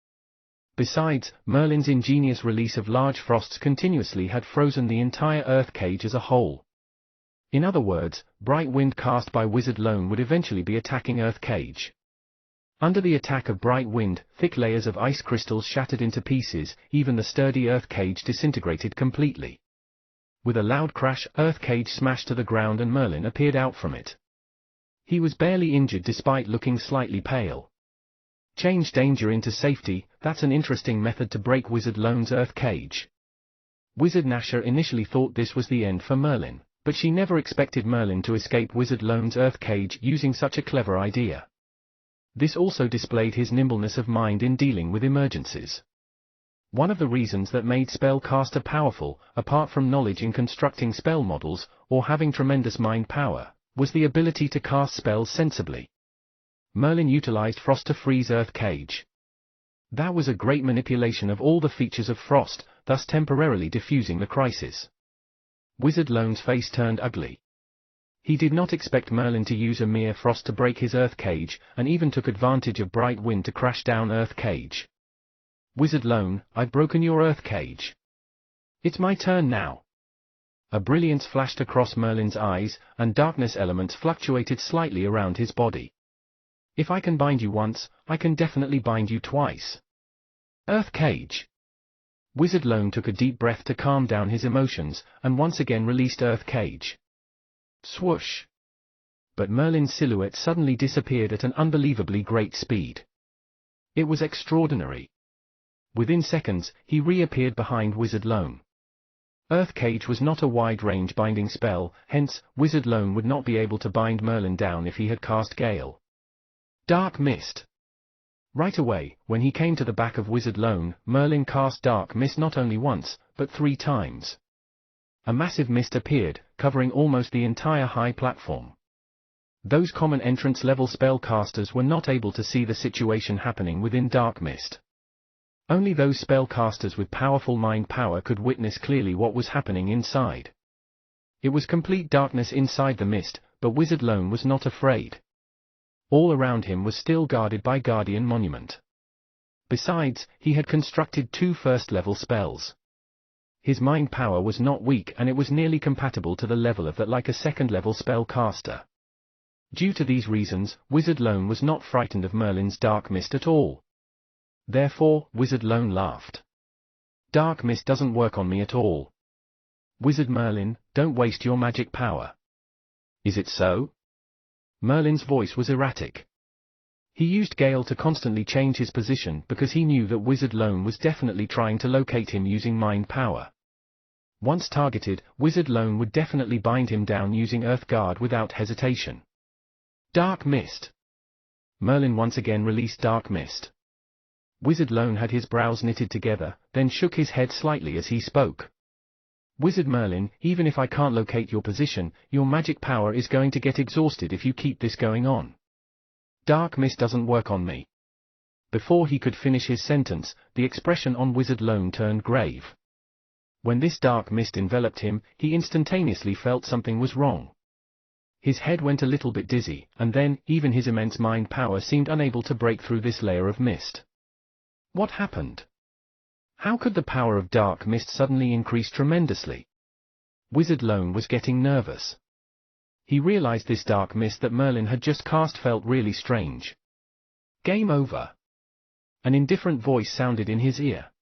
Besides, Merlin's ingenious release of large frosts continuously had frozen the entire Earth Cage as a whole. In other words, Bright Wind cast by Wizard Lone would eventually be attacking Earth Cage. Under the attack of Bright Wind, thick layers of ice crystals shattered into pieces, even the sturdy Earth Cage disintegrated completely. With a loud crash, Earth Cage smashed to the ground and Merlin appeared out from it. He was barely injured despite looking slightly pale. Change danger into safety, that's an interesting method to break Wizard Lone's Earth Cage. Wizard Nasher initially thought this was the end for Merlin, but she never expected Merlin to escape Wizard Lone's Earth Cage using such a clever idea. This also displayed his nimbleness of mind in dealing with emergencies. One of the reasons that made Spellcaster powerful, apart from knowledge in constructing spell models, or having tremendous mind power, was the ability to cast spells sensibly. Merlin utilized Frost to freeze Earth Cage. That was a great manipulation of all the features of Frost, thus temporarily diffusing the crisis. Wizard Lone's face turned ugly. He did not expect Merlin to use a mere Frost to break his Earth Cage, and even took advantage of Bright Wind to crash down Earth Cage. Wizard Lone, I've broken your Earth Cage. It's my turn now. A brilliance flashed across Merlin's eyes, and darkness elements fluctuated slightly around his body. If I can bind you once, I can definitely bind you twice. Earth Cage. Wizard Lone took a deep breath to calm down his emotions, and once again released Earth Cage. Swoosh! But Merlin's silhouette suddenly disappeared at an unbelievably great speed. It was extraordinary. Within seconds, he reappeared behind Wizard Lone. Earth Cage was not a wide-range binding spell, hence, Wizard Lone would not be able to bind Merlin down if he had cast Gale. Dark Mist. Right away, when he came to the back of Wizard Lone, Merlin cast Dark Mist not only once, but 3 times. A massive mist appeared, covering almost the entire high platform. Those common entrance-level spellcasters were not able to see the situation happening within Dark Mist. Only those spellcasters with powerful mind power could witness clearly what was happening inside. It was complete darkness inside the mist, but Wizard Lone was not afraid. All around him was still guarded by Guardian Monument. Besides, he had constructed 2 first-level spells. His mind power was not weak, and it was nearly compatible to the level of that like a second-level spellcaster. Due to these reasons, Wizard Lone was not frightened of Merlin's dark mist at all. Therefore, Wizard Lone laughed. "Dark mist doesn't work on me at all. Wizard Merlin, don't waste your magic power." "Is it so?" Merlin's voice was erratic. He used Gale to constantly change his position because he knew that Wizard Lone was definitely trying to locate him using mind power. Once targeted, Wizard Lone would definitely bind him down using Earth Guard without hesitation. "Dark mist." Merlin once again released dark mist. Wizard Lone had his brows knitted together, then shook his head slightly as he spoke. "Wizard Merlin, even if I can't locate your position, your magic power is going to get exhausted if you keep this going on. Dark mist doesn't work on me." Before he could finish his sentence, the expression on Wizard Lone turned grave. When this dark mist enveloped him, he instantaneously felt something was wrong. His head went a little bit dizzy, and then, even his immense mind power seemed unable to break through this layer of mist. What happened? How could the power of dark mist suddenly increase tremendously? Wizard Lone was getting nervous. He realized this dark mist that Merlin had just cast felt really strange. "Game over." An indifferent voice sounded in his ear.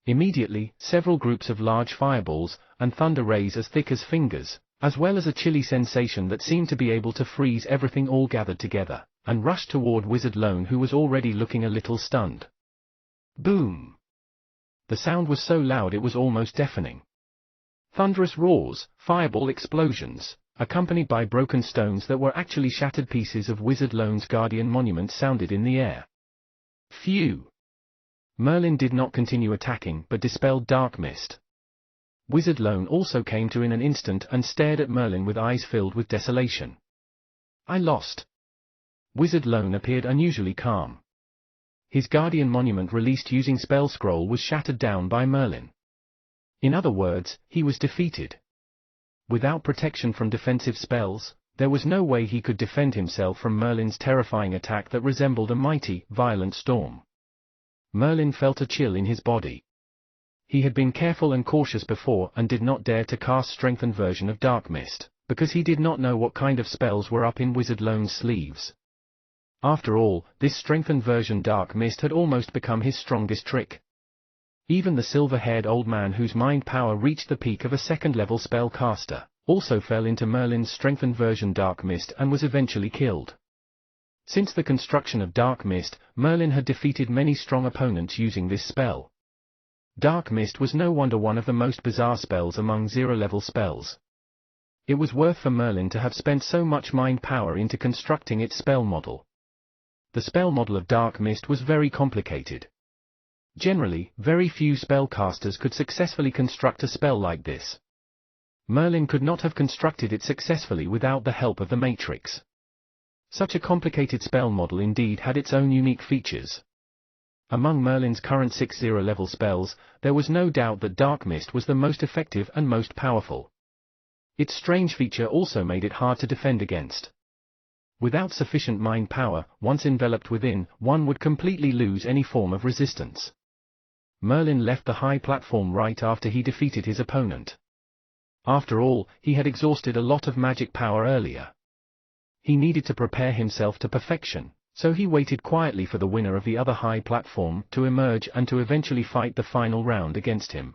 Immediately, several groups of large fireballs, and thunder rays as thick as fingers, as well as a chilly sensation that seemed to be able to freeze everything all gathered together, and rushed toward Wizard Lone, who was already looking a little stunned. Boom! The sound was so loud it was almost deafening. Thunderous roars, fireball explosions, accompanied by broken stones that were actually shattered pieces of Wizard Lone's Guardian Monument sounded in the air. Phew! Merlin did not continue attacking but dispelled dark mist. Wizard Lone also came to in an instant and stared at Merlin with eyes filled with desolation. "I lost." Wizard Lone appeared unusually calm. His Guardian Monument released using Spell Scroll was shattered down by Merlin. In other words, he was defeated. Without protection from defensive spells, there was no way he could defend himself from Merlin's terrifying attack that resembled a mighty, violent storm. Merlin felt a chill in his body. He had been careful and cautious before and did not dare to cast strengthened version of Dark Mist, because he did not know what kind of spells were up in Wizard Lone's sleeves. After all, this strengthened version Dark Mist had almost become his strongest trick. Even the silver-haired old man whose mind power reached the peak of a second-level spellcaster, also fell into Merlin's strengthened version Dark Mist and was eventually killed. Since the construction of Dark Mist, Merlin had defeated many strong opponents using this spell. Dark Mist was no wonder one of the most bizarre spells among zero-level spells. It was worth for Merlin to have spent so much mind power into constructing its spell model. The spell model of Dark Mist was very complicated. Generally, very few spellcasters could successfully construct a spell like this. Merlin could not have constructed it successfully without the help of the Matrix. Such a complicated spell model indeed had its own unique features. Among Merlin's current 6 zero-level spells, there was no doubt that Dark Mist was the most effective and most powerful. Its strange feature also made it hard to defend against. Without sufficient mind power, once enveloped within, one would completely lose any form of resistance. Merlin left the high platform right after he defeated his opponent. After all, he had exhausted a lot of magic power earlier. He needed to prepare himself to perfection, so he waited quietly for the winner of the other high platform to emerge and to eventually fight the final round against him.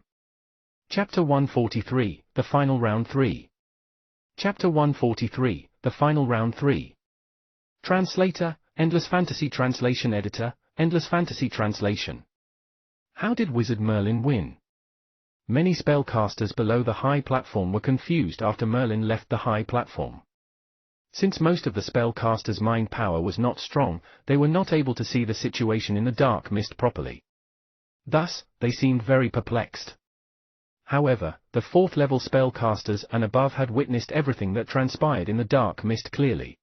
Chapter 143, The Final Round 3. Chapter 143, The Final Round 3. Translator, Endless Fantasy Translation Editor, Endless Fantasy Translation. How did Wizard Merlin win? Many spellcasters below the high platform were confused after Merlin left the high platform. Since most of the spellcasters' mind power was not strong, they were not able to see the situation in the Dark Mist properly. Thus, they seemed very perplexed. However, the 4th-level spellcasters and above had witnessed everything that transpired in the Dark Mist clearly.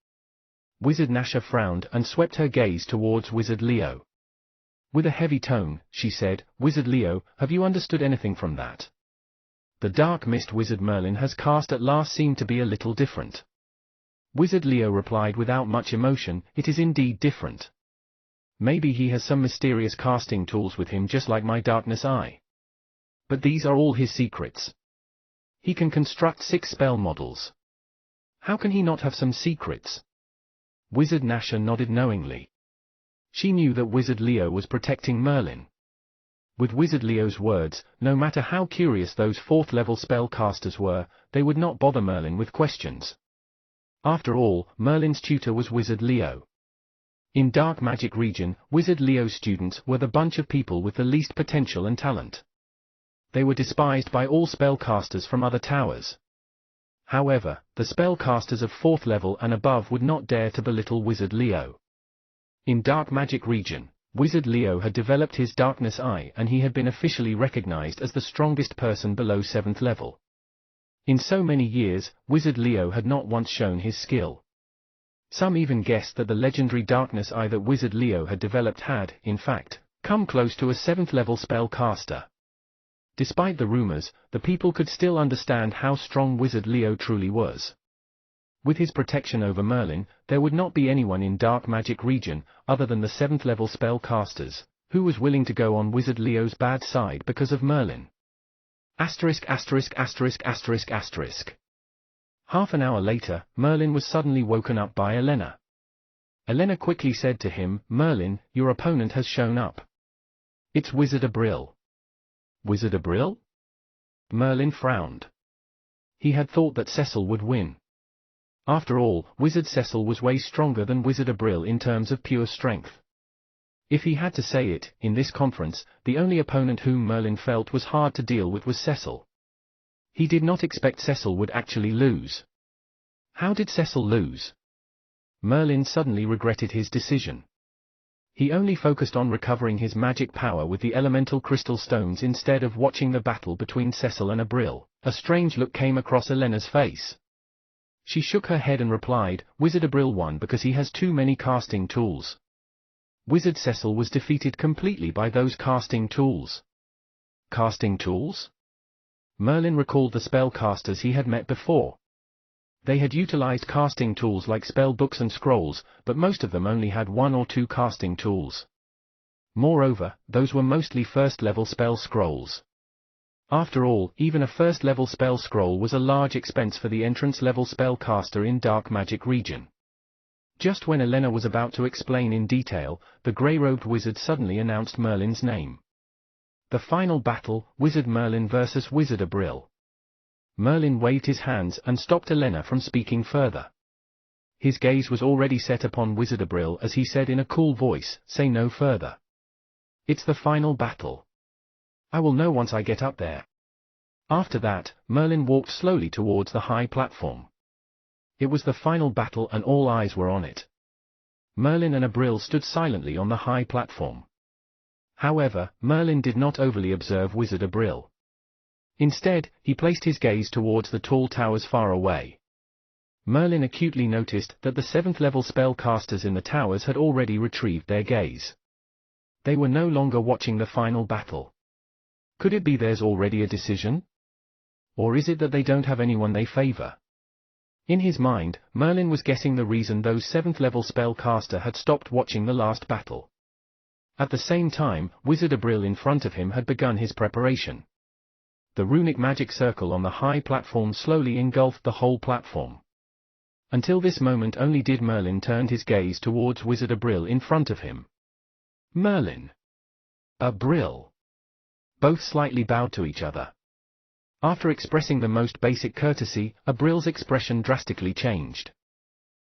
Wizard Nasha frowned and swept her gaze towards Wizard Leo. With a heavy tone, she said, "Wizard Leo, have you understood anything from that? The dark mist Wizard Merlin has cast at last seemed to be a little different." Wizard Leo replied without much emotion, "It is indeed different. Maybe he has some mysterious casting tools with him just like my darkness eye. But these are all his secrets. He can construct 6 spell models. How can he not have some secrets?" Wizard Nasha nodded knowingly. She knew that Wizard Leo was protecting Merlin. With Wizard Leo's words, no matter how curious those 4th-level spellcasters were, they would not bother Merlin with questions. After all, Merlin's tutor was Wizard Leo. In Dark Magic Region, Wizard Leo's students were the bunch of people with the least potential and talent. They were despised by all spellcasters from other towers. However, the spellcasters of 4th level and above would not dare to belittle Wizard Leo. In Dark Magic Region, Wizard Leo had developed his Darkness Eye and he had been officially recognized as the strongest person below 7th level. In so many years, Wizard Leo had not once shown his skill. Some even guessed that the legendary Darkness Eye that Wizard Leo had developed had, in fact, come close to a 7th level spellcaster. Despite the rumors, the people could still understand how strong Wizard Leo truly was. With his protection over Merlin, there would not be anyone in Dark Magic Region, other than the 7th level spellcasters, who was willing to go on Wizard Leo's bad side because of Merlin. Half an hour later, Merlin was suddenly woken up by Elena. Elena quickly said to him, "Merlin, your opponent has shown up. It's Wizard Abril." "Wizard Abril?" Merlin frowned. He had thought that Cecil would win. After all, Wizard Cecil was way stronger than Wizard Abril in terms of pure strength. If he had to say it, in this conference, the only opponent whom Merlin felt was hard to deal with was Cecil. He did not expect Cecil would actually lose. How did Cecil lose? Merlin suddenly regretted his decision. He only focused on recovering his magic power with the elemental crystal stones instead of watching the battle between Cecil and Abril. A strange look came across Elena's face. She shook her head and replied, "Wizard Abril won because he has too many casting tools. Wizard Cecil was defeated completely by those casting tools." Casting tools? Merlin recalled the spellcasters he had met before. They had utilized casting tools like spell books and scrolls, but most of them only had 1 or 2 casting tools. Moreover, those were mostly 1st-level spell scrolls. After all, even a 1st-level spell scroll was a large expense for the entrance-level spellcaster in Dark Magic Region. Just when Elena was about to explain in detail, the grey-robed wizard suddenly announced Merlin's name. The final battle, Wizard Merlin versus Wizard Abril. Merlin waved his hands and stopped Elena from speaking further. His gaze was already set upon Wizard Abril as he said in a cool voice, "Say no further. It's the final battle. I will know once I get up there." After that, Merlin walked slowly towards the high platform. It was the final battle and all eyes were on it. Merlin and Abril stood silently on the high platform. However, Merlin did not overly observe Wizard Abril. Instead, he placed his gaze towards the tall towers far away. Merlin acutely noticed that the 7th-level spellcasters in the towers had already retrieved their gaze. They were no longer watching the final battle. Could it be there's already a decision? Or is it that they don't have anyone they favor? In his mind, Merlin was guessing the reason those 7th-level spellcaster had stopped watching the last battle. At the same time, Wizard Abril in front of him had begun his preparation. The runic magic circle on the high platform slowly engulfed the whole platform. Until this moment only did Merlin turn his gaze towards Wizard Abril in front of him. Merlin. Abril. Both slightly bowed to each other. After expressing the most basic courtesy, Abril's expression drastically changed.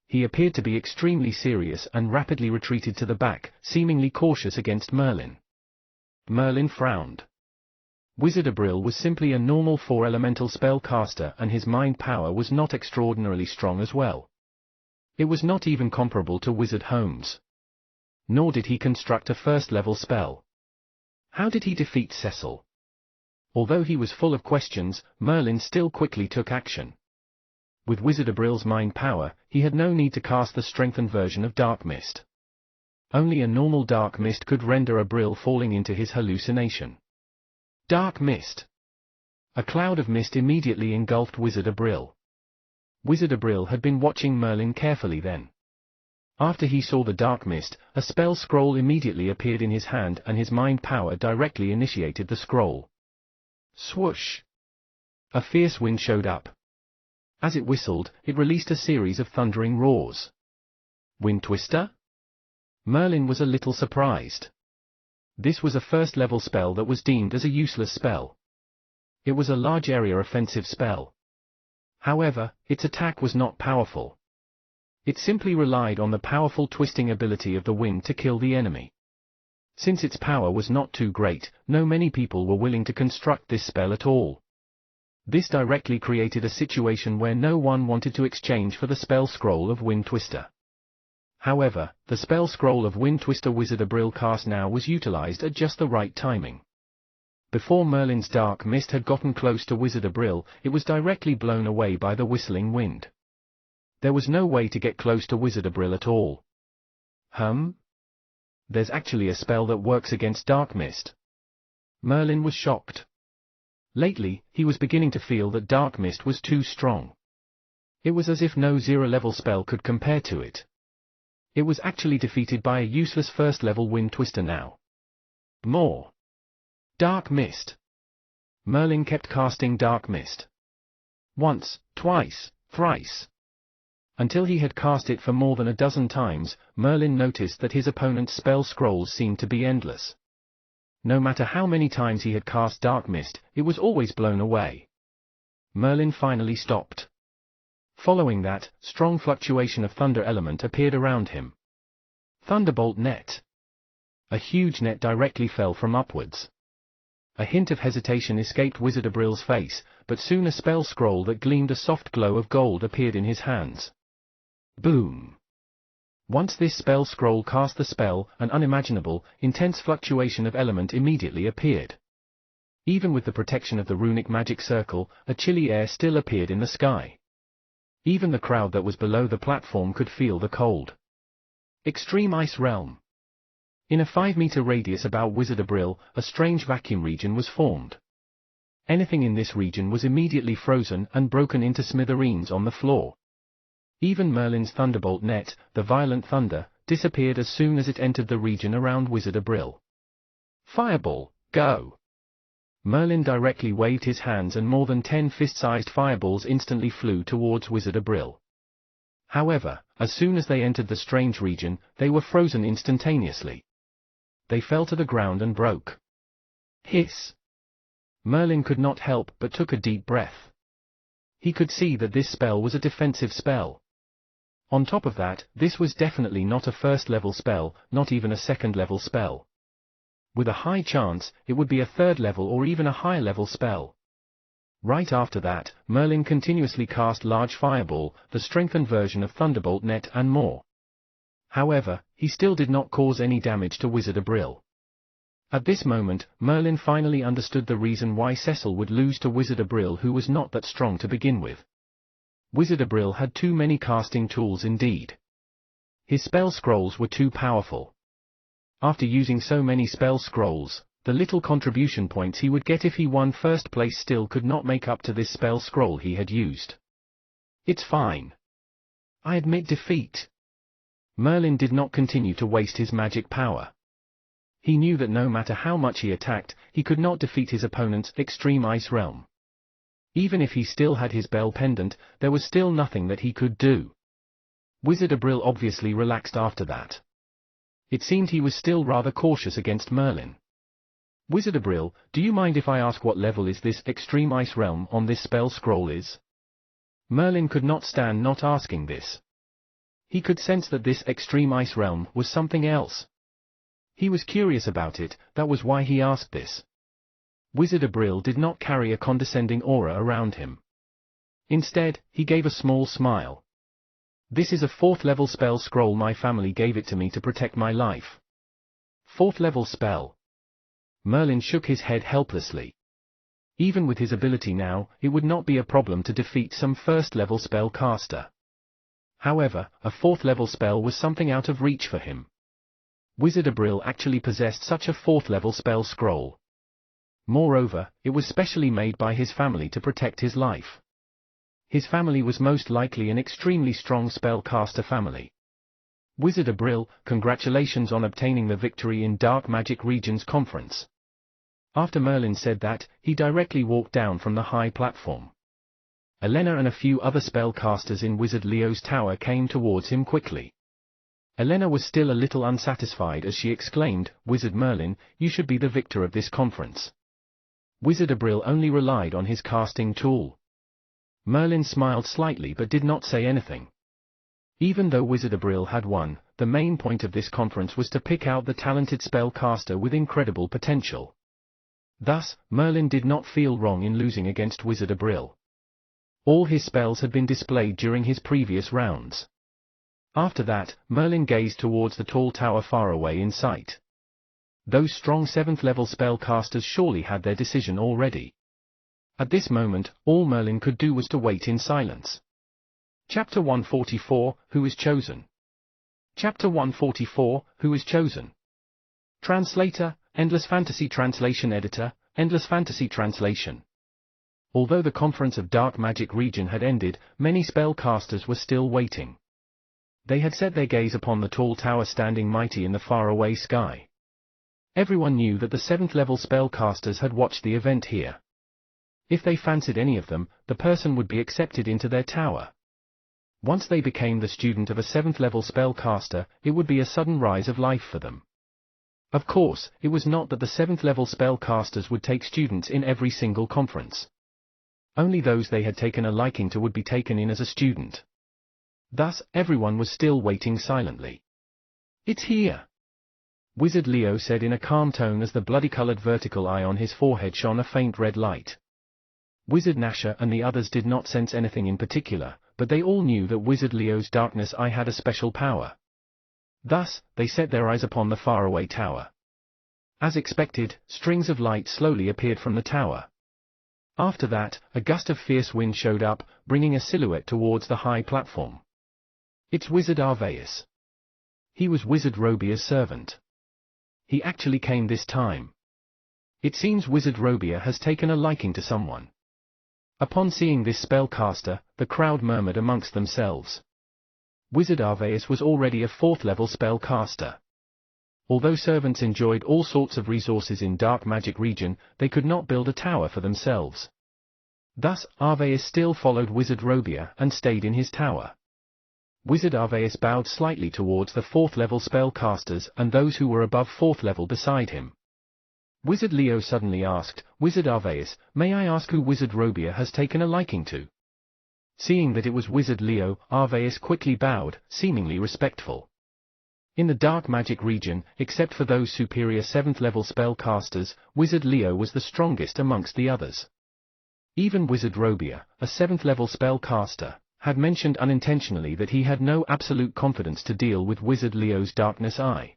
He appeared to be extremely serious and rapidly retreated to the back, seemingly cautious against Merlin. Merlin frowned. Wizard Abril was simply a normal 4-elemental spellcaster and his mind power was not extraordinarily strong as well. It was not even comparable to Wizard Holmes. Nor did he construct a 1st-level spell. How did he defeat Cecil? Although he was full of questions, Merlin still quickly took action. With Wizard Abril's mind power, he had no need to cast the strengthened version of Dark Mist. Only a normal dark mist could render a Brill falling into his hallucination. Dark mist. A cloud of mist immediately engulfed Wizard Brill. Wizard Brill had been watching Merlin carefully then. After he saw the dark mist, a spell scroll immediately appeared in his hand and his mind power directly initiated the scroll. Swoosh! A fierce wind showed up. As it whistled, it released a series of thundering roars. Wind Twister? Merlin was a little surprised. This was a first-level spell that was deemed as a useless spell. It was a large area offensive spell. However, its attack was not powerful. It simply relied on the powerful twisting ability of the wind to kill the enemy. Since its power was not too great, no many people were willing to construct this spell at all. This directly created a situation where no one wanted to exchange for the spell scroll of Wind Twister. However, the spell scroll of Wind Twister Wizard Brill cast now was utilized at just the right timing. Before Merlin's dark mist had gotten close to Wizard Brill, it was directly blown away by the whistling wind. There was no way to get close to Wizard Brill at all. There's actually a spell that works against dark mist. Merlin was shocked. Lately, he was beginning to feel that dark mist was too strong. It was as if no zero-level spell could compare to it. It was actually defeated by a useless first-level Wind Twister now. More. Dark mist. Merlin kept casting dark mist. Once, twice, thrice. Until he had cast it for more than a dozen times, Merlin noticed that his opponent's spell scrolls seemed to be endless. No matter how many times he had cast dark mist, it was always blown away. Merlin finally stopped. Following that, strong fluctuation of thunder element appeared around him. Thunderbolt net. A huge net directly fell from upwards. A hint of hesitation escaped Wizard Brill's face, but soon a spell scroll that gleamed a soft glow of gold appeared in his hands. Boom! Once this spell scroll cast the spell, an unimaginable, intense fluctuation of element immediately appeared. Even with the protection of the runic magic circle, a chilly air still appeared in the sky. Even the crowd that was below the platform could feel the cold. Extreme Ice Realm. In a 5-meter radius about Wizard Brill, a strange vacuum region was formed. Anything in this region was immediately frozen and broken into smithereens on the floor. Even Merlin's thunderbolt net, the violent thunder, disappeared as soon as it entered the region around Wizard Brill. Fireball, go! Merlin directly waved his hands and more than 10 fist-sized fireballs instantly flew towards Wizard Brill. However, as soon as they entered the strange region, they were frozen instantaneously. They fell to the ground and broke. Hiss! Merlin could not help but took a deep breath. He could see that this spell was a defensive spell. On top of that, this was definitely not a first-level spell, not even a second-level spell. With a high chance, it would be a third-level or even a higher-level spell. Right after that, Merlin continuously cast large fireball, the strengthened version of Thunderbolt net and more. However, he still did not cause any damage to Wizard Brill. At this moment, Merlin finally understood the reason why Cecil would lose to Wizard Brill, who was not that strong to begin with. Wizard Brill had too many casting tools indeed. His spell scrolls were too powerful. After using so many spell scrolls, the little contribution points he would get if he won first place still could not make up to this spell scroll he had used. It's fine. I admit defeat. Merlin did not continue to waste his magic power. He knew that no matter how much he attacked, he could not defeat his opponent's Extreme Ice Realm. Even if he still had his bell pendant, there was still nothing that he could do. Wizard Brill obviously relaxed after that. It seemed he was still rather cautious against Merlin. Wizard Brill, do you mind if I ask what level is this Extreme Ice Realm on this spell scroll is? Merlin could not stand not asking this. He could sense that this Extreme Ice Realm was something else. He was curious about it, that was why he asked this. Wizard Brill did not carry a condescending aura around him. Instead, he gave a small smile. This is a 4th-level spell scroll. My family gave it to me to protect my life. 4th-level spell. Merlin shook his head helplessly. Even with his ability now, it would not be a problem to defeat some 1st-level spell caster. However, a 4th-level spell was something out of reach for him. Wizard Abril actually possessed such a 4th level spell scroll. Moreover, it was specially made by his family to protect his life. His family was most likely an extremely strong spellcaster family. Wizard Abril, congratulations on obtaining the victory in Dark Magic Regions Conference. After Merlin said that, he directly walked down from the high platform. Elena and a few other spellcasters in Wizard Leo's tower came towards him quickly. Elena was still a little unsatisfied as she exclaimed, "Wizard Merlin, you should be the victor of this conference." Wizard Abril only relied on his casting tool. Merlin smiled slightly but did not say anything. Even though Wizard Abril had won, the main point of this conference was to pick out the talented spellcaster with incredible potential. Thus, Merlin did not feel wrong in losing against Wizard Abril. All his spells had been displayed during his previous rounds. After that, Merlin gazed towards the tall tower far away in sight. Those strong 7th level spellcasters surely had their decision already. At this moment, all Merlin could do was to wait in silence. Chapter 144, Who is Chosen? Chapter 144, Who is Chosen? Translator, Endless Fantasy Translation Editor, Endless Fantasy Translation. Although the conference of Dark Magic Region had ended, many spellcasters were still waiting. They had set their gaze upon the tall tower standing mighty in the faraway sky. Everyone knew that the 7th level spellcasters had watched the event here. If they fancied any of them, the person would be accepted into their tower. Once they became the student of a 7th level spellcaster, it would be a sudden rise of life for them. Of course, it was not that the 7th level spellcasters would take students in every single conference. Only those they had taken a liking to would be taken in as a student. Thus, everyone was still waiting silently. "It's here!" Wizard Leo said in a calm tone as the bloody-colored vertical eye on his forehead shone a faint red light. Wizard Nasher and the others did not sense anything in particular, but they all knew that Wizard Leo's darkness eye had a special power. Thus, they set their eyes upon the faraway tower. As expected, strings of light slowly appeared from the tower. After that, a gust of fierce wind showed up, bringing a silhouette towards the high platform. It's Wizard Arvaeus. He was Wizard Robia's servant. He actually came this time. It seems Wizard Robia has taken a liking to someone. Upon seeing this spellcaster, the crowd murmured amongst themselves. Wizard Arvaeus was already a 4th level spellcaster. Although servants enjoyed all sorts of resources in Dark Magic Region, they could not build a tower for themselves. Thus, Arvaeus still followed Wizard Robia and stayed in his tower. Wizard Arvaeus bowed slightly towards the 4th level spellcasters and those who were above 4th level beside him. Wizard Leo suddenly asked, "Wizard Arvaeus, may I ask who Wizard Robia has taken a liking to?" Seeing that it was Wizard Leo, Arvaeus quickly bowed, seemingly respectful. In the Dark Magic Region, except for those superior 7th level spellcasters, Wizard Leo was the strongest amongst the others. Even Wizard Robia, a 7th level spellcaster, had mentioned unintentionally that he had no absolute confidence to deal with Wizard Leo's darkness eye.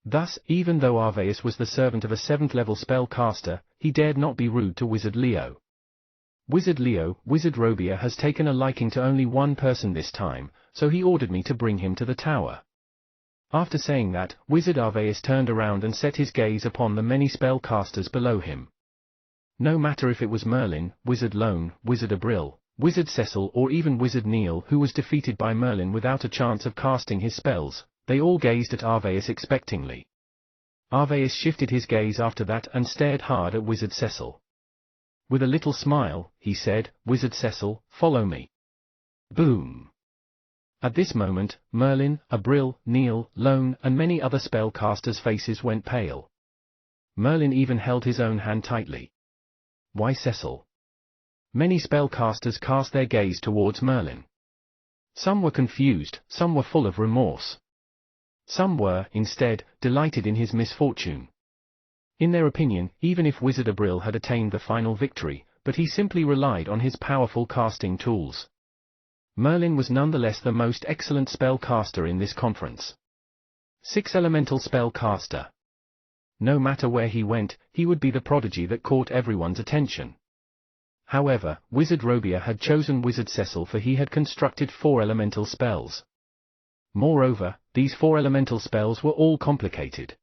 Thus, even though Arvaeus was the servant of a 7th level spellcaster, he dared not be rude to Wizard Leo. "Wizard Leo, Wizard Robia has taken a liking to only one person this time, so he ordered me to bring him to the tower." After saying that, Wizard Arvaeus turned around and set his gaze upon the many spellcasters below him. No matter if it was Merlin, Wizard Lone, Wizard Abril, Wizard Cecil or even Wizard Neil who was defeated by Merlin without a chance of casting his spells, they all gazed at Arvaeus expectingly. Arvaeus shifted his gaze after that and stared hard at Wizard Cecil. With a little smile, he said, "Wizard Cecil, follow me." Boom! At this moment, Merlin, Abril, Neil, Lone and many other spellcasters' faces went pale. Merlin even held his own hand tightly. Why Cecil? Many spellcasters cast their gaze towards Merlin. Some were confused, some were full of remorse. Some were, instead, delighted in his misfortune. In their opinion, even if Wizard Abril had attained the final victory, but he simply relied on his powerful casting tools. Merlin was nonetheless the most excellent spellcaster in this conference. 6 elemental spellcaster. No matter where he went, he would be the prodigy that caught everyone's attention. However, Wizard Robia had chosen Wizard Cecil for he had constructed 4 elemental spells. Moreover, these 4 elemental spells were all complicated.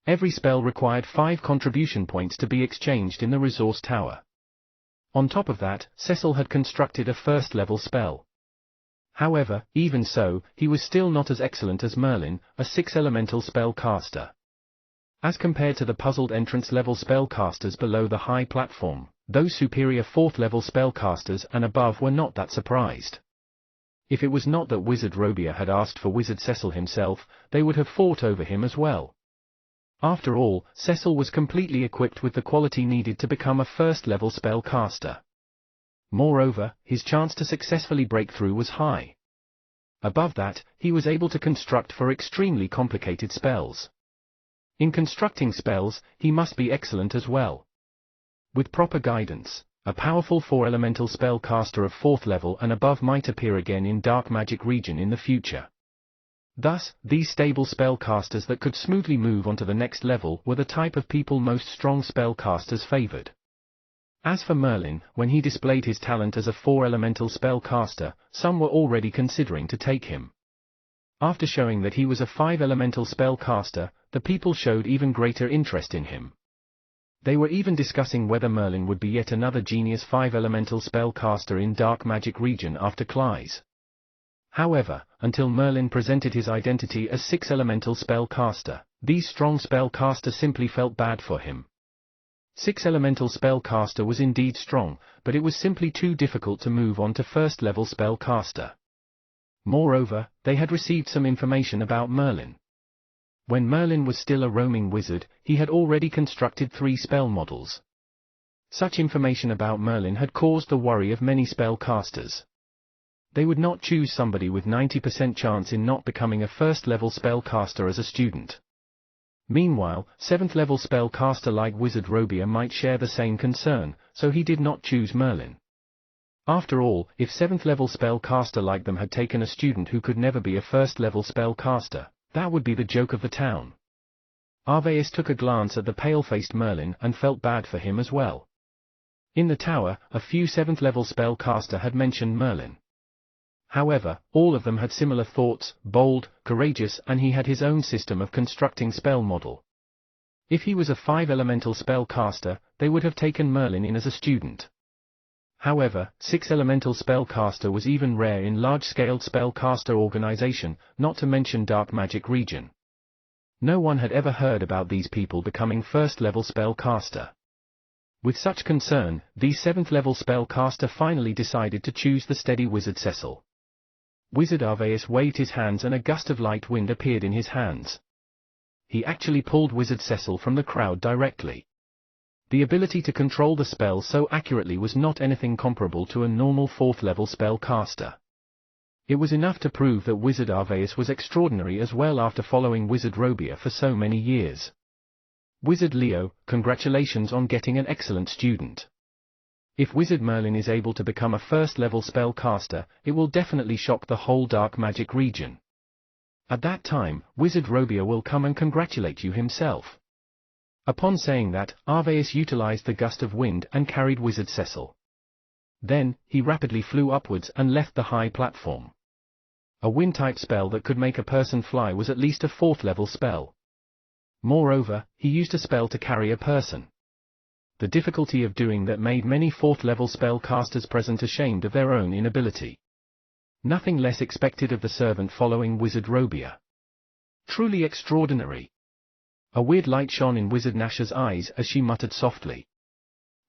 Every spell required 5 contribution points to be exchanged in the resource tower. On top of that, Cecil had constructed a first-level spell. However, even so, he was still not as excellent as Merlin, a 6-elemental spell caster. As compared to the puzzled entrance-level spellcasters below the high platform, those superior 4th-level spellcasters and above were not that surprised. If it was not that Wizard Robia had asked for Wizard Cecil himself, they would have fought over him as well. After all, Cecil was completely equipped with the quality needed to become a first-level spellcaster. Moreover, his chance to successfully break through was high. Above that, he was able to construct for extremely complicated spells. In constructing spells, he must be excellent as well. With proper guidance, a powerful 4-elemental spellcaster of 4th level and above might appear again in Dark Magic region in the future. Thus, these stable spellcasters that could smoothly move on to the next level were the type of people most strong spellcasters favored. As for Merlin, when he displayed his talent as a 4-elemental spellcaster, some were already considering to take him. After showing that he was a 5-elemental spellcaster, the people showed even greater interest in him. They were even discussing whether Merlin would be yet another genius 5-elemental spellcaster in Dark Magic region after Cly's. However, until Merlin presented his identity as 6-elemental spellcaster, these strong spellcasters simply felt bad for him. 6-elemental spellcaster was indeed strong, but it was simply too difficult to move on to first-level spellcaster. Moreover, they had received some information about Merlin. When Merlin was still a roaming wizard, he had already constructed 3 spell models. Such information about Merlin had caused the worry of many spellcasters. They would not choose somebody with 90% chance in not becoming a first-level spellcaster as a student. Meanwhile, 7th-level spellcaster like Wizard Robia might share the same concern, so he did not choose Merlin. After all, if 7th-level spellcaster like them had taken a student who could never be a first-level spellcaster, that would be the joke of the town. Arvaeus took a glance at the pale-faced Merlin and felt bad for him as well. In the tower, a few 7th-level spellcaster had mentioned Merlin. However, all of them had similar thoughts: bold, courageous, and he had his own system of constructing spell model. If he was a 5-elemental spellcaster, they would have taken Merlin in as a student. However, 6-elemental spellcaster was even rare in large-scale spellcaster organization, not to mention Dark Magic region. No one had ever heard about these people becoming first-level spellcaster. With such concern, the 7th-level spellcaster finally decided to choose the steady Wizard Cecil. Wizard Arvaeus waved his hands and a gust of light wind appeared in his hands. He actually pulled Wizard Cecil from the crowd directly. The ability to control the spell so accurately was not anything comparable to a normal 4th-level spellcaster. It was enough to prove that Wizard Arvaeus was extraordinary as well after following Wizard Robia for so many years. Wizard Leo, congratulations on getting an excellent student. If Wizard Merlin is able to become a first-level spellcaster, it will definitely shock the whole Dark Magic region. At that time, Wizard Robia will come and congratulate you himself. Upon saying that, Arvaeus utilized the gust of wind and carried Wizard Cecil. Then, he rapidly flew upwards and left the high platform. A wind-type spell that could make a person fly was at least a 4th-level spell. Moreover, he used a spell to carry a person. The difficulty of doing that made many 4th-level spellcasters present ashamed of their own inability. Nothing less expected of the servant following Wizard Robia. Truly extraordinary. A weird light shone in Wizard Nasha's eyes as she muttered softly.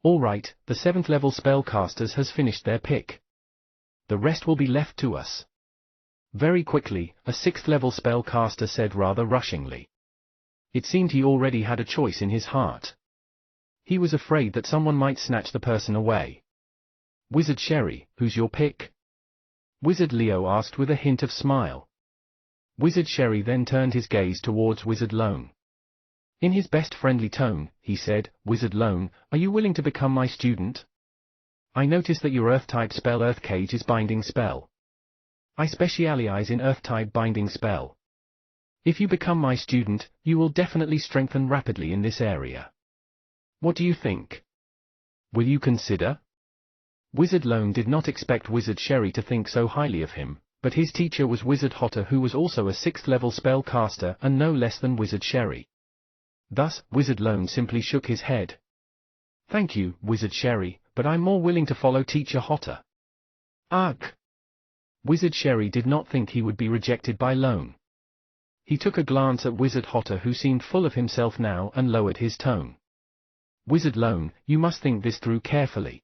All right, the 7th-level spellcasters has finished their pick. The rest will be left to us. Very quickly, a 6th-level spellcaster said rather rushingly. It seemed he already had a choice in his heart. He was afraid that someone might snatch the person away. Wizard Sherry, who's your pick? Wizard Leo asked with a hint of smile. Wizard Sherry then turned his gaze towards Wizard Lone. In his best friendly tone, he said, Wizard Lone, are you willing to become my student? I notice that your Earth-type spell Earth Cage is binding spell. I specialize in Earth-type binding spell. If you become my student, you will definitely strengthen rapidly in this area. What do you think? Will you consider? Wizard Lone did not expect Wizard Sherry to think so highly of him, But his teacher was Wizard Hotter, who was also a 6th level spellcaster and no less than Wizard Sherry. Thus, Wizard Lone simply shook his head. "Thank you, Wizard Sherry, but I'm more willing to follow Teacher Hotter." Ugh! Wizard Sherry did not think he would be rejected by Lone. He took a glance at Wizard Hotter, who seemed full of himself now, and lowered his tone. "Wizard Lone, you must think this through carefully.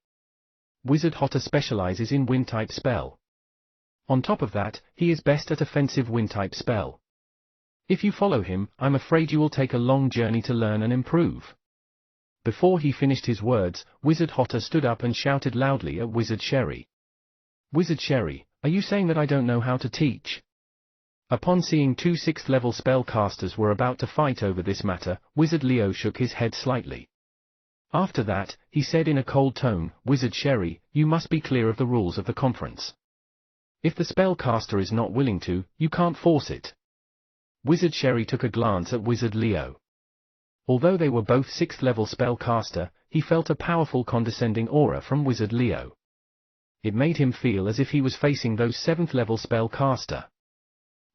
Wizard Hotter specializes in wind-type spell. On top of that, he is best at offensive wind-type spell. If you follow him, I'm afraid you will take a long journey to learn and improve." Before he finished his words, Wizard Hotter stood up and shouted loudly at Wizard Sherry. "Wizard Sherry, are you saying that I don't know how to teach?" Upon seeing two 6th level spellcasters were about to fight over this matter, Wizard Leo shook his head slightly. After that, he said in a cold tone, "Wizard Sherry, you must be clear of the rules of the conference. If the spellcaster is not willing to, you can't force it." Wizard Sherry took a glance at Wizard Leo. Although they were both 6th level spellcaster, he felt a powerful condescending aura from Wizard Leo. It made him feel as if he was facing those 7th level spellcaster.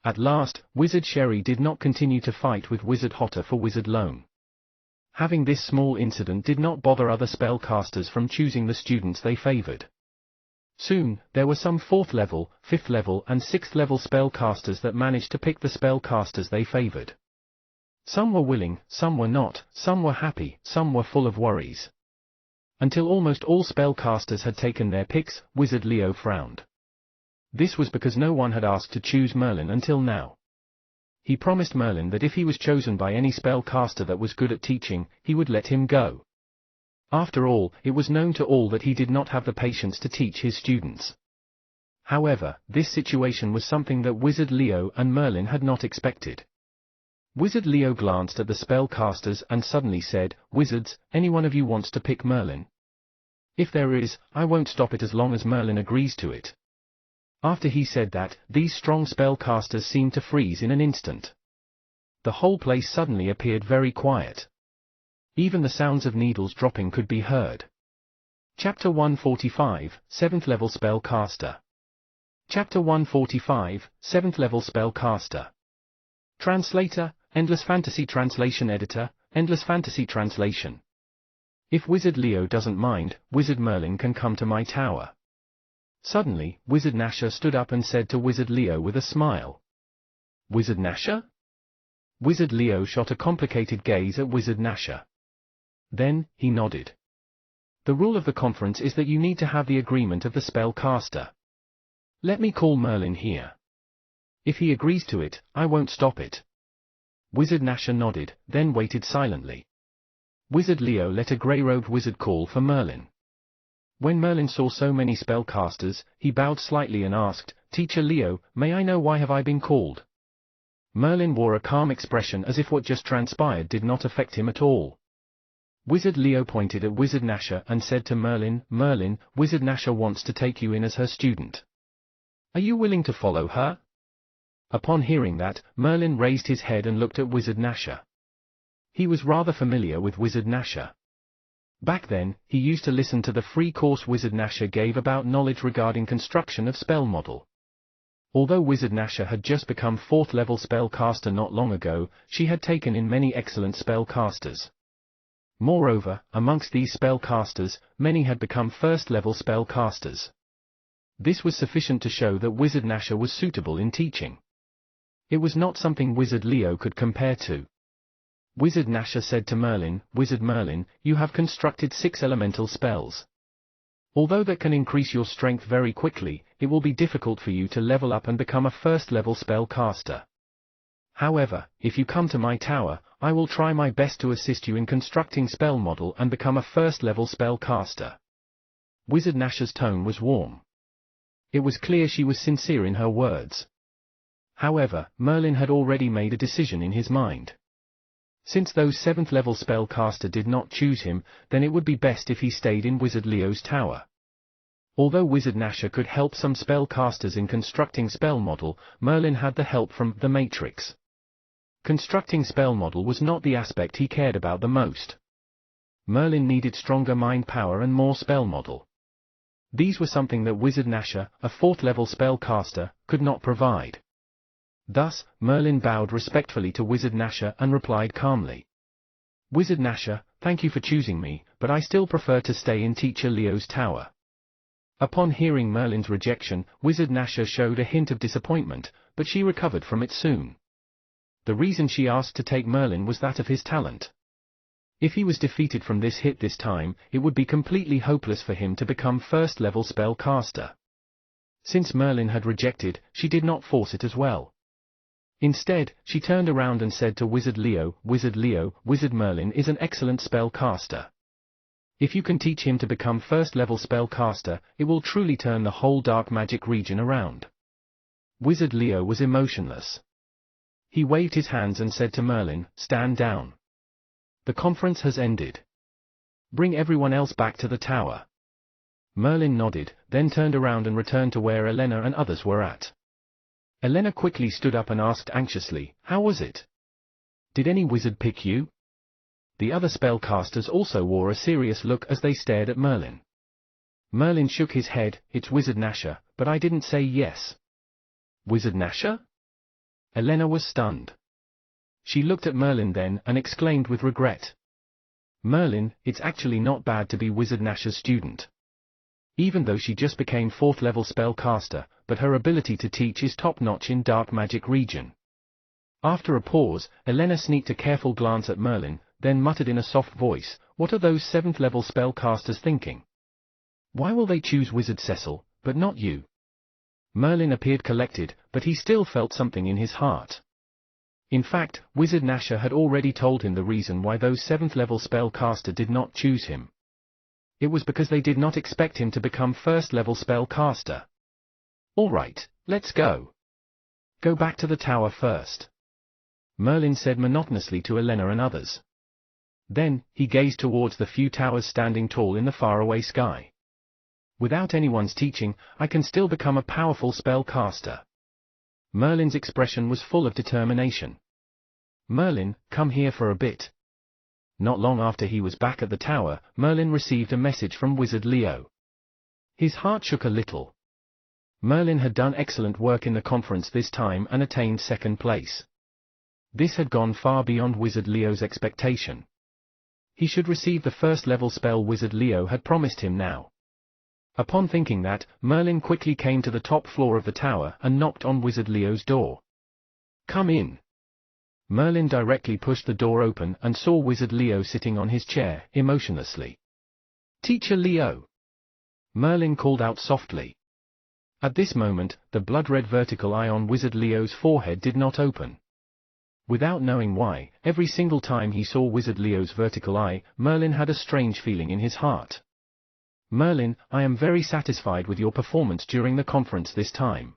At last, Wizard Sherry did not continue to fight with Wizard Hotter for Wizard Lone. Having this small incident did not bother other spellcasters from choosing the students they favored. Soon, there were some 4th level, 5th level and 6th level spellcasters that managed to pick the spellcasters they favored. Some were willing, some were not, some were happy, some were full of worries. Until almost all spellcasters had taken their picks, Wizard Leo frowned. This was because no one had asked to choose Merlin until now. He promised Merlin that if he was chosen by any spellcaster that was good at teaching, he would let him go. After all, it was known to all that he did not have the patience to teach his students. However, this situation was something that Wizard Leo and Merlin had not expected. Wizard Leo glanced at the spellcasters and suddenly said, "Wizards, any one of you wants to pick Merlin? If there is, I won't stop it as long as Merlin agrees to it." After he said that, these strong spellcasters seemed to freeze in an instant. The whole place suddenly appeared very quiet. Even the sounds of needles dropping could be heard. Chapter 145, 7th level spellcaster. Chapter 145, 7th level spellcaster. Translator, Endless Fantasy Translation Editor, Endless Fantasy Translation. If Wizard Leo doesn't mind, Wizard Merlin can come to my tower. Suddenly, Wizard Nasher stood up and said to Wizard Leo with a smile. "Wizard Nasher?" Wizard Leo shot a complicated gaze at Wizard Nasher. Then, he nodded. "The rule of the conference is that you need to have the agreement of the spellcaster. Let me call Merlin here. If he agrees to it, I won't stop it." Wizard Nasher nodded, then waited silently. Wizard Leo let a grey-robed wizard call for Merlin. When Merlin saw so many spellcasters, he bowed slightly and asked, "Teacher Leo, may I know why have I been called?" Merlin wore a calm expression as if what just transpired did not affect him at all. Wizard Leo pointed at Wizard Nasher and said to Merlin, "Merlin, Wizard Nasher wants to take you in as her student. Are you willing to follow her?" Upon hearing that, Merlin raised his head and looked at Wizard Nasher. He was rather familiar with Wizard Nasher. Back then, he used to listen to the free course Wizard Nasher gave about knowledge regarding construction of spell model. Although Wizard Nasher had just become 4th level spellcaster not long ago, she had taken in many excellent spellcasters. Moreover, amongst these spellcasters, many had become 1st level spellcasters. This was sufficient to show that Wizard Nasher was suitable in teaching. It was not something Wizard Leo could compare to. Wizard Nasher said to Merlin, "Wizard Merlin, you have constructed 6 elemental spells. Although that can increase your strength very quickly, it will be difficult for you to level up and become a 1st level spellcaster. However, if you come to my tower, I will try my best to assist you in constructing spell model and become a 1st level spellcaster." Wizard Nasher's tone was warm. It was clear she was sincere in her words. However, Merlin had already made a decision in his mind. Since those 7th level spellcaster did not choose him, then it would be best if he stayed in Wizard Leo's tower. Although Wizard Nasher could help some spellcasters in constructing spell model, Merlin had the help from the Matrix. Constructing spell model was not the aspect he cared about the most. Merlin needed stronger mind power and more spell model. These were something that Wizard Nasher, a 4th level spellcaster, could not provide. Thus, Merlin bowed respectfully to Wizard Nasher and replied calmly. Wizard Nasher, thank you for choosing me, but I still prefer to stay in Teacher Leo's tower. Upon hearing Merlin's rejection, Wizard Nasher showed a hint of disappointment, but she recovered from it soon. The reason she asked to take Merlin was that of his talent. If he was defeated from this hit this time, it would be completely hopeless for him to become 1st level spellcaster. Since Merlin had rejected, she did not force it as well. Instead, she turned around and said to Wizard Leo, Wizard Merlin is an excellent spellcaster. If you can teach him to become 1st level spellcaster, it will truly turn the whole dark magic region around. Wizard Leo was emotionless. He waved his hands and said to Merlin, stand down. The conference has ended. Bring everyone else back to the tower. Merlin nodded, then turned around and returned to where Elena and others were at. Elena quickly stood up and asked anxiously, how was it? Did any wizard pick you? The other spellcasters also wore a serious look as they stared at Merlin. Merlin shook his head, it's Wizard Nasher, but I didn't say yes. Wizard Nasher? Elena was stunned. She looked at Merlin then and exclaimed with regret. Merlin, it's actually not bad to be Wizard Nasher's student. Even though she just became 4th level spellcaster, but her ability to teach is top-notch in dark magic region. After a pause, Elena sneaked a careful glance at Merlin, then muttered in a soft voice, what are those 7th level spellcasters thinking? Why will they choose Wizard Cecil, but not you? Merlin appeared collected, but he still felt something in his heart. In fact, Wizard Nasher had already told him the reason why those 7th level spellcaster did not choose him. It was because they did not expect him to become 1st level spellcaster. Alright, let's go. Go back to the tower first. Merlin said monotonously to Elena and others. Then, he gazed towards the few towers standing tall in the faraway sky. Without anyone's teaching, I can still become a powerful spellcaster. Merlin's expression was full of determination. Merlin, come here for a bit. Not long after he was back at the tower, Merlin received a message from Wizard Leo. His heart shook a little. Merlin had done excellent work in the conference this time and attained 2nd place. This had gone far beyond Wizard Leo's expectation. He should receive the 1st level spell Wizard Leo had promised him now. Upon thinking that, Merlin quickly came to the top floor of the tower and knocked on Wizard Leo's door. Come in. Merlin directly pushed the door open and saw Wizard Leo sitting on his chair, emotionlessly. Teacher Leo! Merlin called out softly. At this moment, the blood-red vertical eye on Wizard Leo's forehead did not open. Without knowing why, every single time he saw Wizard Leo's vertical eye, Merlin had a strange feeling in his heart. Merlin, I am very satisfied with your performance during the conference this time.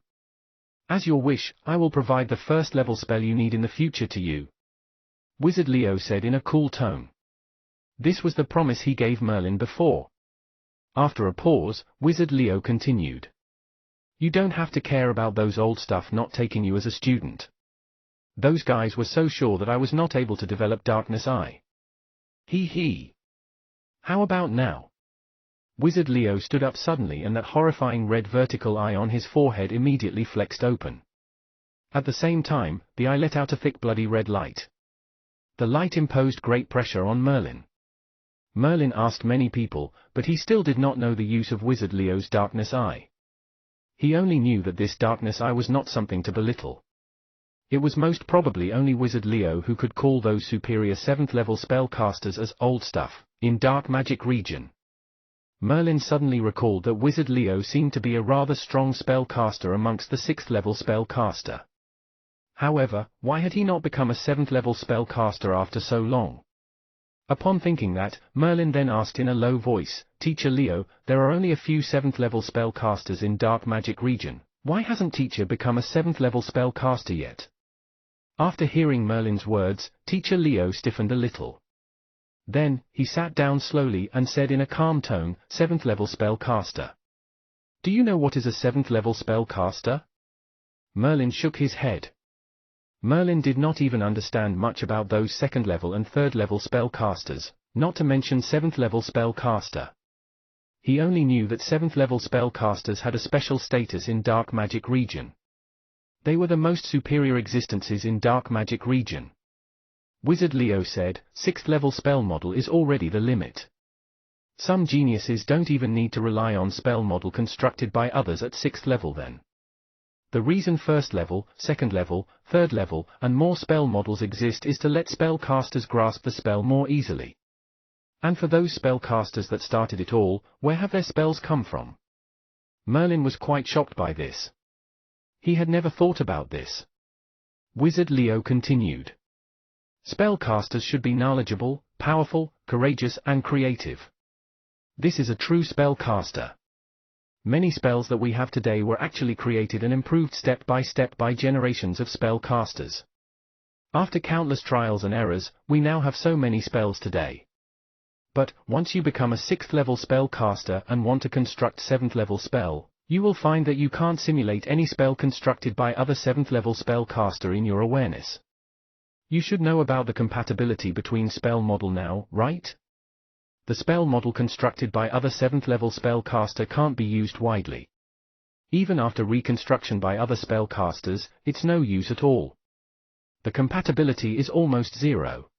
As your wish, I will provide the 1st level spell you need in the future to you. Wizard Leo said in a cool tone. This was the promise he gave Merlin before. After a pause, Wizard Leo continued. You don't have to care about those old stuff not taking you as a student. Those guys were so sure that I was not able to develop Darkness Eye. Hee. How about now? Wizard Leo stood up suddenly and that horrifying red vertical eye on his forehead immediately flexed open. At the same time, the eye let out a thick bloody red light. The light imposed great pressure on Merlin. Merlin asked many people, but he still did not know the use of Wizard Leo's Darkness Eye. He only knew that this Darkness Eye was not something to belittle. It was most probably only Wizard Leo who could call those superior 7th level spellcasters as old stuff, in dark magic region. Merlin suddenly recalled that Wizard Leo seemed to be a rather strong spellcaster amongst the 6th level spellcaster. However, why had he not become a 7th level spellcaster after so long? Upon thinking that, Merlin then asked in a low voice, Teacher Leo, there are only a few 7th level spellcasters in dark magic region, why hasn't Teacher become a 7th level spellcaster yet? After hearing Merlin's words, Teacher Leo stiffened a little. Then, he sat down slowly and said in a calm tone, 7th level spellcaster. Do you know what is a 7th level spellcaster? Merlin shook his head. Merlin did not even understand much about those 2nd level and 3rd level spellcasters, not to mention 7th level spellcaster. He only knew that 7th level spellcasters had a special status in dark magic region. They were the most superior existences in dark magic region. Wizard Leo said, 6th level spell model is already the limit. Some geniuses don't even need to rely on spell model constructed by others at 6th level then. The reason 1st level, 2nd level, 3rd level, and more spell models exist is to let spellcasters grasp the spell more easily. And for those spellcasters that started it all, where have their spells come from? Merlin was quite shocked by this. He had never thought about this. Wizard Leo continued. Spellcasters should be knowledgeable, powerful, courageous and creative. This is a true spellcaster. Many spells that we have today were actually created and improved step by step by generations of spellcasters. After countless trials and errors, we now have so many spells today. But, once you become a 6th level spellcaster and want to construct 7th level spell, you will find that you can't simulate any spell constructed by other 7th level spellcaster in your awareness. You should know about the compatibility between spell model now, right? The spell model constructed by other 7th level spellcaster can't be used widely. Even after reconstruction by other spellcasters, it's no use at all. The compatibility is almost zero.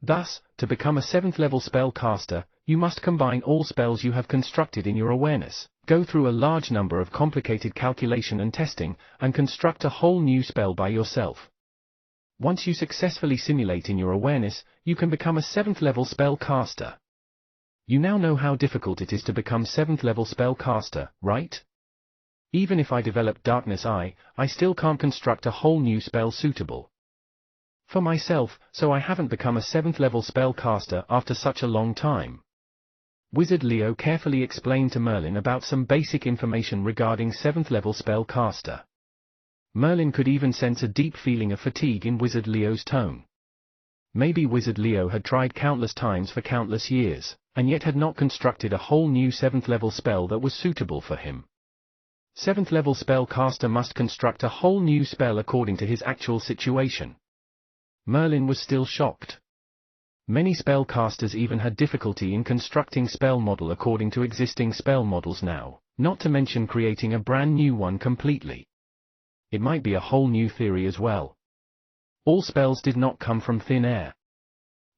Thus, to become a 7th level spellcaster, you must combine all spells you have constructed in your awareness, go through a large number of complicated calculation and testing, and construct a whole new spell by yourself. Once you successfully simulate in your awareness, you can become a 7th level spellcaster. You now know how difficult it is to become 7th level spellcaster, right? Even if I develop Darkness Eye, I still can't construct a whole new spell suitable for myself, so I haven't become a 7th level spellcaster after such a long time. Wizard Leo carefully explained to Merlin about some basic information regarding 7th level spellcaster. Merlin could even sense a deep feeling of fatigue in Wizard Leo's tone. Maybe Wizard Leo had tried countless times for countless years, and yet had not constructed a whole new 7th level spell that was suitable for him. 7th level spellcaster must construct a whole new spell according to his actual situation. Merlin was still shocked. Many spellcasters even had difficulty in constructing spell model according to existing spell models now, not to mention creating a brand new one completely. It might be a whole new theory as well. All spells did not come from thin air.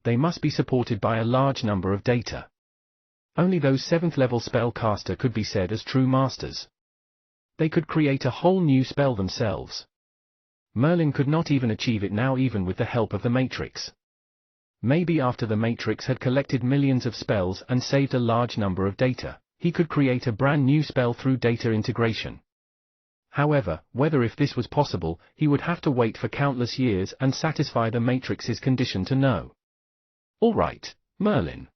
They must be supported by a large number of data. Only those 7th level spellcaster could be said as true masters. They could create a whole new spell themselves. Merlin could not even achieve it now even with the help of the Matrix. Maybe after the Matrix had collected millions of spells and saved a large number of data, he could create a brand new spell through data integration. However, whether if this was possible, he would have to wait for countless years and satisfy the Matrix's condition to know. Alright, Merlin.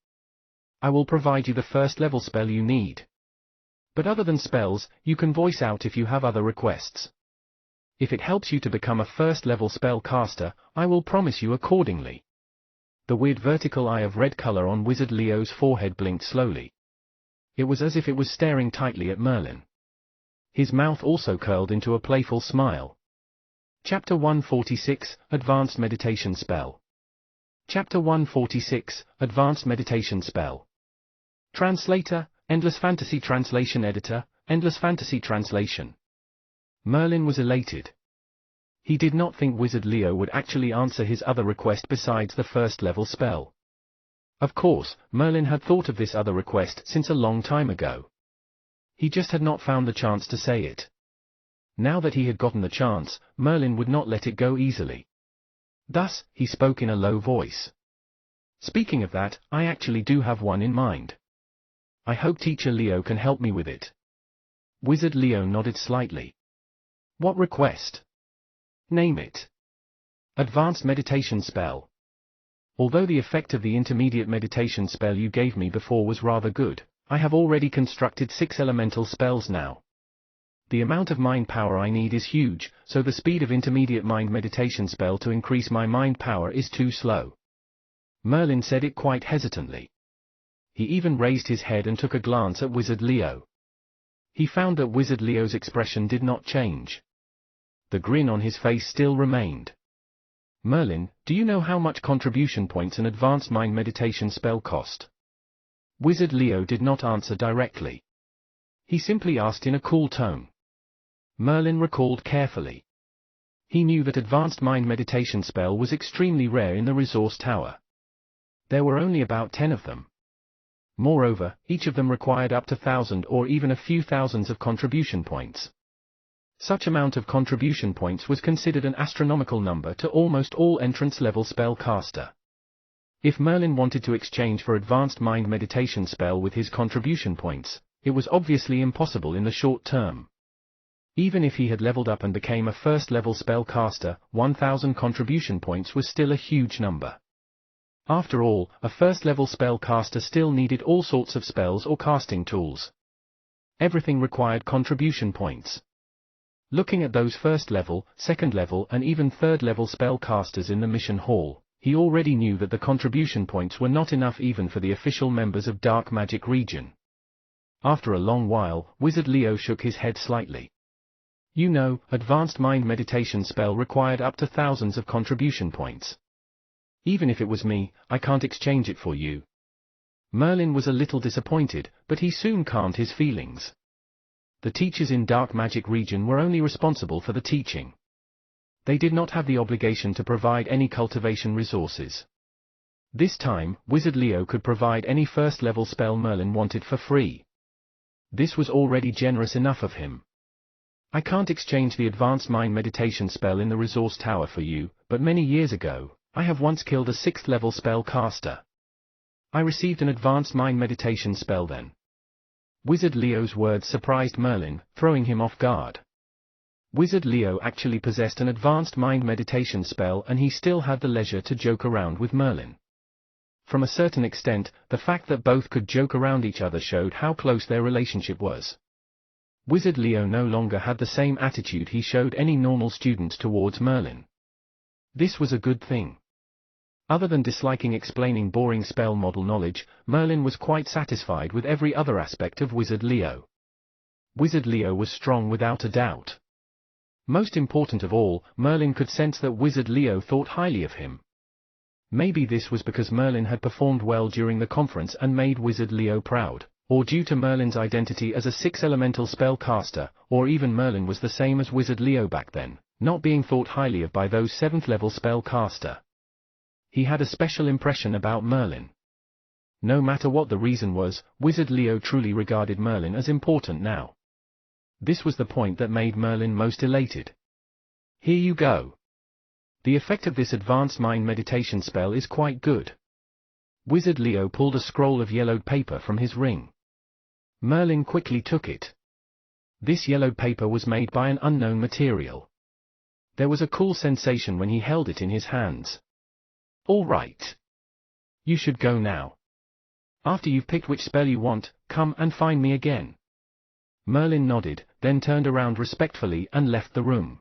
I will provide you the 1st level spell you need. But other than spells, you can voice out if you have other requests. If it helps you to become a 1st level spellcaster, I will promise you accordingly. The weird vertical eye of red color on Wizard Leo's forehead blinked slowly. It was as if it was staring tightly at Merlin. His mouth also curled into a playful smile. Chapter 146, Advanced Meditation Spell. Chapter 146, Advanced Meditation Spell. Translator, Endless Fantasy Translation Editor, Endless Fantasy Translation. Merlin was elated. He did not think Wizard Leo would actually answer his other request besides the 1st level spell. Of course, Merlin had thought of this other request since a long time ago. He just had not found the chance to say it. Now that he had gotten the chance, Merlin would not let it go easily. Thus, he spoke in a low voice. Speaking of that, I actually do have one in mind. I hope Teacher Leo can help me with it. Wizard Leo nodded slightly. What request? Name it. Advanced Meditation Spell. Although the effect of the intermediate meditation spell you gave me before was rather good, I have already constructed 6 elemental spells now. The amount of mind power I need is huge, so the speed of intermediate mind meditation spell to increase my mind power is too slow. Merlin said it quite hesitantly. He even raised his head and took a glance at Wizard Leo. He found that Wizard Leo's expression did not change. The grin on his face still remained. Merlin, do you know how much contribution points an advanced mind meditation spell cost? Wizard Leo did not answer directly. He simply asked in a cool tone. Merlin recalled carefully. He knew that advanced mind meditation spell was extremely rare in the resource tower. There were only about 10 of them. Moreover, each of them required up to 1,000 or even a few thousands of contribution points. Such amount of contribution points was considered an astronomical number to almost all entrance-level spellcaster. If Merlin wanted to exchange for advanced mind meditation spell with his contribution points, it was obviously impossible in the short term. Even if he had leveled up and became a first-level spellcaster, 1,000 contribution points was still a huge number. After all, a first-level spellcaster still needed all sorts of spells or casting tools. Everything required contribution points. Looking at those first-level, second-level and even third-level spellcasters in the mission hall, he already knew that the contribution points were not enough even for the official members of Dark Magic Region. After a long while, Wizard Leo shook his head slightly. You know, advanced mind meditation spell required up to thousands of contribution points. Even if it was me, I can't exchange it for you. Merlin was a little disappointed, but he soon calmed his feelings. The teachers in Dark Magic Region were only responsible for the teaching. They did not have the obligation to provide any cultivation resources. This time, Wizard Leo could provide any first-level spell Merlin wanted for free. This was already generous enough of him. I can't exchange the advanced mind meditation spell in the resource tower for you, but many years ago, I have once killed a 6th-level spellcaster. I received an advanced mind meditation spell then. Wizard Leo's words surprised Merlin, throwing him off guard. Wizard Leo actually possessed an advanced mind meditation spell and he still had the leisure to joke around with Merlin. From a certain extent, the fact that both could joke around each other showed how close their relationship was. Wizard Leo no longer had the same attitude he showed any normal student towards Merlin. This was a good thing. Other than disliking explaining boring spell model knowledge, Merlin was quite satisfied with every other aspect of Wizard Leo. Wizard Leo was strong without a doubt. Most important of all, Merlin could sense that Wizard Leo thought highly of him. Maybe this was because Merlin had performed well during the conference and made Wizard Leo proud, or due to Merlin's identity as a 6th-elemental spellcaster, or even Merlin was the same as Wizard Leo back then, not being thought highly of by those 7th-level spellcaster. He had a special impression about Merlin. No matter what the reason was, Wizard Leo truly regarded Merlin as important now. This was the point that made Merlin most elated. Here you go. The effect of this advanced mind meditation spell is quite good. Wizard Leo pulled a scroll of yellowed paper from his ring. Merlin quickly took it. This yellowed paper was made by an unknown material. There was a cool sensation when he held it in his hands. All right. You should go now. After you've picked which spell you want, come and find me again. Merlin nodded, then turned around respectfully and left the room.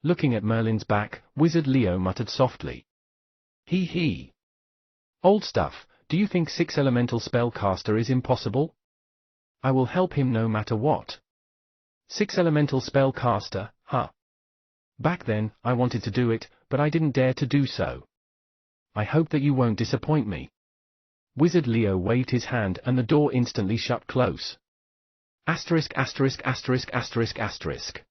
Looking at Merlin's back, Wizard Leo muttered softly. Hee hee. Old stuff, do you think 6th-elemental spellcaster is impossible? I will help him no matter what. 6th-elemental spellcaster, huh? Back then, I wanted to do it, but I didn't dare to do so. I hope that you won't disappoint me. Wizard Leo waved his hand and the door instantly shut close. Asterisk asterisk asterisk asterisk asterisk.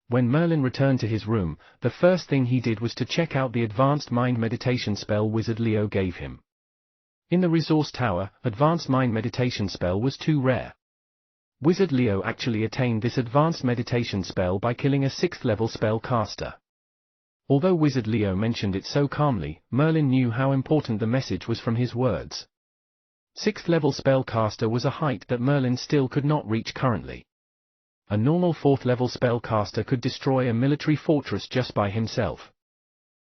When Merlin returned to his room, the first thing he did was to check out the advanced mind meditation spell Wizard Leo gave him. In the resource tower, advanced mind meditation spell was too rare. Wizard Leo actually attained this advanced meditation spell by killing a 6th-level spellcaster. Although Wizard Leo mentioned it so calmly, Merlin knew how important the message was from his words. 6th-level spellcaster was a height that Merlin still could not reach currently. A normal 4th-level spellcaster could destroy a military fortress just by himself.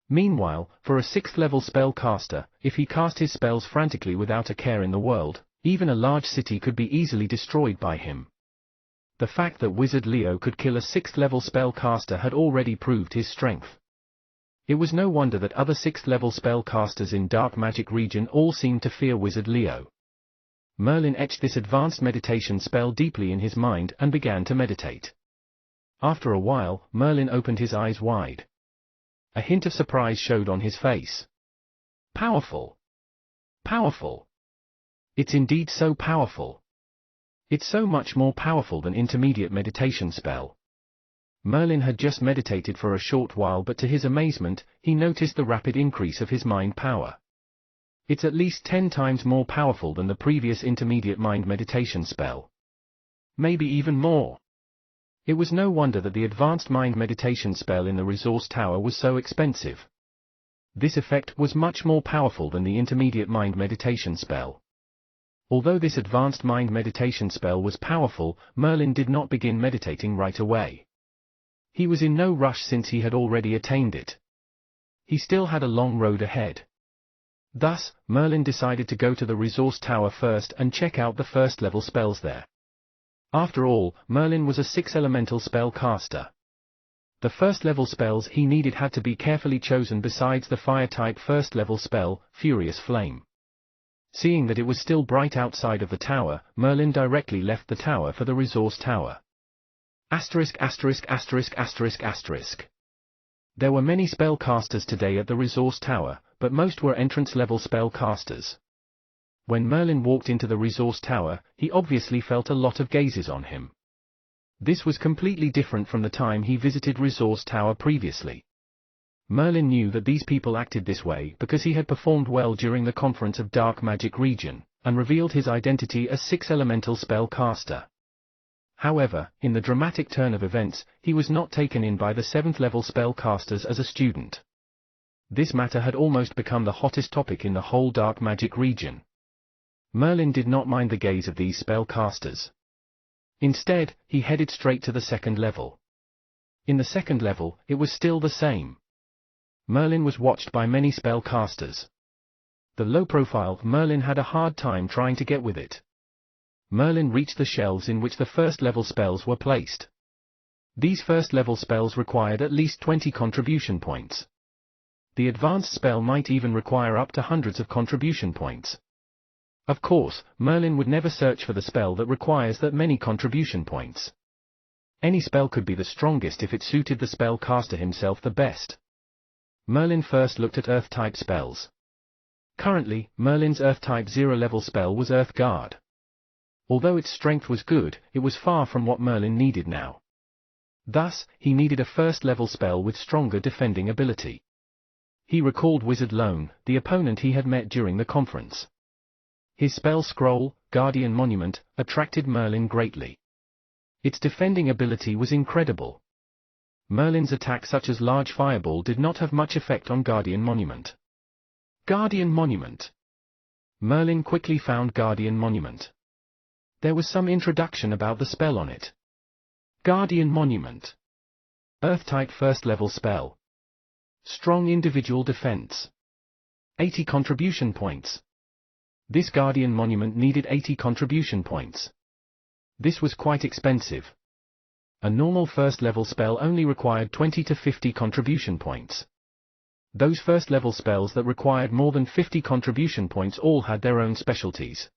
Meanwhile, for a 6th-level spellcaster, if he cast his spells frantically without a care in the world, even a large city could be easily destroyed by him. The fact that Wizard Leo could kill a 6th-level spellcaster had already proved his strength. It was no wonder that other 6th-level spellcasters in Dark Magic Region all seemed to fear Wizard Leo. Merlin etched this advanced meditation spell deeply in his mind and began to meditate. After a while, Merlin opened his eyes wide. A hint of surprise showed on his face. Powerful! Powerful! It's indeed so powerful. It's so much more powerful than intermediate meditation spell. Merlin had just meditated for a short while, but to his amazement, he noticed the rapid increase of his mind power. It's at least 10 times more powerful than the previous intermediate mind meditation spell. Maybe even more. It was no wonder that the advanced mind meditation spell in the resource tower was so expensive. This effect was much more powerful than the intermediate mind meditation spell. Although this advanced mind meditation spell was powerful, Merlin did not begin meditating right away. He was in no rush since he had already attained it. He still had a long road ahead. Thus, Merlin decided to go to the resource tower first and check out the first level spells there. After all, Merlin was a 6 elemental spell caster. The first level spells he needed had to be carefully chosen besides the fire type first level spell, Furious Flame. Seeing that it was still bright outside of the tower, Merlin directly left the tower for the resource tower. There were many spellcasters today at the resource tower, but most were entrance-level spellcasters. When Merlin walked into the resource tower, he obviously felt a lot of gazes on him. This was completely different from the time he visited resource tower previously. Merlin knew that these people acted this way because he had performed well during the conference of Dark Magic Region, and revealed his identity as 6 elemental spellcaster. However, in the dramatic turn of events, he was not taken in by the 7th level spellcasters as a student. This matter had almost become the hottest topic in the whole Dark Magic Region. Merlin did not mind the gaze of these spellcasters. Instead, he headed straight to the 2nd level. In the 2nd level, it was still the same. Merlin was watched by many spellcasters. The low-profile Merlin had a hard time trying to get with it. Merlin reached the shelves in which the first-level spells were placed. These first-level spells required at least 20 contribution points. The advanced spell might even require up to hundreds of contribution points. Of course, Merlin would never search for the spell that requires that many contribution points. Any spell could be the strongest if it suited the spellcaster himself the best. Merlin first looked at Earth-type spells. Currently, Merlin's Earth-type 0-level spell was Earth Guard. Although its strength was good, it was far from what Merlin needed now. Thus, he needed a first-level spell with stronger defending ability. He recalled Wizard Lone, the opponent he had met during the conference. His spell scroll, Guardian Monument, attracted Merlin greatly. Its defending ability was incredible. Merlin's attack such as Large Fireball did not have much effect on Guardian Monument. Guardian Monument. Merlin quickly found Guardian Monument. There was some introduction about the spell on it. Guardian Monument. Earth-type first-level spell. Strong individual defense. 80 contribution points. This Guardian Monument needed 80 contribution points. This was quite expensive. A normal first-level spell only required 20 to 50 contribution points. Those first-level spells that required more than 50 contribution points all had their own specialties.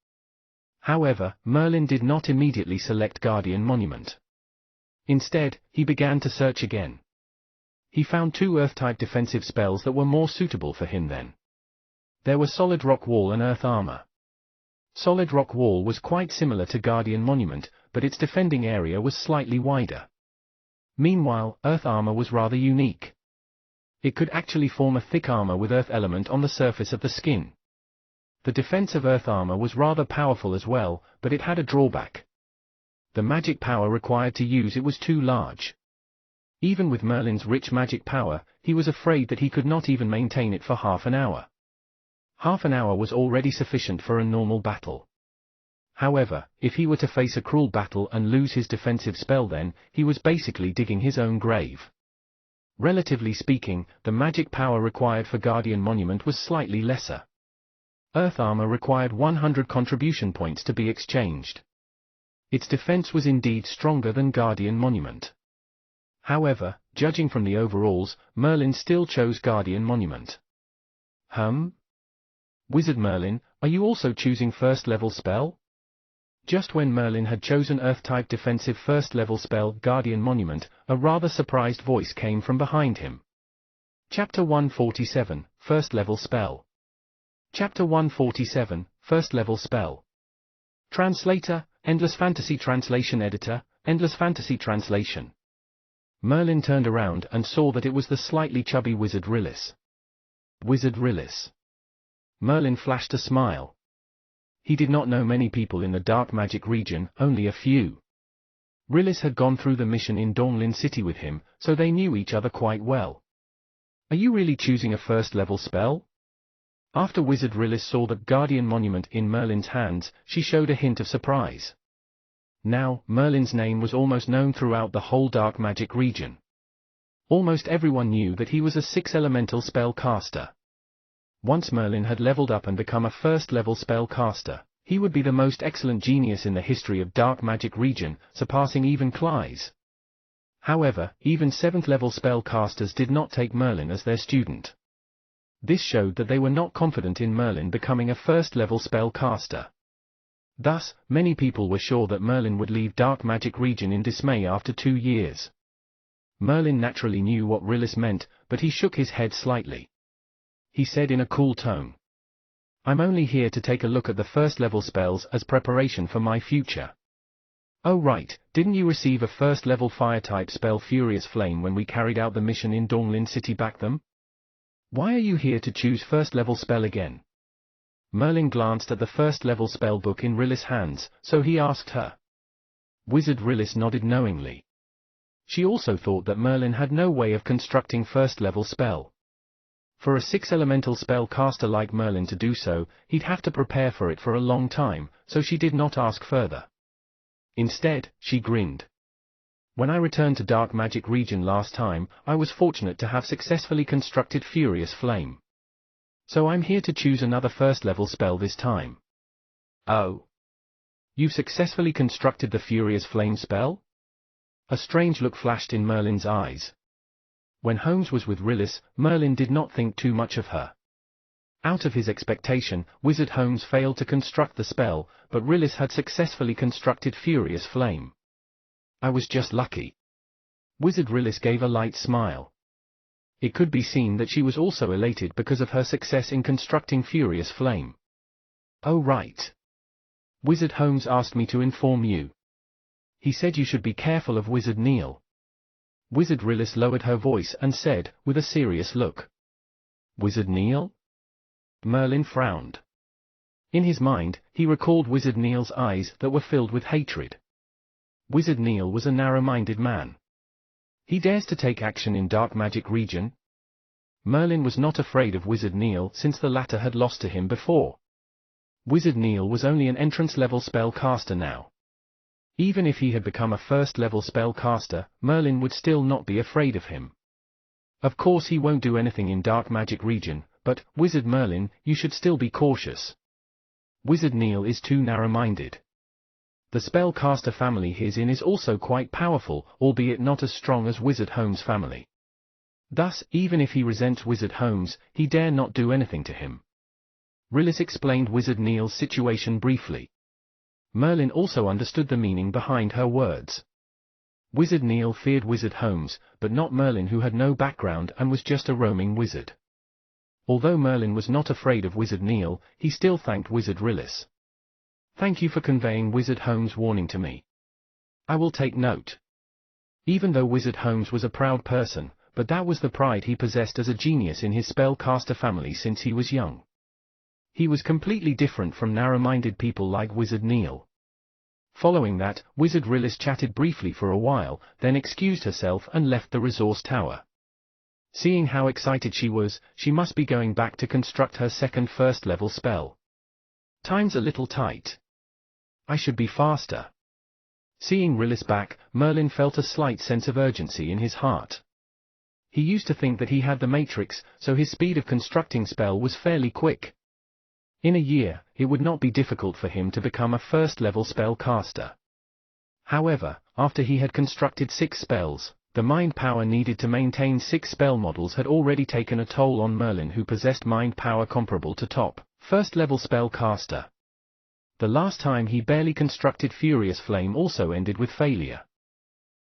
However, Merlin did not immediately select Guardian Monument. Instead, he began to search again. He found 2 Earth-type defensive spells that were more suitable for him then. There were Solid Rock Wall and Earth Armor. Solid Rock Wall was quite similar to Guardian Monument, but its defending area was slightly wider. Meanwhile, Earth Armor was rather unique. It could actually form a thick armor with Earth element on the surface of the skin. The defense of Earth Armor was rather powerful as well, but it had a drawback. The magic power required to use it was too large. Even with Merlin's rich magic power, he was afraid that he could not even maintain it for half an hour. Half an hour was already sufficient for a normal battle. However, if he were to face a cruel battle and lose his defensive spell, then he was basically digging his own grave. Relatively speaking, the magic power required for Guardian Monument was slightly lesser. Earth Armor required 100 contribution points to be exchanged. Its defense was indeed stronger than Guardian Monument. However, judging from the overalls, Merlin still chose Guardian Monument. Wizard Merlin, are you also choosing first-level spell? Just when Merlin had chosen Earth-type defensive first-level spell Guardian Monument, a rather surprised voice came from behind him. Chapter 147, First-level spell. Chapter 147, First-level spell. Translator, Endless Fantasy Translation Editor, Endless Fantasy Translation. Merlin turned around and saw that it was the slightly chubby Wizard Rillis. Wizard Rillis. Merlin flashed a smile. He did not know many people in the dark magic region, only a few. Rillis had gone through the mission in Dawnlin City with him, so they knew each other quite well. Are you really choosing a first-level spell? After Wizard Rillis saw the Guardian Monument in Merlin's hands, she showed a hint of surprise. Now, Merlin's name was almost known throughout the whole dark magic region. Almost everyone knew that he was a 6-elemental spell caster. Once Merlin had leveled up and become a first-level spell caster, he would be the most excellent genius in the history of dark magic region, surpassing even Cly's. However, even 7th-level spell casters did not take Merlin as their student. This showed that they were not confident in Merlin becoming a first-level spell caster. Thus, many people were sure that Merlin would leave dark magic region in dismay after 2 years. Merlin naturally knew what Rillis meant, but he shook his head slightly. He said in a cool tone, "I'm only here to take a look at the first-level spells as preparation for my future." "Oh right, didn't you receive a first-level fire-type spell Furious Flame when we carried out the mission in Dawnlin City back then? Why are you here to choose first-level spell again?" Merlin glanced at the first-level spell book in Rillis' hands, so he asked her. Wizard Rillis nodded knowingly. She also thought that Merlin had no way of constructing first-level spell. For a 6-elemental spell caster like Merlin to do so, he'd have to prepare for it for a long time, so she did not ask further. Instead, she grinned. "When I returned to Dark Magic Region last time, I was fortunate to have successfully constructed Furious Flame. So I'm here to choose another first-level spell this time." "Oh? You've successfully constructed the Furious Flame spell?" A strange look flashed in Merlin's eyes. When Holmes was with Rillis, Merlin did not think too much of her. Out of his expectation, Wizard Holmes failed to construct the spell, but Rillis had successfully constructed Furious Flame. "I was just lucky." Wizard Rillis gave a light smile. It could be seen that she was also elated because of her success in constructing Furious Flame. "Oh right. Wizard Holmes asked me to inform you. He said you should be careful of Wizard Neil." Wizard Rillis lowered her voice and said, with a serious look. "Wizard Neil?" Merlin frowned. In his mind, he recalled Wizard Neil's eyes that were filled with hatred. Wizard Neil was a narrow-minded man. He dares to take action in Dark Magic Region? Merlin was not afraid of Wizard Neil since the latter had lost to him before. Wizard Neil was only an entrance-level spell caster now. Even if he had become a first-level spell caster, Merlin would still not be afraid of him. Of course he won't do anything in Dark Magic Region, but, Wizard Merlin, you should still be cautious. Wizard Neil is too narrow-minded. The spellcaster family he's in is also quite powerful, albeit not as strong as Wizard Holmes' family. Thus, even if he resents Wizard Holmes, he dare not do anything to him. Rillis explained Wizard Neil's situation briefly. Merlin also understood the meaning behind her words. Wizard Neil feared Wizard Holmes, but not Merlin, who had no background and was just a roaming wizard. Although Merlin was not afraid of Wizard Neil, he still thanked Wizard Rillis. "Thank you for conveying Wizard Holmes' warning to me. I will take note." Even though Wizard Holmes was a proud person, but that was the pride he possessed as a genius in his spellcaster family since he was young. He was completely different from narrow-minded people like Wizard Neil. Following that, Wizard Rillis chatted briefly for a while, then excused herself and left the resource tower. Seeing how excited she was, she must be going back to construct her second first-level spell. "Time's a little tight. I should be faster." Seeing Rillis back, Merlin felt a slight sense of urgency in his heart. He used to think that he had the Matrix, so his speed of constructing spell was fairly quick. In a year, it would not be difficult for him to become a first-level spell caster. However, after he had constructed 6 spells, the mind power needed to maintain 6 spell models had already taken a toll on Merlin, who possessed mind power comparable to top first-level spell caster. The last time he barely constructed Furious Flame also ended with failure.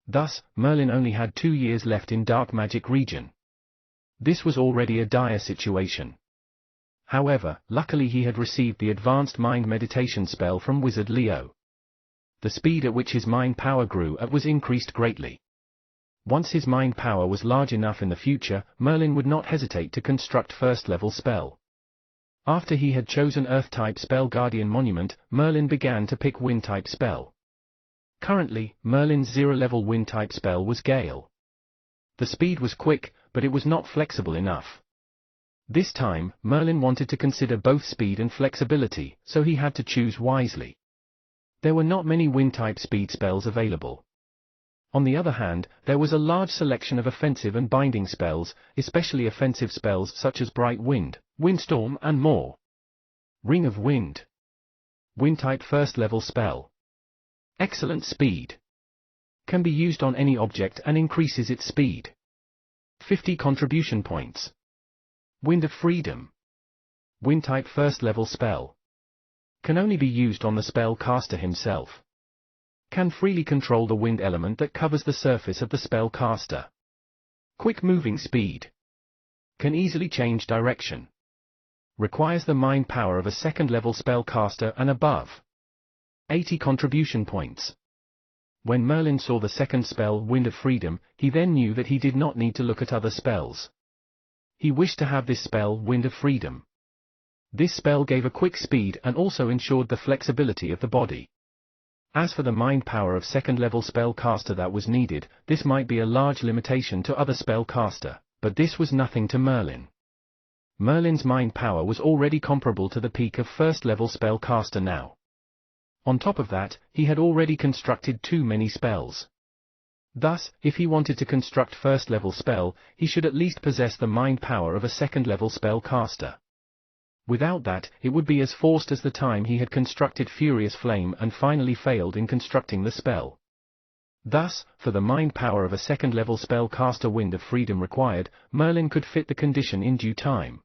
Thus, Merlin only had 2 years left in Dark Magic Region. This was already a dire situation. However, luckily he had received the advanced mind meditation spell from Wizard Leo. The speed at which his mind power grew was increased greatly. Once his mind power was large enough in the future, Merlin would not hesitate to construct first-level spell. After he had chosen Earth-type spell Guardian Monument, Merlin began to pick Wind-type spell. Currently, Merlin's 0-level Wind-type spell was Gale. The speed was quick, but it was not flexible enough. This time, Merlin wanted to consider both speed and flexibility, so he had to choose wisely. There were not many Wind-type speed spells available. On the other hand, there was a large selection of offensive and binding spells, especially offensive spells such as Bright Wind, Windstorm and more. Ring of Wind. Wind-type first-level spell. Excellent speed. Can be used on any object and increases its speed. 50 contribution points. Wind of Freedom. Wind-type first-level spell. Can only be used on the spell caster himself. Can freely control the wind element that covers the surface of the spell caster. Quick moving speed. Can easily change direction. Requires the mind power of a second-level spell caster and above. 80 contribution points. When Merlin saw the second spell, Wind of Freedom, he then knew that he did not need to look at other spells. He wished to have this spell, Wind of Freedom. This spell gave a quick speed and also ensured the flexibility of the body. As for the mind power of second-level spell caster that was needed, this might be a large limitation to other spell caster, but this was nothing to Merlin. Merlin's mind power was already comparable to the peak of first-level spell caster now. On top of that, he had already constructed too many spells. Thus, if he wanted to construct first-level spell, he should at least possess the mind power of a second-level spell caster. Without that, it would be as forced as the time he had constructed Furious Flame and finally failed in constructing the spell. Thus, for the mind power of a second-level spell caster Wind of Freedom required, Merlin could fit the condition in due time.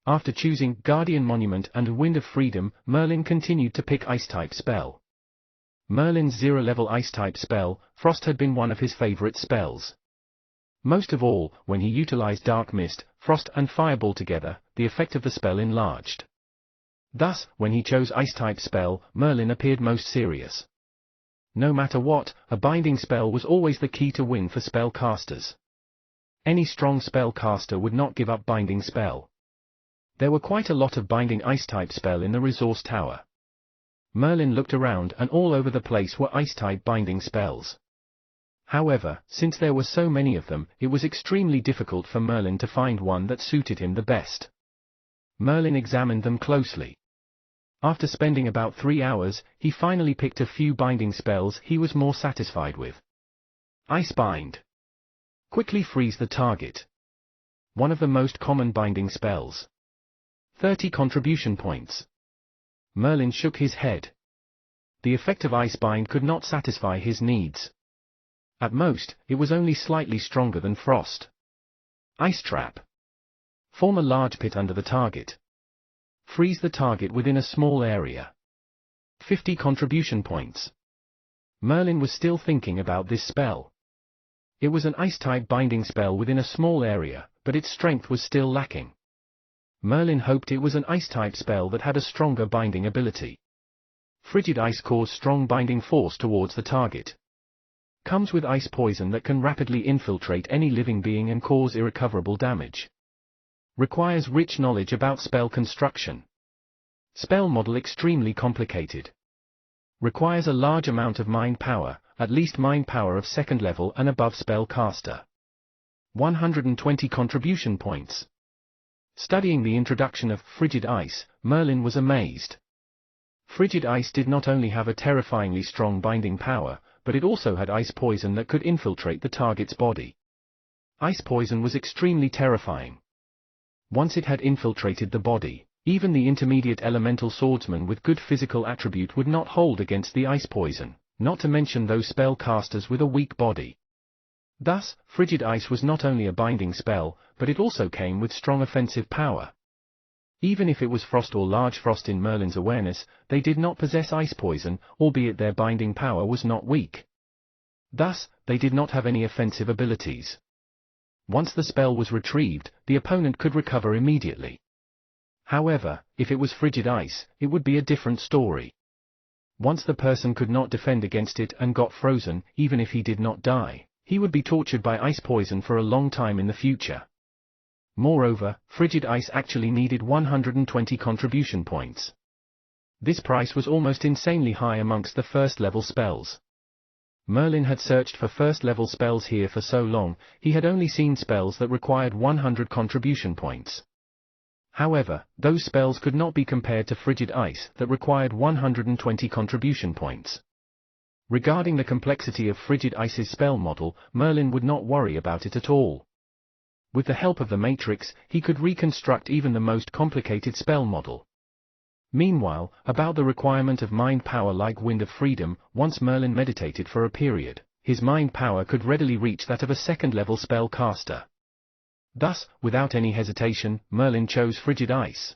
After choosing Guardian Monument and Wind of Freedom, Merlin continued to pick Ice-type spell. Merlin's 0-level Ice-type spell, Frost, had been one of his favorite spells. Most of all, when he utilized Dark Mist, Frost and Fireball together, the effect of the spell enlarged. Thus, when he chose Ice-type spell, Merlin appeared most serious. No matter what, a binding spell was always the key to win for spell casters. Any strong spell caster would not give up binding spell. There were quite a lot of binding Ice-type spell in the resource tower. Merlin looked around and all over the place were Ice-type binding spells. However, since there were so many of them, it was extremely difficult for Merlin to find one that suited him the best. Merlin examined them closely. After spending about 3 hours, he finally picked a few binding spells he was more satisfied with. Ice Bind. Quickly freeze the target. One of the most common binding spells. 30 contribution points. Merlin shook his head. The effect of Ice Bind could not satisfy his needs. At most, it was only slightly stronger than Frost. Ice Trap. Form a large pit under the target. Freeze the target within a small area. 50 contribution points. Merlin was still thinking about this spell. It was an Ice-type binding spell within a small area, but its strength was still lacking. Merlin hoped it was an Ice-type spell that had a stronger binding ability. Frigid Ice causes strong binding force towards the target. Comes with ice poison that can rapidly infiltrate any living being and cause irrecoverable damage. Requires rich knowledge about spell construction. Spell model extremely complicated. Requires a large amount of mind power, at least mind power of second level and above spell caster. 120 contribution points. Studying the introduction of Frigid Ice, Merlin was amazed. Frigid Ice did not only have a terrifyingly strong binding power, but it also had ice poison that could infiltrate the target's body. Ice poison was extremely terrifying. Once it had infiltrated the body, even the intermediate elemental swordsman with good physical attribute would not hold against the ice poison, not to mention those spell casters with a weak body. Thus, Frigid Ice was not only a binding spell, but it also came with strong offensive power. Even if it was Frost or Large Frost in Merlin's awareness, they did not possess ice poison, albeit their binding power was not weak. Thus, they did not have any offensive abilities. Once the spell was retrieved, the opponent could recover immediately. However, if it was frigid ice, it would be a different story. Once the person could not defend against it and got frozen, even if he did not die, he would be tortured by ice poison for a long time in the future. Moreover, frigid ice actually needed 120 contribution points. This price was almost insanely high amongst the first-level spells. Merlin had searched for first-level spells here for so long, he had only seen spells that required 100 contribution points. However, those spells could not be compared to frigid ice that required 120 contribution points. Regarding the complexity of frigid ice's spell model, Merlin would not worry about it at all. With the help of the matrix, he could reconstruct even the most complicated spell model. Meanwhile, about the requirement of mind power like Wind of Freedom, once Merlin meditated for a period, his mind power could readily reach that of a second-level spell caster. Thus, without any hesitation, Merlin chose frigid ice.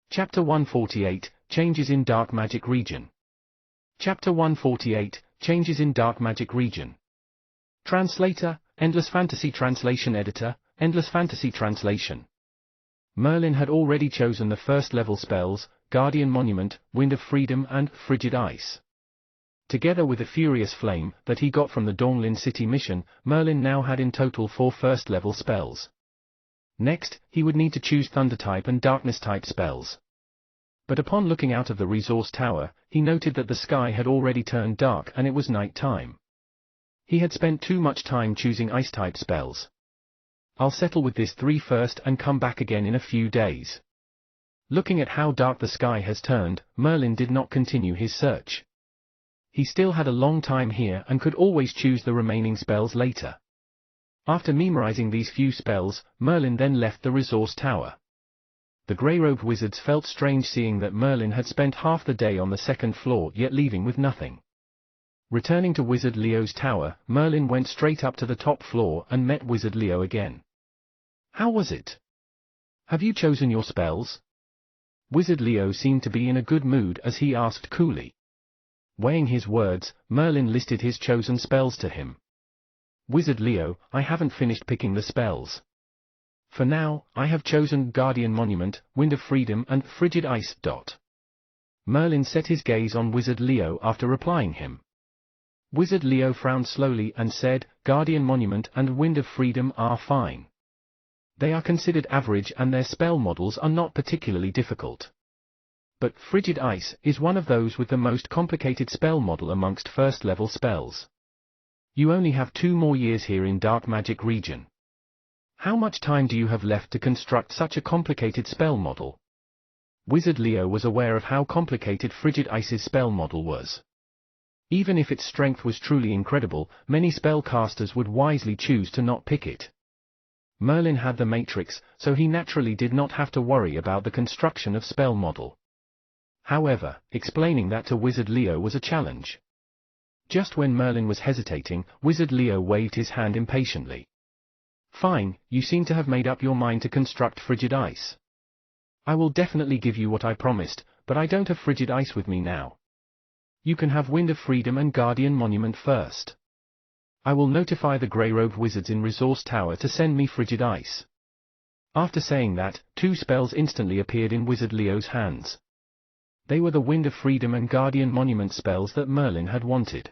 Chapter 148, Changes in Dark Magic Region. Chapter 148, Changes in Dark Magic Region. Translator, Endless Fantasy Translation Editor, Endless Fantasy Translation. Merlin had already chosen the first-level spells, Guardian Monument, Wind of Freedom and Frigid Ice. Together with the Furious Flame that he got from the Dawnlin City mission, Merlin now had in total 4 first-level spells. Next, he would need to choose Thunder-type and Darkness-type spells. But upon looking out of the resource tower, he noted that the sky had already turned dark and it was night time. He had spent too much time choosing Ice-type spells. I'll settle with this 3 first and come back again in a few days. Looking at how dark the sky has turned, Merlin did not continue his search. He still had a long time here and could always choose the remaining spells later. After memorizing these few spells, Merlin then left the resource tower. The grey-robed wizards felt strange seeing that Merlin had spent half the day on the second floor yet leaving with nothing. Returning to Wizard Leo's tower, Merlin went straight up to the top floor and met Wizard Leo again. "How was it? Have you chosen your spells?" Wizard Leo seemed to be in a good mood as he asked coolly. Weighing his words, Merlin listed his chosen spells to him. "Wizard Leo, I haven't finished picking the spells. For now, I have chosen Guardian Monument, Wind of Freedom and Frigid Ice. Merlin set his gaze on Wizard Leo after replying him. Wizard Leo frowned slowly and said, "Guardian Monument and Wind of Freedom are fine. They are considered average and their spell models are not particularly difficult. But Frigid Ice is one of those with the most complicated spell model amongst first-level spells. You only have 2 more years here in Dark Magic Region. How much time do you have left to construct such a complicated spell model?" Wizard Leo was aware of how complicated Frigid Ice's spell model was. Even if its strength was truly incredible, many spellcasters would wisely choose to not pick it. Merlin had the matrix, so he naturally did not have to worry about the construction of spell model. However, explaining that to Wizard Leo was a challenge. Just when Merlin was hesitating, Wizard Leo waved his hand impatiently. "Fine, you seem to have made up your mind to construct Frigid Ice. I will definitely give you what I promised, but I don't have Frigid Ice with me now. You can have Wind of Freedom and Guardian Monument first. I will notify the grey-robed wizards in Resource Tower to send me Frigid Ice." After saying that, 2 spells instantly appeared in Wizard Leo's hands. They were the Wind of Freedom and Guardian Monument spells that Merlin had wanted.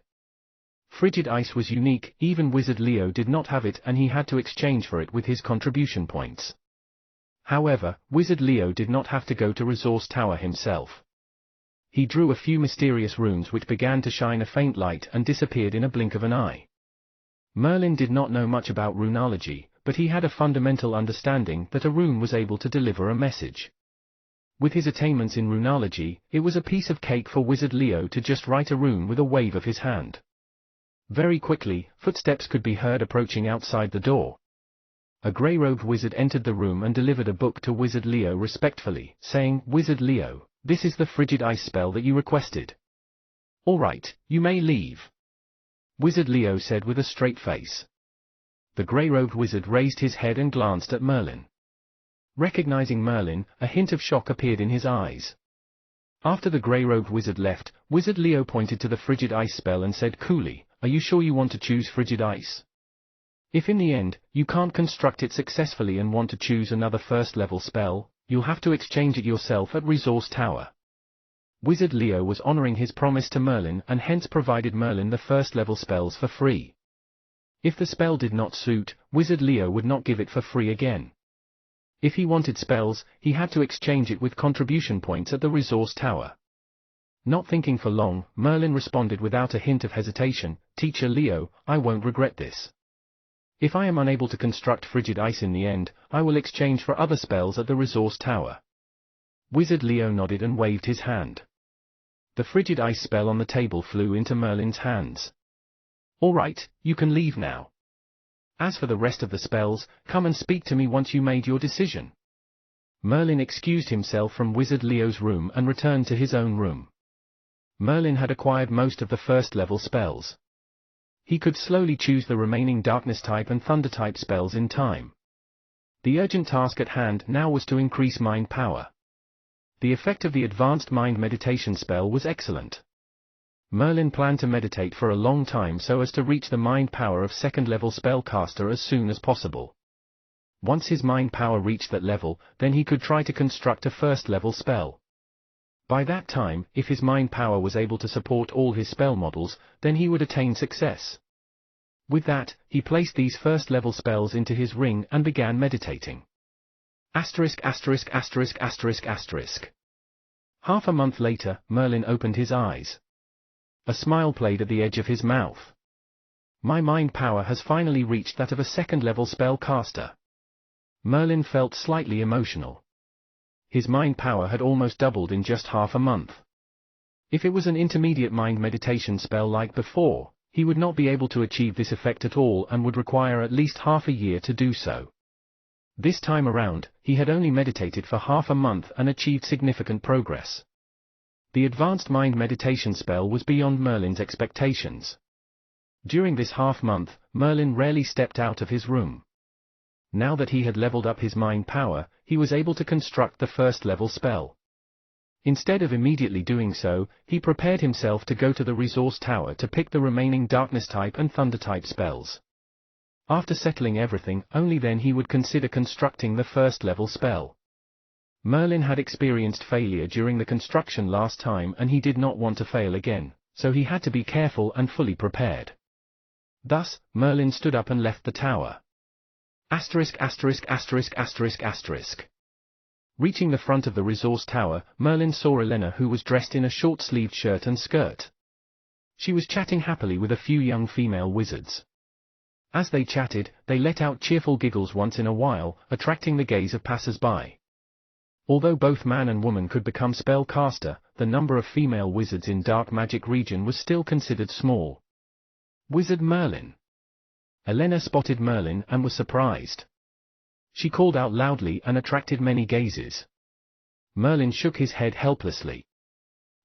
Frigid Ice was unique, even Wizard Leo did not have it and he had to exchange for it with his contribution points. However, Wizard Leo did not have to go to Resource Tower himself. He drew a few mysterious runes which began to shine a faint light and disappeared in a blink of an eye. Merlin did not know much about runology, but he had a fundamental understanding that a rune was able to deliver a message. With his attainments in runology, it was a piece of cake for Wizard Leo to just write a rune with a wave of his hand. Very quickly, footsteps could be heard approaching outside the door. A grey-robed wizard entered the room and delivered a book to Wizard Leo respectfully, saying, "Wizard Leo, this is the Frigid Ice spell that you requested. All right, you may leave," Wizard Leo said with a straight face. The grey-robed wizard raised his head and glanced at Merlin. Recognizing Merlin, a hint of shock appeared in his eyes. After the grey-robed wizard left, Wizard Leo pointed to the Frigid Ice spell and said coolly, "Are you sure you want to choose Frigid Ice?" If in the end, you can't construct it successfully and want to choose another first level spell, you'll have to exchange it yourself at Resource Tower. Wizard Leo was honoring his promise to Merlin and hence provided Merlin the first level spells for free. If the spell did not suit, Wizard Leo would not give it for free again. If he wanted spells, he had to exchange it with contribution points at the Resource Tower. Not thinking for long, Merlin responded without a hint of hesitation, "Teacher Leo, I won't regret this. If I am unable to construct frigid ice in the end, I will exchange for other spells at the Resource Tower." Wizard Leo nodded and waved his hand. The frigid ice spell on the table flew into Merlin's hands. "All right, you can leave now. As for the rest of the spells, come and speak to me once you made your decision." Merlin excused himself from Wizard Leo's room and returned to his own room. Merlin had acquired most of the first level spells. He could slowly choose the remaining darkness type and thunder type spells in time. The urgent task at hand now was to increase mind power. The effect of the advanced mind meditation spell was excellent. Merlin planned to meditate for a long time so as to reach the mind power of second-level spellcaster as soon as possible. Once his mind power reached that level, then he could try to construct a first-level spell. By that time, if his mind power was able to support all his spell models, then he would attain success. With that, he placed these first-level spells into his ring and began meditating. Half a month later, Merlin opened his eyes. A smile played at the edge of his mouth. My mind power has finally reached that of a second-level spellcaster. Merlin felt slightly emotional. His mind power had almost doubled in just half a month. If it was an intermediate mind meditation spell like before, he would not be able to achieve this effect at all and would require at least half a year to do so. This time around, he had only meditated for half a month and achieved significant progress. The advanced mind meditation spell was beyond Merlin's expectations. During this half-month, Merlin rarely stepped out of his room. Now that he had leveled up his mind power, he was able to construct the first-level spell. Instead of immediately doing so, he prepared himself to go to the Resource Tower to pick the remaining darkness-type and thunder-type spells. After settling everything, only then he would consider constructing the first-level spell. Merlin had experienced failure during the construction last time and he did not want to fail again, so he had to be careful and fully prepared. Thus, Merlin stood up and left the tower. Reaching the front of the Resource Tower, Merlin saw Elena, who was dressed in a short-sleeved shirt and skirt. She was chatting happily with a few young female wizards. As they chatted, they let out cheerful giggles once in a while, attracting the gaze of passers-by. Although both man and woman could become spellcaster, the number of female wizards in Dark Magic region was still considered small. Wizard Merlin. Elena spotted Merlin and was surprised. She called out loudly and attracted many gazes. Merlin shook his head helplessly.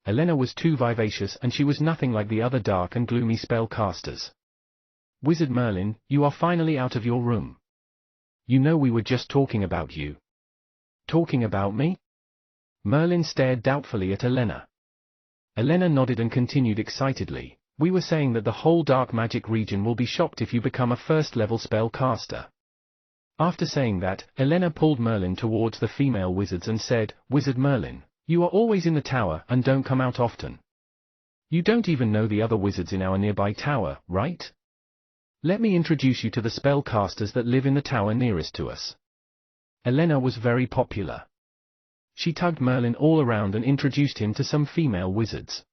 Elena was too vivacious and she was nothing like the other dark and gloomy spellcasters. Wizard Merlin, you are finally out of your room. You know we were just talking about you. Talking about me? Merlin stared doubtfully at Elena. Elena nodded and continued excitedly. We were saying that the whole Dark Magic region will be shocked if you become a first-level spellcaster. After saying that, Elena pulled Merlin towards the female wizards and said, Wizard Merlin, you are always in the tower and don't come out often. You don't even know the other wizards in our nearby tower, right? Let me introduce you to the spellcasters that live in the tower nearest to us. Elena was very popular. She tugged Merlin all around and introduced him to some female wizards.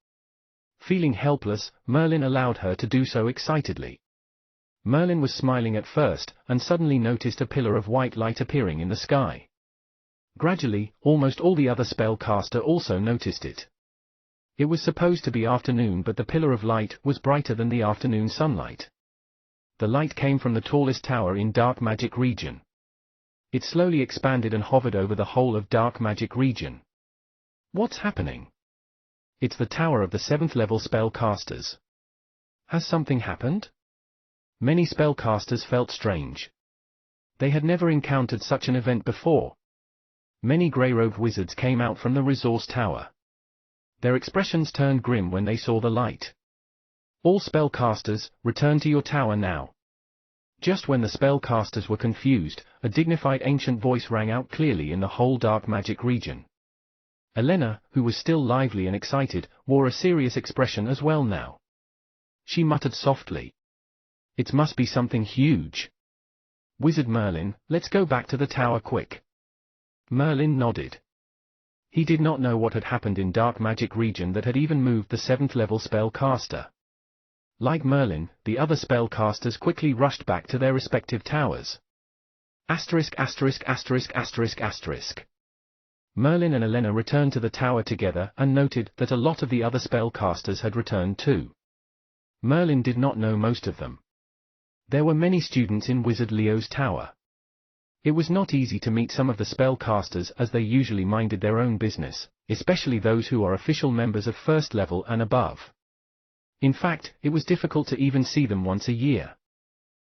Feeling helpless, Merlin allowed her to do so excitedly. Merlin was smiling at first, and suddenly noticed a pillar of white light appearing in the sky. Gradually, almost all the other spellcaster also noticed it. It was supposed to be afternoon, but the pillar of light was brighter than the afternoon sunlight. The light came from the tallest tower in Dark Magic region. It slowly expanded and hovered over the whole of Dark Magic region. What's happening? It's the tower of the 7th level spellcasters. Has something happened? Many spellcasters felt strange. They had never encountered such an event before. Many grey-robed wizards came out from the Resource Tower. Their expressions turned grim when they saw the light. All spellcasters, return to your tower now. Just when the spellcasters were confused, a dignified ancient voice rang out clearly in the whole dark magic region. Elena, who was still lively and excited, wore a serious expression as well now. She muttered softly. "It must be something huge. Wizard Merlin, let's go back to the tower quick." Merlin nodded. He did not know what had happened in dark magic region that had even moved the 7th level spellcaster. Like Merlin, the other spellcasters quickly rushed back to their respective towers. Asterisk asterisk asterisk asterisk asterisk. Merlin and Elena returned to the tower together and noted that a lot of the other spellcasters had returned too. Merlin did not know most of them. There were many students in Wizard Leo's tower. It was not easy to meet some of the spellcasters as they usually minded their own business, especially those who are official members of 1st level and above. In fact, it was difficult to even see them once a year.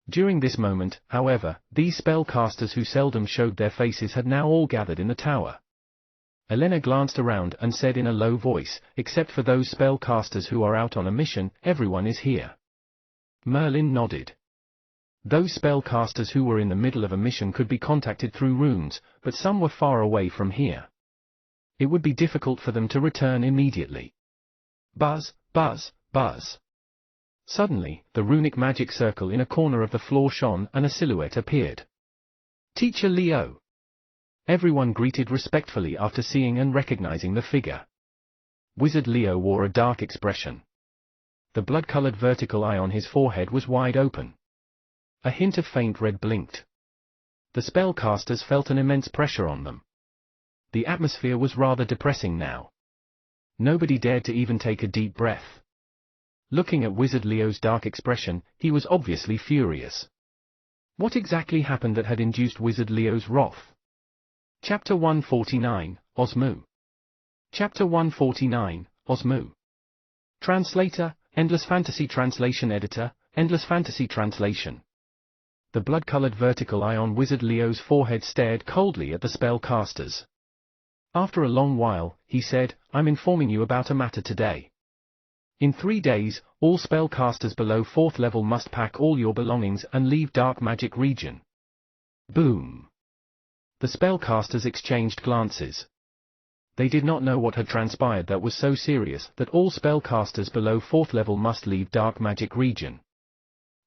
During this moment, however, these spellcasters who seldom showed their faces had now all gathered in the tower. Elena glanced around and said in a low voice, "Except for those spellcasters who are out on a mission, everyone is here." Merlin nodded. Those spellcasters who were in the middle of a mission could be contacted through runes, but some were far away from here. It would be difficult for them to return immediately. Buzz, buzz, buzz. Suddenly, the runic magic circle in a corner of the floor shone and a silhouette appeared. "Teacher Leo." Everyone greeted respectfully after seeing and recognizing the figure. Wizard Leo wore a dark expression. The blood-colored vertical eye on his forehead was wide open. A hint of faint red blinked. The spellcasters felt an immense pressure on them. The atmosphere was rather depressing now. Nobody dared to even take a deep breath. Looking at Wizard Leo's dark expression, he was obviously furious. What exactly happened that had induced Wizard Leo's wrath? Chapter 149, Osmu. Chapter 149, Osmu. Translator, Endless Fantasy Translation Editor, Endless Fantasy Translation. The blood-colored vertical eye on Wizard Leo's forehead stared coldly at the spellcasters. After a long while, he said, "I'm informing you about a matter today. In 3 days, all spellcasters below 4th level must pack all your belongings and leave dark magic region." Boom. The spellcasters exchanged glances. They did not know what had transpired that was so serious that all spellcasters below 4th level must leave dark magic region.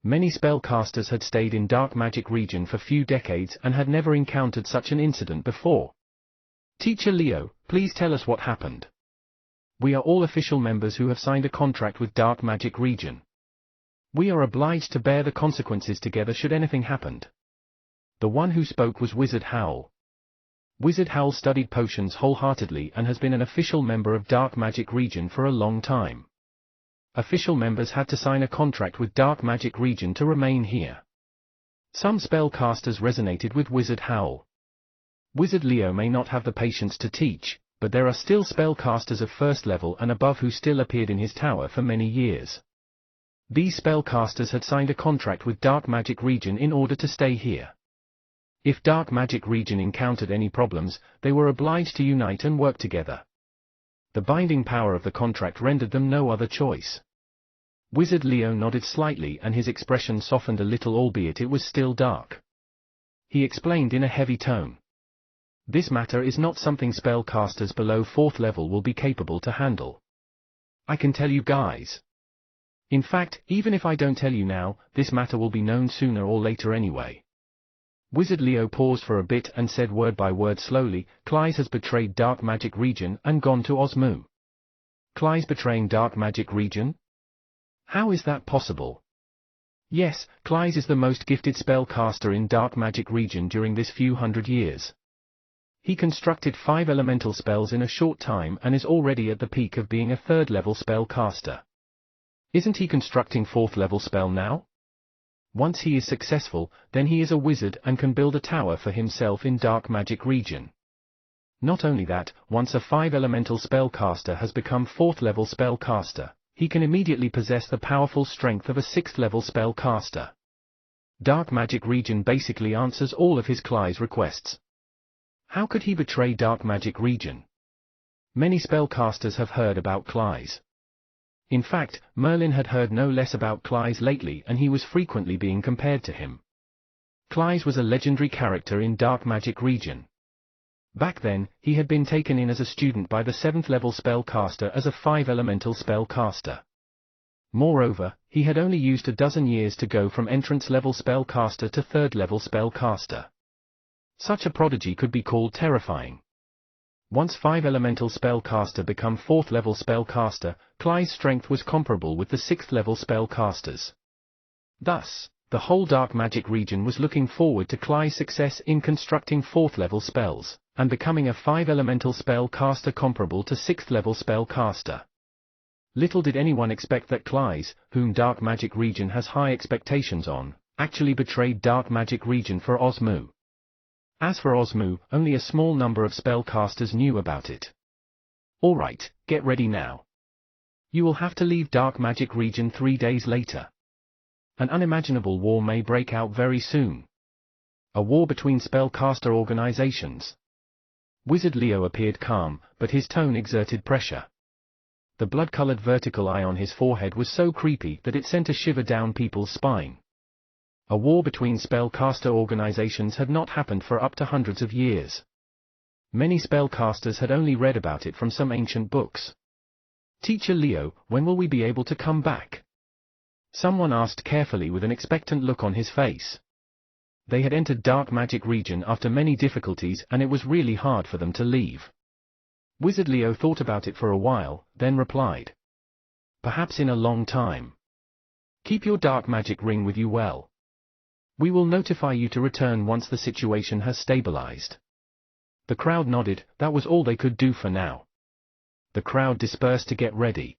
Many spellcasters had stayed in dark magic region for few decades and had never encountered such an incident before. "Teacher Leo, please tell us what happened. We are all official members who have signed a contract with dark magic region. We are obliged to bear the consequences together should anything happen." The one who spoke was Wizard Howl. Wizard Howl studied potions wholeheartedly and has been an official member of dark magic region for a long time. Official members had to sign a contract with dark magic region to remain here. Some spellcasters resonated with Wizard Howl. Wizard Leo may not have the patience to teach, but there are still spellcasters of 1st level and above who still appeared in his tower for many years. These spellcasters had signed a contract with dark magic region in order to stay here. If dark magic region encountered any problems, they were obliged to unite and work together. The binding power of the contract rendered them no other choice. Wizard Leo nodded slightly and his expression softened a little, albeit it was still dark. He explained in a heavy tone. "This matter is not something spellcasters below 4th level will be capable to handle. I can tell you guys. In fact, even if I don't tell you now, this matter will be known sooner or later anyway." Wizard Leo paused for a bit and said word by word slowly, "Clyde has betrayed dark magic region and gone to Osmu." "Clyde betraying dark magic region? How is that possible?" "Yes, Clyde is the most gifted spellcaster in dark magic region during this few hundred years. He constructed 5 elemental spells in a short time and is already at the peak of being a 3rd level spellcaster. Isn't he constructing 4th level spell now? Once he is successful, then he is a wizard and can build a tower for himself in dark magic region. Not only that, once a 5 elemental spellcaster has become 4th level spellcaster, he can immediately possess the powerful strength of a 6th level spellcaster. Dark magic region basically answers all of his Clyde's requests. How could he betray dark magic region? Many spellcasters have heard about Clyde. In fact, Merlin had heard no less about Clyde lately and he was frequently being compared to him. Clyes was a legendary character in Dark Magic region. Back then, he had been taken in as a student by the 7th level spellcaster as a 5 elemental spellcaster. Moreover, he had only used a dozen years to go from entrance level spellcaster to 3rd level spellcaster. Such a prodigy could be called terrifying. Once 5 elemental spellcaster become 4th level spellcaster, Clyes' strength was comparable with the 6th level spellcasters. Thus, the whole Dark Magic region was looking forward to Clyes' success in constructing 4th level spells, and becoming a 5 elemental spellcaster comparable to 6th level spellcaster. Little did anyone expect that Clyes, whom Dark Magic region has high expectations on, actually betrayed Dark Magic region for Osmu. As for Osmu, only a small number of spellcasters knew about it. Alright, get ready now. You will have to leave Dark Magic region 3 days later. An unimaginable war may break out very soon. A war between spellcaster organizations. Wizard Leo appeared calm, but his tone exerted pressure. The blood-colored vertical eye on his forehead was so creepy that it sent a shiver down people's spine. A war between spellcaster organizations had not happened for up to hundreds of years. Many spellcasters had only read about it from some ancient books. Teacher Leo, when will we be able to come back? Someone asked carefully with an expectant look on his face. They had entered Dark Magic region after many difficulties and it was really hard for them to leave. Wizard Leo thought about it for a while, then replied. Perhaps in a long time. Keep your Dark Magic ring with you well. We will notify you to return once the situation has stabilized. The crowd nodded, that was all they could do for now. The crowd dispersed to get ready.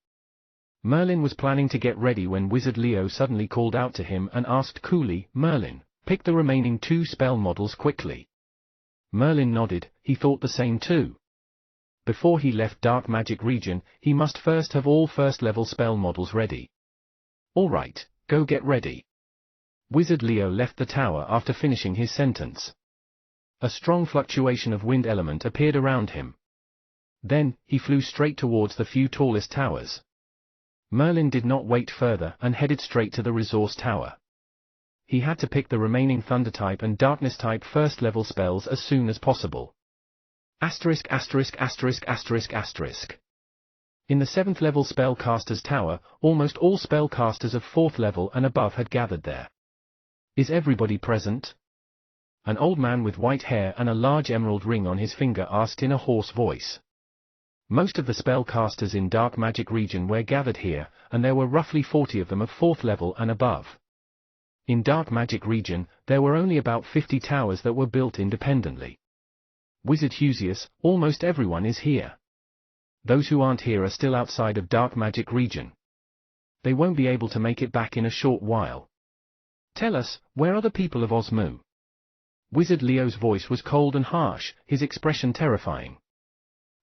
Merlin was planning to get ready when Wizard Leo suddenly called out to him and asked coolly, Merlin, pick the remaining 2 spell models quickly. Merlin nodded, he thought the same too. Before he left Dark Magic region, he must first have all 1st level spell models ready. Alright, go get ready. Wizard Leo left the tower after finishing his sentence. A strong fluctuation of wind element appeared around him. Then, he flew straight towards the few tallest towers. Merlin did not wait further and headed straight to the resource tower. He had to pick the remaining Thunder-type and Darkness-type 1st level spells as soon as possible. ***********. In the 7th level spellcaster's tower, almost all spellcasters of 4th level and above had gathered there. Is everybody present? An old man with white hair and a large emerald ring on his finger asked in a hoarse voice. Most of the spellcasters in Dark Magic region were gathered here, and there were roughly 40 of them of 4th level and above. In Dark Magic region, there were only about 50 towers that were built independently. Wizard Husius, almost everyone is here. Those who aren't here are still outside of Dark Magic region. They won't be able to make it back in a short while. Tell us, where are the people of Osmu? Wizard Leo's voice was cold and harsh, his expression terrifying.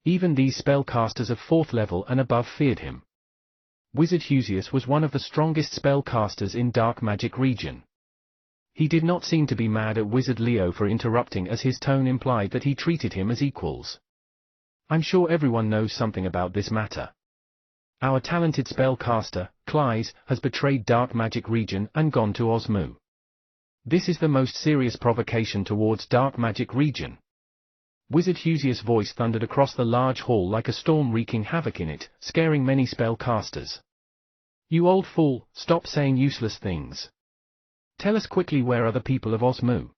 Even these spellcasters of 4th level and above feared him. Wizard Husius was one of the strongest spellcasters in Dark Magic region. He did not seem to be mad at Wizard Leo for interrupting, as his tone implied that he treated him as equals. I'm sure everyone knows something about this matter. Our talented spellcaster, Clyes, has betrayed Dark Magic region and gone to Osmu. This is the most serious provocation towards Dark Magic region. Wizard Husius' voice thundered across the large hall like a storm, wreaking havoc in it, scaring many spellcasters. You old fool, stop saying useless things. Tell us quickly, where are the people of Osmu?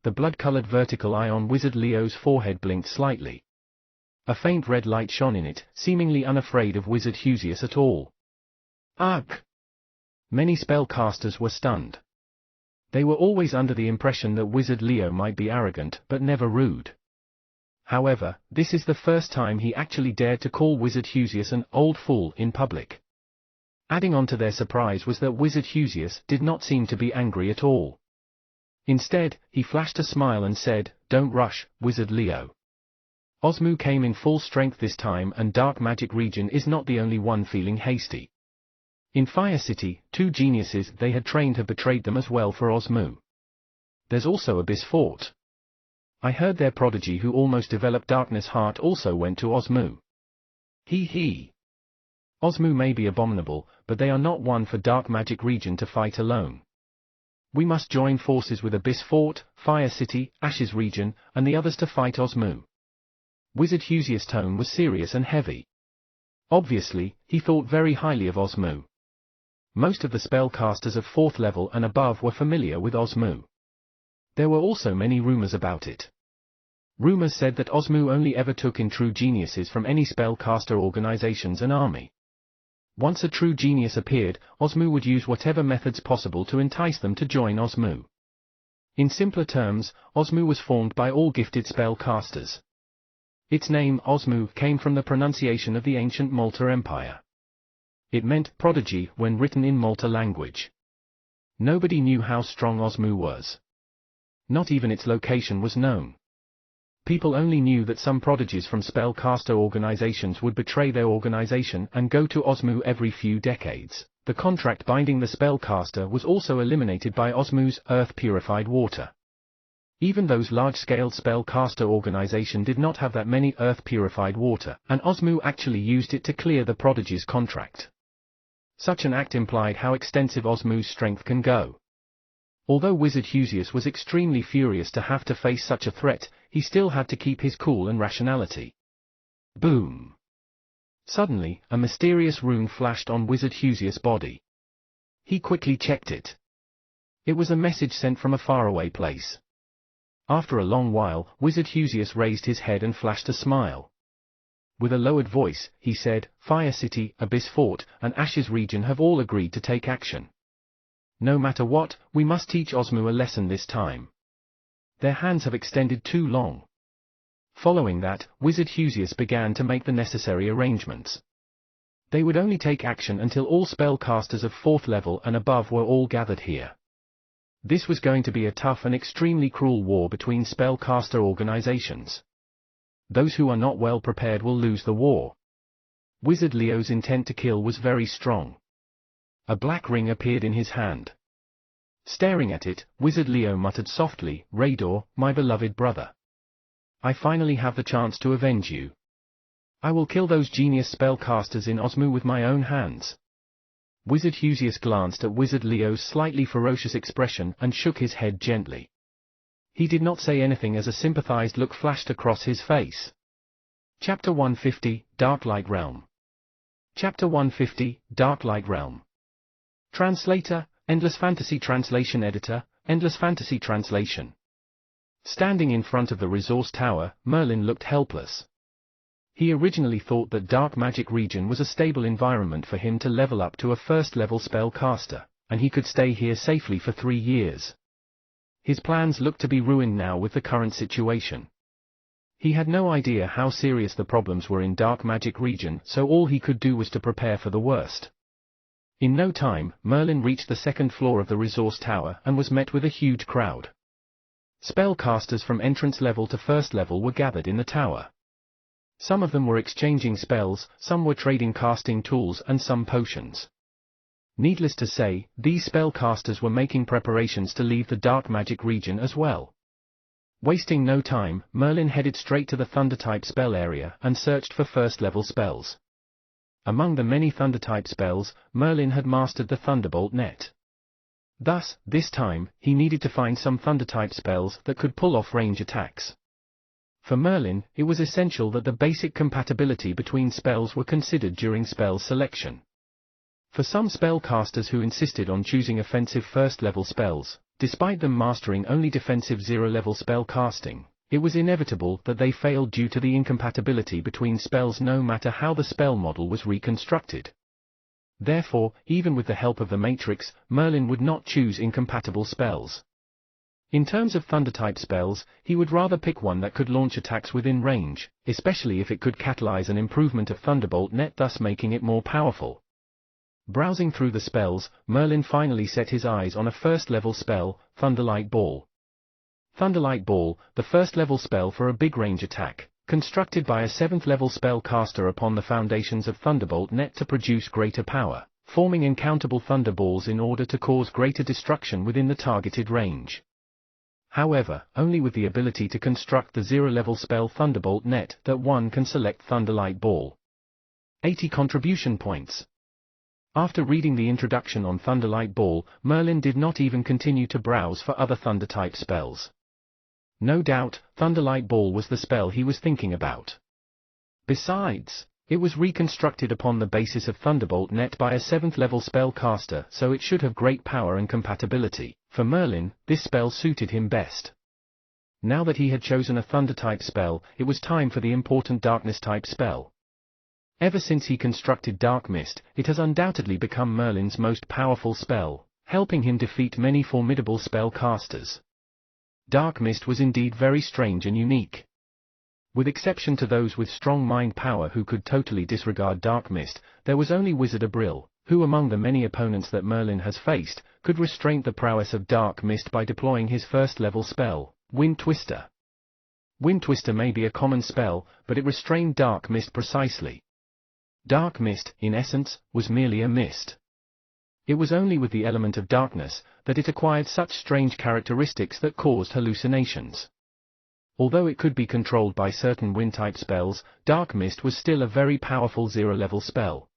The blood-colored vertical eye on Wizard Leo's forehead blinked slightly. A faint red light shone in it, seemingly unafraid of Wizard Husius at all. Ugh! Many spellcasters were stunned. They were always under the impression that Wizard Leo might be arrogant, but never rude. However, this is the first time he actually dared to call Wizard Husius an old fool in public. Adding on to their surprise was that Wizard Husius did not seem to be angry at all. Instead, he flashed a smile and said, "Don't rush, Wizard Leo. Osmu came in full strength this time, and Dark Magic region is not the only one feeling hasty. In Fire City, 2 geniuses they had trained have betrayed them as well for Osmu. There's also Abyss Fort. I heard their prodigy who almost developed Darkness Heart also went to Osmu. He. Osmu may be abominable, but they are not one for Dark Magic region to fight alone. We must join forces with Abyss Fort, Fire City, Ashes Region, and the others to fight Osmu. Wizard Husius' tone was serious and heavy. Obviously, he thought very highly of Osmu. Most of the spellcasters of 4th level and above were familiar with Osmu. There were also many rumors about it. Rumors said that Osmu only ever took in true geniuses from any spellcaster organizations and army. Once a true genius appeared, Osmu would use whatever methods possible to entice them to join Osmu. In simpler terms, Osmu was formed by all gifted spellcasters. Its name, Osmu, came from the pronunciation of the ancient Malta Empire. It meant prodigy when written in Malta language. Nobody knew how strong Osmu was. Not even its location was known. People only knew that some prodigies from spellcaster organizations would betray their organization and go to Osmu every few decades. The contract binding the spellcaster was also eliminated by Osmu's earth-purified water. Even those large-scale spellcaster organization did not have that many earth-purified water, and Osmu actually used it to clear the prodigy's contract. Such an act implied how extensive Osmu's strength can go. Although Wizard Husius was extremely furious to have to face such a threat, he still had to keep his cool and rationality. Boom! Suddenly, a mysterious rune flashed on Wizard Husius' body. He quickly checked it. It was a message sent from a faraway place. After a long while, Wizard Husius raised his head and flashed a smile. With a lowered voice, he said, "Fire City, Abyss Fort, and Ashes Region have all agreed to take action. No matter what, we must teach Osmu a lesson this time. Their hands have extended too long." Following that, Wizard Husius began to make the necessary arrangements. They would only take action until all spellcasters of 4th level and above were all gathered here. This was going to be a tough and extremely cruel war between spellcaster organizations. Those who are not well prepared will lose the war. Wizard Leo's intent to kill was very strong. A black ring appeared in his hand. Staring at it, Wizard Leo muttered softly, "Rador, my beloved brother. I finally have the chance to avenge you. I will kill those genius spellcasters in Osmu with my own hands." Wizard Husius glanced at Wizard Leo's slightly ferocious expression and shook his head gently. He did not say anything as a sympathized look flashed across his face. Chapter 150, Dark Light Realm. Chapter 150, Dark Light Realm. Translator, Endless Fantasy Translation Editor, Endless Fantasy Translation. Standing in front of the resource tower, Merlin looked helpless. He originally thought that Dark Magic Region was a stable environment for him to level up to a 1st level spellcaster, and he could stay here safely for 3 years. His plans looked to be ruined now with the current situation. He had no idea how serious the problems were in Dark Magic Region, so all he could do was to prepare for the worst. In no time, Merlin reached the 2nd floor of the resource tower and was met with a huge crowd. Spellcasters from entrance level to 1st level were gathered in the tower. Some of them were exchanging spells, some were trading casting tools and some potions. Needless to say, these spellcasters were making preparations to leave the Dark Magic Region as well. Wasting no time, Merlin headed straight to the Thunder-type spell area and searched for 1st level spells. Among the many Thunder-type spells, Merlin had mastered the Thunderbolt Net. Thus, this time, he needed to find some Thunder-type spells that could pull off range attacks. For Merlin, it was essential that the basic compatibility between spells were considered during spell selection. For some spellcasters who insisted on choosing offensive 1st level spells, despite them mastering only defensive 0-level spell casting, it was inevitable that they failed due to the incompatibility between spells no matter how the spell model was reconstructed. Therefore, even with the help of the Matrix, Merlin would not choose incompatible spells. In terms of Thunder-type spells, he would rather pick one that could launch attacks within range, especially if it could catalyze an improvement of Thunderbolt Net, thus making it more powerful. Browsing through the spells, Merlin finally set his eyes on a 1st level spell, Thunderlight Ball. Thunderlight Ball, the 1st level spell for a big range attack, constructed by a 7th level spellcaster upon the foundations of Thunderbolt Net to produce greater power, forming incountable thunderballs in order to cause greater destruction within the targeted range. However, only with the ability to construct the 0-level spell Thunderbolt Net that one can select Thunderlight Ball. 80 contribution points. After reading the introduction on Thunderlight Ball, Merlin did not even continue to browse for other Thunder-type spells. No doubt, Thunderlight Ball was the spell he was thinking about. Besides, it was reconstructed upon the basis of Thunderbolt Net by a 7th-level spellcaster, so it should have great power and compatibility. For Merlin, this spell suited him best. Now that he had chosen a Thunder-type spell, it was time for the important Darkness-type spell. Ever since he constructed Dark Mist, it has undoubtedly become Merlin's most powerful spell, helping him defeat many formidable spellcasters. Dark Mist was indeed very strange and unique. With exception to those with strong mind power who could totally disregard Dark Mist, there was only Wizard Abril, who among the many opponents that Merlin has faced, could restrain the prowess of Dark Mist by deploying his first-level spell, Wind Twister. Wind Twister may be a common spell, but it restrained Dark Mist precisely. Dark Mist, in essence, was merely a mist. It was only with the element of darkness that it acquired such strange characteristics that caused hallucinations. Although it could be controlled by certain wind-type spells, Dark Mist was still a very powerful 0-level spell.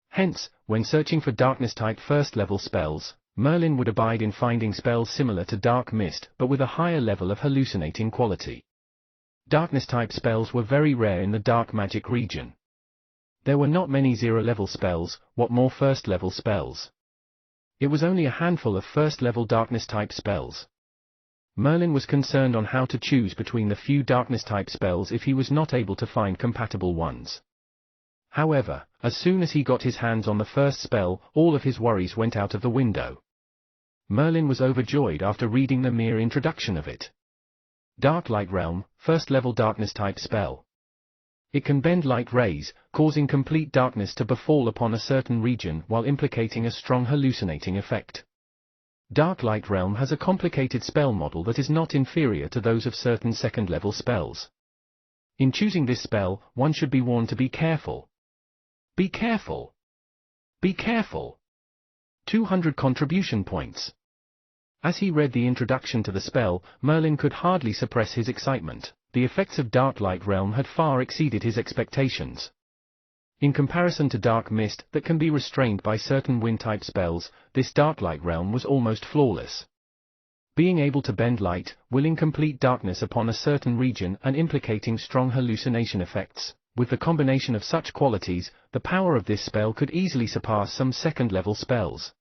Hence, when searching for darkness-type first-level spells, Merlin would abide in finding spells similar to Dark Mist but with a higher level of hallucinating quality. Darkness-type spells were very rare in the dark magic region. There were not many 0-level spells, what more first-level spells. It was only a handful of first-level darkness-type spells. Merlin was concerned on how to choose between the few darkness-type spells if he was not able to find compatible ones. However, as soon as he got his hands on the first spell, all of his worries went out of the window. Merlin was overjoyed after reading the mere introduction of it. Dark Light Realm, first-level darkness-type spell. It can bend light rays, causing complete darkness to befall upon a certain region while implicating a strong hallucinating effect. Dark Light Realm has a complicated spell model that is not inferior to those of certain second-level spells. In choosing this spell, one should be warned to be careful. Be careful! Be careful! 200 contribution points. As he read the introduction to the spell, Merlin could hardly suppress his excitement. The effects of Dark Light Realm had far exceeded his expectations. In comparison to Dark Mist that can be restrained by certain wind-type spells, this Dark Light Realm was almost flawless. Being able to bend light, willing complete darkness upon a certain region and implicating strong hallucination effects, with the combination of such qualities, the power of this spell could easily surpass some second-level spells.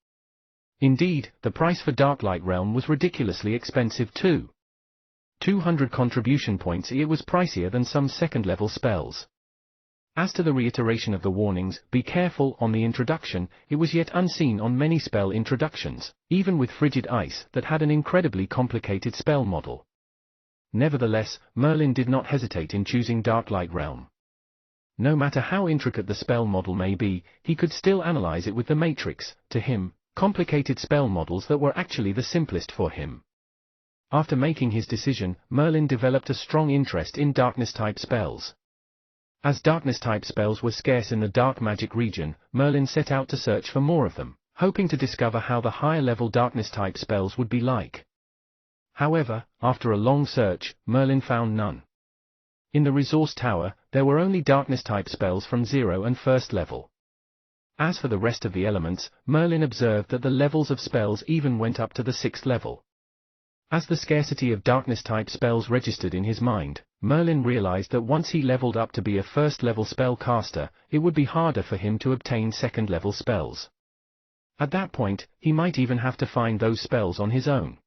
Indeed, the price for Dark Light Realm was ridiculously expensive too. 200 contribution points. It was pricier than some second-level spells. As to the reiteration of the warnings, be careful, on the introduction, it was yet unseen on many spell introductions, even with Frigid Ice that had an incredibly complicated spell model. Nevertheless, Merlin did not hesitate in choosing Dark Light Realm. No matter how intricate the spell model may be, he could still analyze it with the matrix, to him, complicated spell models that were actually the simplest for him. After making his decision, Merlin developed a strong interest in darkness-type spells. As darkness-type spells were scarce in the dark magic region, Merlin set out to search for more of them, hoping to discover how the higher-level darkness-type spells would be like. However, after a long search, Merlin found none. In the resource tower, there were only darkness-type spells from 0 and 1st level. As for the rest of the elements, Merlin observed that the levels of spells even went up to the 6th level. As the scarcity of darkness-type spells registered in his mind, Merlin realized that once he leveled up to be a first-level spellcaster, it would be harder for him to obtain second-level spells. At that point, he might even have to find those spells on his own.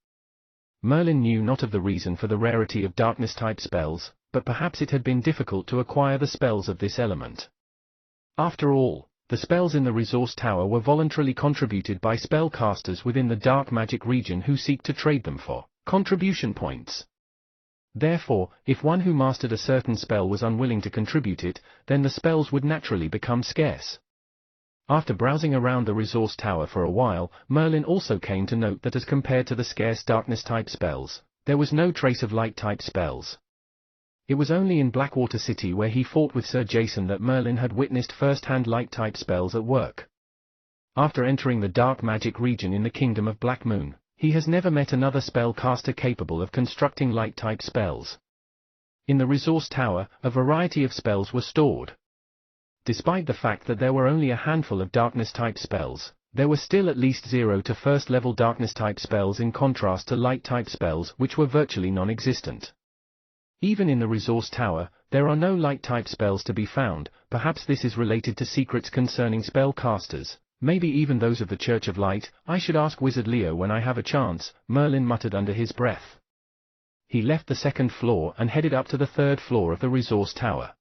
Merlin knew not of the reason for the rarity of darkness-type spells, but perhaps it had been difficult to acquire the spells of this element. After all, the spells in the resource tower were voluntarily contributed by spellcasters within the dark magic region who seek to trade them for contribution points. Therefore, if one who mastered a certain spell was unwilling to contribute it, then the spells would naturally become scarce. After browsing around the resource tower for a while, Merlin also came to note that as compared to the scarce darkness-type spells, there was no trace of light-type spells. It was only in Blackwater City where he fought with Sir Jason that Merlin had witnessed first-hand light-type spells at work. After entering the dark magic region in the Kingdom of Black Moon, he has never met another spellcaster capable of constructing light-type spells. In the resource tower, a variety of spells were stored. Despite the fact that there were only a handful of darkness-type spells, there were still at least 0 to first-level darkness-type spells in contrast to light-type spells which were virtually non-existent. Even in the resource tower, there are no light-type spells to be found. Perhaps this is related to secrets concerning spellcasters, maybe even those of the Church of Light. I should ask Wizard Leo when I have a chance, Merlin muttered under his breath. He left the second floor and headed up to the third floor of the resource tower.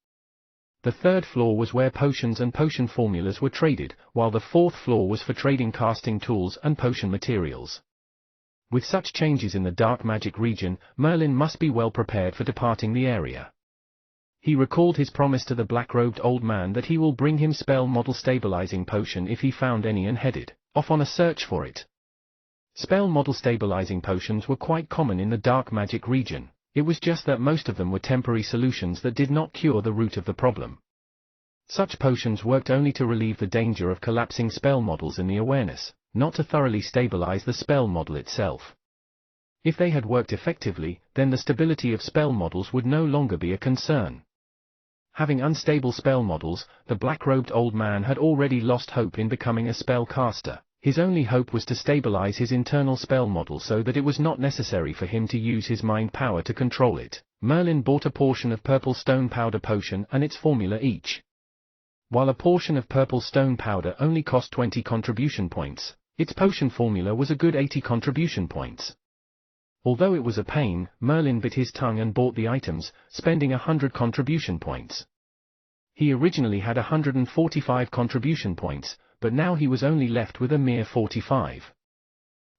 The third floor was where potions and potion formulas were traded, while the fourth floor was for trading casting tools and potion materials. With such changes in the dark magic region, Merlin must be well prepared for departing the area. He recalled his promise to the black-robed old man that he will bring him spell model stabilizing potion if he found any and headed off on a search for it. Spell model stabilizing potions were quite common in the dark magic region. It was just that most of them were temporary solutions that did not cure the root of the problem. Such potions worked only to relieve the danger of collapsing spell models in the awareness, not to thoroughly stabilize the spell model itself. If they had worked effectively, then the stability of spell models would no longer be a concern. Having unstable spell models, the black-robed old man had already lost hope in becoming a spellcaster. His only hope was to stabilize his internal spell model so that it was not necessary for him to use his mind power to control it. Merlin bought a portion of purple stone powder potion and its formula each. While a portion of purple stone powder only cost 20 contribution points, its potion formula was a good 80 contribution points. Although it was a pain, Merlin bit his tongue and bought the items, spending 100 contribution points. He originally had 145 contribution points, but now he was only left with a mere 45.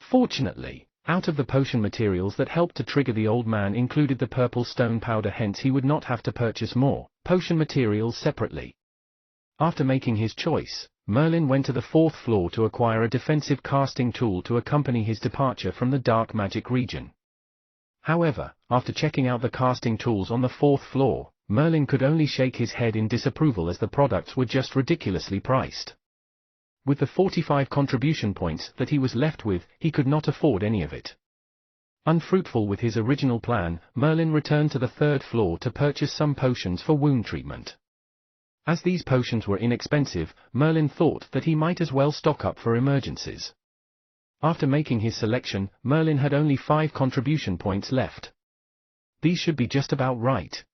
Fortunately, out of the potion materials that helped to trigger the old man included the purple stone powder, hence he would not have to purchase more potion materials separately. After making his choice, Merlin went to the fourth floor to acquire a defensive casting tool to accompany his departure from the dark magic region. However, after checking out the casting tools on the fourth floor, Merlin could only shake his head in disapproval as the products were just ridiculously priced. With the 45 contribution points that he was left with, he could not afford any of it. Unfruitful with his original plan, Merlin returned to the third floor to purchase some potions for wound treatment. As these potions were inexpensive, Merlin thought that he might as well stock up for emergencies. After making his selection, Merlin had only 5 contribution points left. These should be just about right.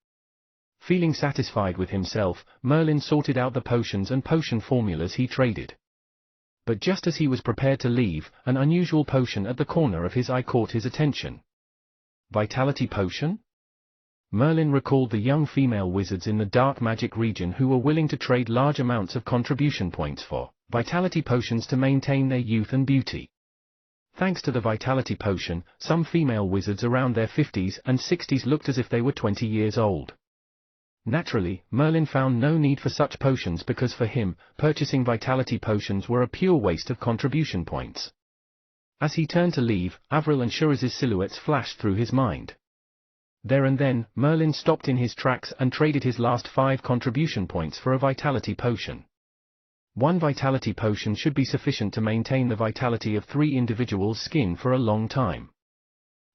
Feeling satisfied with himself, Merlin sorted out the potions and potion formulas he traded. But just as he was prepared to leave, an unusual potion at the corner of his eye caught his attention. Vitality potion? Merlin recalled the young female wizards in the dark magic region who were willing to trade large amounts of contribution points for vitality potions to maintain their youth and beauty. Thanks to the vitality potion, some female wizards around their 50s and 60s looked as if they were 20 years old. Naturally, Merlin found no need for such potions because for him, purchasing vitality potions were a pure waste of contribution points. As he turned to leave, Avril and Shiraz's silhouettes flashed through his mind. There and then, Merlin stopped in his tracks and traded his last 5 contribution points for a vitality potion. 1 vitality potion should be sufficient to maintain the vitality of 3 individuals' skin for a long time.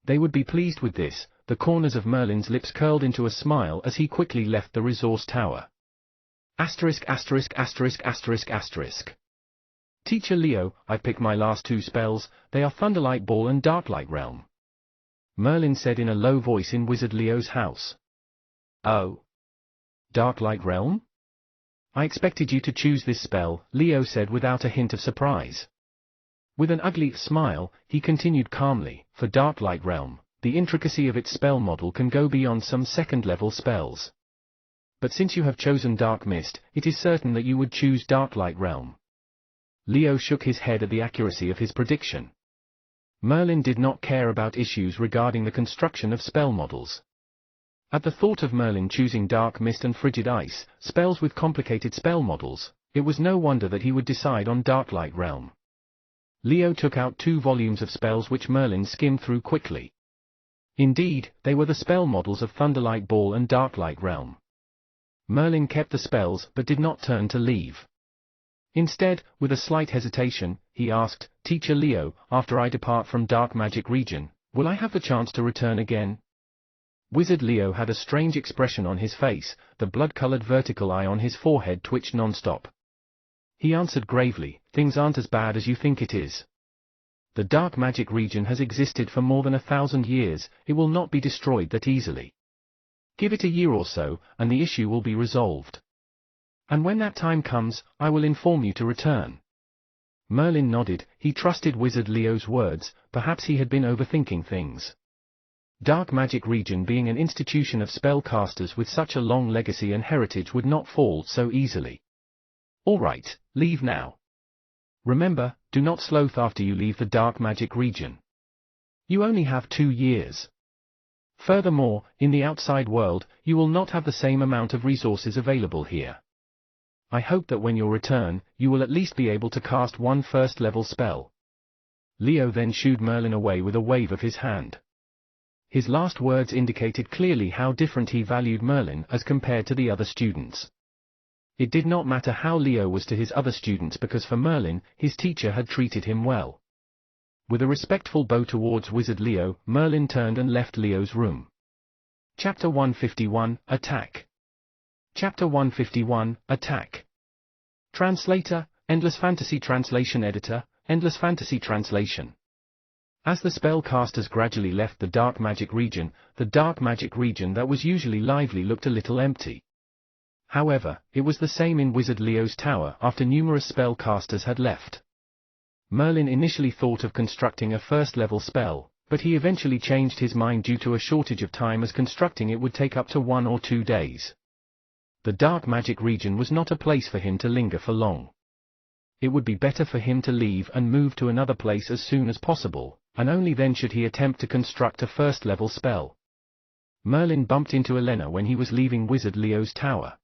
They would be pleased with this. The corners of Merlin's lips curled into a smile as he quickly left the resource tower. Asterisk asterisk asterisk asterisk asterisk. Teacher Leo, I've picked my last 2 spells, they are Thunderlight Ball and Darklight Realm. Merlin said in a low voice in Wizard Leo's house. Oh. Darklight Realm? I expected you to choose this spell, Leo said without a hint of surprise. With an ugly smile, he continued calmly, for Darklight Realm, the intricacy of its spell model can go beyond some second-level spells. But since you have chosen Dark Mist, it is certain that you would choose Darklight Realm. Leo shook his head at the accuracy of his prediction. Merlin did not care about issues regarding the construction of spell models. At the thought of Merlin choosing Dark Mist and Frigid Ice, spells with complicated spell models, it was no wonder that he would decide on Darklight Realm. Leo took out 2 volumes of spells which Merlin skimmed through quickly. Indeed, they were the spell models of Thunderlight Ball and Darklight Realm. Merlin kept the spells but did not turn to leave. Instead, with a slight hesitation, he asked, Teacher Leo, after I depart from Dark Magic Region, will I have the chance to return again? Wizard Leo had a strange expression on his face, the blood-colored vertical eye on his forehead twitched non-stop. He answered gravely, "Things aren't as bad as you think it is. The dark magic region has existed for more than 1,000 years, it will not be destroyed that easily. Give it a year or so, and the issue will be resolved. And when that time comes, I will inform you to return." Merlin nodded, he trusted Wizard Leo's words, perhaps he had been overthinking things. Dark magic region being an institution of spellcasters with such a long legacy and heritage would not fall so easily. "All right, leave now. Remember, do not sloth after you leave the dark magic region. You only have 2 years. Furthermore, in the outside world, you will not have the same amount of resources available here. I hope that when you return, you will at least be able to cast one first-level spell." Leo then shooed Merlin away with a wave of his hand. His last words indicated clearly how different he valued Merlin as compared to the other students. It did not matter how Leo was to his other students because for Merlin, his teacher had treated him well. With a respectful bow towards Wizard Leo, Merlin turned and left Leo's room. Chapter 151, Attack. Chapter 151, Attack. Translator, Endless Fantasy Translation Editor, Endless Fantasy Translation. As the spellcasters gradually left the dark magic region that was usually lively looked a little empty. However, it was the same in Wizard Leo's tower after numerous spellcasters had left. Merlin initially thought of constructing a first-level spell, but he eventually changed his mind due to a shortage of time as constructing it would take up to 1 or 2 days. The dark magic region was not a place for him to linger for long. It would be better for him to leave and move to another place as soon as possible, and only then should he attempt to construct a first-level spell. Merlin bumped into Elena when he was leaving Wizard Leo's tower.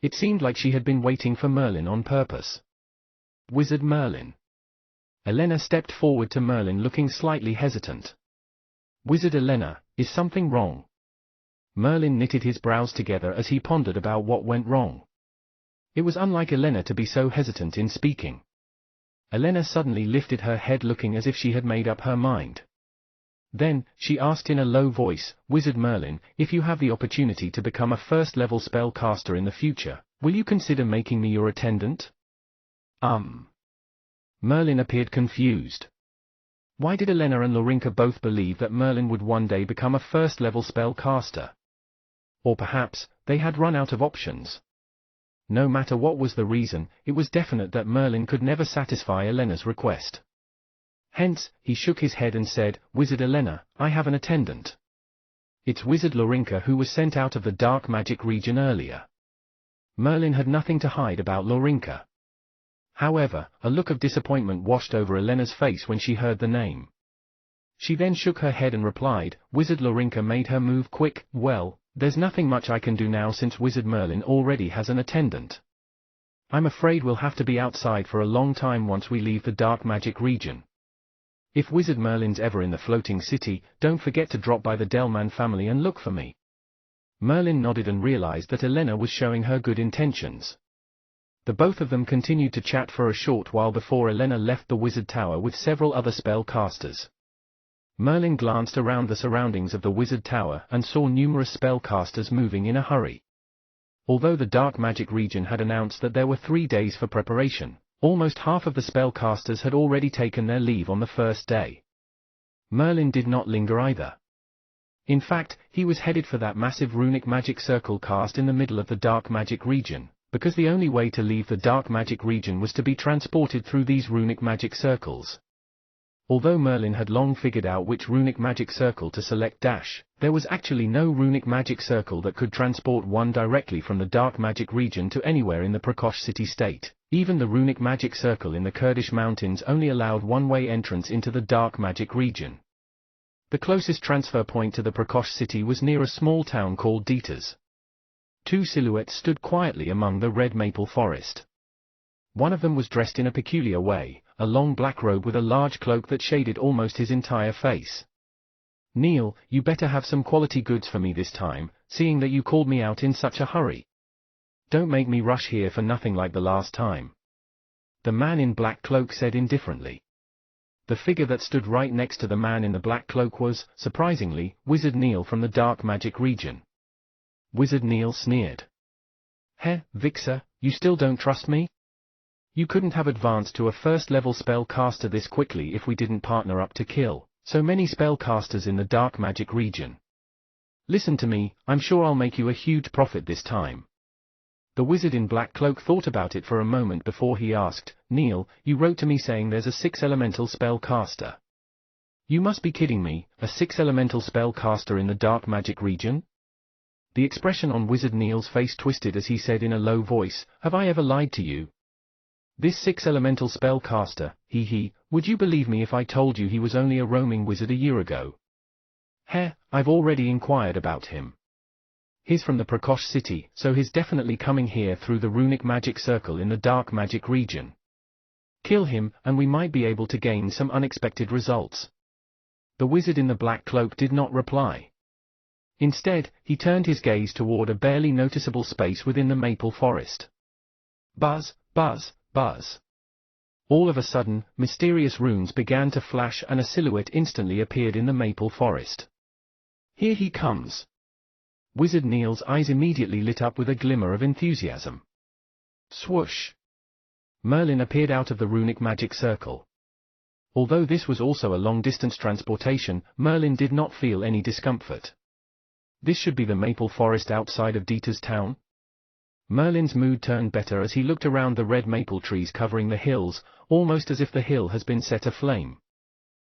It seemed like she had been waiting for Merlin on purpose. "Wizard Merlin." Elena stepped forward to Merlin looking slightly hesitant. "Wizard Elena, is something wrong?" Merlin knitted his brows together as he pondered about what went wrong. It was unlike Elena to be so hesitant in speaking. Elena suddenly lifted her head looking as if she had made up her mind. Then, she asked in a low voice, "Wizard Merlin, if you have the opportunity to become a first-level spellcaster in the future, will you consider making me your attendant?" Merlin appeared confused. Why did Elena and Lorinka both believe that Merlin would one day become a first-level spellcaster? Or perhaps, they had run out of options. No matter what was the reason, it was definite that Merlin could never satisfy Elena's request. Hence, he shook his head and said, "Wizard Elena, I have an attendant. It's Wizard Lorinka who was sent out of the dark magic region earlier." Merlin had nothing to hide about Lorinka. However, a look of disappointment washed over Elena's face when she heard the name. She then shook her head and replied, "Wizard Lorinka made her move quick. Well, there's nothing much I can do now since Wizard Merlin already has an attendant. I'm afraid we'll have to be outside for a long time once we leave the dark magic region. If Wizard Merlin's ever in the floating city, don't forget to drop by the Delman family and look for me." Merlin nodded and realized that Elena was showing her good intentions. The both of them continued to chat for a short while before Elena left the wizard tower with several other spellcasters. Merlin glanced around the surroundings of the wizard tower and saw numerous spellcasters moving in a hurry. Although the dark magic region had announced that there were 3 days for preparation, almost half of the spellcasters had already taken their leave on the first day. Merlin did not linger either. In fact, he was headed for that massive runic magic circle cast in the middle of the dark magic region, because the only way to leave the dark magic region was to be transported through these runic magic circles. Although Merlin had long figured out which runic magic circle to select there was actually no runic magic circle that could transport one directly from the dark magic region to anywhere in the Prakosh city state. Even the runic magic circle in the Kurdish mountains only allowed one-way entrance into the dark magic region. The closest transfer point to the Prakosh city was near a small town called Ditas. 2 silhouettes stood quietly among the red maple forest. One of them was dressed in a peculiar way, a long black robe with a large cloak that shaded almost his entire face. "Neil, you better have some quality goods for me this time, seeing that you called me out in such a hurry. Don't make me rush here for nothing like the last time," the man in black cloak said indifferently. The figure that stood right next to the man in the black cloak was, surprisingly, Wizard Neil from the dark magic region. Wizard Neil sneered. "Heh, Vixer, you still don't trust me? You couldn't have advanced to a first-level spellcaster this quickly if we didn't partner up to kill so many spellcasters in the dark magic region. Listen to me, I'm sure I'll make you a huge profit this time." The wizard in black cloak thought about it for a moment before he asked, "Neil, you wrote to me saying there's a 6-elemental spellcaster. You must be kidding me, a 6-elemental spellcaster in the dark magic region?" The expression on Wizard Neil's face twisted as he said in a low voice, "Have I ever lied to you? This 6-elemental spellcaster, would you believe me if I told you he was only a roaming wizard a year ago? Heh, I've already inquired about him. He's from the Prakosh city, so he's definitely coming here through the runic magic circle in the dark magic region. Kill him, and we might be able to gain some unexpected results." The wizard in the black cloak did not reply. Instead, he turned his gaze toward a barely noticeable space within the maple forest. Buzz, buzz, buzz. All of a sudden, mysterious runes began to flash and a silhouette instantly appeared in the maple forest. "Here he comes." Wizard Neil's eyes immediately lit up with a glimmer of enthusiasm. Swoosh! Merlin appeared out of the runic magic circle. Although this was also a long-distance transportation, Merlin did not feel any discomfort. This should be the maple forest outside of Dieter's town. Merlin's mood turned better as he looked around the red maple trees covering the hills, almost as if the hill has been set aflame.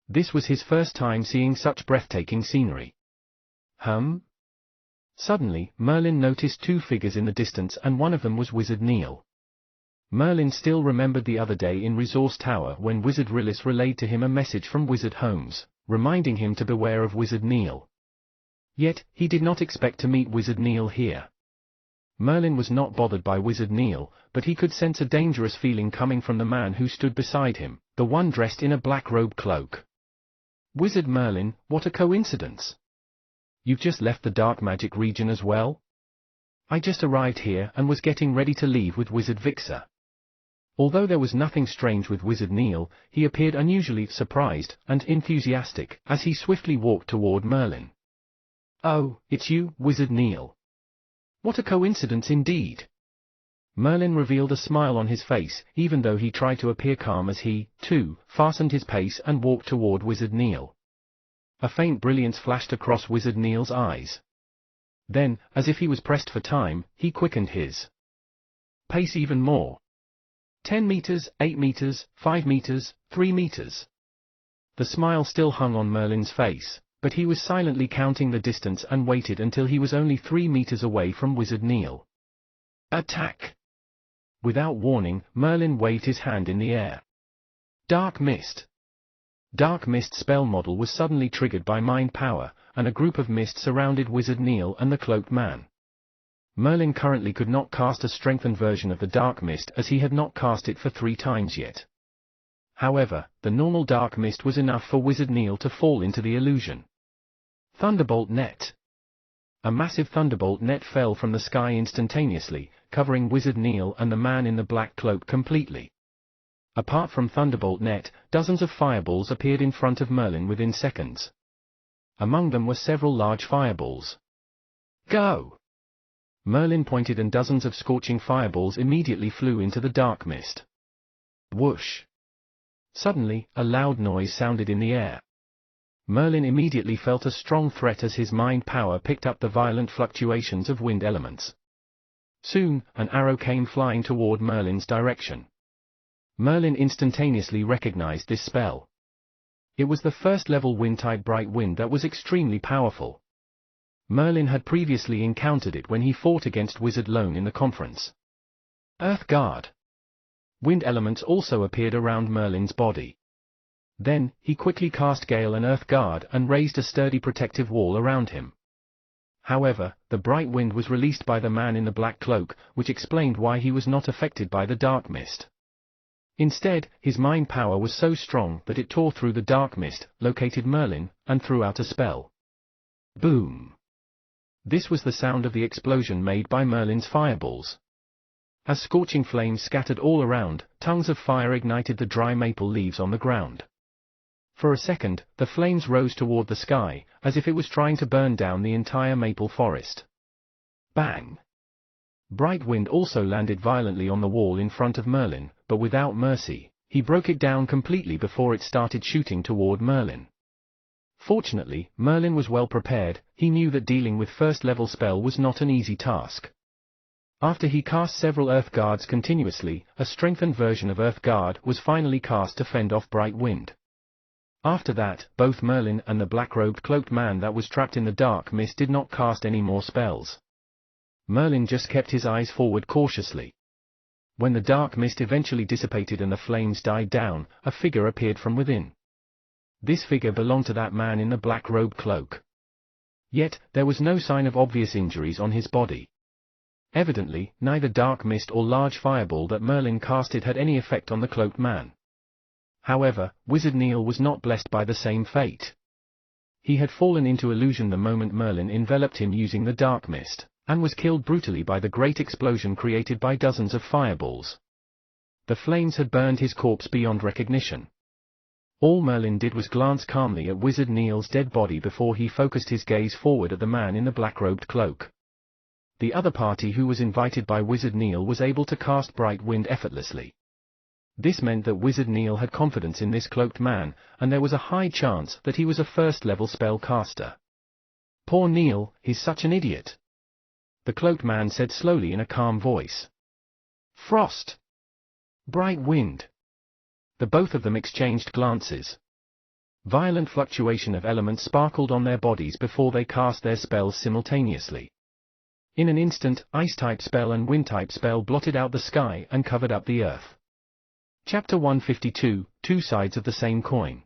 This was his first time seeing such breathtaking scenery. Suddenly, Merlin noticed 2 figures in the distance and one of them was Wizard Neil. Merlin still remembered the other day in Resource Tower when Wizard Rillis relayed to him a message from Wizard Holmes, reminding him to beware of Wizard Neil. Yet, he did not expect to meet Wizard Neil here. Merlin was not bothered by Wizard Neil, but he could sense a dangerous feeling coming from the man who stood beside him, the one dressed in a black robe cloak. "Wizard Merlin, what a coincidence! You've just left the dark magic region as well?" "I just arrived here and was getting ready to leave with Wizard Vixer." Although there was nothing strange with Wizard Neil, he appeared unusually surprised and enthusiastic as he swiftly walked toward Merlin. "Oh, it's you, Wizard Neil. What a coincidence indeed." Merlin revealed a smile on his face, even though he tried to appear calm as he, too, fastened his pace and walked toward Wizard Neil. A faint brilliance flashed across Wizard Neil's eyes. Then, as if he was pressed for time, he quickened his pace even more. 10 meters, 8 meters, 5 meters, 3 meters. The smile still hung on Merlin's face, but he was silently counting the distance and waited until he was only 3 meters away from Wizard Neil. "Attack!" Without warning, Merlin waved his hand in the air. Dark Mist. Dark Mist spell model was suddenly triggered by mind power, and a group of mist surrounded Wizard Neil and the cloaked man. Merlin currently could not cast a strengthened version of the Dark Mist as he had not cast it for 3 times yet. However, the normal Dark Mist was enough for Wizard Neil to fall into the illusion. Thunderbolt Net. A massive thunderbolt net fell from the sky instantaneously, covering Wizard Neil and the man in the black cloak completely. Apart from Thunderbolt Net, dozens of fireballs appeared in front of Merlin within seconds. Among them were several large fireballs. "Go!" Merlin pointed and dozens of scorching fireballs immediately flew into the dark mist. Whoosh! Suddenly, a loud noise sounded in the air. Merlin immediately felt a strong threat as his mind power picked up the violent fluctuations of wind elements. Soon, an arrow came flying toward Merlin's direction. Merlin instantaneously recognized this spell. It was the first-level wind-type bright wind that was extremely powerful. Merlin had previously encountered it when he fought against Wizard Lone in the conference. Earth Guard. Wind elements also appeared around Merlin's body. Then, he quickly cast Gale and Earth Guard and raised a sturdy protective wall around him. However, the bright wind was released by the man in the black cloak, which explained why he was not affected by the dark mist. Instead, his mind power was so strong that it tore through the dark mist, located Merlin, and threw out a spell. Boom! This was the sound of the explosion made by Merlin's fireballs. As scorching flames scattered all around, tongues of fire ignited the dry maple leaves on the ground. For a second, the flames rose toward the sky, as if it was trying to burn down the entire maple forest. Bang! Bright Wind also landed violently on the wall in front of Merlin, but without mercy. He broke it down completely before it started shooting toward Merlin. Fortunately, Merlin was well prepared. He knew that dealing with first-level spell was not an easy task. After he cast several Earth Guards continuously, a strengthened version of Earth Guard was finally cast to fend off Bright Wind. After that, both Merlin and the black-robed cloaked man that was trapped in the dark mist did not cast any more spells. Merlin just kept his eyes forward cautiously. When the dark mist eventually dissipated and the flames died down, a figure appeared from within. This figure belonged to that man in the black-robed cloak. Yet, there was no sign of obvious injuries on his body. Evidently, neither dark mist or large fireball that Merlin casted had any effect on the cloaked man. However, Wizard Neil was not blessed by the same fate. He had fallen into illusion the moment Merlin enveloped him using the dark mist, and was killed brutally by the great explosion created by dozens of fireballs. The flames had burned his corpse beyond recognition. All Merlin did was glance calmly at Wizard Neil's dead body before he focused his gaze forward at the man in the black-robed cloak. The other party who was invited by Wizard Neil was able to cast Bright Wind effortlessly. This meant that Wizard Neil had confidence in this cloaked man, and there was a high chance that he was a first-level spell caster. Poor Neil, he's such an idiot. The cloaked man said slowly in a calm voice. Frost! Bright Wind! The both of them exchanged glances. Violent fluctuation of elements sparkled on their bodies before they cast their spells simultaneously. In an instant, Ice-type spell and Wind-type spell blotted out the sky and covered up the earth. Chapter 152, Two Sides of the Same Coin.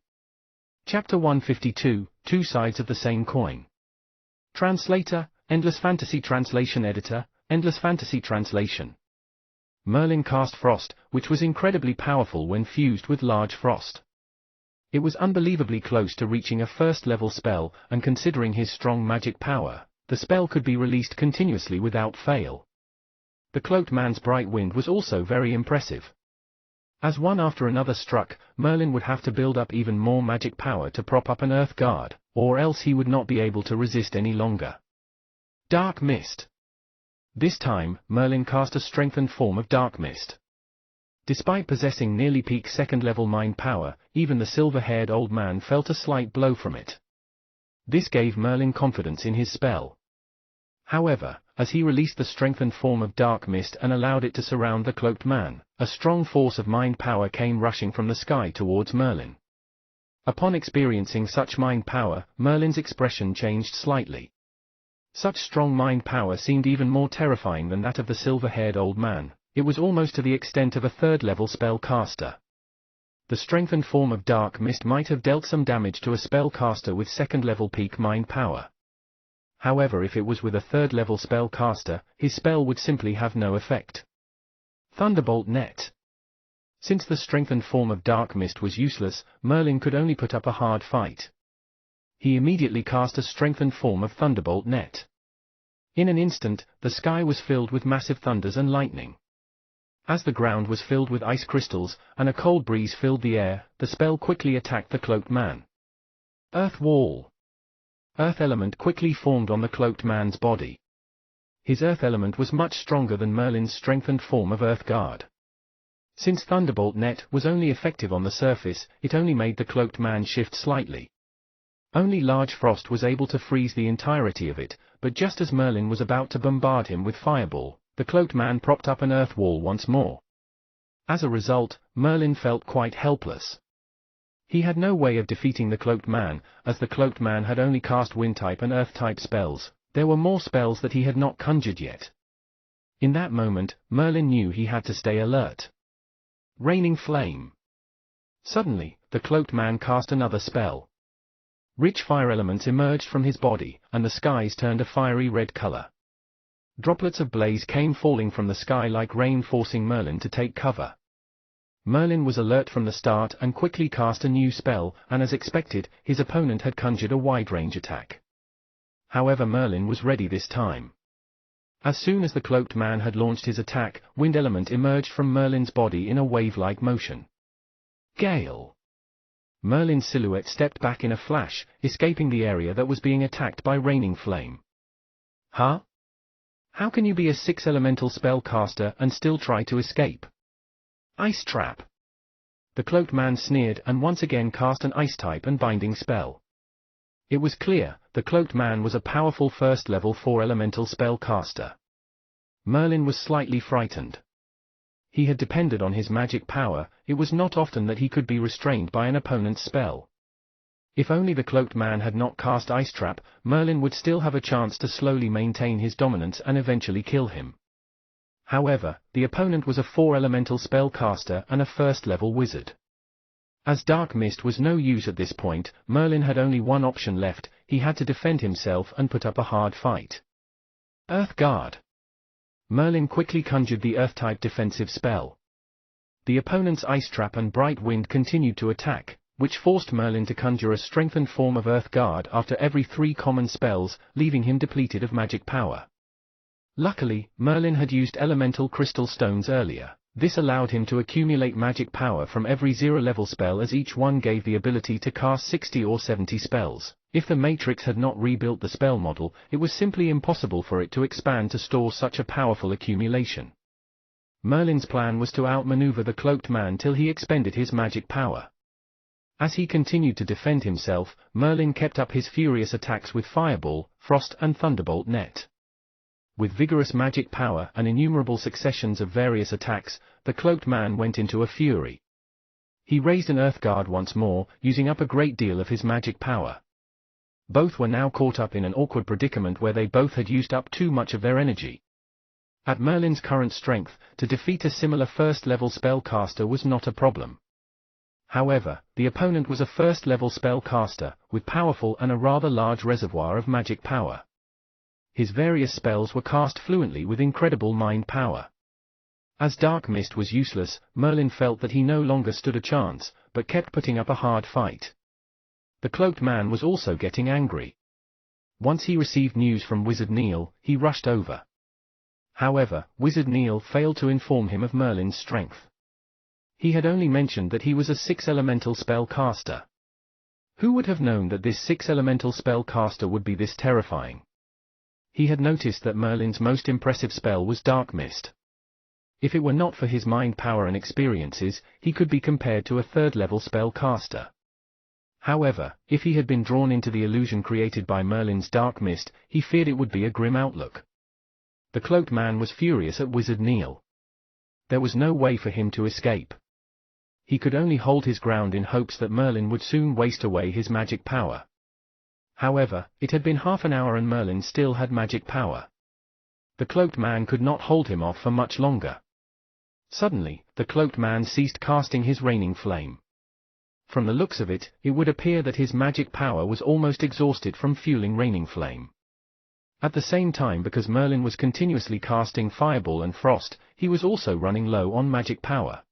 Chapter 152, Two Sides of the Same Coin. Translator, Endless Fantasy Translation Editor, Endless Fantasy Translation. Merlin cast Frost, which was incredibly powerful when fused with Large Frost. It was unbelievably close to reaching a first-level spell, and considering his strong magic power, the spell could be released continuously without fail. The cloaked man's Bright Wind was also very impressive. As one after another struck, Merlin would have to build up even more magic power to prop up an Earth Guard, or else he would not be able to resist any longer. Dark Mist. This time, Merlin cast a strengthened form of Dark Mist. Despite possessing nearly peak second-level mind power, even the silver-haired old man felt a slight blow from it. This gave Merlin confidence in his spell. However, as he released the strengthened form of Dark Mist and allowed it to surround the cloaked man, a strong force of mind power came rushing from the sky towards Merlin. Upon experiencing such mind power, Merlin's expression changed slightly. Such strong mind power seemed even more terrifying than that of the silver-haired old man. It was almost to the extent of a third-level spellcaster. The strengthened form of Dark Mist might have dealt some damage to a spellcaster with second-level peak mind power. However, if it was with a third-level spellcaster, his spell would simply have no effect. Thunderbolt Net. Since the strengthened form of Dark Mist was useless, Merlin could only put up a hard fight. He immediately cast a strengthened form of Thunderbolt Net. In an instant, the sky was filled with massive thunders and lightning. As the ground was filled with ice crystals, and a cold breeze filled the air, the spell quickly attacked the cloaked man. Earth Wall. Earth element quickly formed on the cloaked man's body. His earth element was much stronger than Merlin's strengthened form of Earth Guard. Since Thunderbolt Net was only effective on the surface, it only made the cloaked man shift slightly. Only Large Frost was able to freeze the entirety of it, but just as Merlin was about to bombard him with Fireball, the cloaked man propped up an earth wall once more. As a result, Merlin felt quite helpless. He had no way of defeating the cloaked man, as the cloaked man had only cast Wind-type and Earth-type spells. There were more spells that he had not conjured yet. In that moment, Merlin knew he had to stay alert. Raining Flame. Suddenly, the cloaked man cast another spell. Rich fire elements emerged from his body, and the skies turned a fiery red color. Droplets of blaze came falling from the sky like rain, forcing Merlin to take cover. Merlin was alert from the start and quickly cast a new spell, and as expected, his opponent had conjured a wide-range attack. However, Merlin was ready this time. As soon as the cloaked man had launched his attack, wind element emerged from Merlin's body in a wave-like motion. Gale. Merlin's silhouette stepped back in a flash, escaping the area that was being attacked by raining flame. Huh? How can you be a 6 elemental spellcaster and still try to escape? Ice trap. The cloaked man sneered and once again cast an ice type and binding spell. It was clear, the cloaked man was a powerful first level 4 elemental spellcaster. Merlin was slightly frightened. He had depended on his magic power, it was not often that he could be restrained by an opponent's spell. If only the cloaked man had not cast Ice Trap, Merlin would still have a chance to slowly maintain his dominance and eventually kill him. However, the opponent was a 4 elemental spellcaster and a first level wizard. As Dark Mist was no use at this point, Merlin had only one option left, he had to defend himself and put up a hard fight. Earth Guard. Merlin quickly conjured the Earth-type defensive spell. The opponent's Ice Trap and Bright Wind continued to attack, which forced Merlin to conjure a strengthened form of Earth Guard after every 3 common spells, leaving him depleted of magic power. Luckily, Merlin had used elemental crystal stones earlier. This allowed him to accumulate magic power from every 0-level spell, as each one gave the ability to cast 60 or 70 spells. If the Matrix had not rebuilt the spell model, it was simply impossible for it to expand to store such a powerful accumulation. Merlin's plan was to outmaneuver the cloaked man till he expended his magic power. As he continued to defend himself, Merlin kept up his furious attacks with Fireball, Frost and Thunderbolt Net. With vigorous magic power and innumerable successions of various attacks, the cloaked man went into a fury. He raised an Earth Guard once more, using up a great deal of his magic power. Both were now caught up in an awkward predicament where they both had used up too much of their energy. At Merlin's current strength, to defeat a similar first-level spellcaster was not a problem. However, the opponent was a first-level spellcaster, with powerful and a rather large reservoir of magic power. His various spells were cast fluently with incredible mind power. As Dark Mist was useless, Merlin felt that he no longer stood a chance, but kept putting up a hard fight. The cloaked man was also getting angry. Once he received news from Wizard Neil, he rushed over. However, Wizard Neil failed to inform him of Merlin's strength. He had only mentioned that he was a 6 elemental spellcaster. Who would have known that this 6 elemental spellcaster would be this terrifying? He had noticed that Merlin's most impressive spell was Dark Mist. If it were not for his mind power and experiences, he could be compared to a 3rd-level spellcaster. However, if he had been drawn into the illusion created by Merlin's Dark Mist, he feared it would be a grim outlook. The cloaked man was furious at Wizard Neil. There was no way for him to escape. He could only hold his ground in hopes that Merlin would soon waste away his magic power. However, it had been half an hour and Merlin still had magic power. The cloaked man could not hold him off for much longer. Suddenly, the cloaked man ceased casting his raining flame. From the looks of it, it would appear that his magic power was almost exhausted from fueling raining flame. At the same time, because Merlin was continuously casting Fireball and Frost, he was also running low on magic power.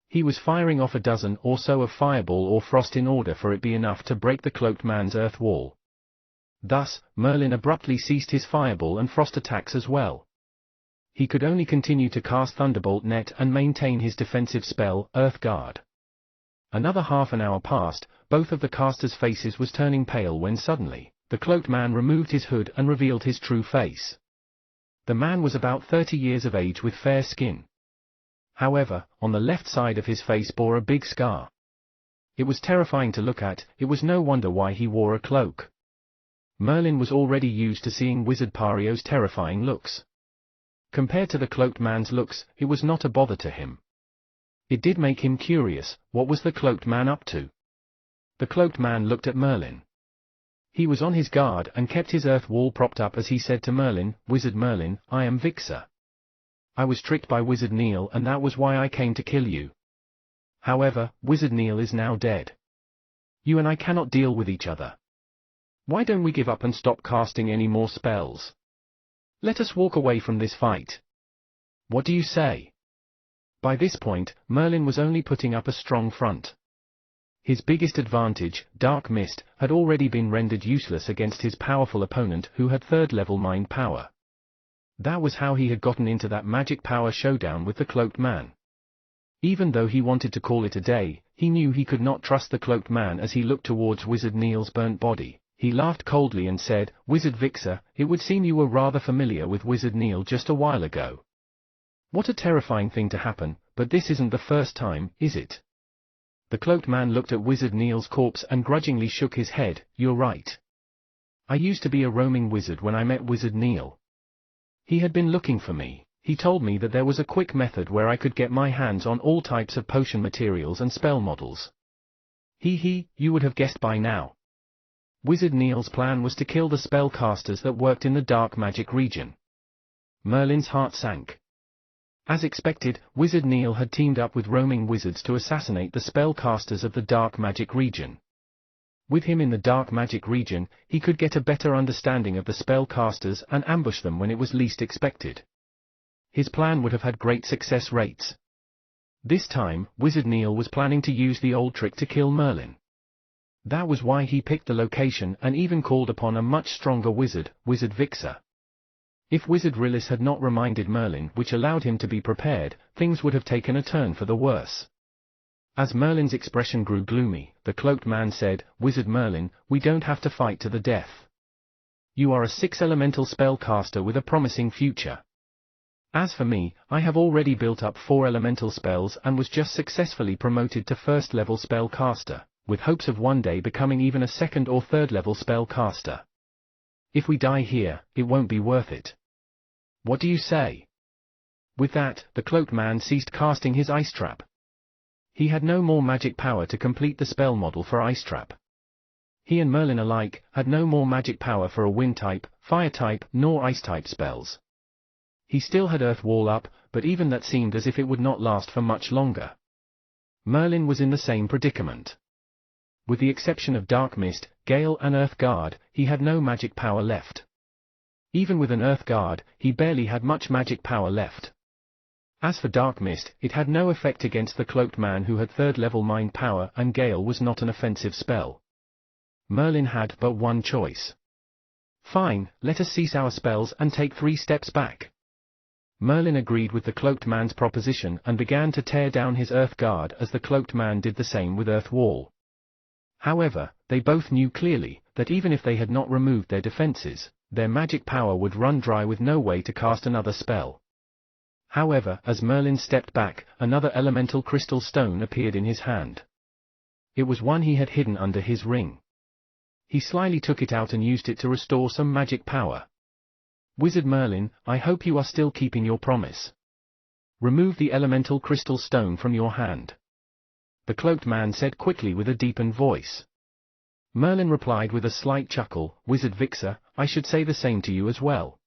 He was firing off a dozen or so of Fireball or Frost in order for it be enough to break the cloaked man's earth wall. Thus, Merlin abruptly ceased his Fireball and Frost attacks as well. He could only continue to cast Thunderbolt Net and maintain his defensive spell, Earth Guard. Another half an hour passed, both of the casters' faces was turning pale when suddenly, the cloaked man removed his hood and revealed his true face. The man was about 30 years of age with fair skin. However, on the left side of his face bore a big scar. It was terrifying to look at, it was no wonder why he wore a cloak. Merlin was already used to seeing Wizard Pario's terrifying looks. Compared to the cloaked man's looks, it was not a bother to him. It did make him curious, what was the cloaked man up to? The cloaked man looked at Merlin. He was on his guard and kept his earth wall propped up as he said to Merlin, "Wizard Merlin, I am Vixar. I was tricked by Wizard Neil and that was why I came to kill you. However, Wizard Neil is now dead. You and I cannot deal with each other. Why don't we give up and stop casting any more spells? Let us walk away from this fight. What do you say?" By this point, Merlin was only putting up a strong front. His biggest advantage, Dark Mist, had already been rendered useless against his powerful opponent who had 3rd-level mind power. That was how he had gotten into that magic power showdown with the cloaked man. Even though he wanted to call it a day, he knew he could not trust the cloaked man as he looked towards Wizard Neil's burnt body. He laughed coldly and said, "Wizard Vixer, it would seem you were rather familiar with Wizard Neil just a while ago. What a terrifying thing to happen, but this isn't the first time, is it?" The cloaked man looked at Wizard Neil's corpse and grudgingly shook his head. "You're right. I used to be a roaming wizard when I met Wizard Neil. He had been looking for me. He told me that there was a quick method where I could get my hands on all types of potion materials and spell models. You would have guessed by now. Wizard Neil's plan was to kill the spellcasters that worked in the dark magic region." Merlin's heart sank. As expected, Wizard Neil had teamed up with roaming wizards to assassinate the spellcasters of the dark magic region. With him in the dark magic region, he could get a better understanding of the spellcasters and ambush them when it was least expected. His plan would have had great success rates. This time, Wizard Neil was planning to use the old trick to kill Merlin. That was why he picked the location and even called upon a much stronger wizard, Wizard Vixer. If Wizard Rillis had not reminded Merlin, which allowed him to be prepared, things would have taken a turn for the worse. As Merlin's expression grew gloomy, the cloaked man said, "Wizard Merlin, we don't have to fight to the death. You are a 6-elemental spellcaster with a promising future. As for me, I have already built up 4 elemental spells and was just successfully promoted to 1st-level spellcaster, with hopes of one day becoming even a 2nd or 3rd-level spellcaster. If we die here, it won't be worth it. What do you say?" With that, the cloaked man ceased casting his ice trap. He had no more magic power to complete the spell model for ice trap. He and Merlin alike had no more magic power for a wind type, fire type, nor ice type spells. He still had Earth Wall up, but even that seemed as if it would not last for much longer. Merlin was in the same predicament. With the exception of Dark Mist, Gale and Earth Guard, he had no magic power left. Even with an Earth Guard, he barely had much magic power left. As for Dark Mist, it had no effect against the cloaked man who had 3rd-level mind power, and Gale was not an offensive spell. Merlin had but one choice. "Fine, let us cease our spells and take 3 steps back." Merlin agreed with the cloaked man's proposition and began to tear down his Earth Guard as the cloaked man did the same with Earth Wall. However, they both knew clearly that even if they had not removed their defenses, their magic power would run dry with no way to cast another spell. However, as Merlin stepped back, another elemental crystal stone appeared in his hand. It was one he had hidden under his ring. He slyly took it out and used it to restore some magic power. "Wizard Merlin, I hope you are still keeping your promise. Remove the elemental crystal stone from your hand," the cloaked man said quickly with a deepened voice. Merlin replied with a slight chuckle, "Wizard Vixer, I should say the same to you as well.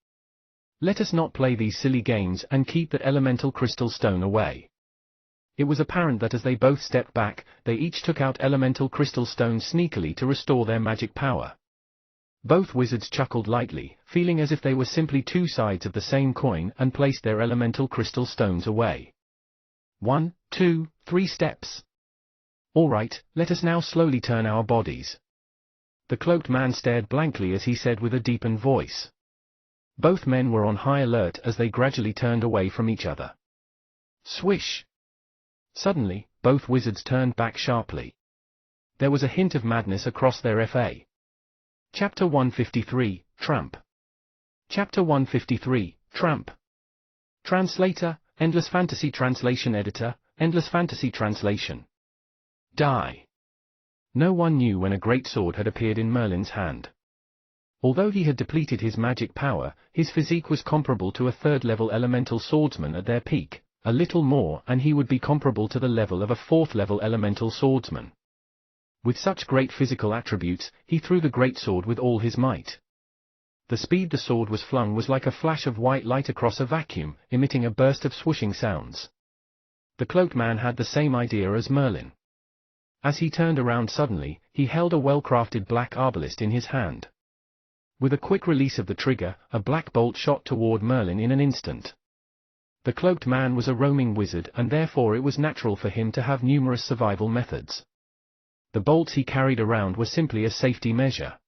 Let us not play these silly games and keep that elemental crystal stone away." It was apparent that as they both stepped back, they each took out elemental crystal stones sneakily to restore their magic power. Both wizards chuckled lightly, feeling as if they were simply 2 sides of the same coin, and placed their elemental crystal stones away. 1, 2, 3 steps. "All right, let us now slowly turn our bodies." The cloaked man stared blankly as he said with a deepened voice. Both men were on high alert as they gradually turned away from each other. Swish! Suddenly, both wizards turned back sharply. There was a hint of madness across their FA. Chapter 153, Tramp. Chapter 153, Tramp. Translator, Endless Fantasy Translation Editor, Endless Fantasy Translation. Die. No one knew when a great sword had appeared in Merlin's hand. Although he had depleted his magic power, his physique was comparable to a 3rd-level elemental swordsman at their peak, a little more and he would be comparable to the level of a 4th-level elemental swordsman. With such great physical attributes, he threw the greatsword with all his might. The speed the sword was flung was like a flash of white light across a vacuum, emitting a burst of swooshing sounds. The cloaked man had the same idea as Merlin. As he turned around suddenly, he held a well-crafted black arbalist in his hand. With a quick release of the trigger, a black bolt shot toward Merlin in an instant. The cloaked man was a roaming wizard and therefore it was natural for him to have numerous survival methods. The bolts he carried around were simply a safety measure.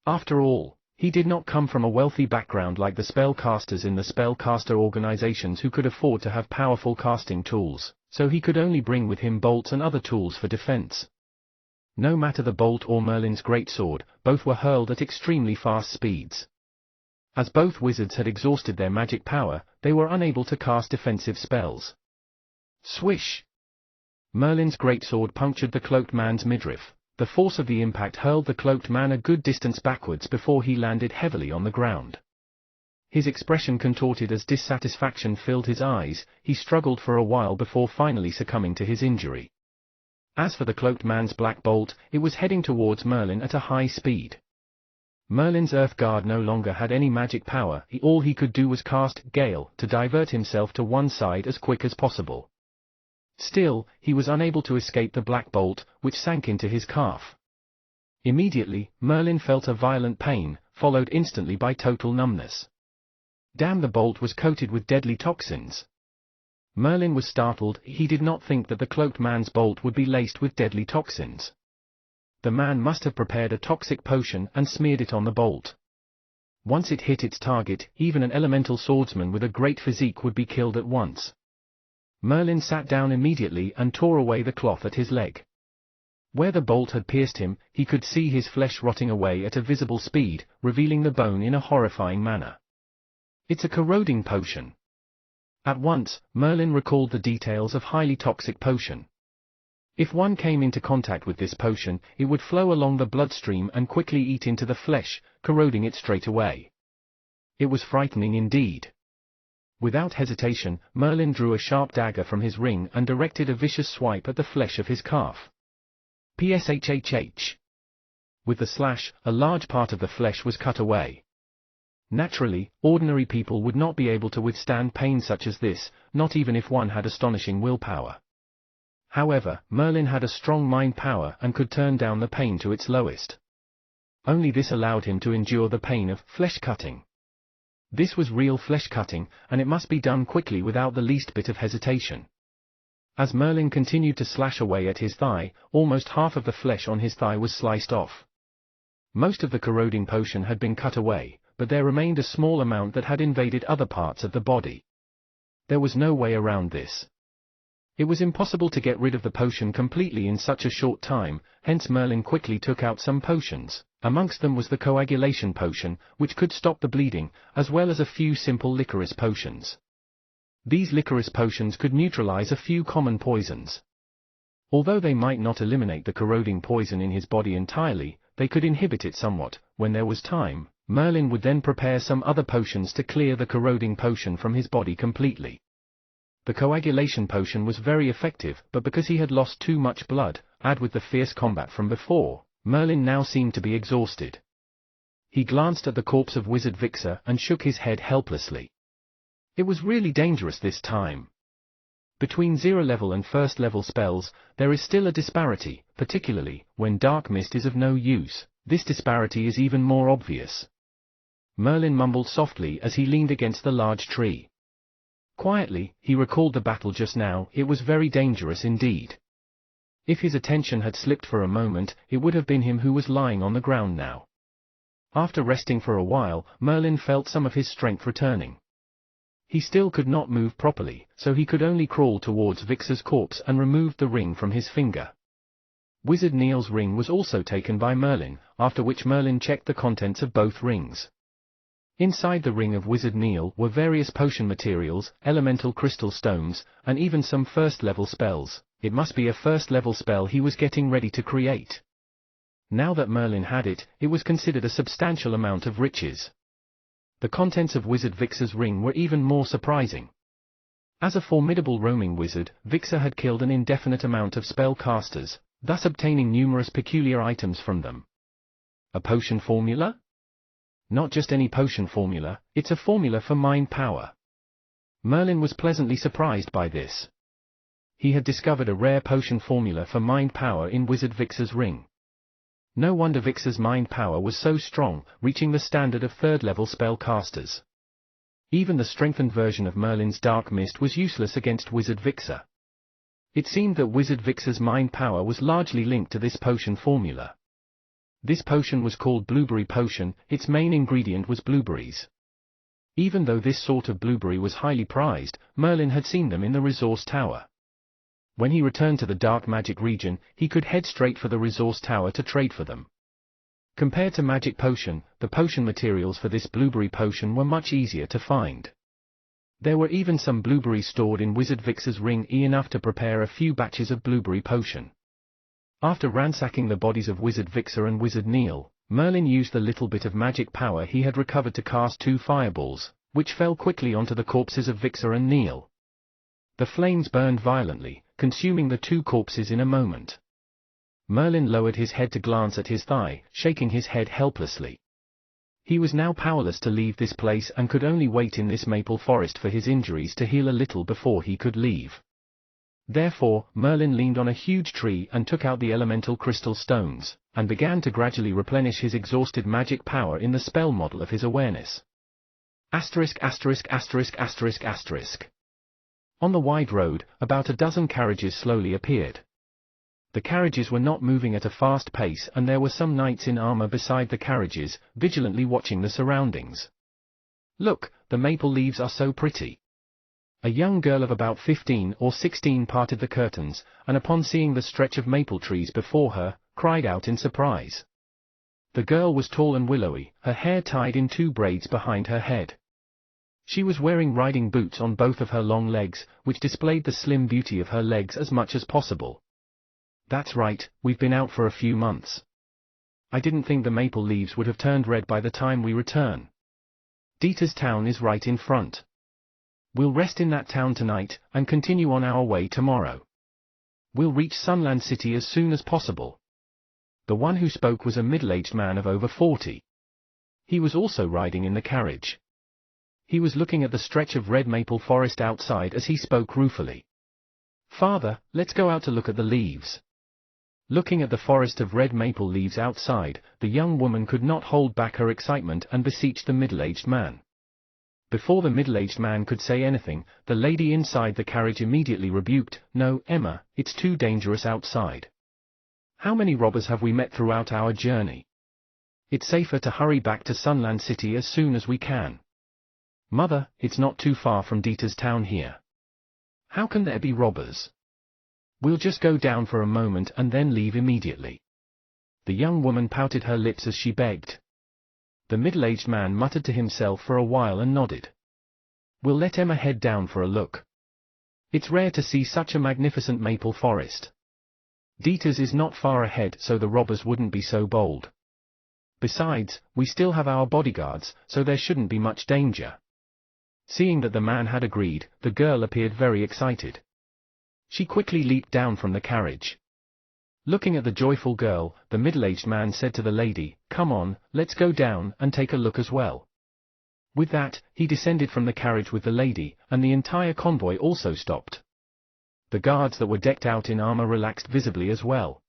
After all, he did not come from a wealthy background like the spellcasters in the spellcaster organizations who could afford to have powerful casting tools, so he could only bring with him bolts and other tools for defense. No matter the bolt or Merlin's greatsword, both were hurled at extremely fast speeds. As both wizards had exhausted their magic power, they were unable to cast defensive spells. Swish! Merlin's greatsword punctured the cloaked man's midriff. The force of the impact hurled the cloaked man a good distance backwards before he landed heavily on the ground. His expression contorted as dissatisfaction filled his eyes. He struggled for a while before finally succumbing to his injury. As for the cloaked man's black bolt, it was heading towards Merlin at a high speed. Merlin's Earth Guard no longer had any magic power. All he could do was cast Gale to divert himself to one side as quick as possible. Still, he was unable to escape the black bolt, which sank into his calf. Immediately, Merlin felt a violent pain, followed instantly by total numbness. Damn, the bolt was coated with deadly toxins. Merlin was startled. He did not think that the cloaked man's bolt would be laced with deadly toxins. The man must have prepared a toxic potion and smeared it on the bolt. Once it hit its target, even an elemental swordsman with a great physique would be killed at once. Merlin sat down immediately and tore away the cloth at his leg. Where the bolt had pierced him, he could see his flesh rotting away at a visible speed, revealing the bone in a horrifying manner. It's a corroding potion. At once, Merlin recalled the details of highly toxic potion. If one came into contact with this potion, it would flow along the bloodstream and quickly eat into the flesh, corroding it straight away. It was frightening indeed. Without hesitation, Merlin drew a sharp dagger from his ring and directed a vicious swipe at the flesh of his calf. Pshhh. With the slash, a large part of the flesh was cut away. Naturally, ordinary people would not be able to withstand pain such as this, not even if one had astonishing willpower. However, Merlin had a strong mind power and could turn down the pain to its lowest. Only this allowed him to endure the pain of flesh cutting. This was real flesh cutting, and it must be done quickly without the least bit of hesitation. As Merlin continued to slash away at his thigh, almost half of the flesh on his thigh was sliced off. Most of the corroding potion had been cut away, but there remained a small amount that had invaded other parts of the body. There was no way around this. It was impossible to get rid of the potion completely in such a short time, hence Merlin quickly took out some potions. Amongst them was the coagulation potion, which could stop the bleeding, as well as a few simple licorice potions. These licorice potions could neutralize a few common poisons. Although they might not eliminate the corroding poison in his body entirely, they could inhibit it somewhat. When there was time, Merlin would then prepare some other potions to clear the corroding potion from his body completely. The coagulation potion was very effective, but because he had lost too much blood, add with the fierce combat from before, Merlin now seemed to be exhausted. He glanced at the corpse of Wizard Vixer and shook his head helplessly. It was really dangerous this time. Between 0 level and 1st level spells, there is still a disparity, particularly when Dark Mist is of no use. This disparity is even more obvious. Merlin mumbled softly as he leaned against the large tree. Quietly, he recalled the battle just now. It was very dangerous indeed. If his attention had slipped for a moment, it would have been him who was lying on the ground now. After resting for a while, Merlin felt some of his strength returning. He still could not move properly, so he could only crawl towards Vixer's corpse and removed the ring from his finger. Wizard Neil's ring was also taken by Merlin, after which Merlin checked the contents of both rings. Inside the ring of Wizard Neil were various potion materials, elemental crystal stones, and even some 1st level spells. It must be a 1st level spell he was getting ready to create. Now that Merlin had it, it was considered a substantial amount of riches. The contents of Wizard Vixer's ring were even more surprising. As a formidable roaming wizard, Vixer had killed an indefinite amount of spellcasters, thus obtaining numerous peculiar items from them. A potion formula? Not just any potion formula, it's a formula for mind power. Merlin was pleasantly surprised by this. He had discovered a rare potion formula for mind power in Wizard Vixer's ring. No wonder Vixer's mind power was so strong, reaching the standard of 3rd level spellcasters. Even the strengthened version of Merlin's Dark Mist was useless against Wizard Vixer. It seemed that Wizard Vixer's mind power was largely linked to this potion formula. This potion was called Blueberry Potion. Its main ingredient was blueberries. Even though this sort of blueberry was highly prized, Merlin had seen them in the resource tower. When he returned to the dark magic region, he could head straight for the resource tower to trade for them. Compared to magic potion, the potion materials for this blueberry potion were much easier to find. There were even some blueberries stored in Wizard Vix's ring, enough to prepare a few batches of blueberry potion. After ransacking the bodies of Wizard Vixa and Wizard Neil, Merlin used the little bit of magic power he had recovered to cast 2 fireballs, which fell quickly onto the corpses of Vixa and Neil. The flames burned violently, consuming the 2 corpses in a moment. Merlin lowered his head to glance at his thigh, shaking his head helplessly. He was now powerless to leave this place and could only wait in this maple forest for his injuries to heal a little before he could leave. Therefore, Merlin leaned on a huge tree and took out the elemental crystal stones, and began to gradually replenish his exhausted magic power in the spell model of his awareness. Asterisk asterisk asterisk asterisk asterisk. On the wide road, about a dozen carriages slowly appeared. The carriages were not moving at a fast pace, and there were some knights in armor beside the carriages, vigilantly watching the surroundings. "Look, the maple leaves are so pretty." A young girl of about 15 or 16 parted the curtains, and upon seeing the stretch of maple trees before her, cried out in surprise. The girl was tall and willowy, her hair tied in 2 braids behind her head. She was wearing riding boots on both of her long legs, which displayed the slim beauty of her legs as much as possible. "That's right, we've been out for a few months. I didn't think the maple leaves would have turned red by the time we return. Dieter's town is right in front. We'll rest in that town tonight, and continue on our way tomorrow. We'll reach Sunland City as soon as possible." The one who spoke was a middle-aged man of over 40. He was also riding in the carriage. He was looking at the stretch of red maple forest outside as he spoke ruefully. "Father, let's go out to look at the leaves." Looking at the forest of red maple leaves outside, the young woman could not hold back her excitement and beseeched the middle-aged man. Before the middle-aged man could say anything, the lady inside the carriage immediately rebuked, "No, Emma, it's too dangerous outside. How many robbers have we met throughout our journey? It's safer to hurry back to Sunland City as soon as we can. Mother, it's not too far from Dieter's town here. How can there be robbers? We'll just go down for a moment and then leave immediately." The young woman pouted her lips as she begged. The middle-aged man muttered to himself for a while and nodded. "We'll let Emma head down for a look. It's rare to see such a magnificent maple forest. Dieter's is not far ahead, so the robbers wouldn't be so bold. Besides, we still have our bodyguards, so there shouldn't be much danger." Seeing that the man had agreed, the girl appeared very excited. She quickly leaped down from the carriage. Looking at the joyful girl, the middle-aged man said to the lady, "Come on, let's go down and take a look as well." With that, he descended from the carriage with the lady, and the entire convoy also stopped. The guards that were decked out in armor relaxed visibly as well.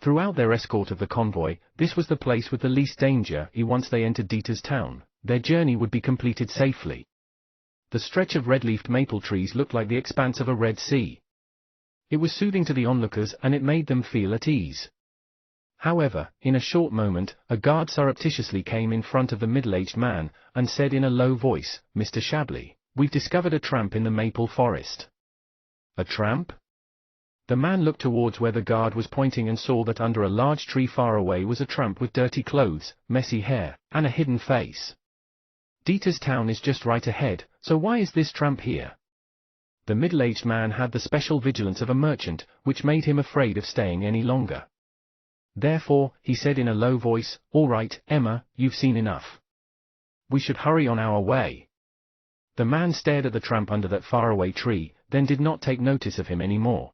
Throughout their escort of the convoy, this was the place with the least danger. Once they entered Dieter's town, their journey would be completed safely. The stretch of red-leafed maple trees looked like the expanse of a red sea. It was soothing to the onlookers, and it made them feel at ease. However, in a short moment, a guard surreptitiously came in front of the middle-aged man, and said in a low voice, "Mr. Shabley, we've discovered a tramp in the maple forest." "A tramp?" The man looked towards where the guard was pointing and saw that under a large tree far away was a tramp with dirty clothes, messy hair, and a hidden face. "Dieter's town is just right ahead, so why is this tramp here?" The middle-aged man had the special vigilance of a merchant, which made him afraid of staying any longer. Therefore, he said in a low voice, "All right, Emma, you've seen enough. We should hurry on our way." The man stared at the tramp under that faraway tree, then did not take notice of him any more.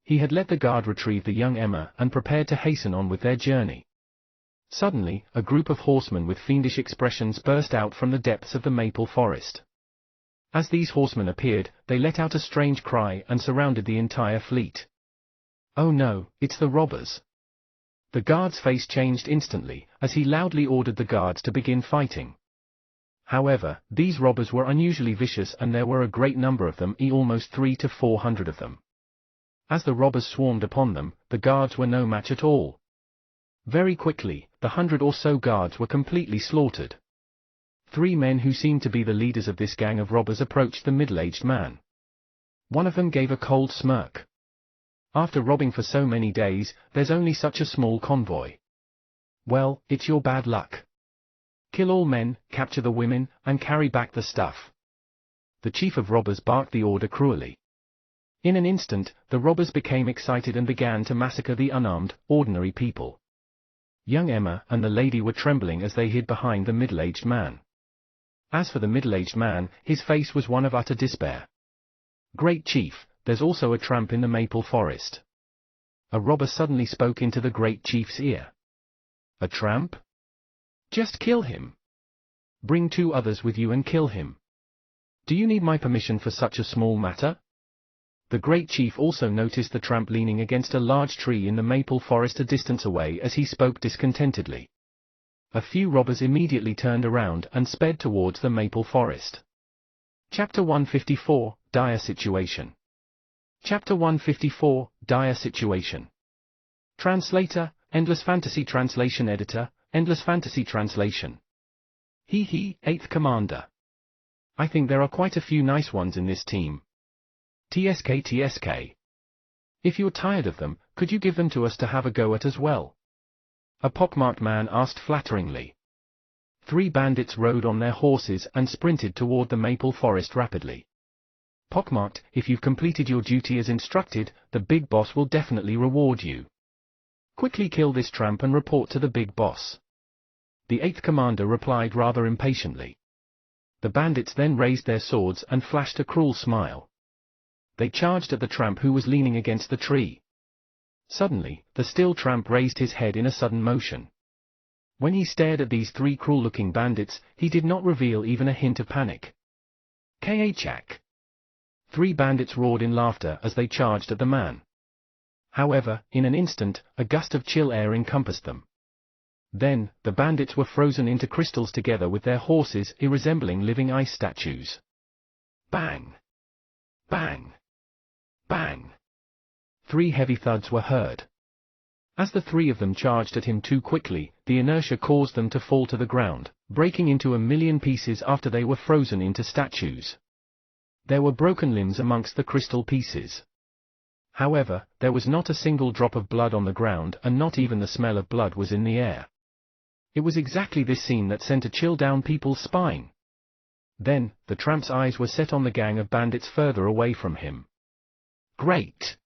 He had let the guard retrieve the young Emma and prepared to hasten on with their journey. Suddenly, a group of horsemen with fiendish expressions burst out from the depths of the maple forest. As these horsemen appeared, they let out a strange cry and surrounded the entire fleet. "Oh no, it's the robbers!" The guard's face changed instantly, as he loudly ordered the guards to begin fighting. However, these robbers were unusually vicious, and there were a great number of them, almost 300 to 400 of them. As the robbers swarmed upon them, the guards were no match at all. Very quickly, the 100 or so guards were completely slaughtered. 3 men who seemed to be the leaders of this gang of robbers approached the middle-aged man. One of them gave a cold smirk. After robbing for so many days, there's only such a small convoy. Well, it's your bad luck. Kill all men, capture the women, and carry back the stuff. The chief of robbers barked the order cruelly. In an instant, the robbers became excited and began to massacre the unarmed, ordinary people. Young Emma and the lady were trembling as they hid behind the middle-aged man. As for the middle-aged man, his face was one of utter despair. Great chief, there's also a tramp in the maple forest. A robber suddenly spoke into the great chief's ear. A tramp? Just kill him. Bring 2 others with you and kill him. Do you need my permission for such a small matter? The great chief also noticed the tramp leaning against a large tree in the maple forest a distance away as he spoke discontentedly. A few robbers immediately turned around and sped towards the maple forest. Chapter 154, Dire Situation. Chapter 154, Dire Situation. Translator, Endless Fantasy Translation Editor, Endless Fantasy Translation. He, 8th Commander. I think there are quite a few nice ones in this team. TSK. If you're tired of them, could you give them to us to have a go at as well? A pockmarked man asked flatteringly. 3 bandits rode on their horses and sprinted toward the maple forest rapidly. Pockmarked, if you've completed your duty as instructed, the big boss will definitely reward you. Quickly kill this tramp and report to the big boss. The 8th Commander replied rather impatiently. The bandits then raised their swords and flashed a cruel smile. They charged at the tramp who was leaning against the tree. Suddenly, the still tramp raised his head in a sudden motion. When he stared at these 3 cruel-looking bandits, he did not reveal even a hint of panic. K.A.Chak. 3 bandits roared in laughter as they charged at the man. However, in an instant, a gust of chill air encompassed them. Then, the bandits were frozen into crystals together with their horses, resembling living ice statues. Bang! Bang! Bang! 3 heavy thuds were heard. As the 3 of them charged at him too quickly, the inertia caused them to fall to the ground, breaking into a million pieces after they were frozen into statues. There were broken limbs amongst the crystal pieces. However, there was not a single drop of blood on the ground and not even the smell of blood was in the air. It was exactly this scene that sent a chill down people's spine. Then, the tramp's eyes were set on the gang of bandits further away from him. Great!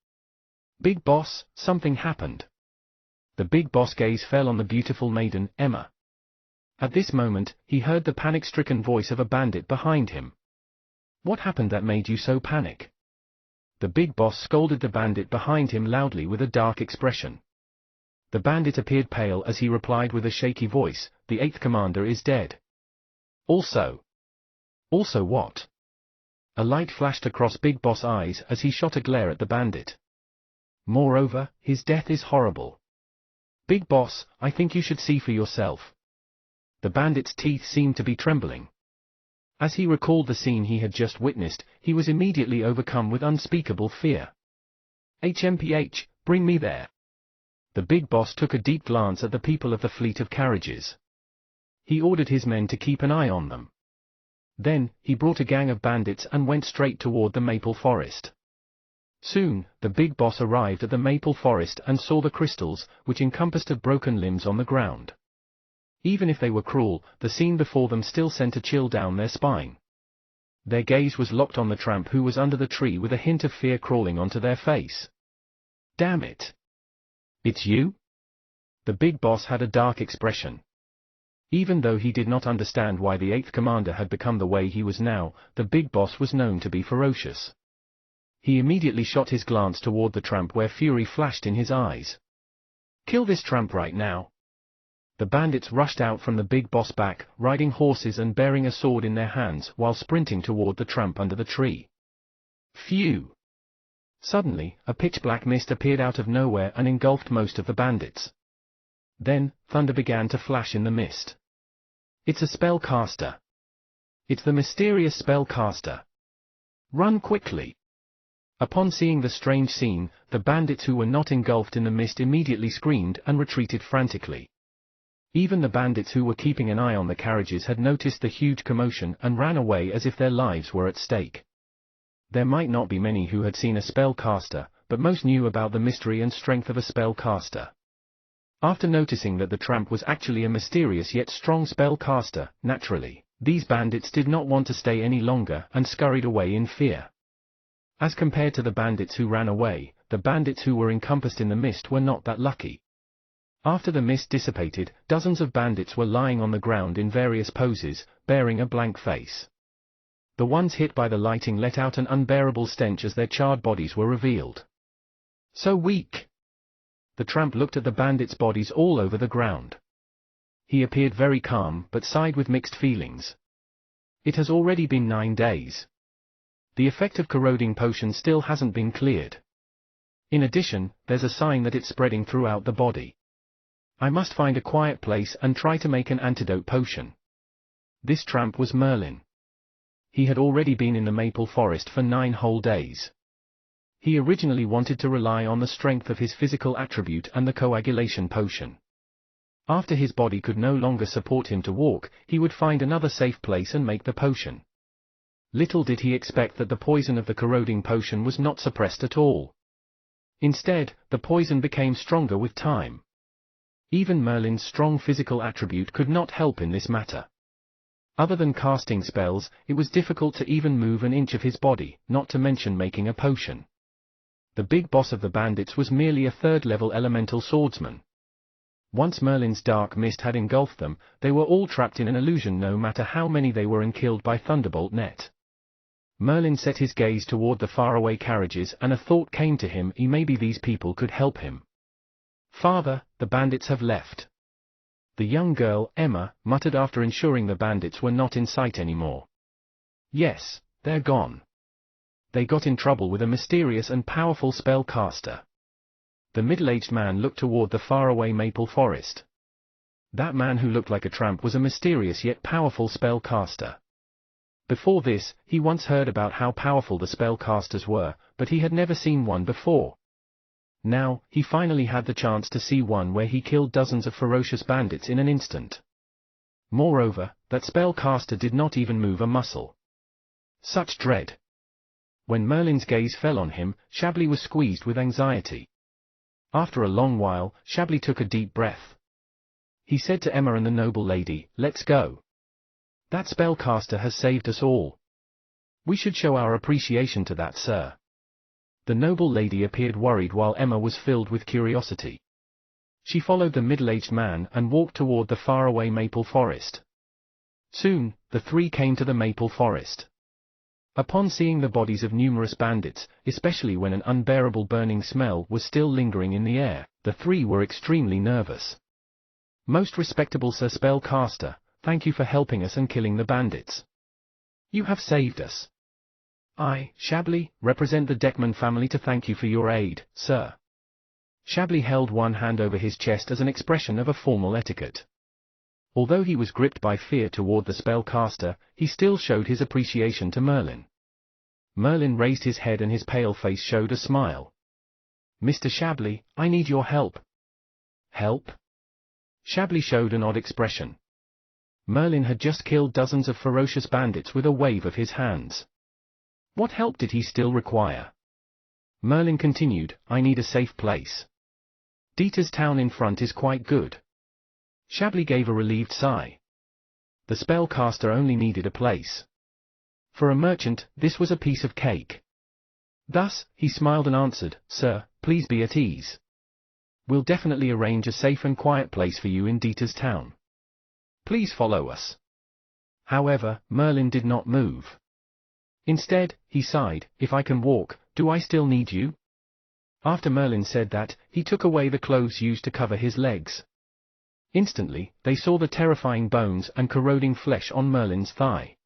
Big boss, something happened. The big boss gaze fell on the beautiful maiden, Emma. At this moment, he heard the panic-stricken voice of a bandit behind him. What happened that made you so panic? The big boss scolded the bandit behind him loudly with a dark expression. The bandit appeared pale as he replied with a shaky voice, the 8th Commander is dead. Also what? A light flashed across Big Boss' eyes as he shot a glare at the bandit. Moreover, his death is horrible. Big Boss, I think you should see for yourself. The bandit's teeth seemed to be trembling. As he recalled the scene he had just witnessed, he was immediately overcome with unspeakable fear. HMPH, bring me there. The big boss took a deep glance at the people of the fleet of carriages. He ordered his men to keep an eye on them. Then, he brought a gang of bandits and went straight toward the maple forest. Soon, the big boss arrived at the maple forest and saw the crystals, which encompassed of broken limbs on the ground. Even if they were cruel, the scene before them still sent a chill down their spine. Their gaze was locked on the tramp who was under the tree with a hint of fear crawling onto their face. Damn it! It's you? The big boss had a dark expression. Even though he did not understand why the 8th Commander had become the way he was now, the big boss was known to be ferocious. He immediately shot his glance toward the tramp where fury flashed in his eyes. Kill this tramp right now! The bandits rushed out from the big boss back, riding horses and bearing a sword in their hands while sprinting toward the tramp under the tree. Phew! Suddenly, a pitch-black mist appeared out of nowhere and engulfed most of the bandits. Then, thunder began to flash in the mist. It's a spellcaster. It's the mysterious spellcaster. Run quickly! Upon seeing the strange scene, the bandits who were not engulfed in the mist immediately screamed and retreated frantically. Even the bandits who were keeping an eye on the carriages had noticed the huge commotion and ran away as if their lives were at stake. There might not be many who had seen a spellcaster, but most knew about the mystery and strength of a spellcaster. After noticing that the tramp was actually a mysterious yet strong spellcaster, naturally, these bandits did not want to stay any longer and scurried away in fear. As compared to the bandits who ran away, the bandits who were encompassed in the mist were not that lucky. After the mist dissipated, dozens of bandits were lying on the ground in various poses, bearing a blank face. The ones hit by the lighting let out an unbearable stench as their charred bodies were revealed. So weak! The tramp looked at the bandits' bodies all over the ground. He appeared very calm but sighed with mixed feelings. It has already been 9 days. The effect of corroding potion still hasn't been cleared. In addition, there's a sign that it's spreading throughout the body. I must find a quiet place and try to make an antidote potion. This tramp was Merlin. He had already been in the maple forest for 9 whole days. He originally wanted to rely on the strength of his physical attribute and the coagulation potion. After his body could no longer support him to walk, he would find another safe place and make the potion. Little did he expect that the poison of the corroding potion was not suppressed at all. Instead, the poison became stronger with time. Even Merlin's strong physical attribute could not help in this matter. Other than casting spells, it was difficult to even move an inch of his body, not to mention making a potion. The big boss of the bandits was merely a 3rd-level elemental swordsman. Once Merlin's dark mist had engulfed them, they were all trapped in an illusion no matter how many they were and killed by Thunderbolt Net. Merlin set his gaze toward the faraway carriages and a thought came to him, maybe these people could help him. Father, the bandits have left. The young girl, Emma, muttered after ensuring the bandits were not in sight anymore. Yes, they're gone. They got in trouble with a mysterious and powerful spellcaster. The middle-aged man looked toward the faraway maple forest. That man who looked like a tramp was a mysterious yet powerful spellcaster. Before this, he once heard about how powerful the spellcasters were, but he had never seen one before. Now, he finally had the chance to see one where he killed dozens of ferocious bandits in an instant. Moreover, that spellcaster did not even move a muscle. Such dread! When Merlin's gaze fell on him, Chablis was squeezed with anxiety. After a long while, Chablis took a deep breath. He said to Emma and the noble lady, "Let's go. That spellcaster has saved us all. We should show our appreciation to that, sir." The noble lady appeared worried while Emma was filled with curiosity. She followed the middle-aged man and walked toward the faraway maple forest. Soon, the 3 came to the maple forest. Upon seeing the bodies of numerous bandits, especially when an unbearable burning smell was still lingering in the air, the 3 were extremely nervous. "Most respectable Sir Spellcaster, thank you for helping us and killing the bandits. You have saved us. I, Chablis, represent the Deckman family to thank you for your aid, sir." Chablis held one hand over his chest as an expression of a formal etiquette. Although he was gripped by fear toward the spellcaster, he still showed his appreciation to Merlin. Merlin raised his head and his pale face showed a smile. "Mr. Chablis, I need your help." "Help?" Chablis showed an odd expression. Merlin had just killed dozens of ferocious bandits with a wave of his hands. What help did he still require? Merlin continued, "I need a safe place. Dieter's town in front is quite good." Chablis gave a relieved sigh. The spellcaster only needed a place. For a merchant, this was a piece of cake. Thus, he smiled and answered, "Sir, please be at ease. We'll definitely arrange a safe and quiet place for you in Dieter's town. Please follow us." However, Merlin did not move. Instead, he sighed, "If I can walk, do I still need you?" After Merlin said that, he took away the clothes used to cover his legs. Instantly, they saw the terrifying bones and corroding flesh on Merlin's thigh.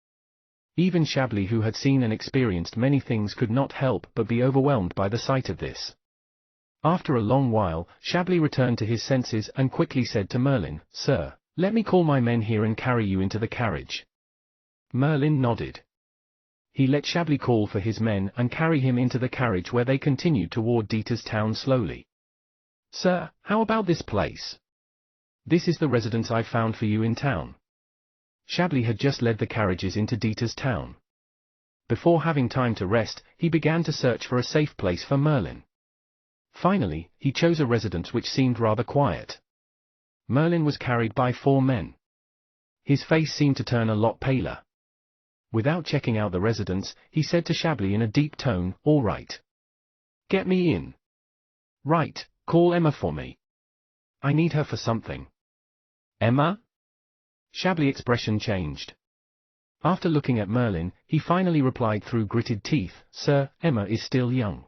Even Chablis, who had seen and experienced many things, could not help but be overwhelmed by the sight of this. After a long while, Chablis returned to his senses and quickly said to Merlin, "Sir, let me call my men here and carry you into the carriage." Merlin nodded. He let Chablis call for his men and carry him into the carriage where they continued toward Dieter's town slowly. "Sir, how about this place? This is the residence I found for you in town." Chablis had just led the carriages into Dieter's town. Before having time to rest, he began to search for a safe place for Merlin. Finally, he chose a residence which seemed rather quiet. Merlin was carried by 4 men. His face seemed to turn a lot paler. Without checking out the residence, he said to Chablis in a deep tone, "All right. Get me in." "Right, call Emma for me. I need her for something." "Emma?" Chablis' expression changed. After looking at Merlin, he finally replied through gritted teeth, "Sir, Emma is still young.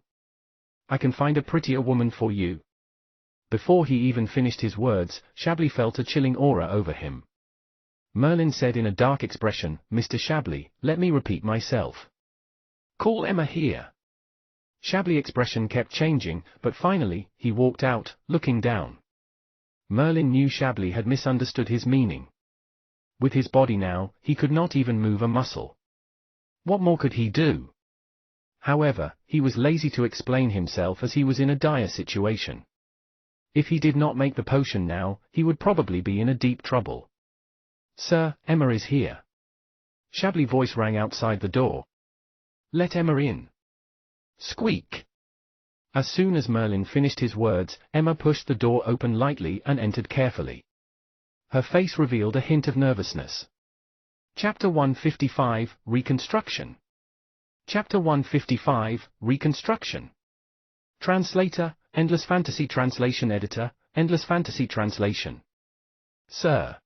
I can find a prettier woman for you." Before he even finished his words, Chablis felt a chilling aura over him. Merlin said in a dark expression, "Mr. Chablis, let me repeat myself. Call Emma here." Chablis' expression kept changing, but finally, he walked out, looking down. Merlin knew Chablis had misunderstood his meaning. With his body now, he could not even move a muscle. What more could he do? However, he was lazy to explain himself as he was in a dire situation. If he did not make the potion now, he would probably be in a deep trouble. "Sir, Emma is here." Chablis' voice rang outside the door. "Let Emma in." Squeak! As soon as Merlin finished his words, Emma pushed the door open lightly and entered carefully. Her face revealed a hint of nervousness. Chapter 155, Reconstruction. Chapter 155, Reconstruction. Translator, Endless Fantasy Translation Editor, Endless Fantasy Translation. "Sir."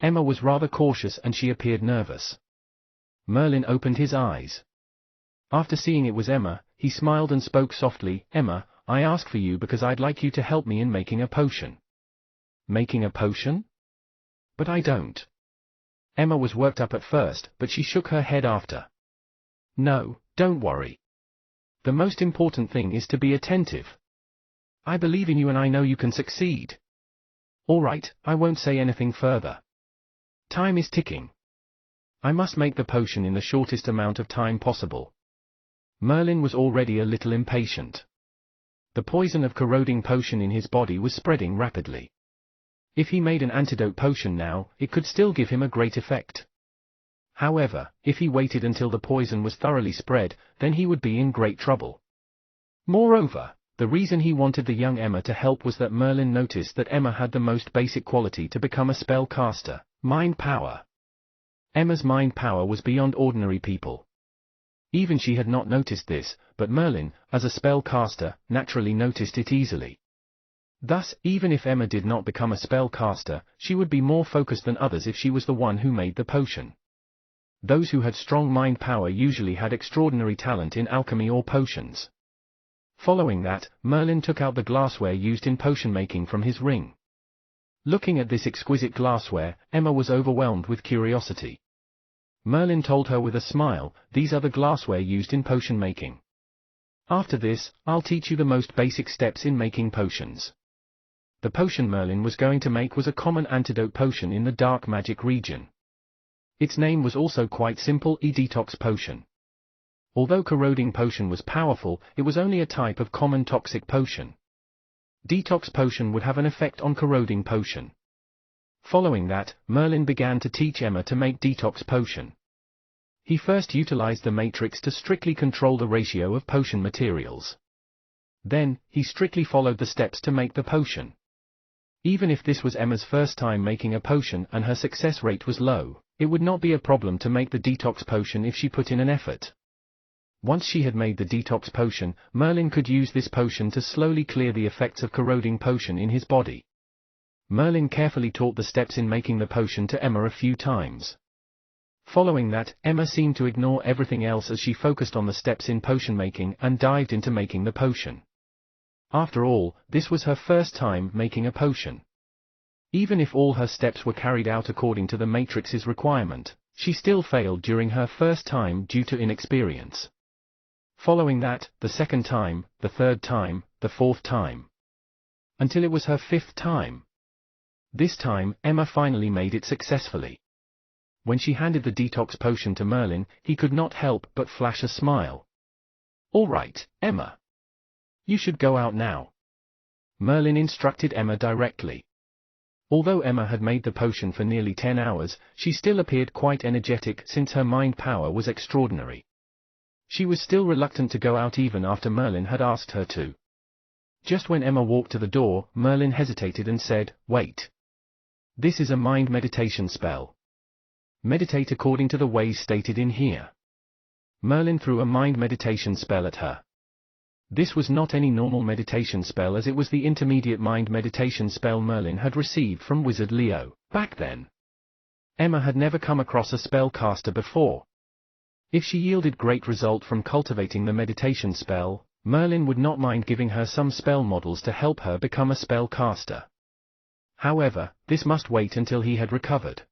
Emma was rather cautious and she appeared nervous. Merlin opened his eyes. After seeing it was Emma, he smiled and spoke softly, "Emma, I ask for you because I'd like you to help me in making a potion." "Making a potion? But I don't." Emma was worked up at first, but she shook her head after. "No, don't worry. The most important thing is to be attentive. I believe in you and I know you can succeed." "All right, I won't say anything further. Time is ticking. I must make the potion in the shortest amount of time possible." Merlin was already a little impatient. The poison of corroding potion in his body was spreading rapidly. If he made an antidote potion now, it could still give him a great effect. However, if he waited until the poison was thoroughly spread, then he would be in great trouble. Moreover, the reason he wanted the young Emma to help was that Merlin noticed that Emma had the most basic quality to become a spellcaster, mind power. Emma's mind power was beyond ordinary people. Even she had not noticed this, but Merlin, as a spellcaster, naturally noticed it easily. Thus, even if Emma did not become a spellcaster, she would be more focused than others if she was the one who made the potion. Those who had strong mind power usually had extraordinary talent in alchemy or potions. Following that, Merlin took out the glassware used in potion making from his ring. Looking at this exquisite glassware, Emma was overwhelmed with curiosity. Merlin told her with a smile, "These are the glassware used in potion making. After this, I'll teach you the most basic steps in making potions." The potion Merlin was going to make was a common antidote potion in the dark magic region. Its name was also quite simple, a detox potion. Although corroding potion was powerful, it was only a type of common toxic potion. Detox potion would have an effect on corroding potion. Following that, Merlin began to teach Emma to make detox potion. He first utilized the matrix to strictly control the ratio of potion materials. Then, he strictly followed the steps to make the potion. Even if this was Emma's first time making a potion and her success rate was low, it would not be a problem to make the detox potion if she put in an effort. Once she had made the detox potion, Merlin could use this potion to slowly clear the effects of corroding potion in his body. Merlin carefully taught the steps in making the potion to Emma a few times. Following that, Emma seemed to ignore everything else as she focused on the steps in potion making and dived into making the potion. After all, this was her first time making a potion. Even if all her steps were carried out according to the matrix's requirement, she still failed during her first time due to inexperience. Following that, the second time, the third time, the fourth time. Until it was her fifth time. This time, Emma finally made it successfully. When she handed the detox potion to Merlin, he could not help but flash a smile. "All right, Emma. You should go out now." Merlin instructed Emma directly. Although Emma had made the potion for nearly 10 hours, she still appeared quite energetic since her mind power was extraordinary. She was still reluctant to go out even after Merlin had asked her to. Just when Emma walked to the door, Merlin hesitated and said, "Wait. This is a mind meditation spell. Meditate according to the ways stated in here." Merlin threw a mind meditation spell at her. This was not any normal meditation spell, as it was the intermediate mind meditation spell Merlin had received from Wizard Leo. Back then, Emma had never come across a spellcaster before. If she yielded great result from cultivating the meditation spell, Merlin would not mind giving her some spell models to help her become a spellcaster. However, this must wait until he had recovered.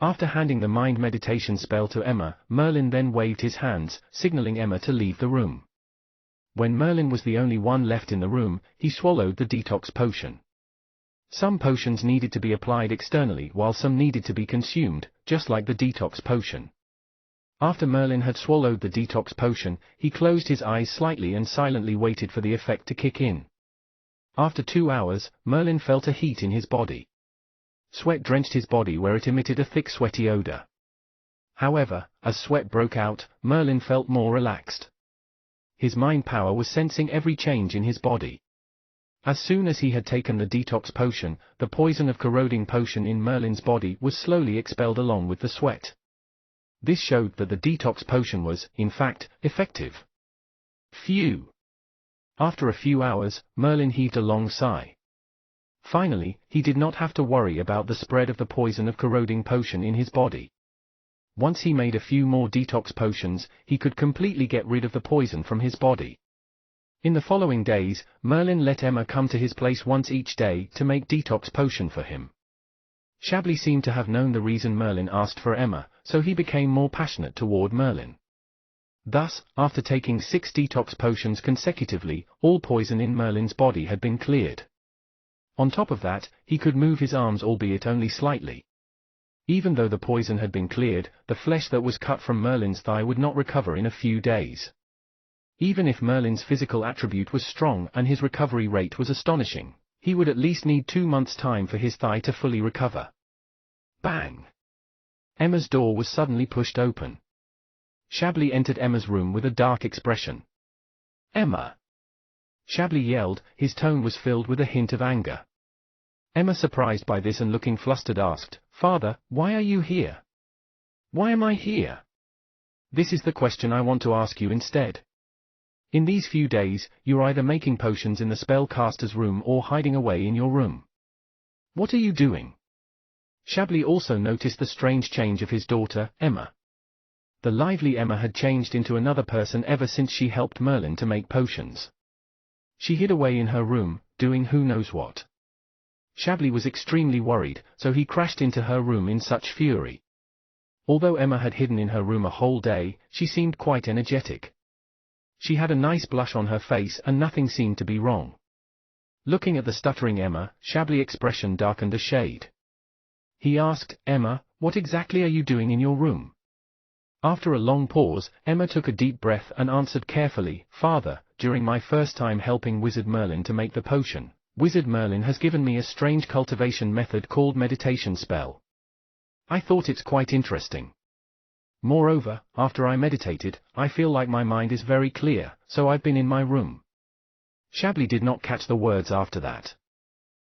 After handing the mind meditation spell to Emma, Merlin then waved his hands, signaling Emma to leave the room. When Merlin was the only one left in the room, he swallowed the detox potion. Some potions needed to be applied externally while some needed to be consumed, just like the detox potion. After Merlin had swallowed the detox potion, he closed his eyes slightly and silently waited for the effect to kick in. After 2 hours, Merlin felt a heat in his body. Sweat drenched his body where it emitted a thick sweaty odor. However, as sweat broke out, Merlin felt more relaxed. His mind power was sensing every change in his body. As soon as he had taken the detox potion, the poison of corroding potion in Merlin's body was slowly expelled along with the sweat. This showed that the detox potion was, in fact, effective. Phew! After a few hours, Merlin heaved a long sigh. Finally, he did not have to worry about the spread of the poison of corroding potion in his body. Once he made a few more detox potions, he could completely get rid of the poison from his body. In the following days, Merlin let Emma come to his place once each day to make detox potion for him. Chablis seemed to have known the reason Merlin asked for Emma, so he became more passionate toward Merlin. Thus, after taking 6 detox potions consecutively, all poison in Merlin's body had been cleared. On top of that, he could move his arms, albeit only slightly. Even though the poison had been cleared, the flesh that was cut from Merlin's thigh would not recover in a few days. Even if Merlin's physical attribute was strong and his recovery rate was astonishing, he would at least need 2 months' time for his thigh to fully recover. Bang! Emma's door was suddenly pushed open. Chablis entered Emma's room with a dark expression. "Emma!" Chablis yelled, his tone was filled with a hint of anger. Emma, surprised by this and looking flustered, asked, "Father, why are you here?" "Why am I here?" "This is the question I want to ask you instead. In these few days, you're either making potions in the spellcaster's room or hiding away in your room. What are you doing?" Chablis also noticed the strange change of his daughter, Emma. The lively Emma had changed into another person ever since she helped Merlin to make potions. She hid away in her room, doing who knows what. Chablis was extremely worried, so he crashed into her room in such fury. Although Emma had hidden in her room a whole day, she seemed quite energetic. She had a nice blush on her face and nothing seemed to be wrong. Looking at the stuttering Emma, Chablis' expression darkened a shade. He asked, "Emma, what exactly are you doing in your room?" After a long pause, Emma took a deep breath and answered carefully, "Father, during my first time helping Wizard Merlin to make the potion, Wizard Merlin has given me a strange cultivation method called meditation spell. I thought it's quite interesting. Moreover, after I meditated, I feel like my mind is very clear, so I've been in my room." Chablis did not catch the words after that.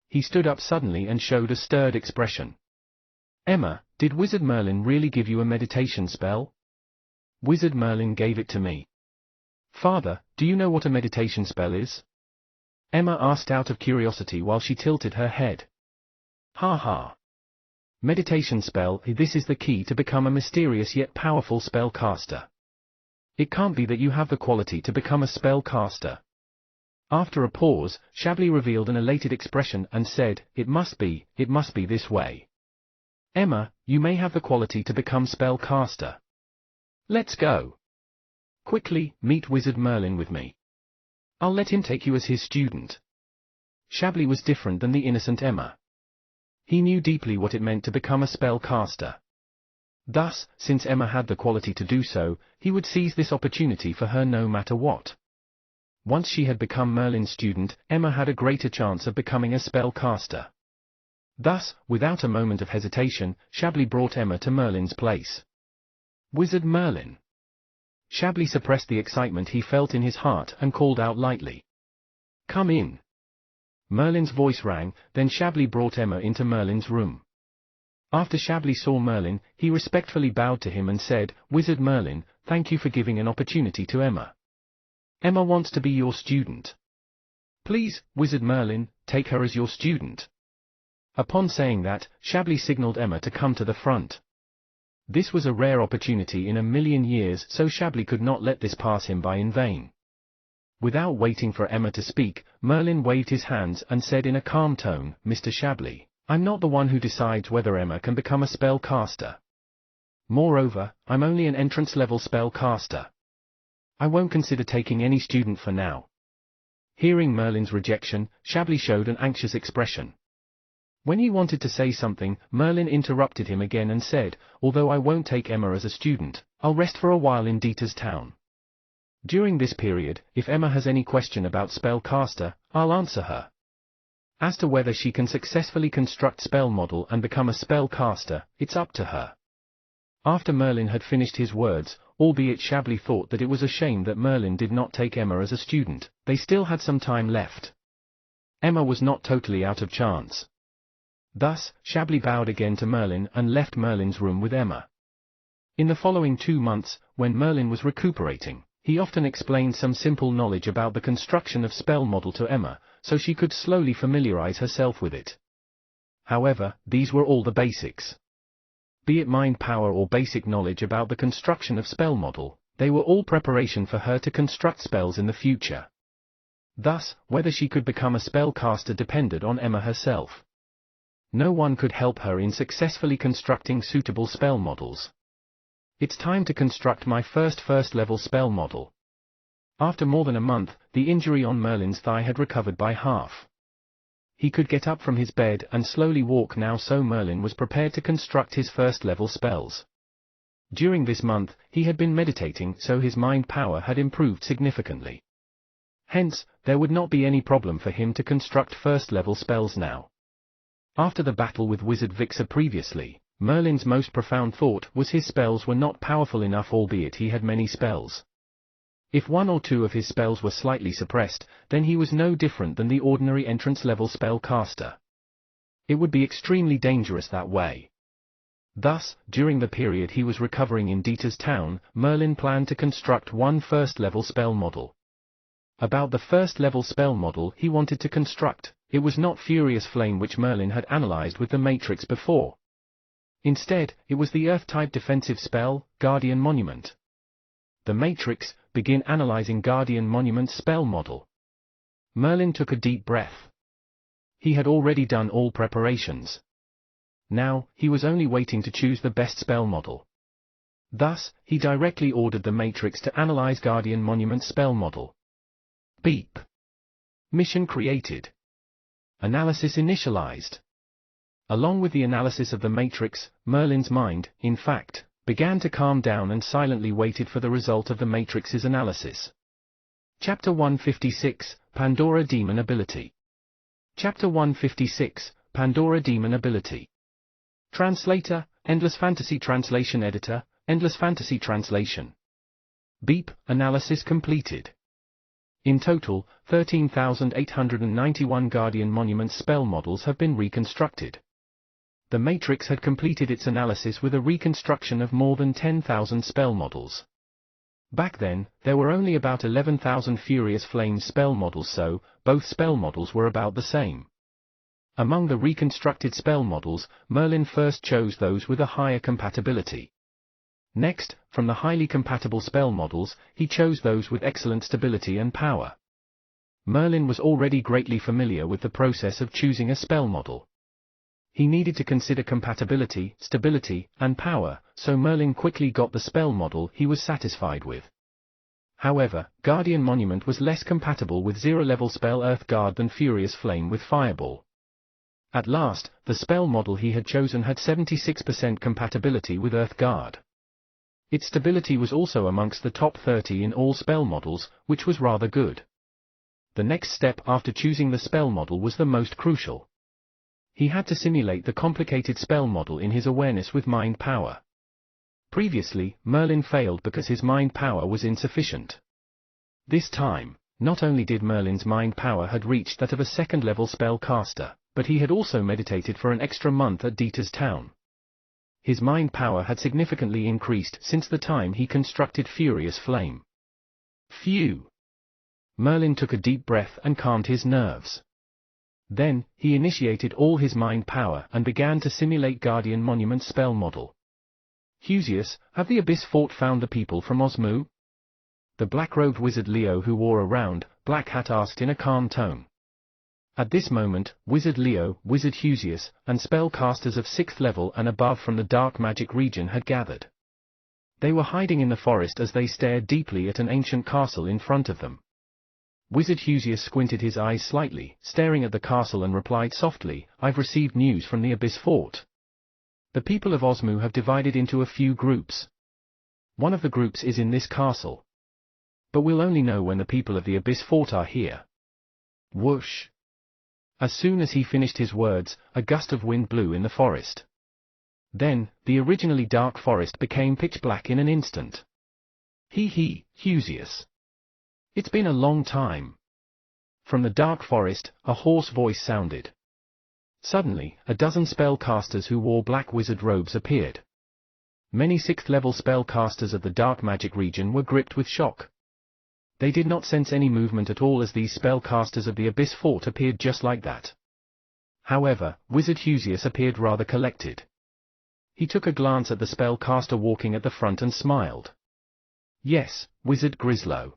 He stood up suddenly and showed a stirred expression. "Emma, did Wizard Merlin really give you a meditation spell?" "Wizard Merlin gave it to me." "Father, do you know what a meditation spell is?" Emma asked out of curiosity while she tilted her head. "Ha ha. Meditation spell, this is the key to become a mysterious yet powerful spellcaster. It can't be that you have the quality to become a spellcaster." After a pause, Chablis revealed an elated expression and said, it must be this way. Emma, you may have the quality to become spellcaster. Let's go. Quickly, meet Wizard Merlin with me. I'll let him take you as his student." Chablis was different than the innocent Emma. He knew deeply what it meant to become a spellcaster. Thus, since Emma had the quality to do so, he would seize this opportunity for her no matter what. Once she had become Merlin's student, Emma had a greater chance of becoming a spellcaster. Thus, without a moment of hesitation, Chablis brought Emma to Merlin's place. "Wizard Merlin, Shabley suppressed the excitement he felt in his heart and called out lightly. "Come in." Merlin's voice rang, then Shabley brought Emma into Merlin's room. After Shabley saw Merlin, he respectfully bowed to him and said, "Wizard Merlin, thank you for giving an opportunity to Emma. Emma wants to be your student. Please, Wizard Merlin, take her as your student." Upon saying that, Shabley signaled Emma to come to the front. This was a rare opportunity in a million years, so Shabley could not let this pass him by in vain. Without waiting for Emma to speak, Merlin waved his hands and said in a calm tone, "Mr. Shabley, I'm not the one who decides whether Emma can become a spell caster. Moreover, I'm only an entrance-level spell caster. I won't consider taking any student for now." Hearing Merlin's rejection, Shabley showed an anxious expression. When he wanted to say something, Merlin interrupted him again and said, "Although I won't take Emma as a student, I'll rest for a while in Dieter's town. During this period, if Emma has any question about spellcaster, I'll answer her. As to whether she can successfully construct spell model and become a spellcaster, it's up to her." After Merlin had finished his words, albeit Shabley thought that it was a shame that Merlin did not take Emma as a student, they still had some time left. Emma was not totally out of chance. Thus, Shabley bowed again to Merlin and left Merlin's room with Emma. In the following 2 months, when Merlin was recuperating, he often explained some simple knowledge about the construction of spell model to Emma, so she could slowly familiarize herself with it. However, these were all the basics. Be it mind power or basic knowledge about the construction of spell model, they were all preparation for her to construct spells in the future. Thus, whether she could become a spellcaster depended on Emma herself. No one could help her in successfully constructing suitable spell models. "It's time to construct my first-level spell model." After more than a month, the injury on Merlin's thigh had recovered by half. He could get up from his bed and slowly walk now, so Merlin was prepared to construct his first-level spells. During this month, he had been meditating, so his mind power had improved significantly. Hence, there would not be any problem for him to construct first-level spells now. After the battle with Wizard Vixer previously, Merlin's most profound thought was his spells were not powerful enough, albeit he had many spells. If 1 or 2 of his spells were slightly suppressed, then he was no different than the ordinary entrance-level spell caster. It would be extremely dangerous that way. Thus, during the period he was recovering in Dieter's town, Merlin planned to construct one first-level spell model. About the first-level spell model he wanted to construct, it was not Furious Flame which Merlin had analyzed with the Matrix before. Instead, it was the Earth-type defensive spell, Guardian Monument. The Matrix, begin analyzing Guardian Monument's spell model. Merlin took a deep breath. He had already done all preparations. Now, he was only waiting to choose the best spell model. Thus, he directly ordered the Matrix to analyze Guardian Monument's spell model. Beep. Mission created. Analysis initialized. Along with the analysis of the Matrix, Merlin's mind, in fact, began to calm down and silently waited for the result of the Matrix's analysis. Chapter 156, Pandora Demon Ability. Chapter 156, Pandora Demon Ability. Translator, Endless Fantasy Translation Editor, Endless Fantasy Translation. Beep, analysis completed. In total, 13,891 Guardian Monument spell models have been reconstructed. The Matrix had completed its analysis with a reconstruction of more than 10,000 spell models. Back then, there were only about 11,000 Furious Flame spell models, so both spell models were about the same. Among the reconstructed spell models, Merlin first chose those with a higher compatibility. Next, from the highly compatible spell models, he chose those with excellent stability and power. Merlin was already greatly familiar with the process of choosing a spell model. He needed to consider compatibility, stability, and power, so Merlin quickly got the spell model he was satisfied with. However, Guardian Monument was less compatible with zero-level spell Earth Guard than Furious Flame with Fireball. At last, the spell model he had chosen had 76% compatibility with Earth Guard. Its stability was also amongst the top 30 in all spell models, which was rather good. The next step after choosing the spell model was the most crucial. He had to simulate the complicated spell model in his awareness with mind power. Previously, Merlin failed because his mind power was insufficient. This time, not only did Merlin's mind power had reached that of a second-level spellcaster, but he had also meditated for an extra month at Dieter's town. His mind power had significantly increased since the time he constructed Furious Flame. Phew! Merlin took a deep breath and calmed his nerves. Then, he initiated all his mind power and began to simulate Guardian Monument spell model. Husius, have the Abyss Fort found the people from Osmu? The black-robed wizard Leo, who wore a round, black hat, asked in a calm tone. At this moment, Wizard Leo, Wizard Husius, and spellcasters of 6th level and above from the dark magic region had gathered. They were hiding in the forest as they stared deeply at an ancient castle in front of them. Wizard Husius squinted his eyes slightly, staring at the castle, and replied softly, "I've received news from the Abyss Fort. The people of Osmu have divided into a few groups. One of the groups is in this castle. But we'll only know when the people of the Abyss Fort are here." Whoosh! As soon as he finished his words, a gust of wind blew in the forest. Then, the originally dark forest became pitch black in an instant. Hee, Husius. It's been a long time. From the dark forest, a hoarse voice sounded. Suddenly, a dozen spellcasters who wore black wizard robes appeared. Many 6th-level spellcasters of the dark magic region were gripped with shock. They did not sense any movement at all as these spellcasters of the Abyss Fort appeared just like that. However, Wizard Husius appeared rather collected. He took a glance at the spellcaster walking at the front and smiled. "Yes, Wizard Grislow.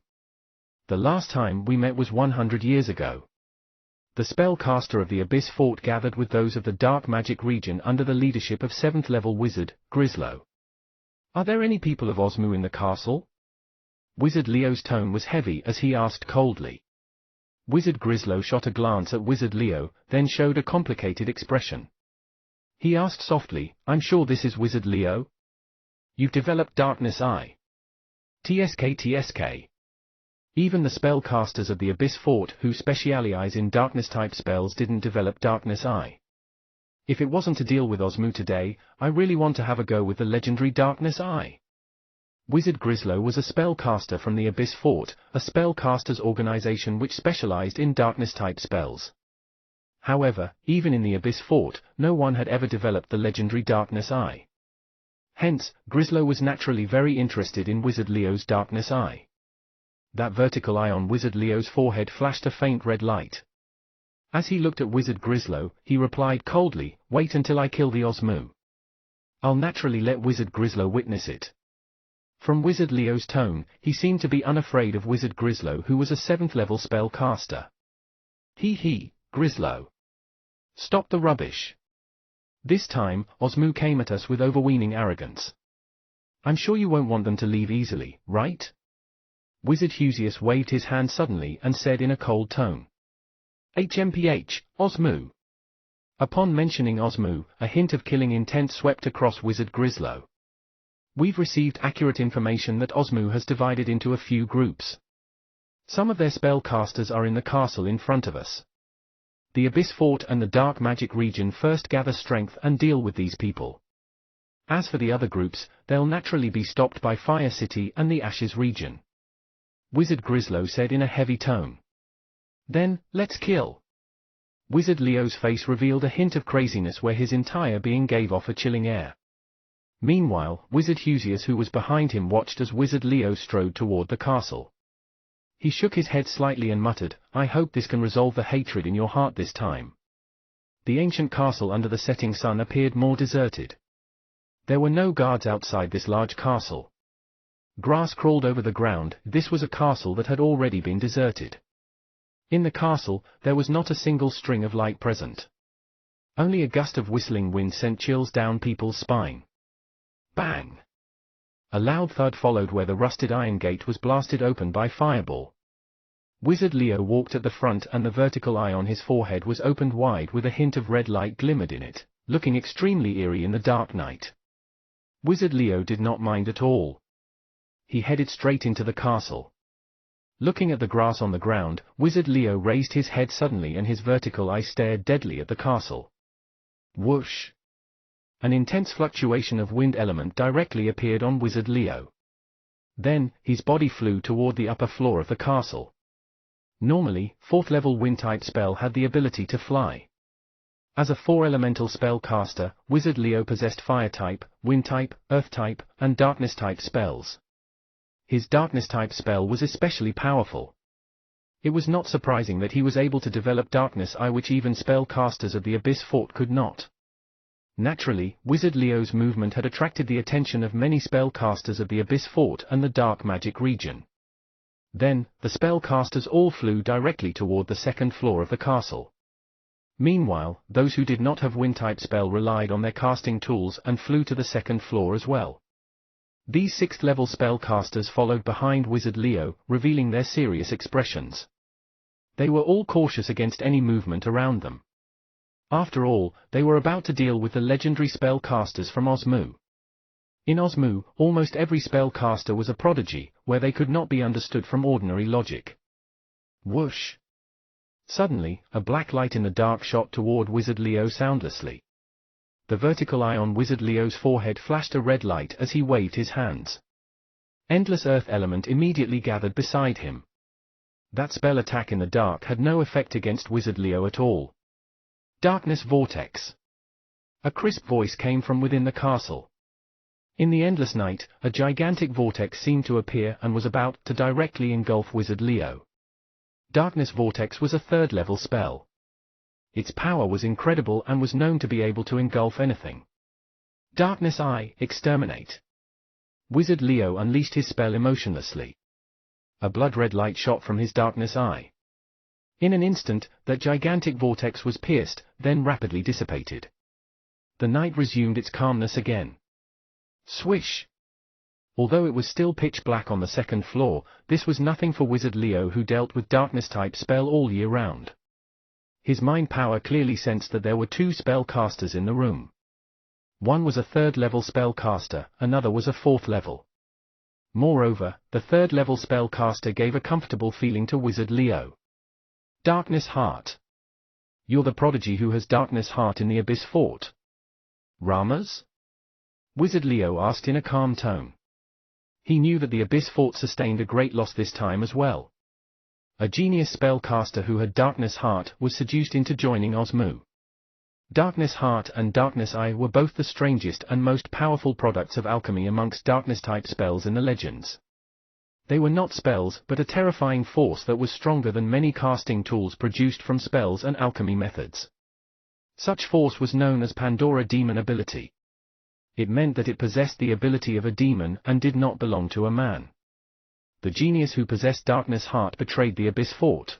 The last time we met was 100 years ago." The spellcaster of the Abyss Fort gathered with those of the dark magic region under the leadership of 7th-level Wizard Grislow. "Are there any people of Osmu in the castle?" Wizard Leo's tone was heavy as he asked coldly. Wizard Grislow shot a glance at Wizard Leo, then showed a complicated expression. He asked softly, "I'm sure this is Wizard Leo? You've developed Darkness Eye." TSK. Even the spellcasters of the Abyss Fort who specialize in darkness-type spells didn't develop Darkness Eye. If it wasn't to deal with Osmu today, I really want to have a go with the legendary Darkness Eye. Wizard Grislow was a spellcaster from the Abyss Fort, a spellcasters organization which specialized in darkness-type spells. However, even in the Abyss Fort, no one had ever developed the legendary Darkness Eye. Hence, Grislow was naturally very interested in Wizard Leo's Darkness Eye. That vertical eye on Wizard Leo's forehead flashed a faint red light. As he looked at Wizard Grislow, he replied coldly, "Wait until I kill the Osmu. I'll naturally let Wizard Grislow witness it." From Wizard Leo's tone, he seemed to be unafraid of Wizard Grislow, who was a 7th-level spellcaster. Hee, Grislow. Stop the rubbish. This time, Osmu came at us with overweening arrogance. I'm sure you won't want them to leave easily, right? Wizard Husius waved his hand suddenly and said in a cold tone. HMPH, Osmu. Upon mentioning Osmu, a hint of killing intent swept across Wizard Grislow. We've received accurate information that Osmu has divided into a few groups. Some of their spellcasters are in the castle in front of us. The Abyss Fort and the Dark Magic region first gather strength and deal with these people. As for the other groups, they'll naturally be stopped by Fire City and the Ashes region. Wizard Grislow said in a heavy tone. Then, let's kill. Wizard Leo's face revealed a hint of craziness where his entire being gave off a chilling air. Meanwhile, Wizard Husius, who was behind him, watched as Wizard Leo strode toward the castle. He shook his head slightly and muttered, "I hope this can resolve the hatred in your heart this time." The ancient castle under the setting sun appeared more deserted. There were no guards outside this large castle. Grass crawled over the ground. This was a castle that had already been deserted. In the castle, there was not a single string of light present. Only a gust of whistling wind sent chills down people's spine. Bang! A loud thud followed where the rusted iron gate was blasted open by fireball. Wizard Leo walked at the front and the vertical eye on his forehead was opened wide with a hint of red light glimmered in it, looking extremely eerie in the dark night. Wizard Leo did not mind at all. He headed straight into the castle. Looking at the grass on the ground, Wizard Leo raised his head suddenly and his vertical eye stared deadly at the castle. Whoosh! An intense fluctuation of wind element directly appeared on Wizard Leo. Then, his body flew toward the upper floor of the castle. Normally, 4th level wind-type spell had the ability to fly. As a 4-elemental spellcaster, Wizard Leo possessed fire-type, wind-type, earth-type, and darkness-type spells. His darkness-type spell was especially powerful. It was not surprising that he was able to develop Darkness Eye, which even spellcasters of the Abyss Fort could not. Naturally, Wizard Leo's movement had attracted the attention of many spellcasters of the Abyss Fort and the Dark Magic region. Then, the spellcasters all flew directly toward the 2nd floor of the castle. Meanwhile, those who did not have wind-type spell relied on their casting tools and flew to the 2nd floor as well. These 6th level spellcasters followed behind Wizard Leo, revealing their serious expressions. They were all cautious against any movement around them. After all, they were about to deal with the legendary spellcasters from Osmu. In Osmu, almost every spellcaster was a prodigy, where they could not be understood from ordinary logic. Whoosh! Suddenly, a black light in the dark shot toward Wizard Leo soundlessly. The vertical eye on Wizard Leo's forehead flashed a red light as he waved his hands. Endless Earth element immediately gathered beside him. That spell attack in the dark had no effect against Wizard Leo at all. Darkness Vortex. A crisp voice came from within the castle. In the endless night, a gigantic vortex seemed to appear and was about to directly engulf Wizard Leo. Darkness Vortex was a 3rd level spell. Its power was incredible and was known to be able to engulf anything. Darkness Eye, Exterminate. Wizard Leo unleashed his spell emotionlessly. A blood-red light shot from his Darkness Eye. In an instant, that gigantic vortex was pierced, then rapidly dissipated. The night resumed its calmness again. Swish! Although it was still pitch black on the 2nd floor, this was nothing for Wizard Leo, who dealt with Darkness-type spell all year round. His mind power clearly sensed that there were 2 spellcasters in the room. One was a 3rd level spellcaster, another was a 4th level. Moreover, the 3rd level spellcaster gave a comfortable feeling to Wizard Leo. Darkness Heart. You're the prodigy who has Darkness Heart in the Abyss Fort. Ramas? Wizard Leo asked in a calm tone. He knew that the Abyss Fort sustained a great loss this time as well. A genius spellcaster who had Darkness Heart was seduced into joining Osmu. Darkness Heart and Darkness Eye were both the strangest and most powerful products of alchemy amongst Darkness-type spells in the legends. They were not spells but a terrifying force that was stronger than many casting tools produced from spells and alchemy methods. Such force was known as Pandora Demon Ability. It meant that it possessed the ability of a demon and did not belong to a man. The genius who possessed Darkness Heart betrayed the Abyss Fort.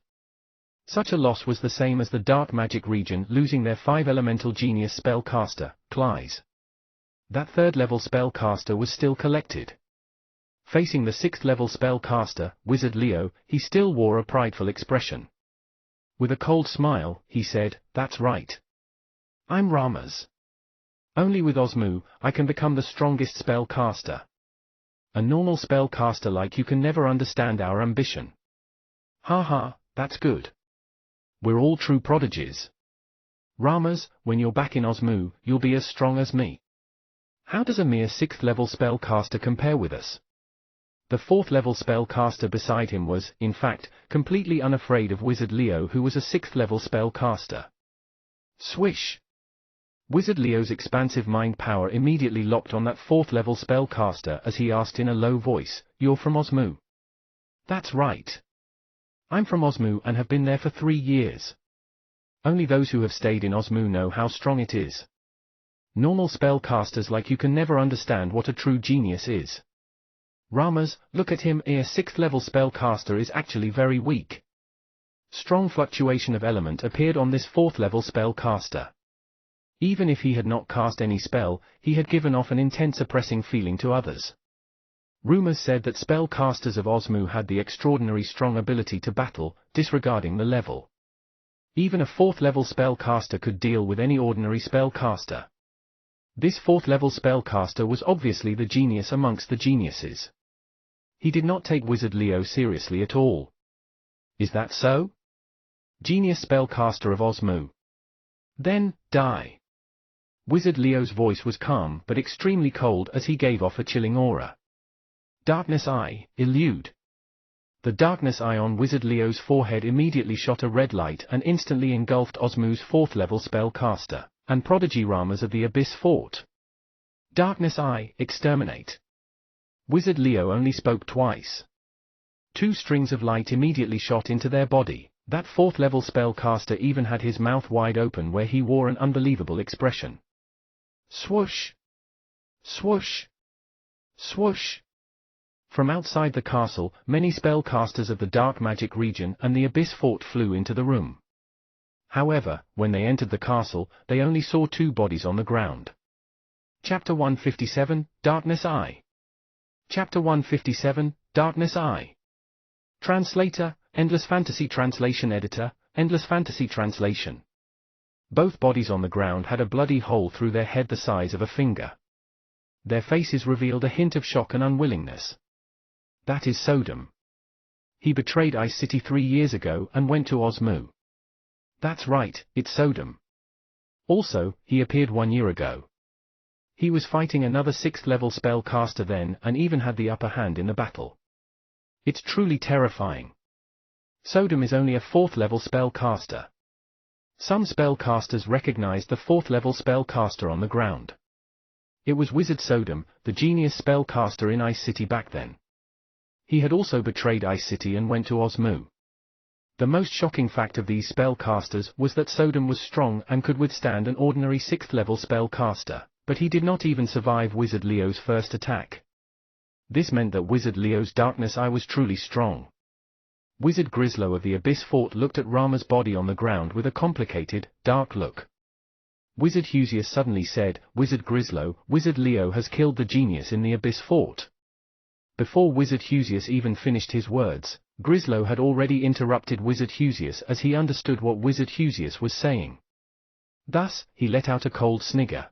Such a loss was the same as the Dark Magic region losing their 5-elemental genius spellcaster, Clyes. That 3rd level spellcaster was still collected. Facing the 6th level spellcaster, Wizard Leo, he still wore a prideful expression. With a cold smile, he said, "That's right. I'm Ramas. Only with Osmu, I can become the strongest spellcaster. A normal spellcaster like you can never understand our ambition." "Ha ha, that's good. We're all true prodigies. Ramas, when you're back in Osmu, you'll be as strong as me." How does a mere 6th level spellcaster compare with us? The 4th level spellcaster beside him was, in fact, completely unafraid of Wizard Leo, who was a 6th level spellcaster. Swish! Wizard Leo's expansive mind power immediately locked on that 4th level spellcaster as he asked in a low voice, "You're from Osmu?" "That's right. I'm from Osmu and have been there for 3 years. Only those who have stayed in Osmu know how strong it is. Normal spellcasters like you can never understand what a true genius is. Ramas, look at him, a 6th level spellcaster is actually very weak." Strong fluctuation of element appeared on this 4th level spellcaster. Even if he had not cast any spell, he had given off an intense oppressing feeling to others. Rumors said that spellcasters of Osmu had the extraordinary strong ability to battle, disregarding the level. Even a 4th level spellcaster could deal with any ordinary spellcaster. This 4th level spellcaster was obviously the genius amongst the geniuses. He did not take Wizard Leo seriously at all. Is that so? Genius spellcaster of Osmu. Then, die. Wizard Leo's voice was calm but extremely cold as he gave off a chilling aura. Darkness Eye, elude. The darkness eye on Wizard Leo's forehead immediately shot a red light and instantly engulfed Osmu's 4th level spellcaster, and Prodigy Ramas of the Abyss fought. Darkness Eye, exterminate. Wizard Leo only spoke twice. 2 strings of light immediately shot into their body. That 4th level spellcaster even had his mouth wide open where he wore an unbelievable expression. Swoosh! Swoosh! Swoosh! From outside the castle, many spellcasters of the dark magic region and the Abyss fort flew into the room. However, when they entered the castle, they only saw 2 bodies on the ground. Chapter 157, Darkness Eye. Chapter 157, Darkness Eye. Translator, Endless Fantasy Translation Editor, Endless Fantasy Translation. Both bodies on the ground had a bloody hole through their head the size of a finger. Their faces revealed a hint of shock and unwillingness. That is Sodom. He betrayed Ice City 3 years ago and went to Osmu. That's right, it's Sodom. Also, he appeared 1 year ago. He was fighting another 6th level spellcaster then and even had the upper hand in the battle. It's truly terrifying. Sodom is only a 4th level spellcaster. Some spellcasters recognized the 4th level spellcaster on the ground. It was Wizard Sodom, the genius spellcaster in Ice City back then. He had also betrayed Ice City and went to Osmu. The most shocking fact of these spellcasters was that Sodom was strong and could withstand an ordinary 6th level spellcaster, but he did not even survive Wizard Leo's first attack. This meant that Wizard Leo's Darkness Eye was truly strong. Wizard Grislow of the Abyss Fort looked at Rama's body on the ground with a complicated, dark look. Wizard Husius suddenly said, Wizard Grislow, Wizard Leo has killed the genius in the Abyss Fort. Before Wizard Husius even finished his words, Grislow had already interrupted Wizard Husius as he understood what Wizard Husius was saying. Thus, he let out a cold snigger.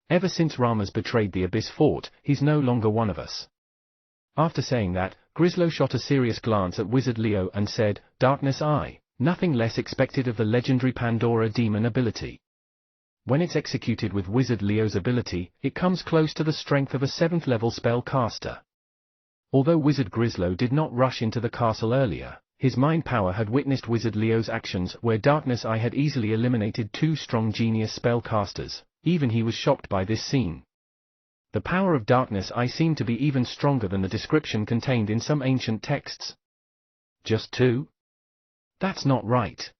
Ever since Rama's betrayed the Abyss Fort, he's no longer one of us. After saying that, Grislow shot a serious glance at Wizard Leo and said, Darkness Eye, nothing less expected of the legendary Pandora demon ability. When it's executed with Wizard Leo's ability, it comes close to the strength of a 7th level spellcaster. Although Wizard Grislow did not rush into the castle earlier, his mind power had witnessed Wizard Leo's actions where Darkness Eye had easily eliminated 2 strong genius spellcasters. Even he was shocked by this scene. The power of Darkness Eye seemed to be even stronger than the description contained in some ancient texts. Just 2? That's not right.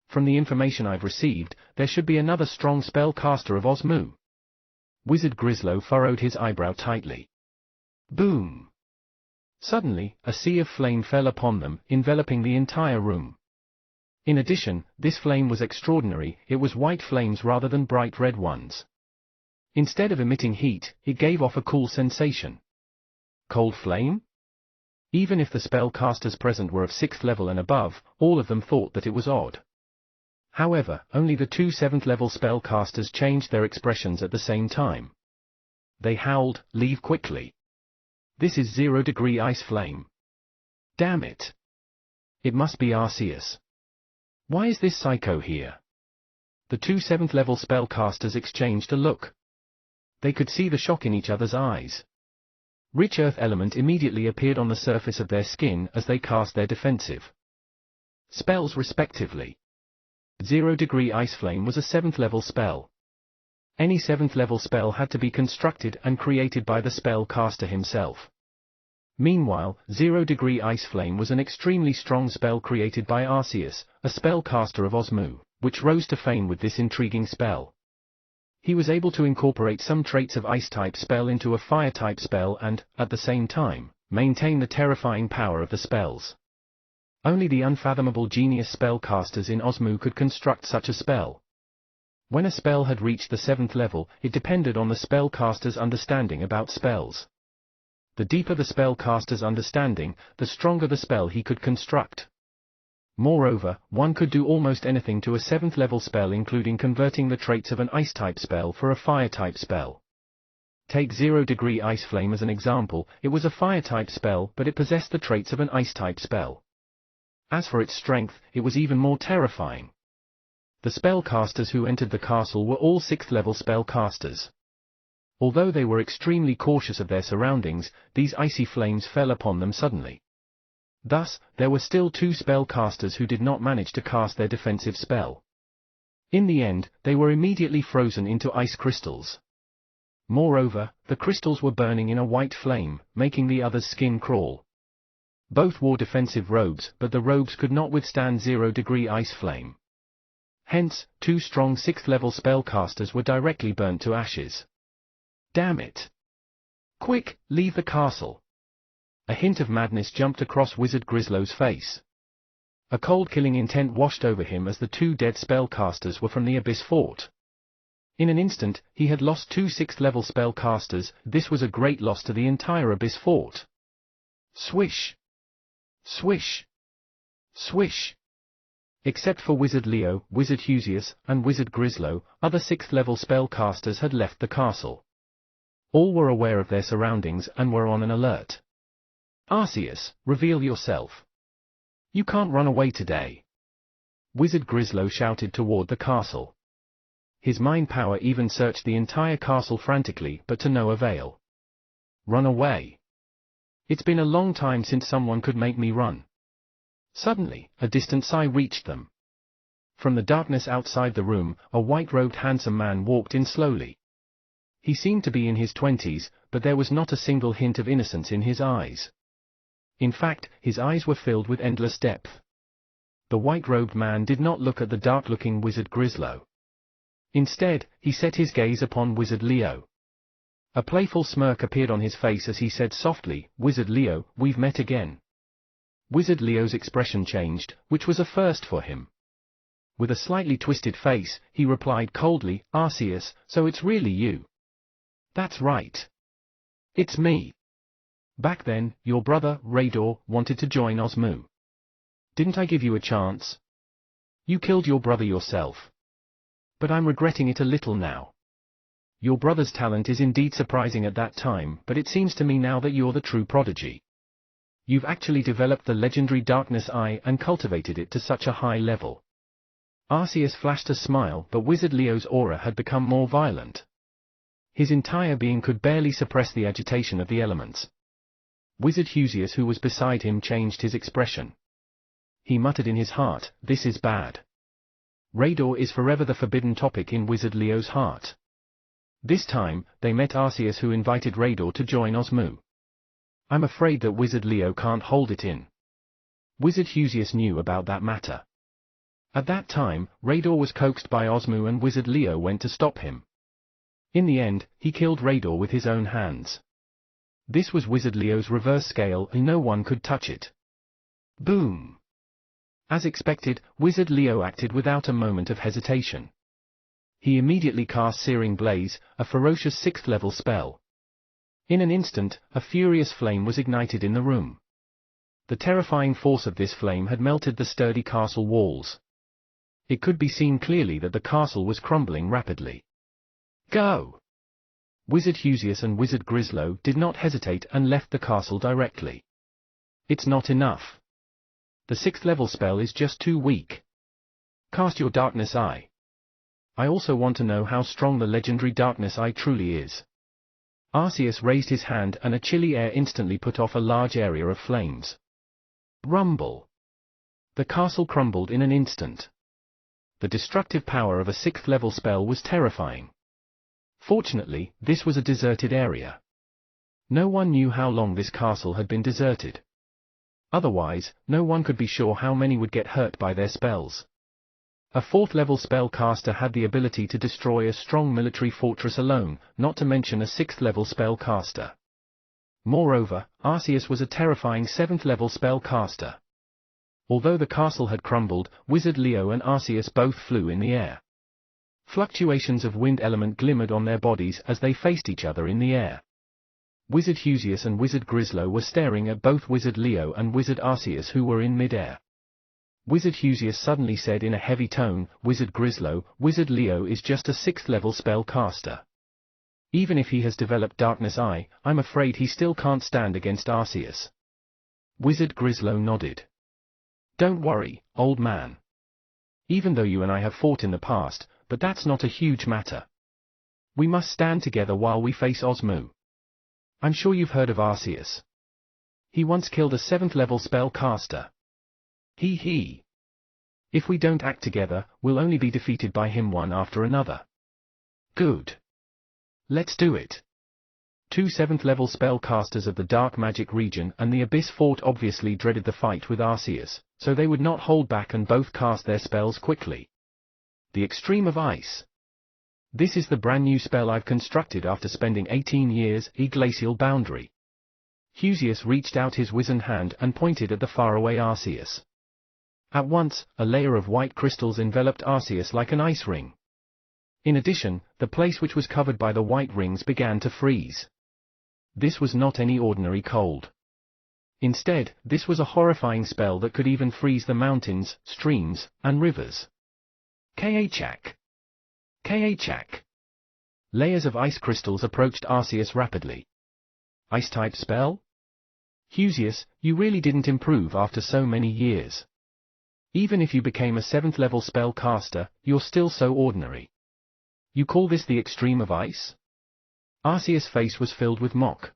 From the information I've received, there should be another strong spellcaster of Osmu. Wizard Grislow furrowed his eyebrow tightly. Boom! Suddenly, a sea of flame fell upon them, enveloping the entire room. In addition, this flame was extraordinary, it was white flames rather than bright red ones. Instead of emitting heat, it gave off a cool sensation. Cold flame? Even if the spellcasters present were of 6th level and above, all of them thought that it was odd. However, only the 2 7th level spellcasters changed their expressions at the same time. They howled, leave quickly. This is 0-degree ice flame. Damn it. It must be Arceus. Why is this psycho here? The 2 7th level spellcasters exchanged a look. They could see the shock in each other's eyes. Rich earth element immediately appeared on the surface of their skin as they cast their defensive spells respectively. 0-degree ice flame was a 7th level spell. Any 7th level spell had to be constructed and created by the spellcaster himself. Meanwhile, 0-degree ice flame was an extremely strong spell created by Arceus, a spellcaster of Osmu, which rose to fame with this intriguing spell. He was able to incorporate some traits of ice-type spell into a fire-type spell and, at the same time, maintain the terrifying power of the spells. Only the unfathomable genius spellcasters in Osmu could construct such a spell. When a spell had reached the 7th level, it depended on the spellcaster's understanding about spells. The deeper the spellcaster's understanding, the stronger the spell he could construct. Moreover, one could do almost anything to a 7th level spell, including converting the traits of an ice-type spell for a fire-type spell. Take 0-degree ice flame as an example, it was a fire-type spell but it possessed the traits of an ice-type spell. As for its strength, it was even more terrifying. The spellcasters who entered the castle were all 6th level spellcasters. Although they were extremely cautious of their surroundings, these icy flames fell upon them suddenly. Thus, there were still 2 spellcasters who did not manage to cast their defensive spell. In the end, they were immediately frozen into ice crystals. Moreover, the crystals were burning in a white flame, making the others' skin crawl. Both wore defensive robes, but the robes could not withstand 0-degree ice flame. Hence, 2 strong 6th level spellcasters were directly burnt to ashes. Damn it! Quick, leave the castle! A hint of madness jumped across Wizard Grislow's face. A cold killing intent washed over him as the 2 dead spellcasters were from the Abyss Fort. In an instant, he had lost 2 6th level spellcasters. This was a great loss to the entire Abyss Fort. Swish! Swish! Swish! Except for Wizard Leo, Wizard Husius, and Wizard Grislow, other 6th level spellcasters had left the castle. All were aware of their surroundings and were on an alert. Arceus, reveal yourself. You can't run away today. Wizard Grislow shouted toward the castle. His mind power even searched the entire castle frantically, but to no avail. Run away. It's been a long time since someone could make me run. Suddenly, a distant sigh reached them. From the darkness outside the room, a white-robed handsome man walked in slowly. He seemed to be in his 20s, but there was not a single hint of innocence in his eyes. In fact, his eyes were filled with endless depth. The white-robed man did not look at the dark-looking Wizard Grislow. Instead, he set his gaze upon Wizard Leo. A playful smirk appeared on his face as he said softly, "Wizard Leo, we've met again." Wizard Leo's expression changed, which was a first for him. With a slightly twisted face, he replied coldly, "Arceus, so it's really you." "That's right. It's me. Back then, your brother, Rador, wanted to join Osmu. Didn't I give you a chance? You killed your brother yourself. But I'm regretting it a little now. Your brother's talent is indeed surprising at that time, but it seems to me now that you're the true prodigy. You've actually developed the legendary Darkness Eye and cultivated it to such a high level." Arceus flashed a smile, but Wizard Leo's aura had become more violent. His entire being could barely suppress the agitation of the elements. Wizard Husius, who was beside him, changed his expression. He muttered in his heart, "This is bad." Rador is forever the forbidden topic in Wizard Leo's heart. This time, they met Arceus, who invited Rador to join Osmu. I'm afraid that Wizard Leo can't hold it in. Wizard Husius knew about that matter. At that time, Rador was coaxed by Osmu and Wizard Leo went to stop him. In the end, he killed Rador with his own hands. This was Wizard Leo's reverse scale and no one could touch it. Boom! As expected, Wizard Leo acted without a moment of hesitation. He immediately cast Searing Blaze, a ferocious 6th level spell. In an instant, a furious flame was ignited in the room. The terrifying force of this flame had melted the sturdy castle walls. It could be seen clearly that the castle was crumbling rapidly. Go! Wizard Husius and Wizard Grislow did not hesitate and left the castle directly. It's not enough. The 6th level spell is just too weak. Cast your Darkness Eye. I also want to know how strong the legendary Darkness Eye truly is. Arceus raised his hand and a chilly air instantly put off a large area of flames. Rumble. The castle crumbled in an instant. The destructive power of a 6th level spell was terrifying. Fortunately, this was a deserted area. No one knew how long this castle had been deserted. Otherwise, no one could be sure how many would get hurt by their spells. A 4th level spellcaster had the ability to destroy a strong military fortress alone, not to mention a 6th level spellcaster. Moreover, Arceus was a terrifying 7th level spellcaster. Although the castle had crumbled, Wizard Leo and Arceus both flew in the air. Fluctuations of wind element glimmered on their bodies as they faced each other in the air. Wizard Husius and Wizard Grislow were staring at both Wizard Leo and Wizard Arceus, who were in mid-air. Wizard Husius suddenly said in a heavy tone, "Wizard Grislow, Wizard Leo is just a 6th level spellcaster. Even if he has developed Darkness Eye, I'm afraid he still can't stand against Arceus." Wizard Grislow nodded. "Don't worry, old man. Even though you and I have fought in the past, but that's not a huge matter. We must stand together while we face Osmu. I'm sure you've heard of Arceus. He once killed a 7th level spellcaster. He. If we don't act together, we'll only be defeated by him one after another. Good. Let's do it. 2 7th level spellcasters of the dark magic region and the Abyss Fort obviously dreaded the fight with Arceus, so they would not hold back and both cast their spells quickly. The Extreme of Ice. This is the brand new spell I've constructed after spending 18 years in Glacial Boundary. Husius reached out his wizened hand and pointed at the faraway Arceus. At once, a layer of white crystals enveloped Arceus like an ice ring. In addition, the place which was covered by the white rings began to freeze. This was not any ordinary cold. Instead, this was a horrifying spell that could even freeze the mountains, streams, and rivers. Kahachak. Kahachak. Layers of ice crystals approached Arceus rapidly. Ice-type spell? Husius, you really didn't improve after so many years. Even if you became a 7th level spellcaster, you're still so ordinary. You call this the Extreme of Ice? Arceus' face was filled with mock.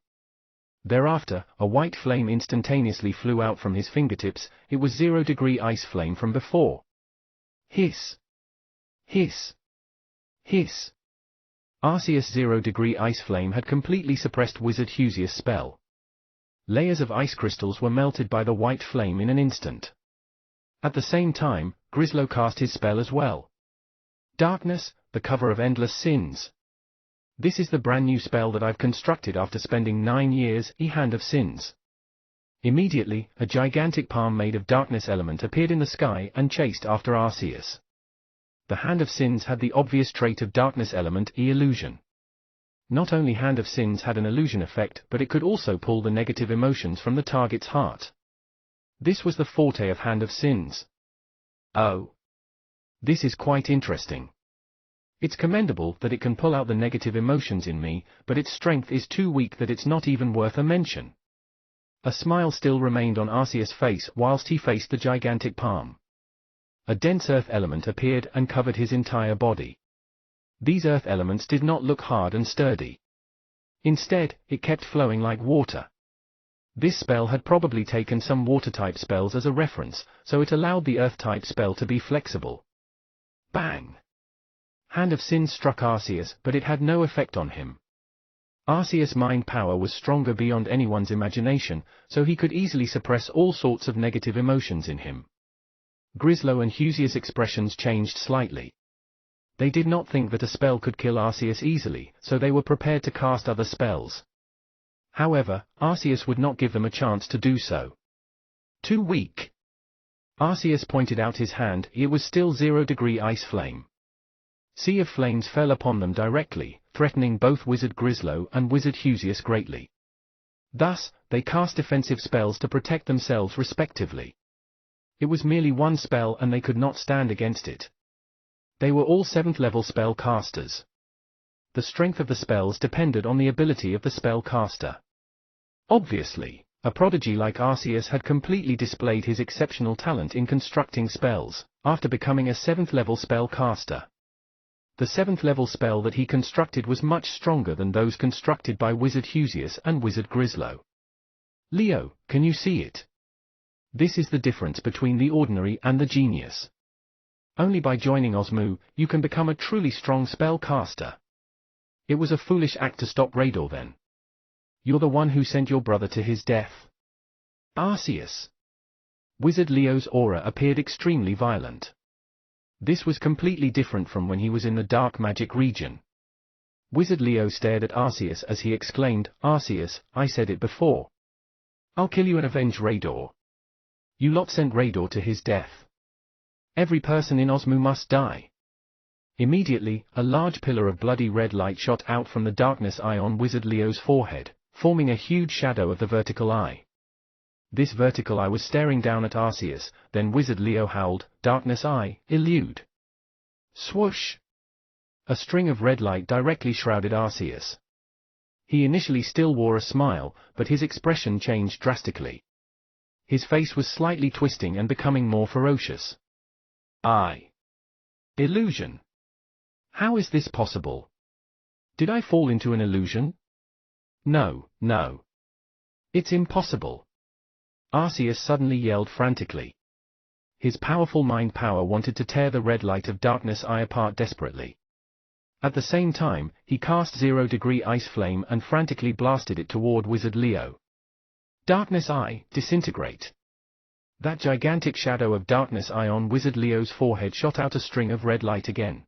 Thereafter, a white flame instantaneously flew out from his fingertips. It was 0-degree ice flame from before. Hiss. Hiss. Hiss. Arceus' 0-degree ice flame had completely suppressed Wizard Husius' spell. Layers of ice crystals were melted by the white flame in an instant. At the same time, Grislow cast his spell as well. Darkness, the cover of endless sins. This is the brand new spell that I've constructed after spending 9 years in Hand of Sins. Immediately, a gigantic palm made of darkness element appeared in the sky and chased after Arceus. The Hand of Sins had the obvious trait of darkness element illusion. Not only Hand of Sins had an illusion effect, but it could also pull the negative emotions from the target's heart. This was the forte of Hand of Sins. Oh. This is quite interesting. It's commendable that it can pull out the negative emotions in me, but its strength is too weak that it's not even worth a mention. A smile still remained on Arceus' face whilst he faced the gigantic palm. A dense earth element appeared and covered his entire body. These earth elements did not look hard and sturdy. Instead, it kept flowing like water. This spell had probably taken some water-type spells as a reference, so it allowed the earth-type spell to be flexible. Bang! Hand of Sins struck Arceus, but it had no effect on him. Arceus' mind power was stronger beyond anyone's imagination, so he could easily suppress all sorts of negative emotions in him. Grislow and Husius' expressions changed slightly. They did not think that a spell could kill Arceus easily, so they were prepared to cast other spells. However, Arceus would not give them a chance to do so. Too weak. Arceus pointed out his hand. It was still 0-degree ice flame. Sea of flames fell upon them directly, threatening both Wizard Grislow and Wizard Husius greatly. Thus, they cast defensive spells to protect themselves respectively. It was merely one spell and they could not stand against it. They were all 7th level spell casters. The strength of the spells depended on the ability of the spell caster. Obviously, a prodigy like Arceus had completely displayed his exceptional talent in constructing spells, after becoming a 7th level spell caster. The 7th level spell that he constructed was much stronger than those constructed by Wizard Husius and Wizard Grislow. Leo, can you see it? This is the difference between the ordinary and the genius. Only by joining Osmu, you can become a truly strong spell caster. It was a foolish act to stop Rador then. You're the one who sent your brother to his death. Arceus. Wizard Leo's aura appeared extremely violent. This was completely different from when he was in the dark magic region. Wizard Leo stared at Arceus as he exclaimed, Arceus, I said it before. I'll kill you and avenge Rador. You lot sent Rador to his death. Every person in Osmu must die. Immediately, a large pillar of bloody red light shot out from the darkness eye on Wizard Leo's forehead, forming a huge shadow of the vertical eye. This vertical eye was staring down at Arceus, then Wizard Leo howled, Darkness Eye, elude. Swoosh! A string of red light directly shrouded Arceus. He initially still wore a smile, but his expression changed drastically. His face was slightly twisting and becoming more ferocious. I Illusion. How is this possible? Did I fall into an illusion? No, no. It's impossible. Arceus suddenly yelled frantically. His powerful mind power wanted to tear the red light of Darkness Eye apart desperately. At the same time, he cast 0-degree ice flame and frantically blasted it toward Wizard Leo. Darkness Eye, disintegrate. That gigantic shadow of Darkness Eye on Wizard Leo's forehead shot out a string of red light again.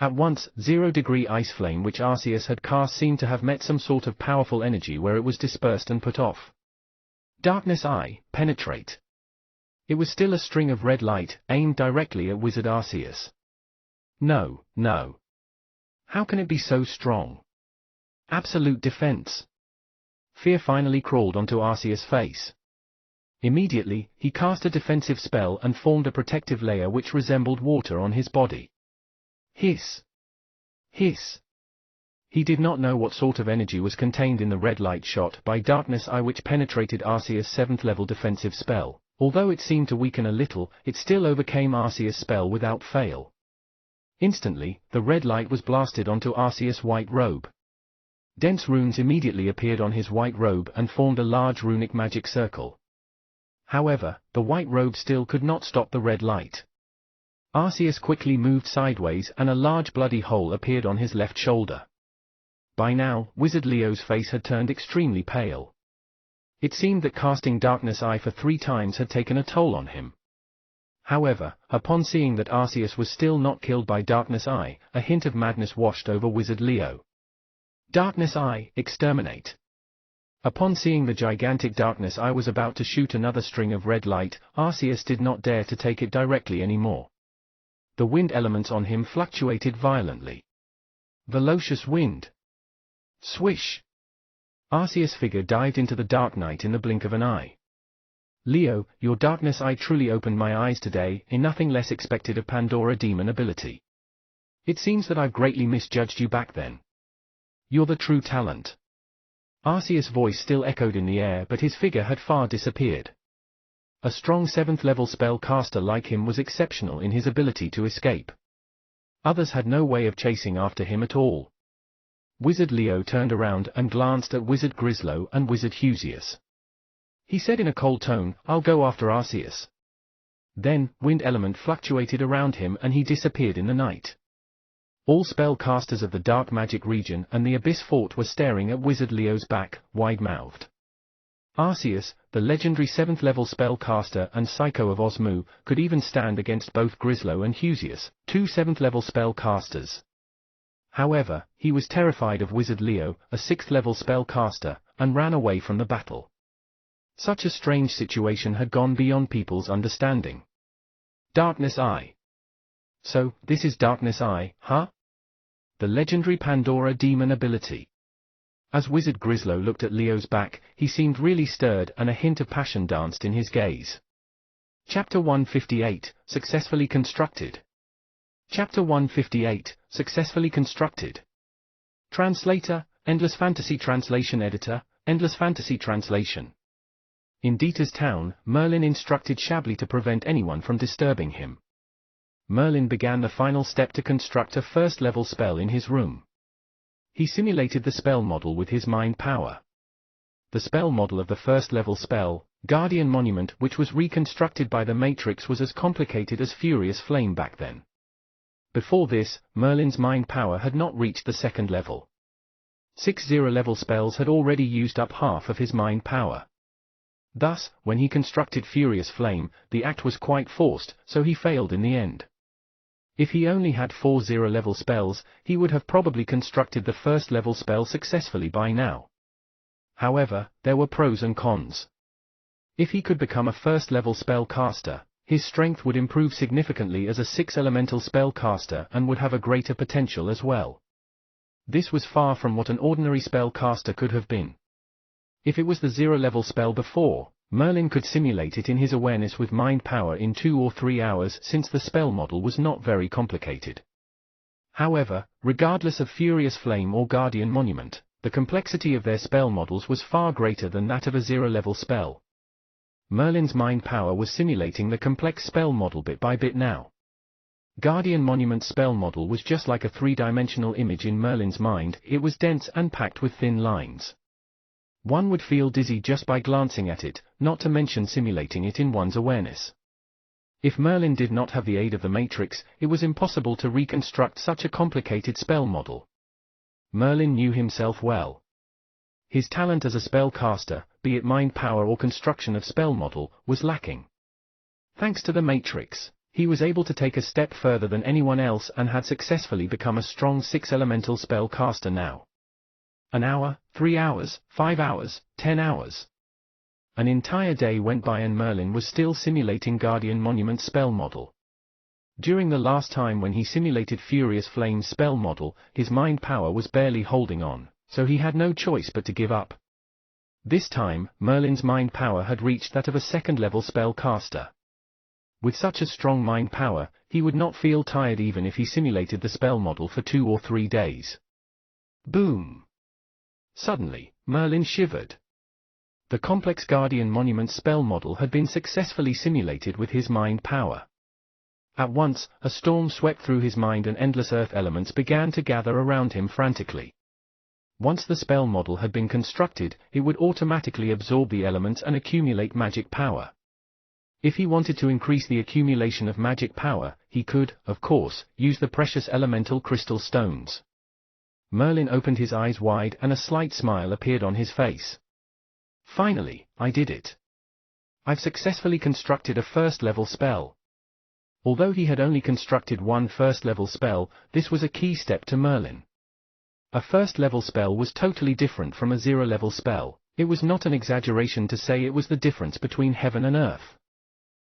At once, 0-degree ice flame which Arceus had cast seemed to have met some sort of powerful energy where it was dispersed and put off. Darkness Eye, penetrate. It was still a string of red light, aimed directly at Wizard Arceus. No, no. How can it be so strong? Absolute defense. Fear finally crawled onto Arceus' face. Immediately, he cast a defensive spell and formed a protective layer which resembled water on his body. Hiss! Hiss! He did not know what sort of energy was contained in the red light shot by Darkness Eye which penetrated Arceus' 7th level defensive spell. Although it seemed to weaken a little, it still overcame Arceus' spell without fail. Instantly, the red light was blasted onto Arceus' white robe. Dense runes immediately appeared on his white robe and formed a large runic magic circle. However, the white robe still could not stop the red light. Arceus quickly moved sideways and a large bloody hole appeared on his left shoulder. By now, Wizard Leo's face had turned extremely pale. It seemed that casting Darkness Eye for 3 times had taken a toll on him. However, upon seeing that Arceus was still not killed by Darkness Eye, a hint of madness washed over Wizard Leo. Darkness Eye, exterminate. Upon seeing the gigantic Darkness Eye was about to shoot another string of red light, Arceus did not dare to take it directly anymore. The wind elements on him fluctuated violently. Velocious wind. Swish! Arceus' figure dived into the dark night in the blink of an eye. Leo, your Darkness Eye truly opened my eyes today, in nothing less expected of Pandora demon ability. It seems that I've greatly misjudged you back then. You're the true talent. Arceus' voice still echoed in the air but his figure had far disappeared. A strong 7th level spellcaster like him was exceptional in his ability to escape. Others had no way of chasing after him at all. Wizard Leo turned around and glanced at Wizard Grislow and Wizard Husius. He said in a cold tone, I'll go after Arceus. Then, wind element fluctuated around him and he disappeared in the night. All spellcasters of the dark magic region and the Abyss Fort were staring at Wizard Leo's back, wide-mouthed. Arceus, the legendary 7th level spellcaster and Psycho of Osmu, could even stand against both Grislow and Husius, 2 7th level spellcasters. However, he was terrified of Wizard Leo, a 6th level spellcaster, and ran away from the battle. Such a strange situation had gone beyond people's understanding. Darkness Eye. So, this is Darkness Eye, huh? The legendary Pandora demon ability. As Wizard Grislow looked at Leo's back, he seemed really stirred and a hint of passion danced in his gaze. Chapter 158, Successfully Constructed. Chapter 158, Successfully Constructed. Translator, Endless Fantasy Translation Editor, Endless Fantasy Translation. In Dita's town, Merlin instructed Chablis to prevent anyone from disturbing him. Merlin began the final step to construct a 1st level spell in his room. He simulated the spell model with his mind power. The spell model of the 1st level spell, Guardian Monument, which was reconstructed by the Matrix, was as complicated as Furious Flame back then. Before this, Merlin's mind power had not reached the 2nd level. 6 0-level spells had already used up half of his mind power. Thus, when he constructed Furious Flame, the act was quite forced, so he failed in the end. If he only had 4 0-level spells, he would have probably constructed the 1st level spell successfully by now. However, there were pros and cons. If he could become a 1st level spellcaster, his strength would improve significantly as a 6 elemental spellcaster and would have a greater potential as well. This was far from what an ordinary spellcaster could have been. If it was the 0-level spell before, Merlin could simulate it in his awareness with mind power in 2 or 3 hours since the spell model was not very complicated. However, regardless of Furious Flame or Guardian Monument, the complexity of their spell models was far greater than that of a 0-level spell. Merlin's mind power was simulating the complex spell model bit by bit now. Guardian Monument spell model was just like a three-dimensional image in Merlin's mind. It was dense and packed with thin lines. One would feel dizzy just by glancing at it, not to mention simulating it in one's awareness. If Merlin did not have the aid of the Matrix, it was impossible to reconstruct such a complicated spell model. Merlin knew himself well. His talent as a spellcaster, be it mind power or construction of spell model, was lacking. Thanks to the Matrix, he was able to take a step further than anyone else and had successfully become a strong 6-elemental spellcaster now. An hour, 3 hours, 5 hours, 10 hours. An entire day went by and Merlin was still simulating Guardian Monument spell model. During the last time when he simulated Furious Flame's spell model, his mind power was barely holding on, so he had no choice but to give up. This time, Merlin's mind power had reached that of a second-level spellcaster. With such a strong mind power, he would not feel tired even if he simulated the spell model for 2 or 3 days. Boom! Suddenly, Merlin shivered. The complex Guardian Monument spell model had been successfully simulated with his mind power. At once, a storm swept through his mind and endless earth elements began to gather around him frantically. Once the spell model had been constructed, it would automatically absorb the elements and accumulate magic power. If he wanted to increase the accumulation of magic power, he could, of course, use the precious elemental crystal stones. Merlin opened his eyes wide and a slight smile appeared on his face. Finally, I did it. I've successfully constructed a first-level spell. Although he had only constructed one first-level spell, this was a key step to Merlin. A first-level spell was totally different from a zero-level spell. It was not an exaggeration to say it was the difference between heaven and earth.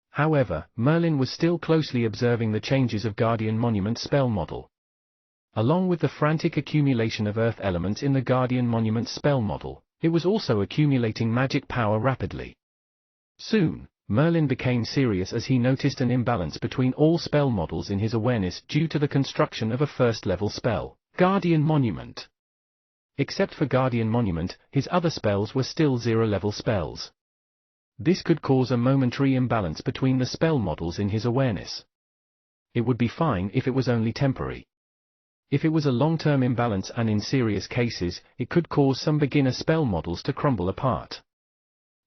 However, Merlin was still closely observing the changes of Guardian Monument spell model. Along with the frantic accumulation of earth elements in the Guardian Monument spell model, it was also accumulating magic power rapidly. Soon, Merlin became serious as he noticed an imbalance between all spell models in his awareness due to the construction of a first-level spell, Guardian Monument. Except for Guardian Monument, his other spells were still zero-level spells. This could cause a momentary imbalance between the spell models in his awareness. It would be fine if it was only temporary. If it was a long-term imbalance and in serious cases, it could cause some beginner spell models to crumble apart.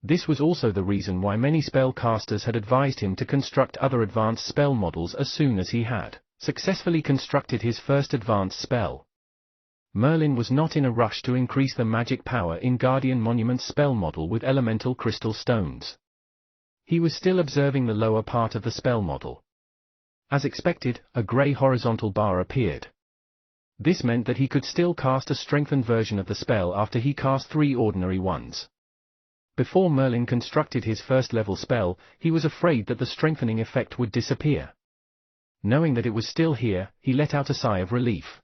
This was also the reason why many spellcasters had advised him to construct other advanced spell models as soon as he had successfully constructed his first advanced spell. Merlin was not in a rush to increase the magic power in Guardian Monument's spell model with elemental crystal stones. He was still observing the lower part of the spell model. As expected, a grey horizontal bar appeared. This meant that he could still cast a strengthened version of the spell after he cast 3 ordinary ones. Before Merlin constructed his first-level spell, he was afraid that the strengthening effect would disappear. Knowing that it was still here, he let out a sigh of relief.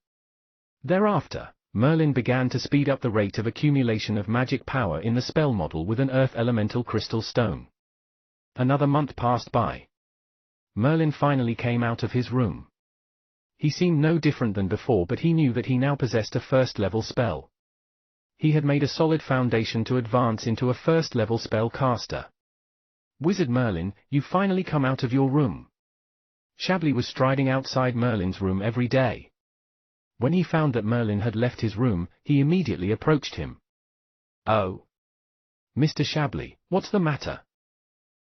Thereafter, Merlin began to speed up the rate of accumulation of magic power in the spell model with an earth elemental crystal stone. Another month passed by. Merlin finally came out of his room. He seemed no different than before, but he knew that he now possessed a first-level spell. He had made a solid foundation to advance into a first-level spellcaster. Wizard Merlin, you've finally come out of your room. Chablis was striding outside Merlin's room every day. When he found that Merlin had left his room, he immediately approached him. Oh! Mr. Chablis, what's the matter?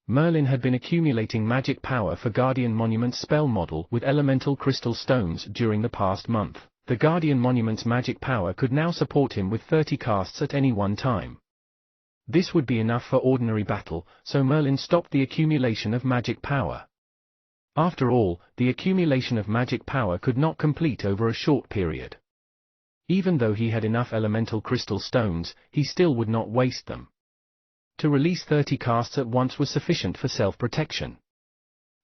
Merlin had been accumulating magic power for Guardian Monument's spell model with elemental crystal stones during the past month. The Guardian Monument's magic power could now support him with 30 casts at any one time. This would be enough for ordinary battle, so Merlin stopped the accumulation of magic power. After all, the accumulation of magic power could not complete over a short period. Even though he had enough elemental crystal stones, he still would not waste them. To release 30 casts at once was sufficient for self-protection.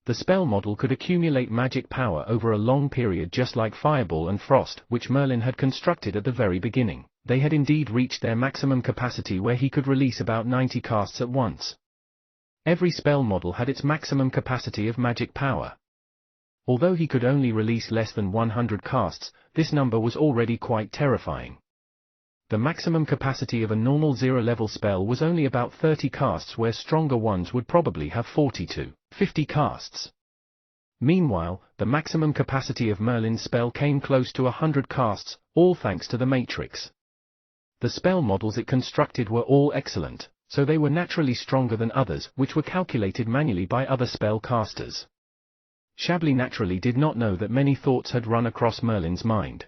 The spell model could accumulate magic power over a long period just like Fireball and Frost, which Merlin had constructed at the very beginning. They had indeed reached their maximum capacity where he could release about 90 casts at once. Every spell model had its maximum capacity of magic power. Although he could only release less than 100 casts, this number was already quite terrifying. The maximum capacity of a normal zero-level spell was only about 30 casts, where stronger ones would probably have 40 to 50 casts. Meanwhile, the maximum capacity of Merlin's spell came close to 100 casts, all thanks to the Matrix. The spell models it constructed were all excellent, so they were naturally stronger than others which were calculated manually by other spell casters. Chablis naturally did not know that many thoughts had run across Merlin's mind.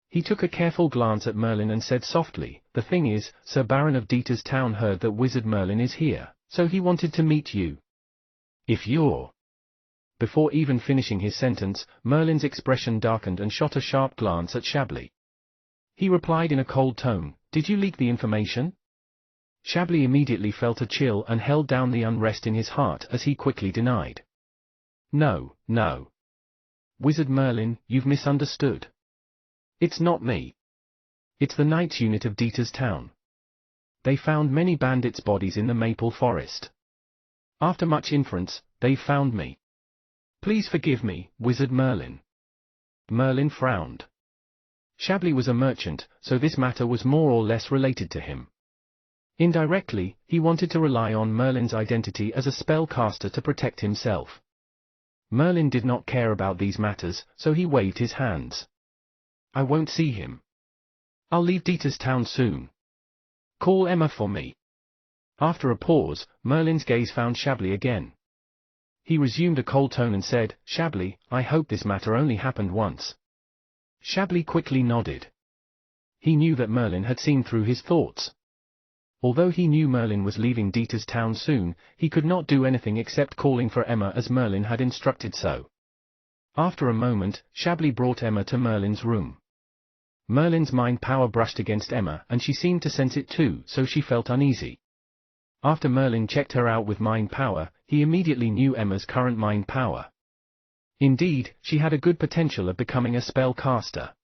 He took a careful glance at Merlin and said softly, "The thing is, Sir Baron of Dieter's Town heard that Wizard Merlin is here, so he wanted to meet you. If you're—" Before even finishing his sentence, Merlin's expression darkened and shot a sharp glance at Chablis. He replied in a cold tone, "Did you leak the information?" Chablis immediately felt a chill and held down the unrest in his heart as he quickly denied. "No, no. Wizard Merlin, you've misunderstood. It's not me. It's the Knights unit of Dieter's Town. They found many bandits' bodies in the maple forest. After much inference, they found me. Please forgive me, Wizard Merlin." Merlin frowned. Chablis was a merchant, so this matter was more or less related to him. Indirectly, he wanted to rely on Merlin's identity as a spellcaster to protect himself. Merlin did not care about these matters, so he waved his hands. "I won't see him. I'll leave Dieter's Town soon. Call Emma for me." After a pause, Merlin's gaze found Chablis again. He resumed a cold tone and said, "Chablis, I hope this matter only happened once." Chablis quickly nodded. He knew that Merlin had seen through his thoughts. Although he knew Merlin was leaving Dieter's Town soon, he could not do anything except calling for Emma as Merlin had instructed so. After a moment, Chablis brought Emma to Merlin's room. Merlin's mind power brushed against Emma and she seemed to sense it too, so she felt uneasy. After Merlin checked her out with mind power, he immediately knew Emma's current mind power. Indeed, she had a good potential of becoming a spellcaster.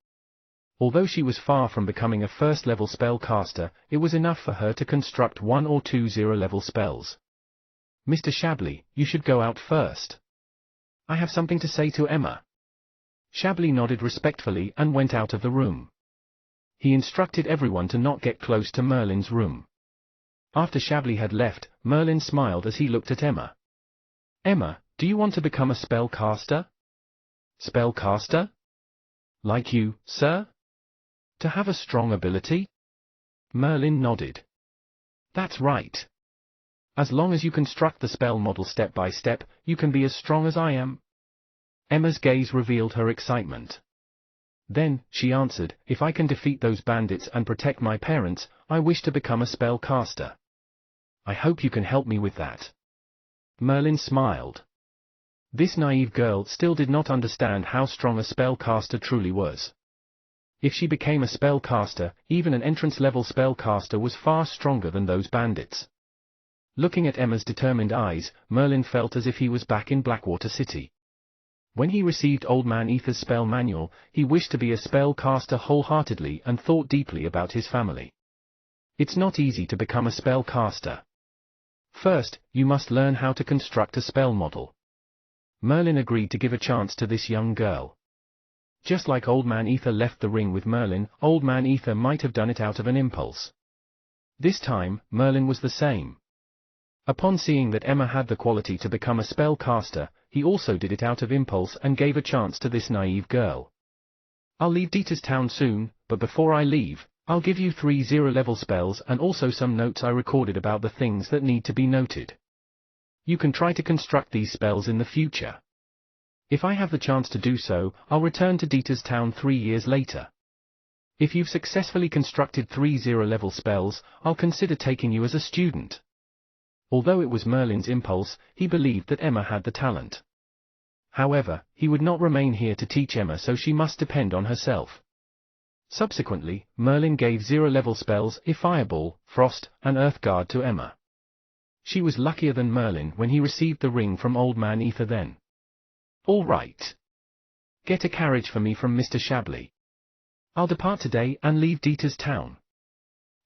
Although she was far from becoming a first-level spellcaster, it was enough for her to construct 1 or 2 zero-level spells. "Mr. Chablis, you should go out first. I have something to say to Emma." Chablis nodded respectfully and went out of the room. He instructed everyone to not get close to Merlin's room. After Chablis had left, Merlin smiled as he looked at Emma. "Emma, do you want to become a spellcaster?" "Spellcaster? Like you, sir? To have a strong ability?" Merlin nodded. "That's right. As long as you construct the spell model step by step, you can be as strong as I am." Emma's gaze revealed her excitement. Then, she answered, "If I can defeat those bandits and protect my parents, I wish to become a spellcaster. I hope you can help me with that." Merlin smiled. This naive girl still did not understand how strong a spellcaster truly was. If she became a spellcaster, even an entrance-level spellcaster was far stronger than those bandits. Looking at Emma's determined eyes, Merlin felt as if he was back in Blackwater City. When he received Old Man Ether's spell manual, he wished to be a spellcaster wholeheartedly and thought deeply about his family. It's not easy to become a spellcaster. First, you must learn how to construct a spell model. Merlin agreed to give a chance to this young girl. Just like Old Man Ether left the ring with Merlin, Old Man Ether might have done it out of an impulse. This time, Merlin was the same. Upon seeing that Emma had the quality to become a spellcaster, he also did it out of impulse and gave a chance to this naive girl. "I'll leave Dieter's Town soon, but before I leave, I'll give you 3 zero-level spells and also some notes I recorded about the things that need to be noted. You can try to construct these spells in the future. If I have the chance to do so, I'll return to Dieter's Town 3 years later. If you've successfully constructed 3 zero-level spells, I'll consider taking you as a student." Although it was Merlin's impulse, he believed that Emma had the talent. However, he would not remain here to teach Emma, so she must depend on herself. Subsequently, Merlin gave zero-level spells, Fireball, Frost, and Earth Guard to Emma. She was luckier than Merlin when he received the ring from Old Man Ether then. "All right. Get a carriage for me from Mr. Chablis. I'll depart today and leave Dieter's Town."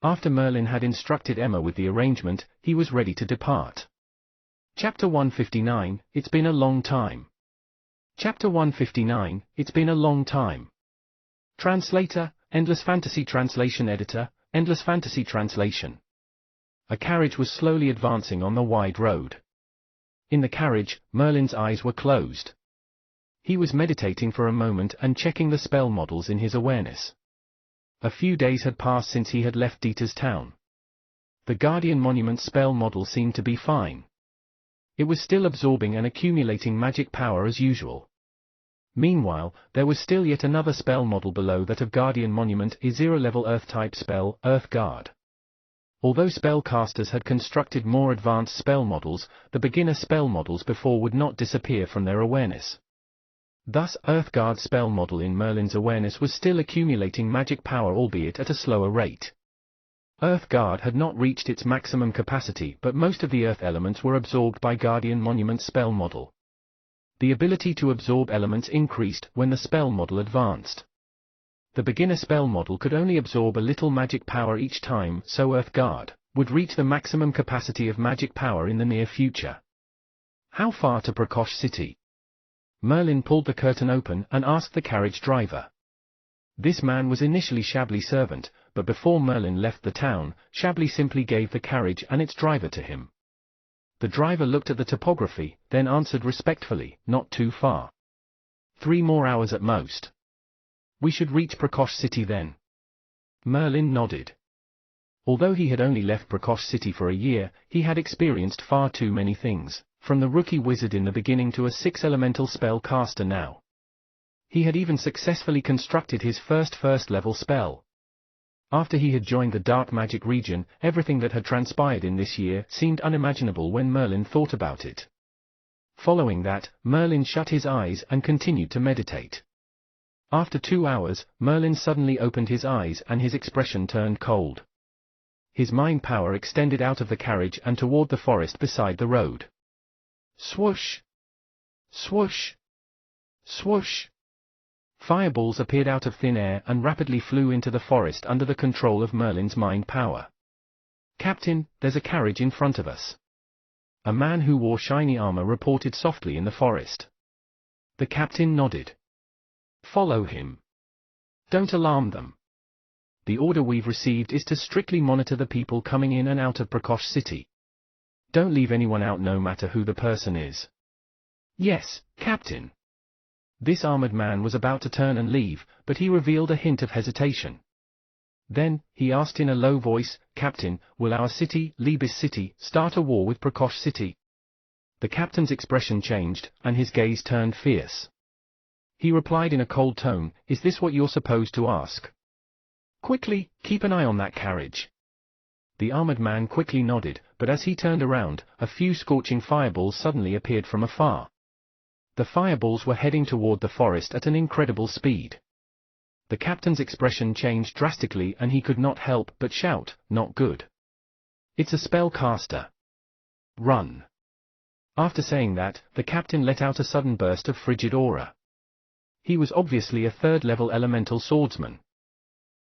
After Merlin had instructed Emma with the arrangement, he was ready to depart. Chapter 159, It's been a long time. Chapter 159, It's been a long time. Translator, Endless Fantasy Translation Editor, Endless Fantasy Translation. A carriage was slowly advancing on the wide road. In the carriage, Merlin's eyes were closed. He was meditating for a moment and checking the spell models in his awareness. A few days had passed since he had left Dieter's town. The Guardian Monument spell model seemed to be fine. It was still absorbing and accumulating magic power as usual. Meanwhile, there was still yet another spell model below that of Guardian Monument, a zero-level Earth-type spell, Earth Guard. Although spellcasters had constructed more advanced spell models, the beginner spell models before would not disappear from their awareness. Thus, Earth Guard spell model in Merlin's awareness was still accumulating magic power, albeit at a slower rate. Earth Guard had not reached its maximum capacity, but most of the Earth elements were absorbed by Guardian Monument spell model. The ability to absorb elements increased when the spell model advanced. The beginner spell model could only absorb a little magic power each time, so Earth Guard would reach the maximum capacity of magic power in the near future. How far to Prakosh City? Merlin pulled the curtain open and asked the carriage driver. This man was initially Chablis' servant, but before Merlin left the town, Chablis simply gave the carriage and its driver to him. The driver looked at the topography, then answered respectfully, "Not too far. 3 more hours at most. We should reach Prakosh City then." Merlin nodded. Although he had only left Prakosh City for a year, he had experienced far too many things, from the rookie wizard in the beginning to a 6-elemental spell caster now. He had even successfully constructed his first level spell. After he had joined the dark magic region, everything that had transpired in this year seemed unimaginable when Merlin thought about it. Following that, Merlin shut his eyes and continued to meditate. After 2 hours, Merlin suddenly opened his eyes and his expression turned cold. His mind power extended out of the carriage and toward the forest beside the road. Swoosh! Swoosh! Swoosh! Fireballs appeared out of thin air and rapidly flew into the forest under the control of Merlin's mind power. "Captain, there's a carriage in front of us." A man who wore shiny armor reported softly in the forest. The captain nodded. "Follow him. Don't alarm them. The order we've received is to strictly monitor the people coming in and out of Prakosh City. Don't leave anyone out, no matter who the person is." "Yes, Captain." This armored man was about to turn and leave, but he revealed a hint of hesitation. Then, he asked in a low voice, "Captain, will our city, Libis City, start a war with Prakosh City?" The captain's expression changed, and his gaze turned fierce. He replied in a cold tone, "Is this what you're supposed to ask? Quickly, keep an eye on that carriage." The armored man quickly nodded, but as he turned around, a few scorching fireballs suddenly appeared from afar. The fireballs were heading toward the forest at an incredible speed. The captain's expression changed drastically and he could not help but shout, "Not good. It's a spellcaster. Run." After saying that, the captain let out a sudden burst of frigid aura. He was obviously a 3rd-level elemental swordsman.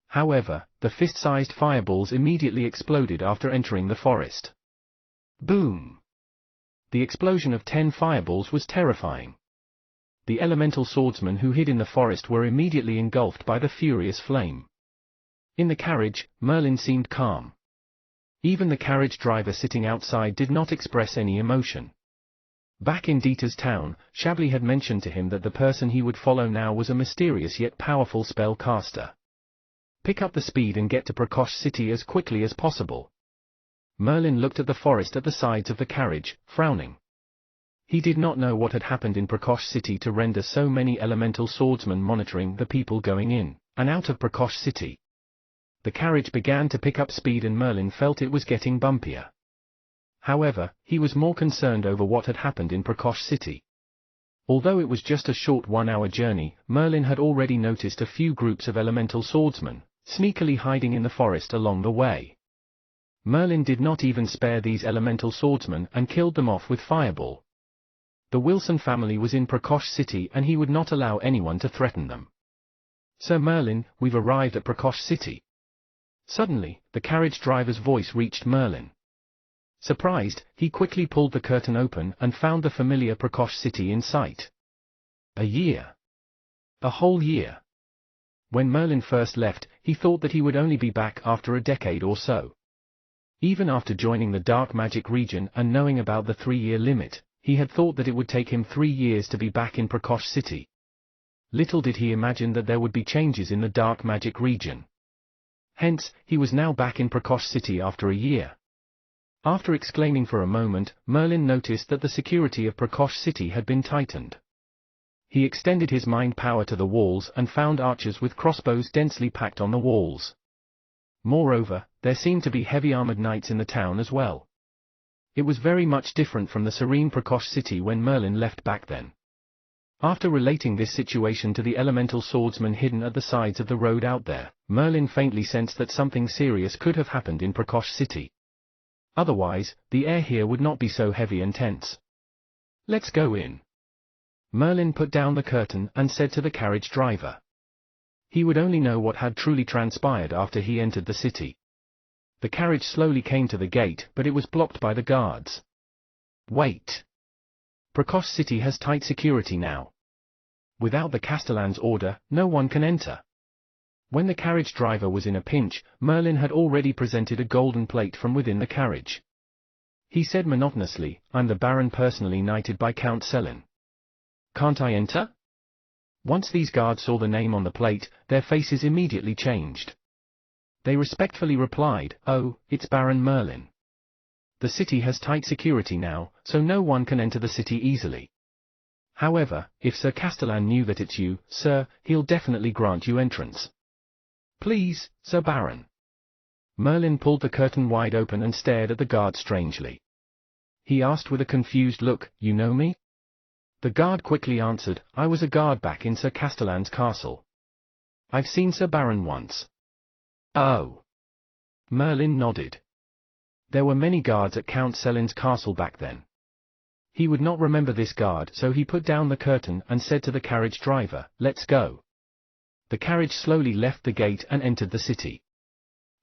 However, the fist-sized fireballs immediately exploded after entering the forest. Boom! The explosion of 10 fireballs was terrifying. The elemental swordsmen who hid in the forest were immediately engulfed by the furious flame. In the carriage, Merlin seemed calm. Even the carriage driver sitting outside did not express any emotion. Back in Dieter's town, Chablis had mentioned to him that the person he would follow now was a mysterious yet powerful spell caster. Pick up the speed and get to Prakosh City as quickly as possible. Merlin looked at the forest at the sides of the carriage, frowning. He did not know what had happened in Prakosh City to render so many elemental swordsmen monitoring the people going in and out of Prakosh City. The carriage began to pick up speed and Merlin felt it was getting bumpier. However, he was more concerned over what had happened in Prakosh City. Although it was just a short 1-hour journey, Merlin had already noticed a few groups of elemental swordsmen sneakily hiding in the forest along the way. Merlin did not even spare these elemental swordsmen and killed them off with fireball. The Wilson family was in Prakosh City and he would not allow anyone to threaten them. "Sir Merlin, we've arrived at Prakosh City." Suddenly, the carriage driver's voice reached Merlin. Surprised, he quickly pulled the curtain open and found the familiar Prakosh City in sight. A year. A whole year. When Merlin first left, he thought that he would only be back after a decade or so. Even after joining the dark magic region and knowing about the 3-year limit, he had thought that it would take him 3 years to be back in Prakosh City. Little did he imagine that there would be changes in the dark magic region. Hence, he was now back in Prakosh City after a year. After exclaiming for a moment, Merlin noticed that the security of Prakosh City had been tightened. He extended his mind power to the walls and found archers with crossbows densely packed on the walls. Moreover, there seemed to be heavy armored knights in the town as well. It was very much different from the serene Prakosh City when Merlin left back then. After relating this situation to the elemental swordsman hidden at the sides of the road out there, Merlin faintly sensed that something serious could have happened in Prakosh City. Otherwise, the air here would not be so heavy and tense. "Let's go in." Merlin put down the curtain and said to the carriage driver. He would only know what had truly transpired after he entered the city. The carriage slowly came to the gate, but it was blocked by the guards. "Wait. Prakosh City has tight security now. Without the Castellan's order, no one can enter." When the carriage driver was in a pinch, Merlin had already presented a golden plate from within the carriage. He said monotonously, "I'm the Baron personally knighted by Count Selin. Can't I enter?" Once these guards saw the name on the plate, their faces immediately changed. They respectfully replied, "Oh, it's Baron Merlin. The city has tight security now, so no one can enter the city easily. However, if Sir Castellan knew that it's you, sir, he'll definitely grant you entrance. Please, Sir Baron." Merlin pulled the curtain wide open and stared at the guard strangely. He asked with a confused look, "You know me?" The guard quickly answered, "I was a guard back in Sir Castellan's castle. I've seen Sir Baron once." "Oh." Merlin nodded. There were many guards at Count Selin's castle back then. He would not remember this guard, so he put down the curtain and said to the carriage driver, "Let's go." The carriage slowly left the gate and entered the city.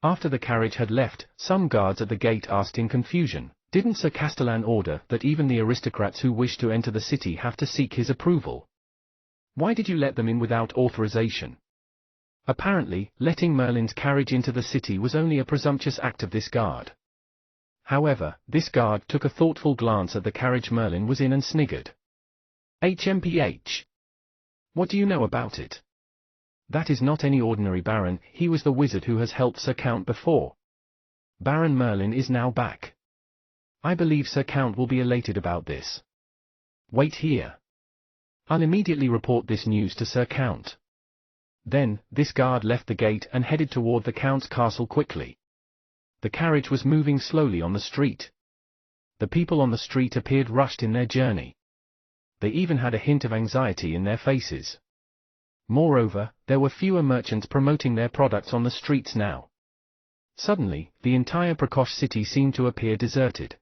After the carriage had left, some guards at the gate asked in confusion, "Didn't Sir Castellan order that even the aristocrats who wish to enter the city have to seek his approval? Why did you let them in without authorization?" Apparently, letting Merlin's carriage into the city was only a presumptuous act of this guard. However, this guard took a thoughtful glance at the carriage Merlin was in and sniggered. "HMPH. What do you know about it? That is not any ordinary Baron, he was the wizard who has helped Sir Count before. Baron Merlin is now back. I believe Sir Count will be elated about this. Wait here. I'll immediately report this news to Sir Count." Then, this guard left the gate and headed toward the Count's castle quickly. The carriage was moving slowly on the street. The people on the street appeared rushed in their journey. They even had a hint of anxiety in their faces. Moreover, there were fewer merchants promoting their products on the streets now. Suddenly, the entire Prakosh City seemed to appear deserted.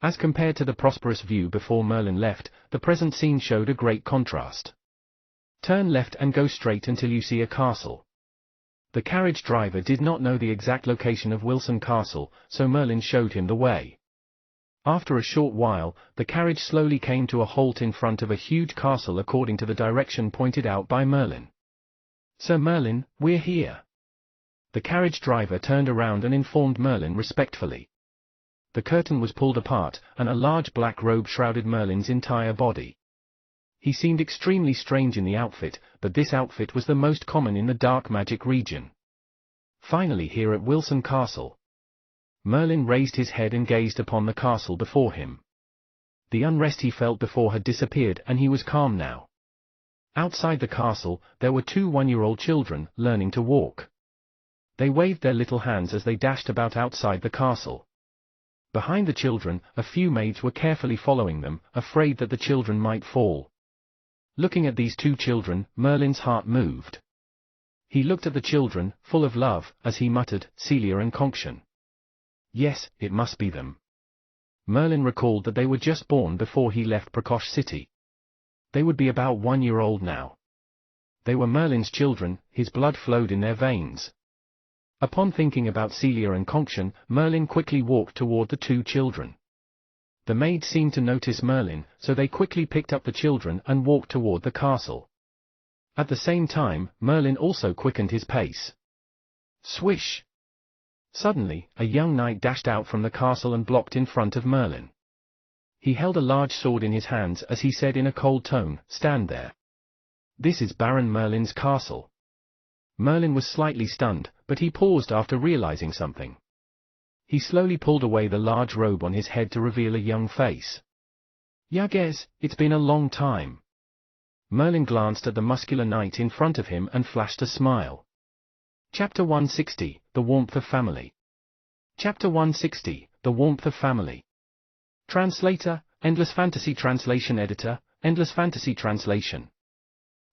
As compared to the prosperous view before Merlin left, the present scene showed a great contrast. "Turn left and go straight until you see a castle." The carriage driver did not know the exact location of Wilson Castle, so Merlin showed him the way. After a short while, the carriage slowly came to a halt in front of a huge castle according to the direction pointed out by Merlin. "Sir Merlin, we're here." The carriage driver turned around and informed Merlin respectfully. The curtain was pulled apart, and a large black robe shrouded Merlin's entire body. He seemed extremely strange in the outfit, but this outfit was the most common in the dark magic region. Finally here at Wilson Castle. Merlin raised his head and gazed upon the castle before him. The unrest he felt before had disappeared and he was calm now. Outside the castle, there were two one-year-old children, learning to walk. They waved their little hands as they dashed about outside the castle. Behind the children, a few maids were carefully following them, afraid that the children might fall. Looking at these two children, Merlin's heart moved. He looked at the children, full of love, as he muttered, "Celia and Conction. Yes, it must be them." Merlin recalled that they were just born before he left Prakosh City. They would be about 1 year old now. They were Merlin's children, his blood flowed in their veins. Upon thinking about Celia and Conction, Merlin quickly walked toward the two children. The maids seemed to notice Merlin, so they quickly picked up the children and walked toward the castle. At the same time, Merlin also quickened his pace. Swish! Suddenly, a young knight dashed out from the castle and blocked in front of Merlin. He held a large sword in his hands as he said in a cold tone, "Stand there." This is Baron Merlin's castle. Merlin was slightly stunned, but he paused after realizing something. He slowly pulled away the large robe on his head to reveal a young face. Yagez, it's been a long time. Merlin glanced at the muscular knight in front of him and flashed a smile. Chapter 160, The Warmth of Family. Chapter 160, The Warmth of Family. Translator, Endless Fantasy Translation Editor, Endless Fantasy Translation.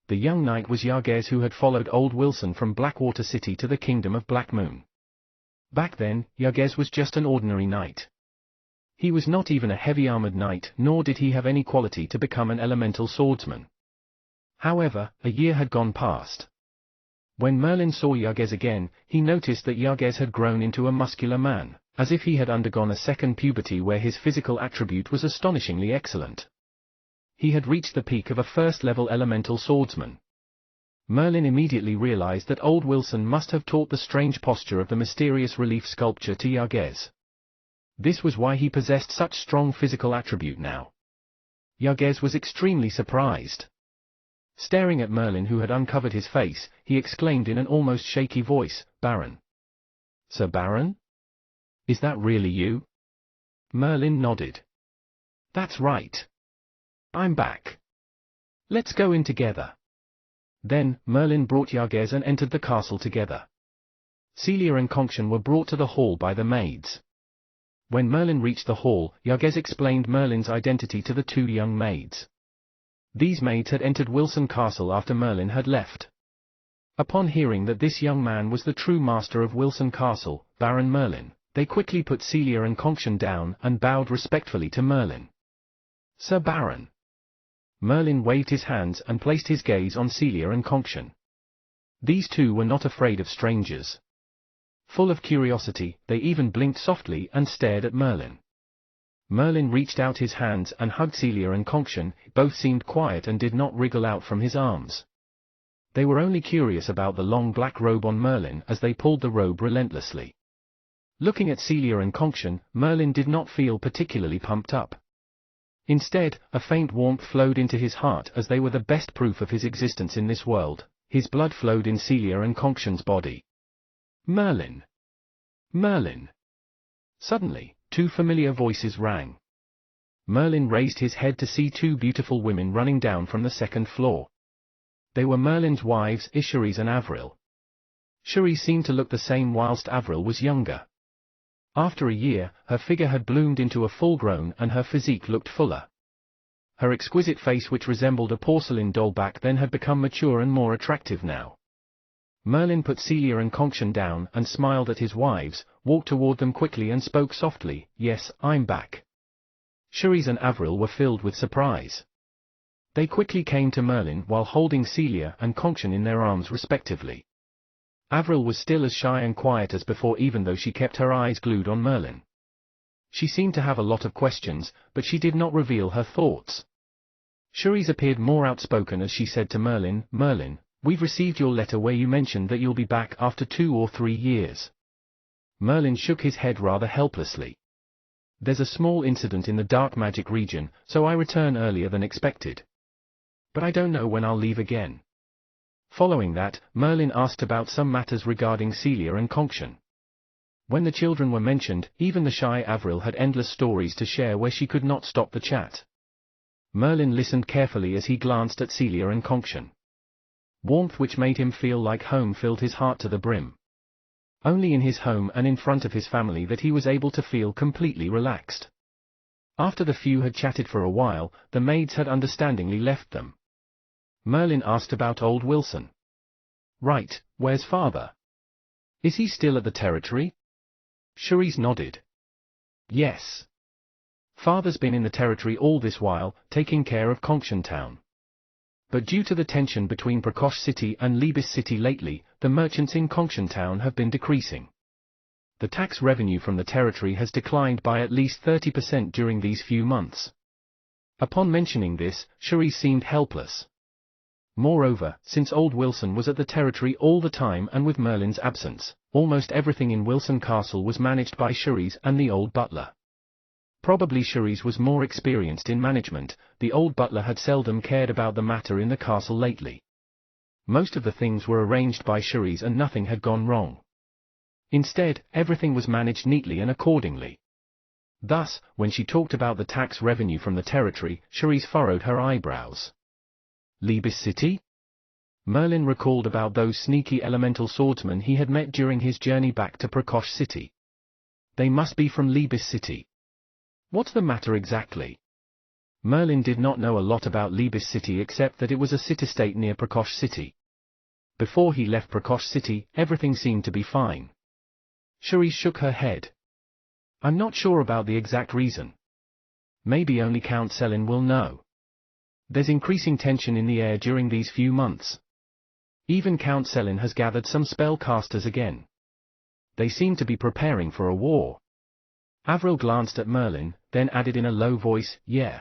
The young knight was Yagez, who had followed old Wilson from Blackwater City to the Kingdom of Black Moon. Back then, Yagez was just an ordinary knight. He was not even a heavy-armored knight, nor did he have any quality to become an elemental swordsman. However, a year had gone past. When Merlin saw Yagez again, he noticed that Yagez had grown into a muscular man, as if he had undergone a second puberty where his physical attribute was astonishingly excellent. He had reached the peak of a first-level elemental swordsman. Merlin immediately realized that old Wilson must have taught the strange posture of the mysterious relief sculpture to Yagez. This was why he possessed such strong physical attribute now. Yagez was extremely surprised. Staring at Merlin, who had uncovered his face, he exclaimed in an almost shaky voice, "Baron." "Sir Baron? Is that really you?" Merlin nodded. "That's right. I'm back. Let's go in together." Then, Merlin brought Yagez and entered the castle together. Celia and Conction were brought to the hall by the maids. When Merlin reached the hall, Yagez explained Merlin's identity to the two young maids. These maids had entered Wilson Castle after Merlin had left. Upon hearing that this young man was the true master of Wilson Castle, Baron Merlin, they quickly put Celia and Conction down and bowed respectfully to Merlin. "Sir Baron." Merlin waved his hands and placed his gaze on Celia and Conction. These two were not afraid of strangers. Full of curiosity, they even blinked softly and stared at Merlin. Merlin reached out his hands and hugged Celia and Conction. Both seemed quiet and did not wriggle out from his arms. They were only curious about the long black robe on Merlin as they pulled the robe relentlessly. Looking at Celia and Conction, Merlin did not feel particularly pumped up. Instead, a faint warmth flowed into his heart as they were the best proof of his existence in this world. His blood flowed in Celia and Conction's body. "Merlin! Merlin!" Suddenly, two familiar voices rang. Merlin raised his head to see two beautiful women running down from the second floor. They were Merlin's wives, Cherise and Avril. Cherise seemed to look the same whilst Avril was younger. After a year, her figure had bloomed into a full-grown and her physique looked fuller. Her exquisite face, which resembled a porcelain doll back then, had become mature and more attractive now. Merlin put Celia and Conction down and smiled at his wives, walked toward them quickly and spoke softly, "Yes, I'm back." Cherise and Avril were filled with surprise. They quickly came to Merlin while holding Celia and Conction in their arms respectively. Avril was still as shy and quiet as before, even though she kept her eyes glued on Merlin. She seemed to have a lot of questions, but she did not reveal her thoughts. Cherise appeared more outspoken as she said to Merlin, "Merlin, we've received your letter where you mentioned that you'll be back after 2 or 3 years. Merlin shook his head rather helplessly. "There's a small incident in the dark magic region, so I return earlier than expected. But I don't know when I'll leave again." Following that, Merlin asked about some matters regarding Celia and Conction. When the children were mentioned, even the shy Avril had endless stories to share where she could not stop the chat. Merlin listened carefully as he glanced at Celia and Conction. Warmth which made him feel like home filled his heart to the brim. Only in his home and in front of his family that he was able to feel completely relaxed. After the few had chatted for a while, the maids had understandingly left them. Merlin asked about old Wilson. "Right, where's father? Is he still at the territory?" Cherise nodded. "Yes. Father's been in the territory all this while, taking care of Conction Town. But due to the tension between Prakosh City and Libis City lately, the merchants in Conction Town have been decreasing. The tax revenue from the territory has declined by at least 30% during these few months." Upon mentioning this, Cherise seemed helpless. Moreover, since old Wilson was at the territory all the time and with Merlin's absence, almost everything in Wilson Castle was managed by Cherise and the old butler. Probably Cherise was more experienced in management. The old butler had seldom cared about the matter in the castle lately. Most of the things were arranged by Cherise and nothing had gone wrong. Instead, everything was managed neatly and accordingly. Thus, when she talked about the tax revenue from the territory, Cherise furrowed her eyebrows. Libis City? Merlin recalled about those sneaky elemental swordsmen he had met during his journey back to Prakosh City. They must be from Libis City. What's the matter exactly? Merlin did not know a lot about Libis City except that it was a city-state near Prakosh City. Before he left Prakosh City, everything seemed to be fine. Cherise shook her head. I'm not sure about the exact reason. Maybe only Count Selin will know. There's increasing tension in the air during these few months. Even Count Selin has gathered some spellcasters again. They seem to be preparing for a war. Avril glanced at Merlin, then added in a low voice, yeah.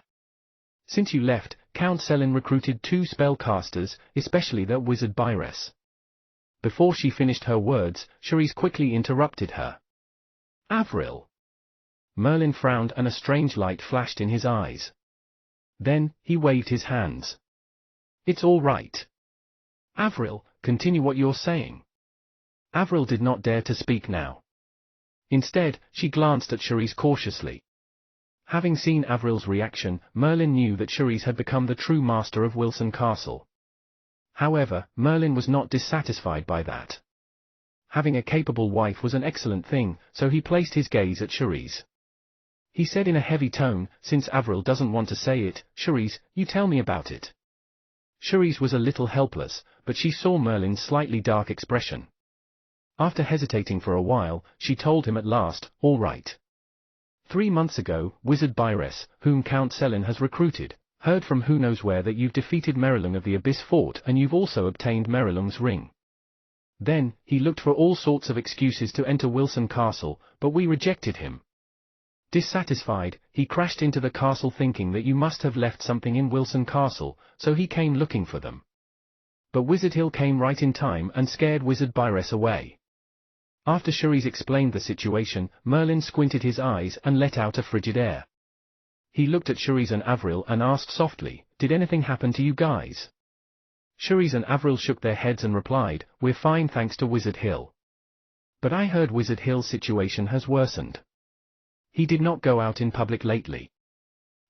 Since you left, Count Selin recruited 2 spellcasters, especially that wizard Byres. Before she finished her words, Cherise quickly interrupted her. Avril. Merlin frowned and a strange light flashed in his eyes. Then, he waved his hands. It's all right. Avril, continue what you're saying. Avril did not dare to speak now. Instead, she glanced at Cherise cautiously. Having seen Avril's reaction, Merlin knew that Cherise had become the true master of Wilson Castle. However, Merlin was not dissatisfied by that. Having a capable wife was an excellent thing, so he placed his gaze at Cherise. He said in a heavy tone, since Avril doesn't want to say it, Cherise, you tell me about it. Cherise was a little helpless, but she saw Merlin's slightly dark expression. After hesitating for a while, she told him at last, all right. 3 months ago, Wizard Byres, whom Count Selin has recruited, heard from who knows where that you've defeated Merilung of the Abyss Fort and you've also obtained Merilung's ring. Then, he looked for all sorts of excuses to enter Wilson Castle, but we rejected him. Dissatisfied, he crashed into the castle thinking that you must have left something in Wilson Castle, so he came looking for them. But Wizard Hill came right in time and scared Wizard Byres away. After Cherise explained the situation, Merlin squinted his eyes and let out a frigid air. He looked at Cherise and Avril and asked softly, did anything happen to you guys? Cherise and Avril shook their heads and replied, we're fine thanks to Wizard Hill. But I heard Wizard Hill's situation has worsened. He did not go out in public lately.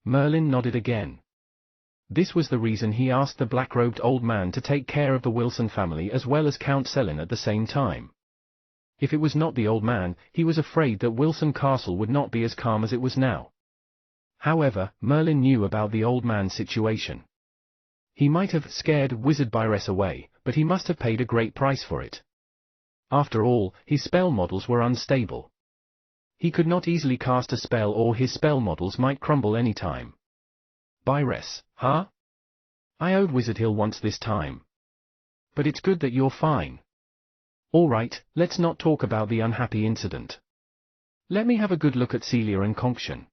Merlin nodded again. This was the reason he asked the black-robed old man to take care of the Wilson family as well as Count Selin at the same time. If it was not the old man, he was afraid that Wilson Castle would not be as calm as it was now. However, Merlin knew about the old man's situation. He might have scared Wizard Byres away, but he must have paid a great price for it. After all, his spell models were unstable. He could not easily cast a spell or his spell models might crumble any time. Byres, huh? I owed Wizard Hill once this time. But it's good that you're fine. All right, let's not talk about the unhappy incident. Let me have a good look at Celia and Conction.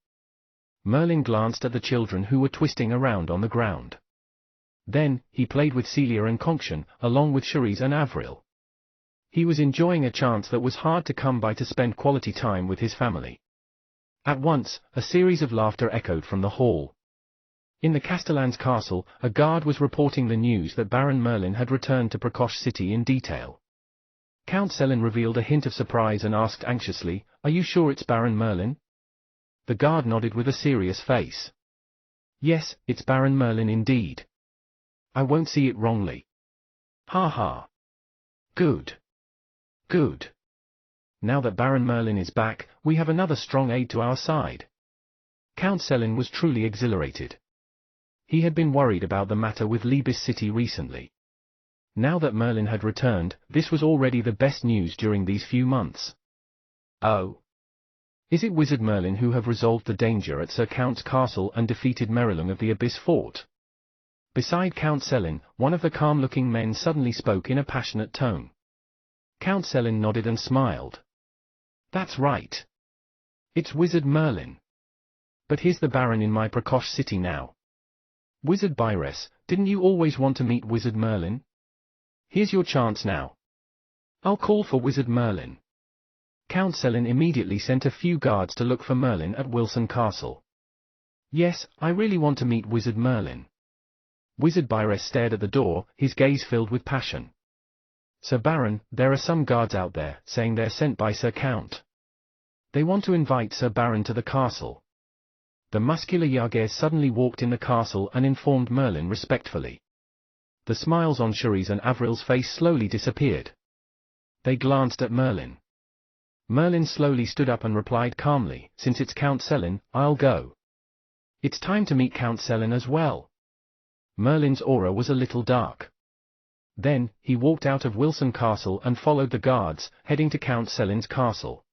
Merlin glanced at the children who were twisting around on the ground. Then, he played with Celia and Conction, along with Cherise and Avril. He was enjoying a chance that was hard to come by to spend quality time with his family. At once, a series of laughter echoed from the hall. In the Castellan's castle, a guard was reporting the news that Baron Merlin had returned to Prakosh City in detail. Count Selin revealed a hint of surprise and asked anxiously, are you sure it's Baron Merlin? The guard nodded with a serious face. Yes, it's Baron Merlin indeed. I won't see it wrongly. Ha ha. Good. Good. Now that Baron Merlin is back, we have another strong aid to our side. Count Selin was truly exhilarated. He had been worried about the matter with Libis City recently. Now that Merlin had returned, this was already the best news during these few months. Oh. Is it Wizard Merlin who have resolved the danger at Sir Count's castle and defeated Merilung of the Abyss Fort? Beside Count Selin, one of the calm-looking men suddenly spoke in a passionate tone. Count Selin nodded and smiled. That's right. It's Wizard Merlin. But here's the Baron in my Prakosh City now. Wizard Byres, didn't you always want to meet Wizard Merlin? Here's your chance now. I'll call for Wizard Merlin. Count Selin immediately sent a few guards to look for Merlin at Wilson Castle. Yes, I really want to meet Wizard Merlin. Wizard Byres stared at the door, his gaze filled with passion. Sir Baron, there are some guards out there, saying they're sent by Sir Count. They want to invite Sir Baron to the castle. The muscular Jaeger suddenly walked in the castle and informed Merlin respectfully. The smiles on Cherise and Avril's face slowly disappeared. They glanced at Merlin. Merlin slowly stood up and replied calmly, since it's Count Selin, I'll go. It's time to meet Count Selin as well. Merlin's aura was a little dark. Then, he walked out of Wilson Castle and followed the guards, heading to Count Selin's castle.